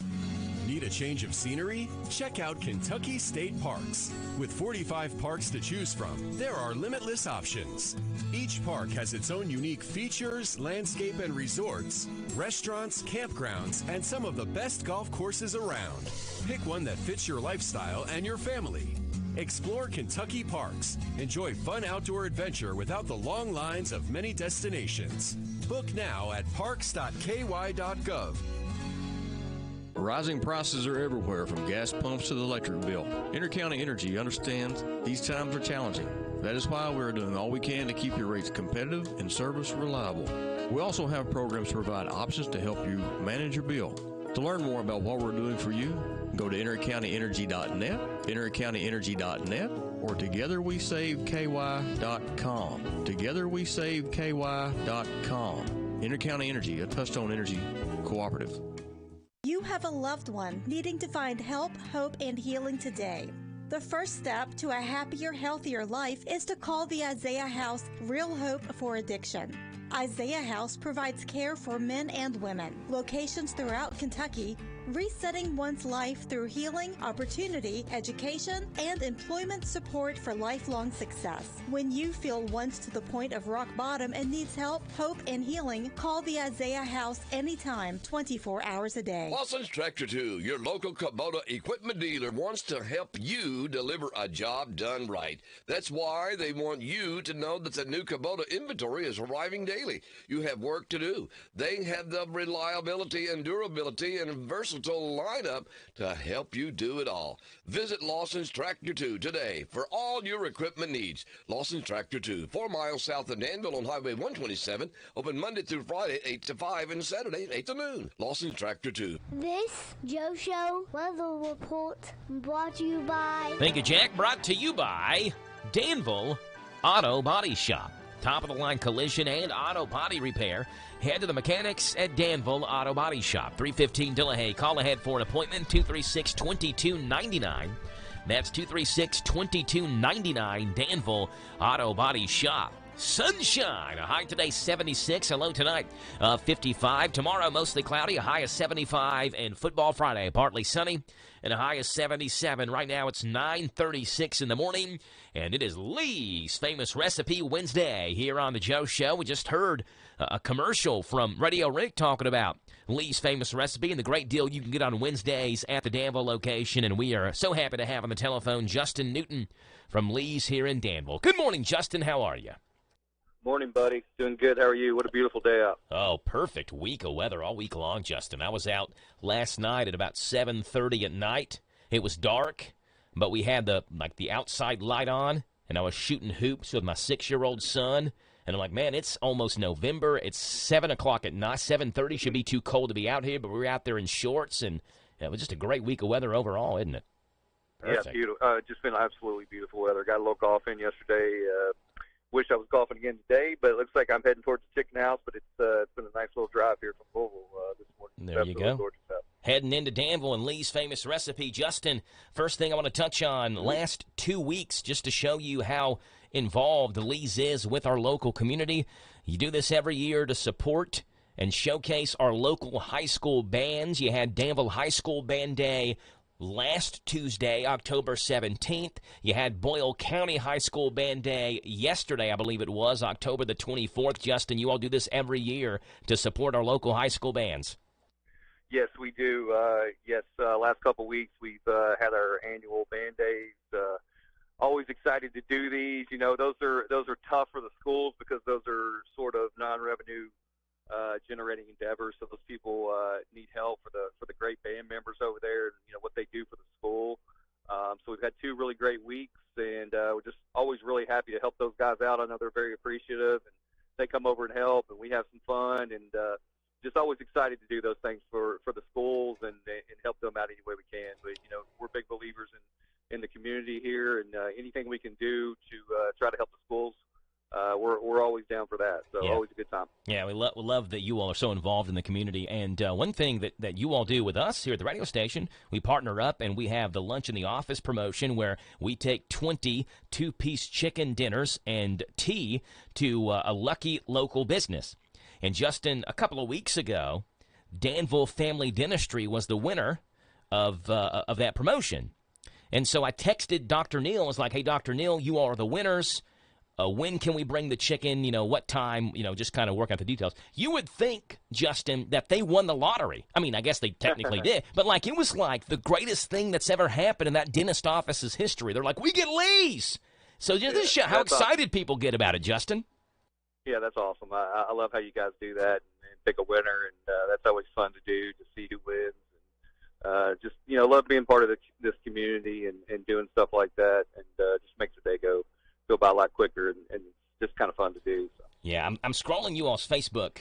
[SPEAKER 20] Need a change of scenery? Check out Kentucky State Parks. With 45 parks to choose from, there are limitless options. Each park has its own unique features, landscape and resorts, restaurants, campgrounds, and some of the best golf courses around. Pick one that fits your lifestyle and your family. Explore Kentucky Parks. Enjoy fun outdoor adventure without the long lines of many destinations. Book now at parks.ky.gov.
[SPEAKER 17] Rising prices are everywhere, from gas pumps to the electric bill. Intercounty Energy understands these times are challenging. That is why we are doing all we can to keep your rates competitive and service reliable. We also have programs to provide options to help you manage your bill. To learn more about what we're doing for you, go to intercountyenergy.net, intercountyenergy.net, or togetherwesaveky.com. Togetherwesaveky.com. Intercounty Energy, a Touchstone Energy cooperative.
[SPEAKER 21] You have a loved one needing to find help, hope, and healing today. The first step to a happier, healthier life is to call the Isaiah House Real Hope for Addiction. Isaiah House provides care for men and women, locations throughout Kentucky, resetting one's life through healing, opportunity, education, and employment support for lifelong success. When you feel once to the point of rock bottom and needs help, hope, and healing, call the Isaiah House anytime, 24 hours a day.
[SPEAKER 22] Lawson's Tractor 2, your local Kubota equipment dealer, wants to help you deliver a job done right. That's why they want you to know that the new Kubota inventory is arriving daily. You have work to do. They have the reliability and durability and versatile lineup to help you do it all. Visit Lawson's Tractor 2 today for all your equipment needs. Lawson's Tractor 2, 4 miles south of Danville on Highway 127, open Monday through Friday, 8 to 5, and Saturday, 8 to noon. Lawson's Tractor 2.
[SPEAKER 3] This Joe Show weather report brought to you by...
[SPEAKER 2] Thank you, Jack. Brought to you by Danville Auto Body Shop. Top-of-the-line collision and auto body repair. Head to the mechanics at Danville Auto Body Shop, 315 Delahaye. Call ahead for an appointment, 236-2299. That's 236-2299, Danville Auto Body Shop. Sunshine, a high today 76, a low tonight 55. Tomorrow mostly cloudy, a high of 75, and Football Friday partly sunny and a high of 77. Right now it's 9:36 in the morning, and it is Lee's Famous Recipe Wednesday here on the Joe Show. We just heard a commercial from Radio Rick talking about Lee's Famous Recipe and the great deal you can get on Wednesdays at the Danville location, and we are so happy to have on the telephone Justin Newton from Lee's here in Danville. Good morning, Justin. How are you?
[SPEAKER 23] Morning, buddy. Doing good. How are you? What a beautiful day out.
[SPEAKER 2] Oh, perfect week of weather all week long, Justin. I was out last night at about 7:30 at night. It was dark, but we had the outside light on, and I was shooting hoops with my 6-year-old son. And I'm like, man, it's almost November. It's 7 o'clock at night. 7:30 should be too cold to be out here, but we were out there in shorts, and it was just a great week of weather overall, isn't it? Perfect.
[SPEAKER 23] Yeah, beautiful. Just been absolutely beautiful weather. Got a little golf in yesterday. Wish I was golfing again today, but it looks like I'm heading towards the chicken house. But it's been a nice little drive here from Louisville this morning.
[SPEAKER 2] There you go. Heading into Danville and Lee's famous recipe. Justin, first thing I want to touch on, last 2 weeks, just to show you how involved Lee's is with our local community. You do this every year to support and showcase our local high school bands. You had Danville High School Band Day last Tuesday, October 17th. You had Boyle County High School Band Day yesterday, I believe it was, October the 24th. Justin, you all do this every year to support our local high school bands.
[SPEAKER 23] Yes, we do. Last couple of weeks we've had our annual band days. Always excited to do these. You know, those are tough for the schools because those are sort of non-revenue generating endeavors. So those people need help for the great band members over there, and you know what they do for the school. So we've had 2 really great weeks, and we're just always really happy to help those guys out. I know they're very appreciative, and they come over and help, and we have some fun, and just always excited to do those things for the schools and help them out any way we can. But you know, we're big believers in the community here, and anything we can do to try to help the schools, we're always down for that. So always a good time.
[SPEAKER 2] Yeah, we love that you all are so involved in the community. And one thing that you all do with us here at the radio station, we partner up and we have the Lunch in the Office promotion where we take 20 2-piece chicken dinners and tea to a lucky local business. And Justin, a couple of weeks ago, Danville Family Dentistry was the winner of that promotion. And so I texted Dr. Neal. I was like, hey, Dr. Neal, you all are the winners. When can we bring the chicken? You know, what time? You know, just kind of work out the details. You would think, Justin, that they won the lottery. I mean, I guess they technically did. But, like, it was like the greatest thing that's ever happened in that dentist office's history. They're like, we get Lee's. So just this show how excited people get about it, Justin.
[SPEAKER 23] Yeah, that's awesome. I love how you guys do that and pick a winner, and that's always fun to do, to see who wins. And just, you know, love being part of this community and doing stuff like that, and just makes the day go by a lot quicker, and it's just kind of fun to do. So.
[SPEAKER 2] Yeah, I'm scrolling you all's Facebook,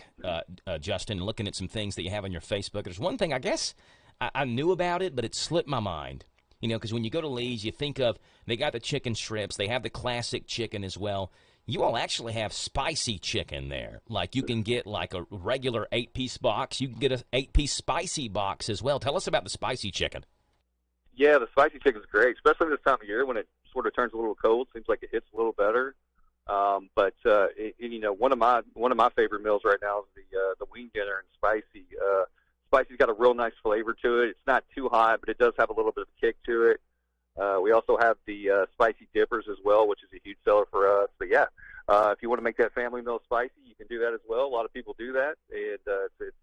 [SPEAKER 2] Justin, and looking at some things that you have on your Facebook. There's one thing, I guess, I knew about it, but it slipped my mind. You know, because when you go to Lee's, you think of, they got the chicken strips, they have the classic chicken as well. You all actually have spicy chicken there. Like, you can get like a regular 8-piece box. You can get an 8-piece spicy box as well. Tell us about the spicy chicken.
[SPEAKER 23] Yeah, the spicy chicken's great, especially this time of year when it sort of turns a little cold. Seems like it hits a little better. But you know, one of my favorite meals right now is the wing dinner and spicy. Spicy's got a real nice flavor to it. It's not too hot, but it does have a little bit of a kick to it. We also have the spicy dippers as well, which is a huge seller for us. But yeah, if you want to make that family meal spicy, you can do that as well. A lot of people do that, and it's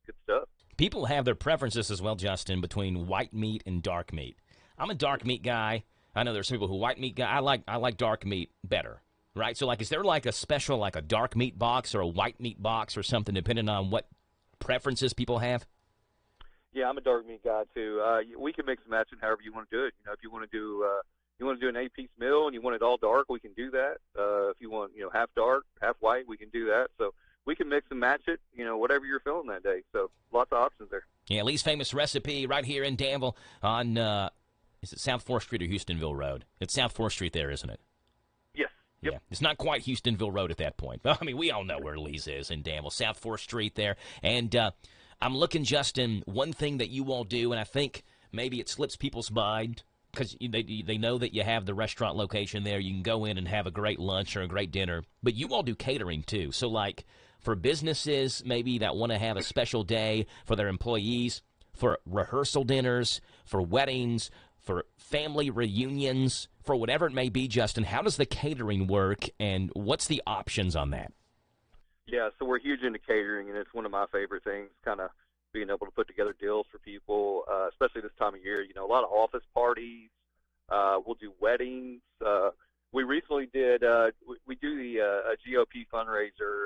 [SPEAKER 23] good stuff.
[SPEAKER 2] People have their preferences as well, Justin, between white meat and dark meat. I'm a dark meat guy. I know there's some people who white meat guy. I like dark meat better, right? So, like, is there like a special, like a dark meat box or a white meat box or something, depending on what preferences people have?
[SPEAKER 23] Yeah, I'm a dark meat guy too. We can mix and match it however you want to do it. You know, if you want to do an 8-piece meal and you want it all dark, we can do that. If you want, you know, half dark, half white, we can do that. So we can mix and match it, you know, whatever you're feeling that day. So lots of options there.
[SPEAKER 2] Yeah, Lee's famous recipe right here in Danville on, is it South 4th Street or Houstonville Road? It's South 4th Street there, isn't it?
[SPEAKER 23] Yes. Yep.
[SPEAKER 2] Yeah, it's not quite Houstonville Road at that point. I mean, we all know where Lee's is in Danville, South 4th Street there. And I'm looking, Justin, one thing that you all do, and I think maybe it slips people's mind, because they know that you have the restaurant location there. You can go in and have a great lunch or a great dinner, but you all do catering too. So, like, for businesses maybe that want to have a special day for their employees, for rehearsal dinners, for weddings, for family reunions, for whatever it may be, Justin, how does the catering work, and what's the options on that?
[SPEAKER 23] Yeah, so we're huge into catering, and it's one of my favorite things, kind of being able to put together deals for people, especially this time of year. You know, a lot of office parties. We'll do weddings. We recently did we do the GOP fundraiser.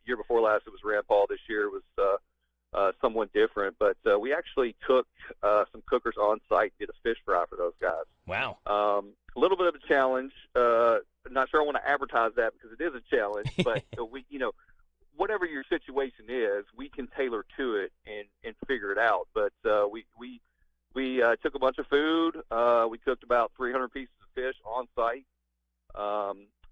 [SPEAKER 23] Year before last, it was Rand Paul. This year it was somewhat different, but we actually took some cookers on site and did a fish fry for those guys.
[SPEAKER 2] Wow.
[SPEAKER 23] A little bit of a challenge. I'm not sure I want to advertise that because it is a challenge, but we, you know, whatever your situation is, we can tailor to it and figure it out. But we took a bunch of food. We cooked about 300 pieces of fish on site.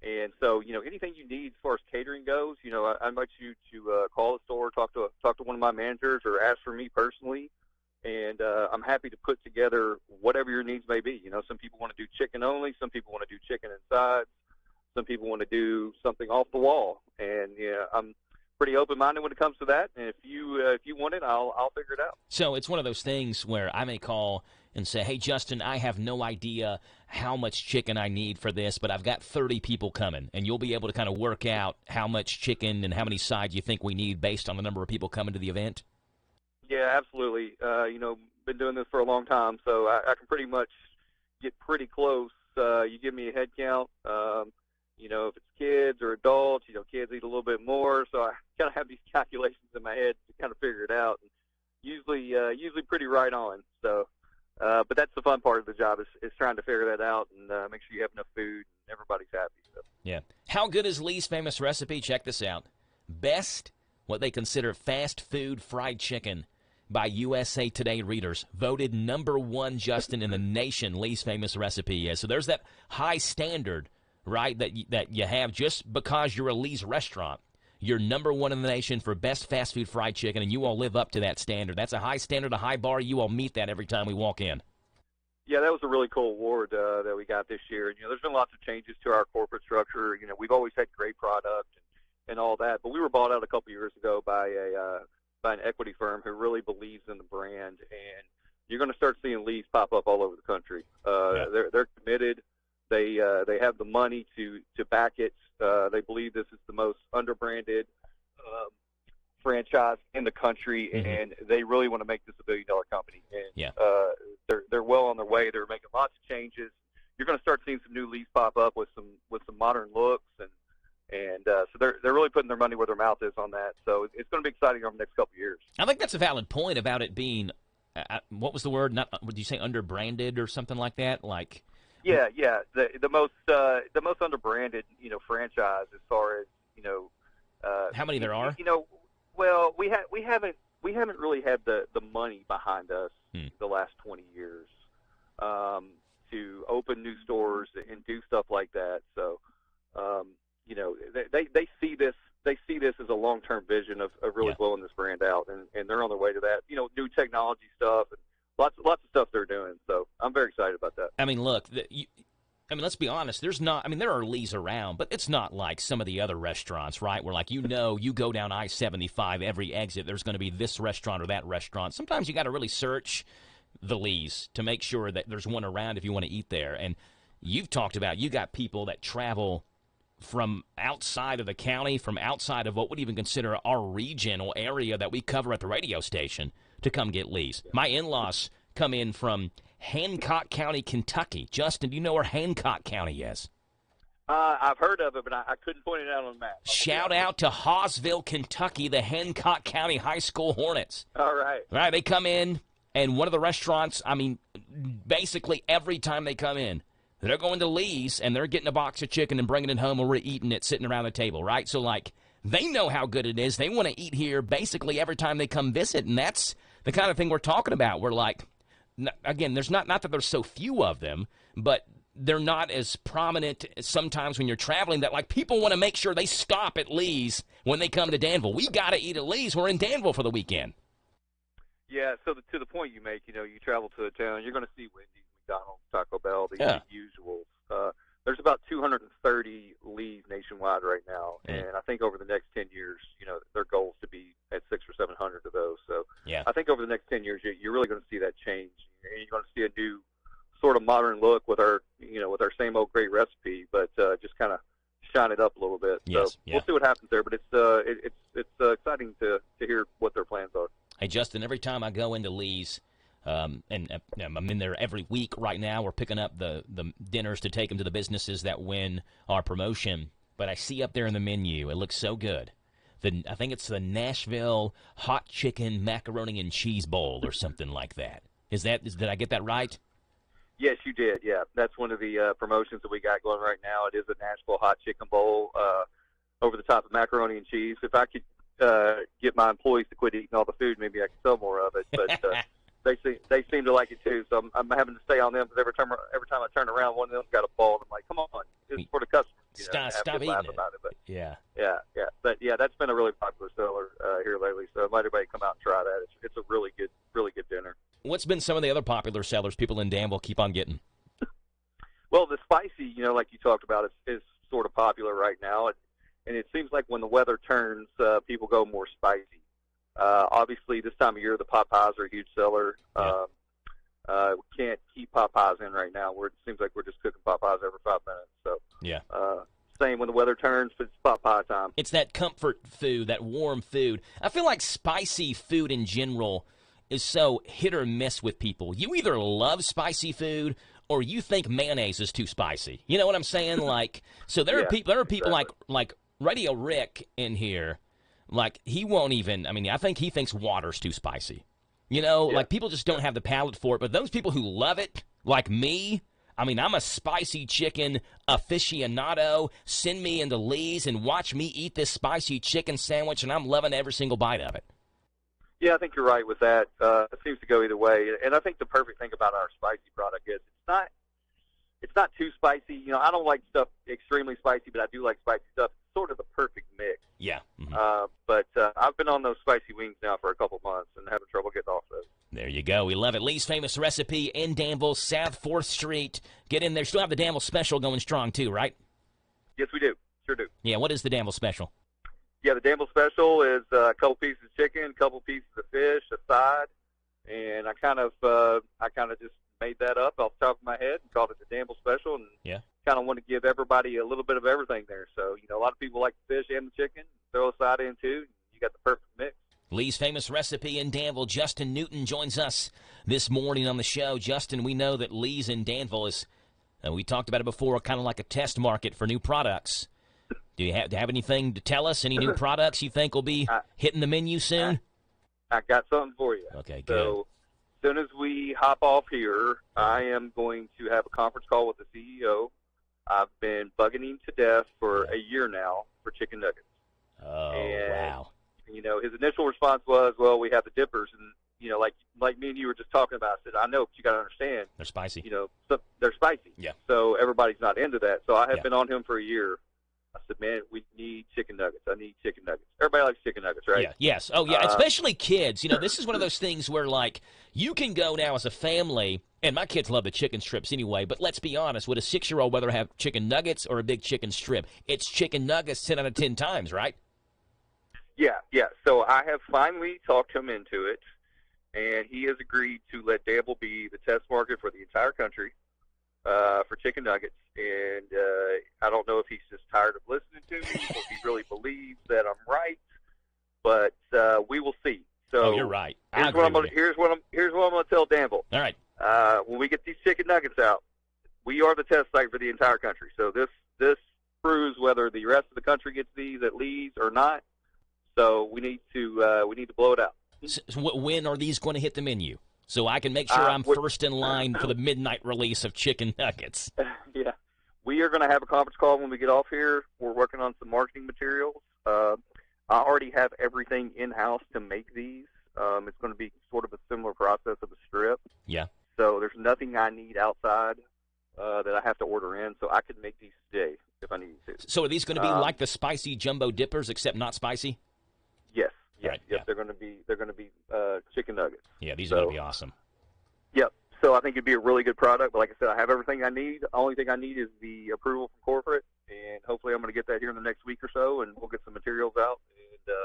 [SPEAKER 23] And so, you know, anything you need as far as catering goes, you know, I invite you to call the store, talk to one of my managers, or ask for me personally, And I'm happy to put together whatever your needs may be. You know, some people want to do chicken only. Some people want to do chicken and sides. Some people want to do something off the wall. And yeah, I'm pretty open-minded when it comes to that. And if you want it, I'll figure it out.
[SPEAKER 1] So it's one of those things where I may call and say, hey, Justin, I have no idea how much chicken I need for this, but I've got 30 people coming, and you'll be able to kind of work out how much chicken and how many sides you think we need based on the number of people coming to the event?
[SPEAKER 23] Yeah, absolutely. You know, been doing this for a long time, so I can pretty much get pretty close. You give me a head count. You know, if it's kids or adults, you know, kids eat a little bit more, so I kind of have these calculations in my head to kind of figure it out. And usually pretty right on. So, but that's the fun part of the job is trying to figure that out and make sure you have enough food and everybody's happy. So.
[SPEAKER 1] Yeah. How good is Lee's famous recipe? Check this out. Best, what they consider fast food fried chicken by USA Today readers. Voted #1, Justin, in the nation, Lee's famous recipe is. So there's that high standard, right, that you have just because you're a Lee's restaurant. You're #1 in the nation for best fast food fried chicken, and you all live up to that standard. That's a high standard, a high bar. You all meet that every time we walk in.
[SPEAKER 23] Yeah, that was a really cool award that we got this year. And, you know, there's been lots of changes to our corporate structure. You know, we've always had great product and all that, but we were bought out a couple years ago by an equity firm who really believes in the brand, and you're going to start seeing Lee's pop up all over the country. They're committed. They have the money to back it. They believe this is the most underbranded franchise in the country, and they really want to make this a billion-dollar company. And they're well on their way. They're making lots of changes. You're going to start seeing some new Lee's pop up with some modern looks, and so they're really putting their money where their mouth is on that. So it's going to be exciting over the next couple of years.
[SPEAKER 1] I think that's a valid point about it being what was the word? Not would you say underbranded or something like that? Like.
[SPEAKER 23] Yeah. The most underbranded, you know, franchise as far as, you know.
[SPEAKER 1] How many there are?
[SPEAKER 23] You know, well, we haven't really had the money behind us the last 20 years to open new stores and do stuff like that. So, you know, they see this as a long-term vision of really blowing this brand out, and they're on their way to that. You know, new technology stuff and lots of stuff they're doing. So I'm very excited about that.
[SPEAKER 1] I mean, look, let's be honest. There are Lee's around, but it's not like some of the other restaurants, right? Where, like, you go down I-75, every exit, there's going to be this restaurant or that restaurant. Sometimes you got to really search the Lee's to make sure that there's one around if you want to eat there. And you've talked about you got people that travel from outside of the county, from outside of what would even consider our regional area that we cover at the radio station to come get Lee's. My in-laws come in from Hancock County, Kentucky. Justin, do you know where Hancock County is?
[SPEAKER 23] I've heard of it, but I couldn't point it out on the map.
[SPEAKER 1] Shout out to Hawesville, Kentucky, the Hancock County High School Hornets.
[SPEAKER 23] All right.
[SPEAKER 1] All right, they come in, and one of the restaurants, basically every time they come in, they're going to Lee's, and they're getting a box of chicken and bringing it home, and we're eating it sitting around the table, right? So, like, they know how good it is. They want to eat here basically every time they come visit, and that's the kind of thing we're talking about. We're like, again, there's not that there's so few of them, but they're not as prominent sometimes when you're traveling that, like, people want to make sure they stop at Lee's when they come to Danville. We got to eat at Lee's. We're in Danville for the weekend.
[SPEAKER 23] Yeah, so to the point you make, you know, you travel to a town, you're going to see Wendy's, McDonald's, Taco Bell, the usuals. There's about 230 Lee's nationwide right now, and I think over the next 10 years, you know, their goal is to be at 600 or 700 of those. So I think over the next 10 years, you're really going to see that change. You're going to see a new sort of modern look with our same old great recipe, but just kind of shine it up a little bit.
[SPEAKER 1] Yes,
[SPEAKER 23] so we'll see what happens there, but it's exciting to hear what their plans are.
[SPEAKER 1] Hey, Justin, every time I go into Lee's, and I'm in there every week right now. We're picking up the dinners to take them to the businesses that win our promotion. But I see up there in the menu, it looks so good. I think it's the Nashville Hot Chicken Macaroni and Cheese Bowl or something like that. Did I get that right?
[SPEAKER 23] Yes, you did. Yeah, that's one of the promotions that we got going right now. It is a Nashville Hot Chicken Bowl over the top of macaroni and cheese. If I could get my employees to quit eating all the food, maybe I could sell more of it. But they seem to like it too, so I'm having to stay on them because every time I turn around, one of them's got a bowl, and I'm like, come on, this is for the customers.
[SPEAKER 1] Stop eating it.
[SPEAKER 23] About it. But,
[SPEAKER 1] yeah.
[SPEAKER 23] But that's been a really popular seller here lately. So I invite everybody to come out and try that. It's a really good dinner.
[SPEAKER 2] what's been some of the other popular sellers people in Danville keep on getting?
[SPEAKER 23] Well, the spicy, like you talked about, is sort of popular right now. And it seems like when the weather turns, people go more spicy. Obviously, this time of year, the pot pies are a huge seller.
[SPEAKER 2] Yeah.
[SPEAKER 23] We can't keep pot pies in right now. It seems like we're just cooking pot pies every 5 minutes. So
[SPEAKER 2] Yeah.
[SPEAKER 23] Same when the weather turns, it's pot pie time.
[SPEAKER 2] It's that comfort food, that warm food. I feel like spicy food in general is so hit or miss with people. You either love spicy food or you think mayonnaise is too spicy. You know what I'm saying? Like, so there are people. There are people like Radio Rick in here. Like, he won't even. I mean, I think he thinks water's too spicy. Like, people just don't have the palate for it. But those people who love it, like me, I mean, I'm a spicy chicken aficionado. Send me into Lee's and watch me eat this spicy chicken sandwich, and I'm loving every single bite of it.
[SPEAKER 23] Yeah, I think you're right with that. It seems to go either way. And I think the perfect thing about our spicy product is it's not too spicy. I don't like stuff extremely spicy, but I do like spicy stuff. It's sort of the perfect mix.
[SPEAKER 2] Yeah. Mm-hmm.
[SPEAKER 23] But I've been on those spicy wings now for a couple months and having trouble getting off those.
[SPEAKER 2] There you go. We love it. Lee's Famous Recipe in Danville, South 4th Street. Get in there. Still have the Danville special going strong, too, right?
[SPEAKER 23] Yes, we do. Sure do.
[SPEAKER 2] Yeah, what is the Danville special?
[SPEAKER 23] Yeah, the Danville special is a couple pieces of chicken, a couple pieces of fish, a side, and I kind of just made that up off the top of my head and called it the Danville special, and kind of want to give everybody a little bit of everything there. So, a lot of people like the fish and the chicken. Throw a side in, too. You got the perfect mix.
[SPEAKER 2] Lee's Famous Recipe in Danville. Justin Newton joins us this morning on the show. Justin, we know that Lee's in Danville is, we talked about it before, kind of like a test market for new products. Do you have anything to tell us? Any new products you think will be hitting the menu soon?
[SPEAKER 23] I got something for you.
[SPEAKER 2] Okay, good.
[SPEAKER 23] So as soon as we hop off here, I am going to have a conference call with the CEO. I've been bugging him to death for a year now for chicken nuggets.
[SPEAKER 2] Oh, wow.
[SPEAKER 23] His initial response was, well, we have the dippers. And, like me and you were just talking about, I said, I know, but you got to understand.
[SPEAKER 2] They're spicy.
[SPEAKER 23] So they're spicy.
[SPEAKER 2] Yeah.
[SPEAKER 23] So everybody's not into that. So I have been on him for a year. I said, man, we need chicken nuggets. I need chicken nuggets. Everybody likes chicken nuggets, right?
[SPEAKER 2] Yeah. Yes. Oh, yeah. Especially kids. This is one of those things where, like, you can go now as a family, and my kids love the chicken strips anyway, but let's be honest, would a 6-year-old rather have chicken nuggets or a big chicken strip? It's chicken nuggets 10 out of 10 times, right?
[SPEAKER 23] Yeah. So I have finally talked him into it, and he has agreed to let Danville be the test market for the entire country for chicken nuggets. And I don't know if he's just tired of listening to me or if he really believes that I'm right, but we will see. So
[SPEAKER 2] you're right.
[SPEAKER 23] Here's what I'm going to tell Danville.
[SPEAKER 2] All right.
[SPEAKER 23] When we get these chicken nuggets out, we are the test site for the entire country. So this proves whether the rest of the country gets these at Lee's or not. So we need to blow it out.
[SPEAKER 2] So when are these going to hit the menu? So I can make sure I'm first in line for the midnight release of chicken nuggets.
[SPEAKER 23] Yeah. We are going to have a conference call when we get off here. We're working on some marketing materials. I already have everything in-house to make these. It's going to be sort of a similar process of a strip.
[SPEAKER 2] Yeah.
[SPEAKER 23] So there's nothing I need outside that I have to order in. So I could make these today if I need to.
[SPEAKER 2] So are these going to be like the spicy jumbo dippers except not spicy?
[SPEAKER 23] Yes.
[SPEAKER 2] Right,
[SPEAKER 23] yes. They're going to be chicken nuggets.
[SPEAKER 2] Yeah, these are going to be awesome.
[SPEAKER 23] Yep. So I think it'd be a really good product. But like I said, I have everything I need. The only thing I need is the approval from corporate, and hopefully I'm going to get that here in the next week or so, and we'll get some materials out, and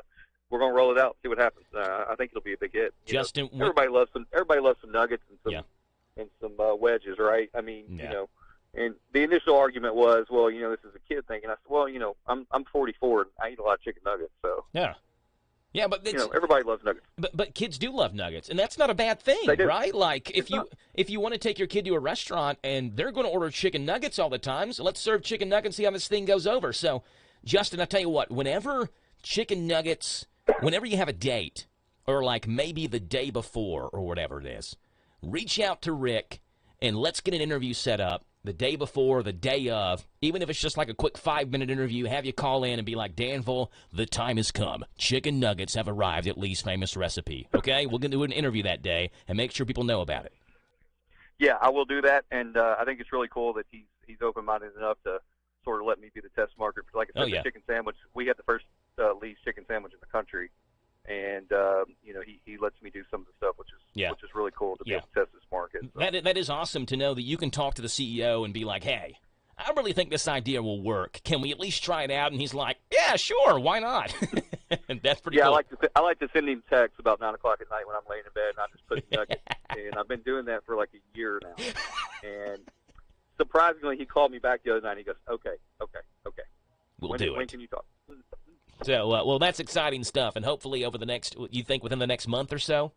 [SPEAKER 23] we're going to roll it out, see what happens. I think it'll be a big hit.
[SPEAKER 2] Justin,
[SPEAKER 23] everybody loves some nuggets and some wedges, right? I mean, and the initial argument was, well, this is a kid thing, and I said, well, I'm 44 and I eat a lot of chicken nuggets, so
[SPEAKER 2] yeah, but
[SPEAKER 23] everybody loves nuggets.
[SPEAKER 2] But kids do love nuggets, and that's not a bad thing, right? Like if you want to take your kid to a restaurant and they're going to order chicken nuggets all the time, so let's serve chicken nuggets and see how this thing goes over. So, Justin, I tell you what, whenever you have a date, or like maybe the day before or whatever it is, reach out to Rick and let's get an interview set up. The day before, the day of, even if it's just like a quick 5-minute interview, have you call in and be like, Danville, the time has come. Chicken nuggets have arrived at Lee's Famous Recipe. Okay? We're going to do an interview that day and make sure people know about it.
[SPEAKER 23] Yeah, I will do that, and I think it's really cool that he's open-minded enough to sort of let me be the test market. Like I said, the chicken sandwich, we had the first Lee's chicken sandwich in the country, and he lets me do some of the stuff, which is really cool to be able to test this market. So.
[SPEAKER 1] That is awesome to know that you can talk to the CEO and be like, hey, I really think this idea will work. Can we at least try it out? And he's like, yeah, sure, why not? And that's pretty cool.
[SPEAKER 23] I like to send him texts about 9 o'clock at night when I'm laying in bed, and I just put nuggets. And I've been doing that for like a year now. And surprisingly, he called me back the other night, and he goes, okay.
[SPEAKER 1] We'll do it.
[SPEAKER 23] When can you talk?
[SPEAKER 1] So, well, that's exciting stuff. And hopefully you think within the next month or so?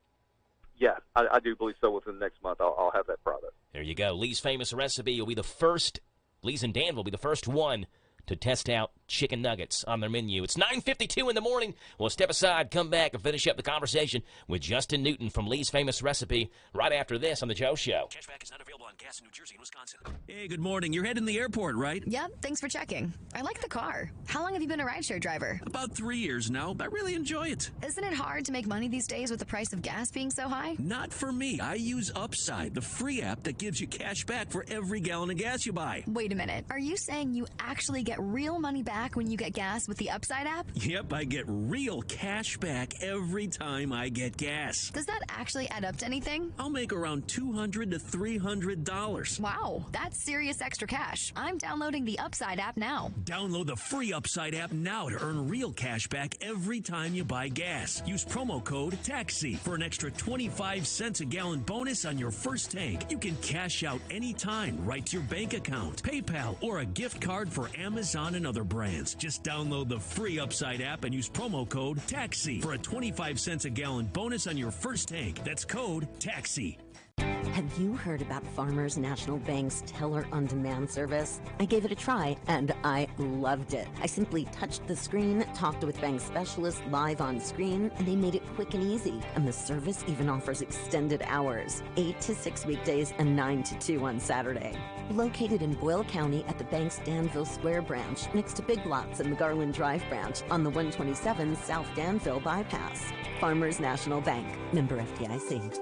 [SPEAKER 23] Yeah, I do believe so. Within the next month, I'll have that product.
[SPEAKER 1] There you go. Lee's Famous Recipe will be the first. Lee's and Dan will be the first one to test out chicken nuggets on their menu. It's 9:52 in the morning. We'll step aside, come back, and finish up the conversation with Justin Newton from Lee's Famous Recipe right after this on The Joe Show.
[SPEAKER 8] Cashback is not available on gas in New Jersey and Wisconsin. Hey, good morning. You're heading to the airport, right?
[SPEAKER 9] Yep, thanks for checking. I like the car. How long have you been a rideshare driver?
[SPEAKER 8] About 3 years now. I really enjoy it.
[SPEAKER 9] Isn't it hard to make money these days with the price of gas being so high?
[SPEAKER 8] Not for me. I use Upside, the free app that gives you cash back for every gallon of gas you buy.
[SPEAKER 9] Wait a minute. Are you saying you actually get real money back when you get gas with the Upside app?
[SPEAKER 8] Yep, I get real cash back every time I get gas.
[SPEAKER 9] Does that actually add up to anything?
[SPEAKER 8] I'll make around $200 to $300.
[SPEAKER 9] Wow, that's serious extra cash. I'm downloading the Upside app now.
[SPEAKER 8] Download the free Upside app now to earn real cash back every time you buy gas. Use promo code TAXI for an extra 25 cents a gallon bonus on your first tank. You can cash out anytime right to your bank account, PayPal, or a gift card for Amazon and other brands. Just download the free Upside app and use promo code TAXI for a 25 cents a gallon bonus on your first tank. That's code TAXI.
[SPEAKER 10] Have you heard about Farmers National Bank's Teller on Demand service? I gave it a try and I loved it. I simply touched the screen, talked with bank specialists live on screen, and they made it quick and easy. And the service even offers extended hours, 8 to 6 weekdays and 9 to 2 on Saturday. Located in Boyle County at the bank's Danville Square branch, next to Big Lots and the Garland Drive branch on the 127 South Danville bypass. Farmers National Bank, member FDIC.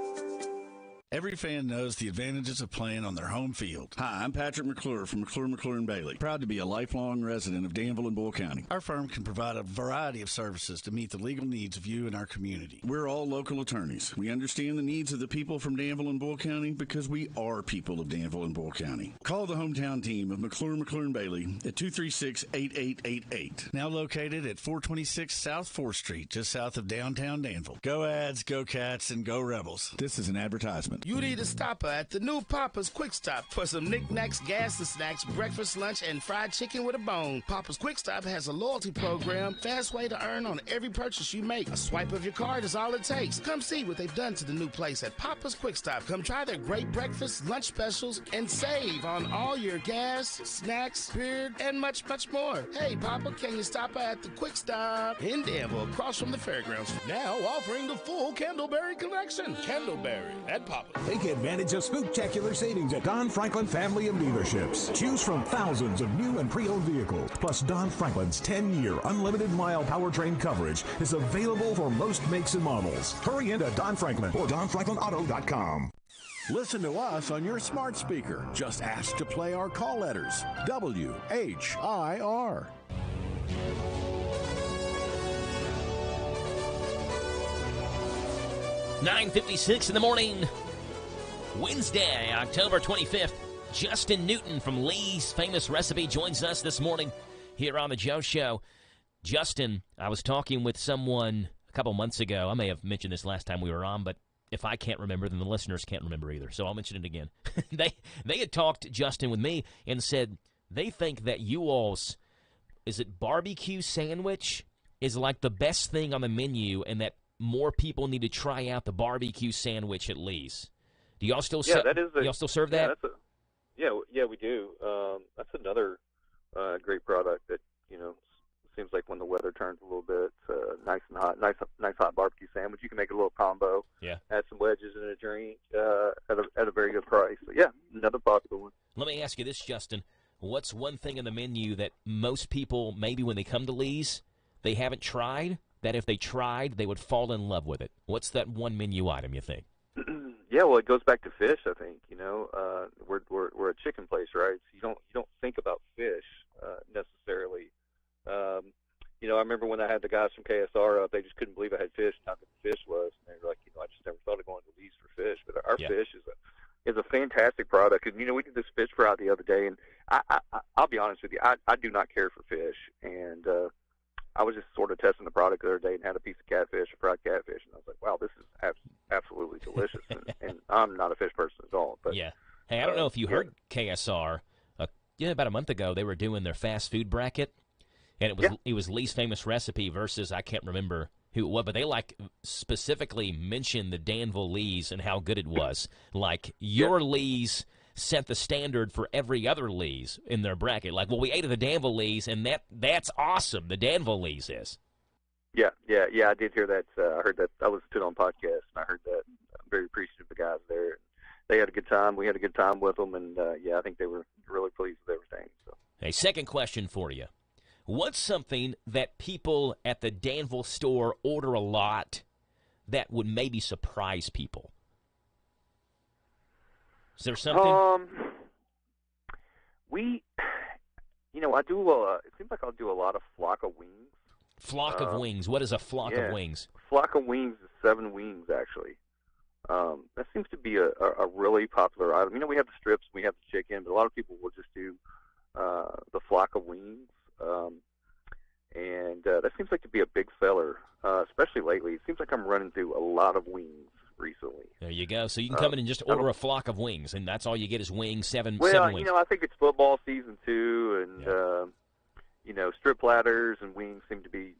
[SPEAKER 24] Every fan knows the advantages of playing on their home field. Hi, I'm Patrick McClure from McClure Bailey. Proud to be a lifelong resident of Danville and Boyle County. Our firm can provide a variety of services to meet the legal needs of you and our community. We're all local attorneys. We understand the needs of the people from Danville and Boyle County because we are people of Danville and Boyle County. Call the hometown team of McClure Bailey at 236-8888. Now located at 426 South 4th Street, just south of downtown Danville. Go Ads, go Cats, and go Rebels. This is an advertisement.
[SPEAKER 25] You need a stopper at the new Papa's Quick Stop for some knickknacks, gas and snacks, breakfast, lunch, and fried chicken with a bone. Papa's Quick Stop has a loyalty program, fast way to earn on every purchase you make. A swipe of your card is all it takes. Come see what they've done to the new place at Papa's Quick Stop. Come try their great breakfast, lunch specials, and save on all your gas, snacks, beer, and much, much more. Hey, Papa, can you stop at the Quick Stop in Danville, across from the fairgrounds? Now offering the full Candleberry collection. Candleberry at Papa's.
[SPEAKER 26] Take advantage of spectacular savings at Don Franklin Family of Dealerships. Choose from thousands of new and pre-owned vehicles. Plus, Don Franklin's 10-year unlimited mile powertrain coverage is available for most makes and models. Hurry into Don Franklin or DonFranklinAuto.com.
[SPEAKER 27] Listen to us on your smart speaker. Just ask to play our call letters. WHIR.
[SPEAKER 1] 9:56 in the morning. Wednesday, October 25th, Justin Newton from Lee's Famous Recipe joins us this morning here on The Joe Show. Justin, I was talking with someone a couple months ago. I may have mentioned this last time we were on, but if I can't remember, then the listeners can't remember either, so I'll mention it again. They had talked, Justin, with me and said they think that you all's, is it barbecue sandwich, is like the best thing on the menu, and that more people need to try out the barbecue sandwich at Lee's. Do y'all still y'all still serve that?
[SPEAKER 23] Yeah, we do. That's another great product that seems like when the weather turns a little bit, nice and hot, nice hot barbecue sandwich. You can make a little combo.
[SPEAKER 1] Yeah.
[SPEAKER 23] Add some wedges and a drink at a very good price. So yeah, another popular one.
[SPEAKER 1] Let me ask you this, Justin. What's one thing in the menu that most people, maybe when they come to Lee's, they haven't tried, that if they tried, they would fall in love with it? What's that one menu item, you think?
[SPEAKER 23] Yeah, well, it goes back to fish. I think we're a chicken place, right? So you don't think about fish necessarily. I remember when I had the guys from KSR up, they just couldn't believe I had fish and how good the fish was. And they were like, I just never thought of going to Lee's for fish. But our fish is a fantastic product. And, we did this fish fry the other day, and I'll be honest with you, I do not care for fish. And I was just sort of testing the product the other day and had a piece of catfish, a fried catfish, and I was like, wow, this is absolutely delicious. and I'm not a fish person at all. But
[SPEAKER 1] yeah. Hey, I don't know if you heard KSR. About a month ago, they were doing their fast food bracket, and it was Lee's Famous Recipe versus, I can't remember who it was, but they specifically mentioned the Danville Lee's and how good it was. Your Lee's set the standard for every other Lee's in their bracket. We ate at the Danville Lee's, and that's awesome. The Danville Lee's is. Yeah,
[SPEAKER 23] I did hear that. I heard that. I listened to it on podcast, and I heard that. I'm very appreciative of the guys there. They had a good time. We had a good time with them, and I think they were really pleased with everything. So.
[SPEAKER 1] Hey, second question for you. What's something that people at the Danville store order a lot that would maybe surprise people? Is there something?
[SPEAKER 23] I do. It seems like I'll do a lot of flock of wings.
[SPEAKER 1] Flock of wings. What is a flock of wings?
[SPEAKER 23] Flock of wings is 7 wings, actually. That seems to be a really popular item. We have the strips, we have the chicken, but a lot of people will just do the flock of wings. And that seems like to be a big seller, especially lately. It seems like I'm running through a lot of wings recently.
[SPEAKER 1] There you go. So you can come in and just order a flock of wings, and that's all you get is wings, seven
[SPEAKER 23] well,
[SPEAKER 1] wings.
[SPEAKER 23] I think it's football season too, and strip platters and wings seem to be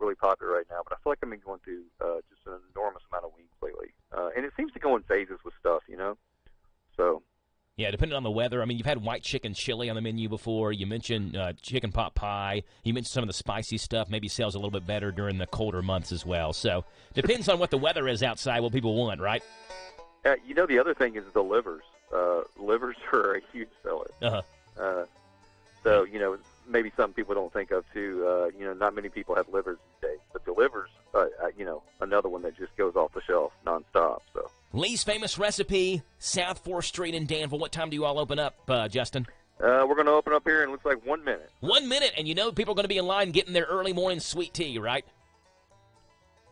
[SPEAKER 23] really popular right now. But I feel like I've been going through just an enormous amount of wings lately, and it seems to go in phases with stuff, So.
[SPEAKER 1] Yeah, depending on the weather. I mean, you've had white chicken chili on the menu before. You mentioned chicken pot pie. You mentioned some of the spicy stuff. Maybe sells a little bit better during the colder months as well. So depends on what the weather is outside, what people want, right?
[SPEAKER 23] The other thing is the livers. Livers are a huge seller.
[SPEAKER 1] Uh-huh.
[SPEAKER 23] So, maybe some people don't think of, too. Not many people have livers these days. But the livers, another one that just goes off the shelf nonstop, so.
[SPEAKER 1] Lee's Famous Recipe, South 4th Street in Danville. What time do you all open up, Justin?
[SPEAKER 23] We're going to open up here in, looks like 1 minute.
[SPEAKER 1] 1 minute, and people are going to be in line getting their early morning sweet tea, right?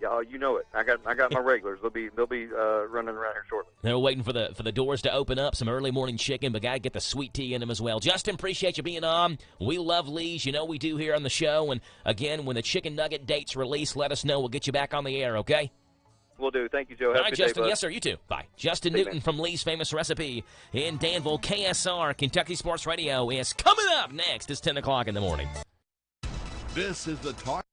[SPEAKER 23] Yeah, you know it. I got my regulars. They'll be running around here shortly.
[SPEAKER 1] They're waiting for the doors to open up. Some early morning chicken, but got to get the sweet tea in them as well. Justin, appreciate you being on. We love Lee's. We do here on the show. And again, when the chicken nugget dates release, let us know. We'll get you back on the air. Okay?
[SPEAKER 23] Will do. Thank you, Joe. Have
[SPEAKER 1] all right,
[SPEAKER 23] a good
[SPEAKER 1] Justin.
[SPEAKER 23] Day,
[SPEAKER 1] yes, sir. You too. Bye. Justin Newton from Lee's Famous Recipe in Danville. KSR, Kentucky Sports Radio is coming up next. It's 10 o'clock in the morning.
[SPEAKER 20] This is the Talk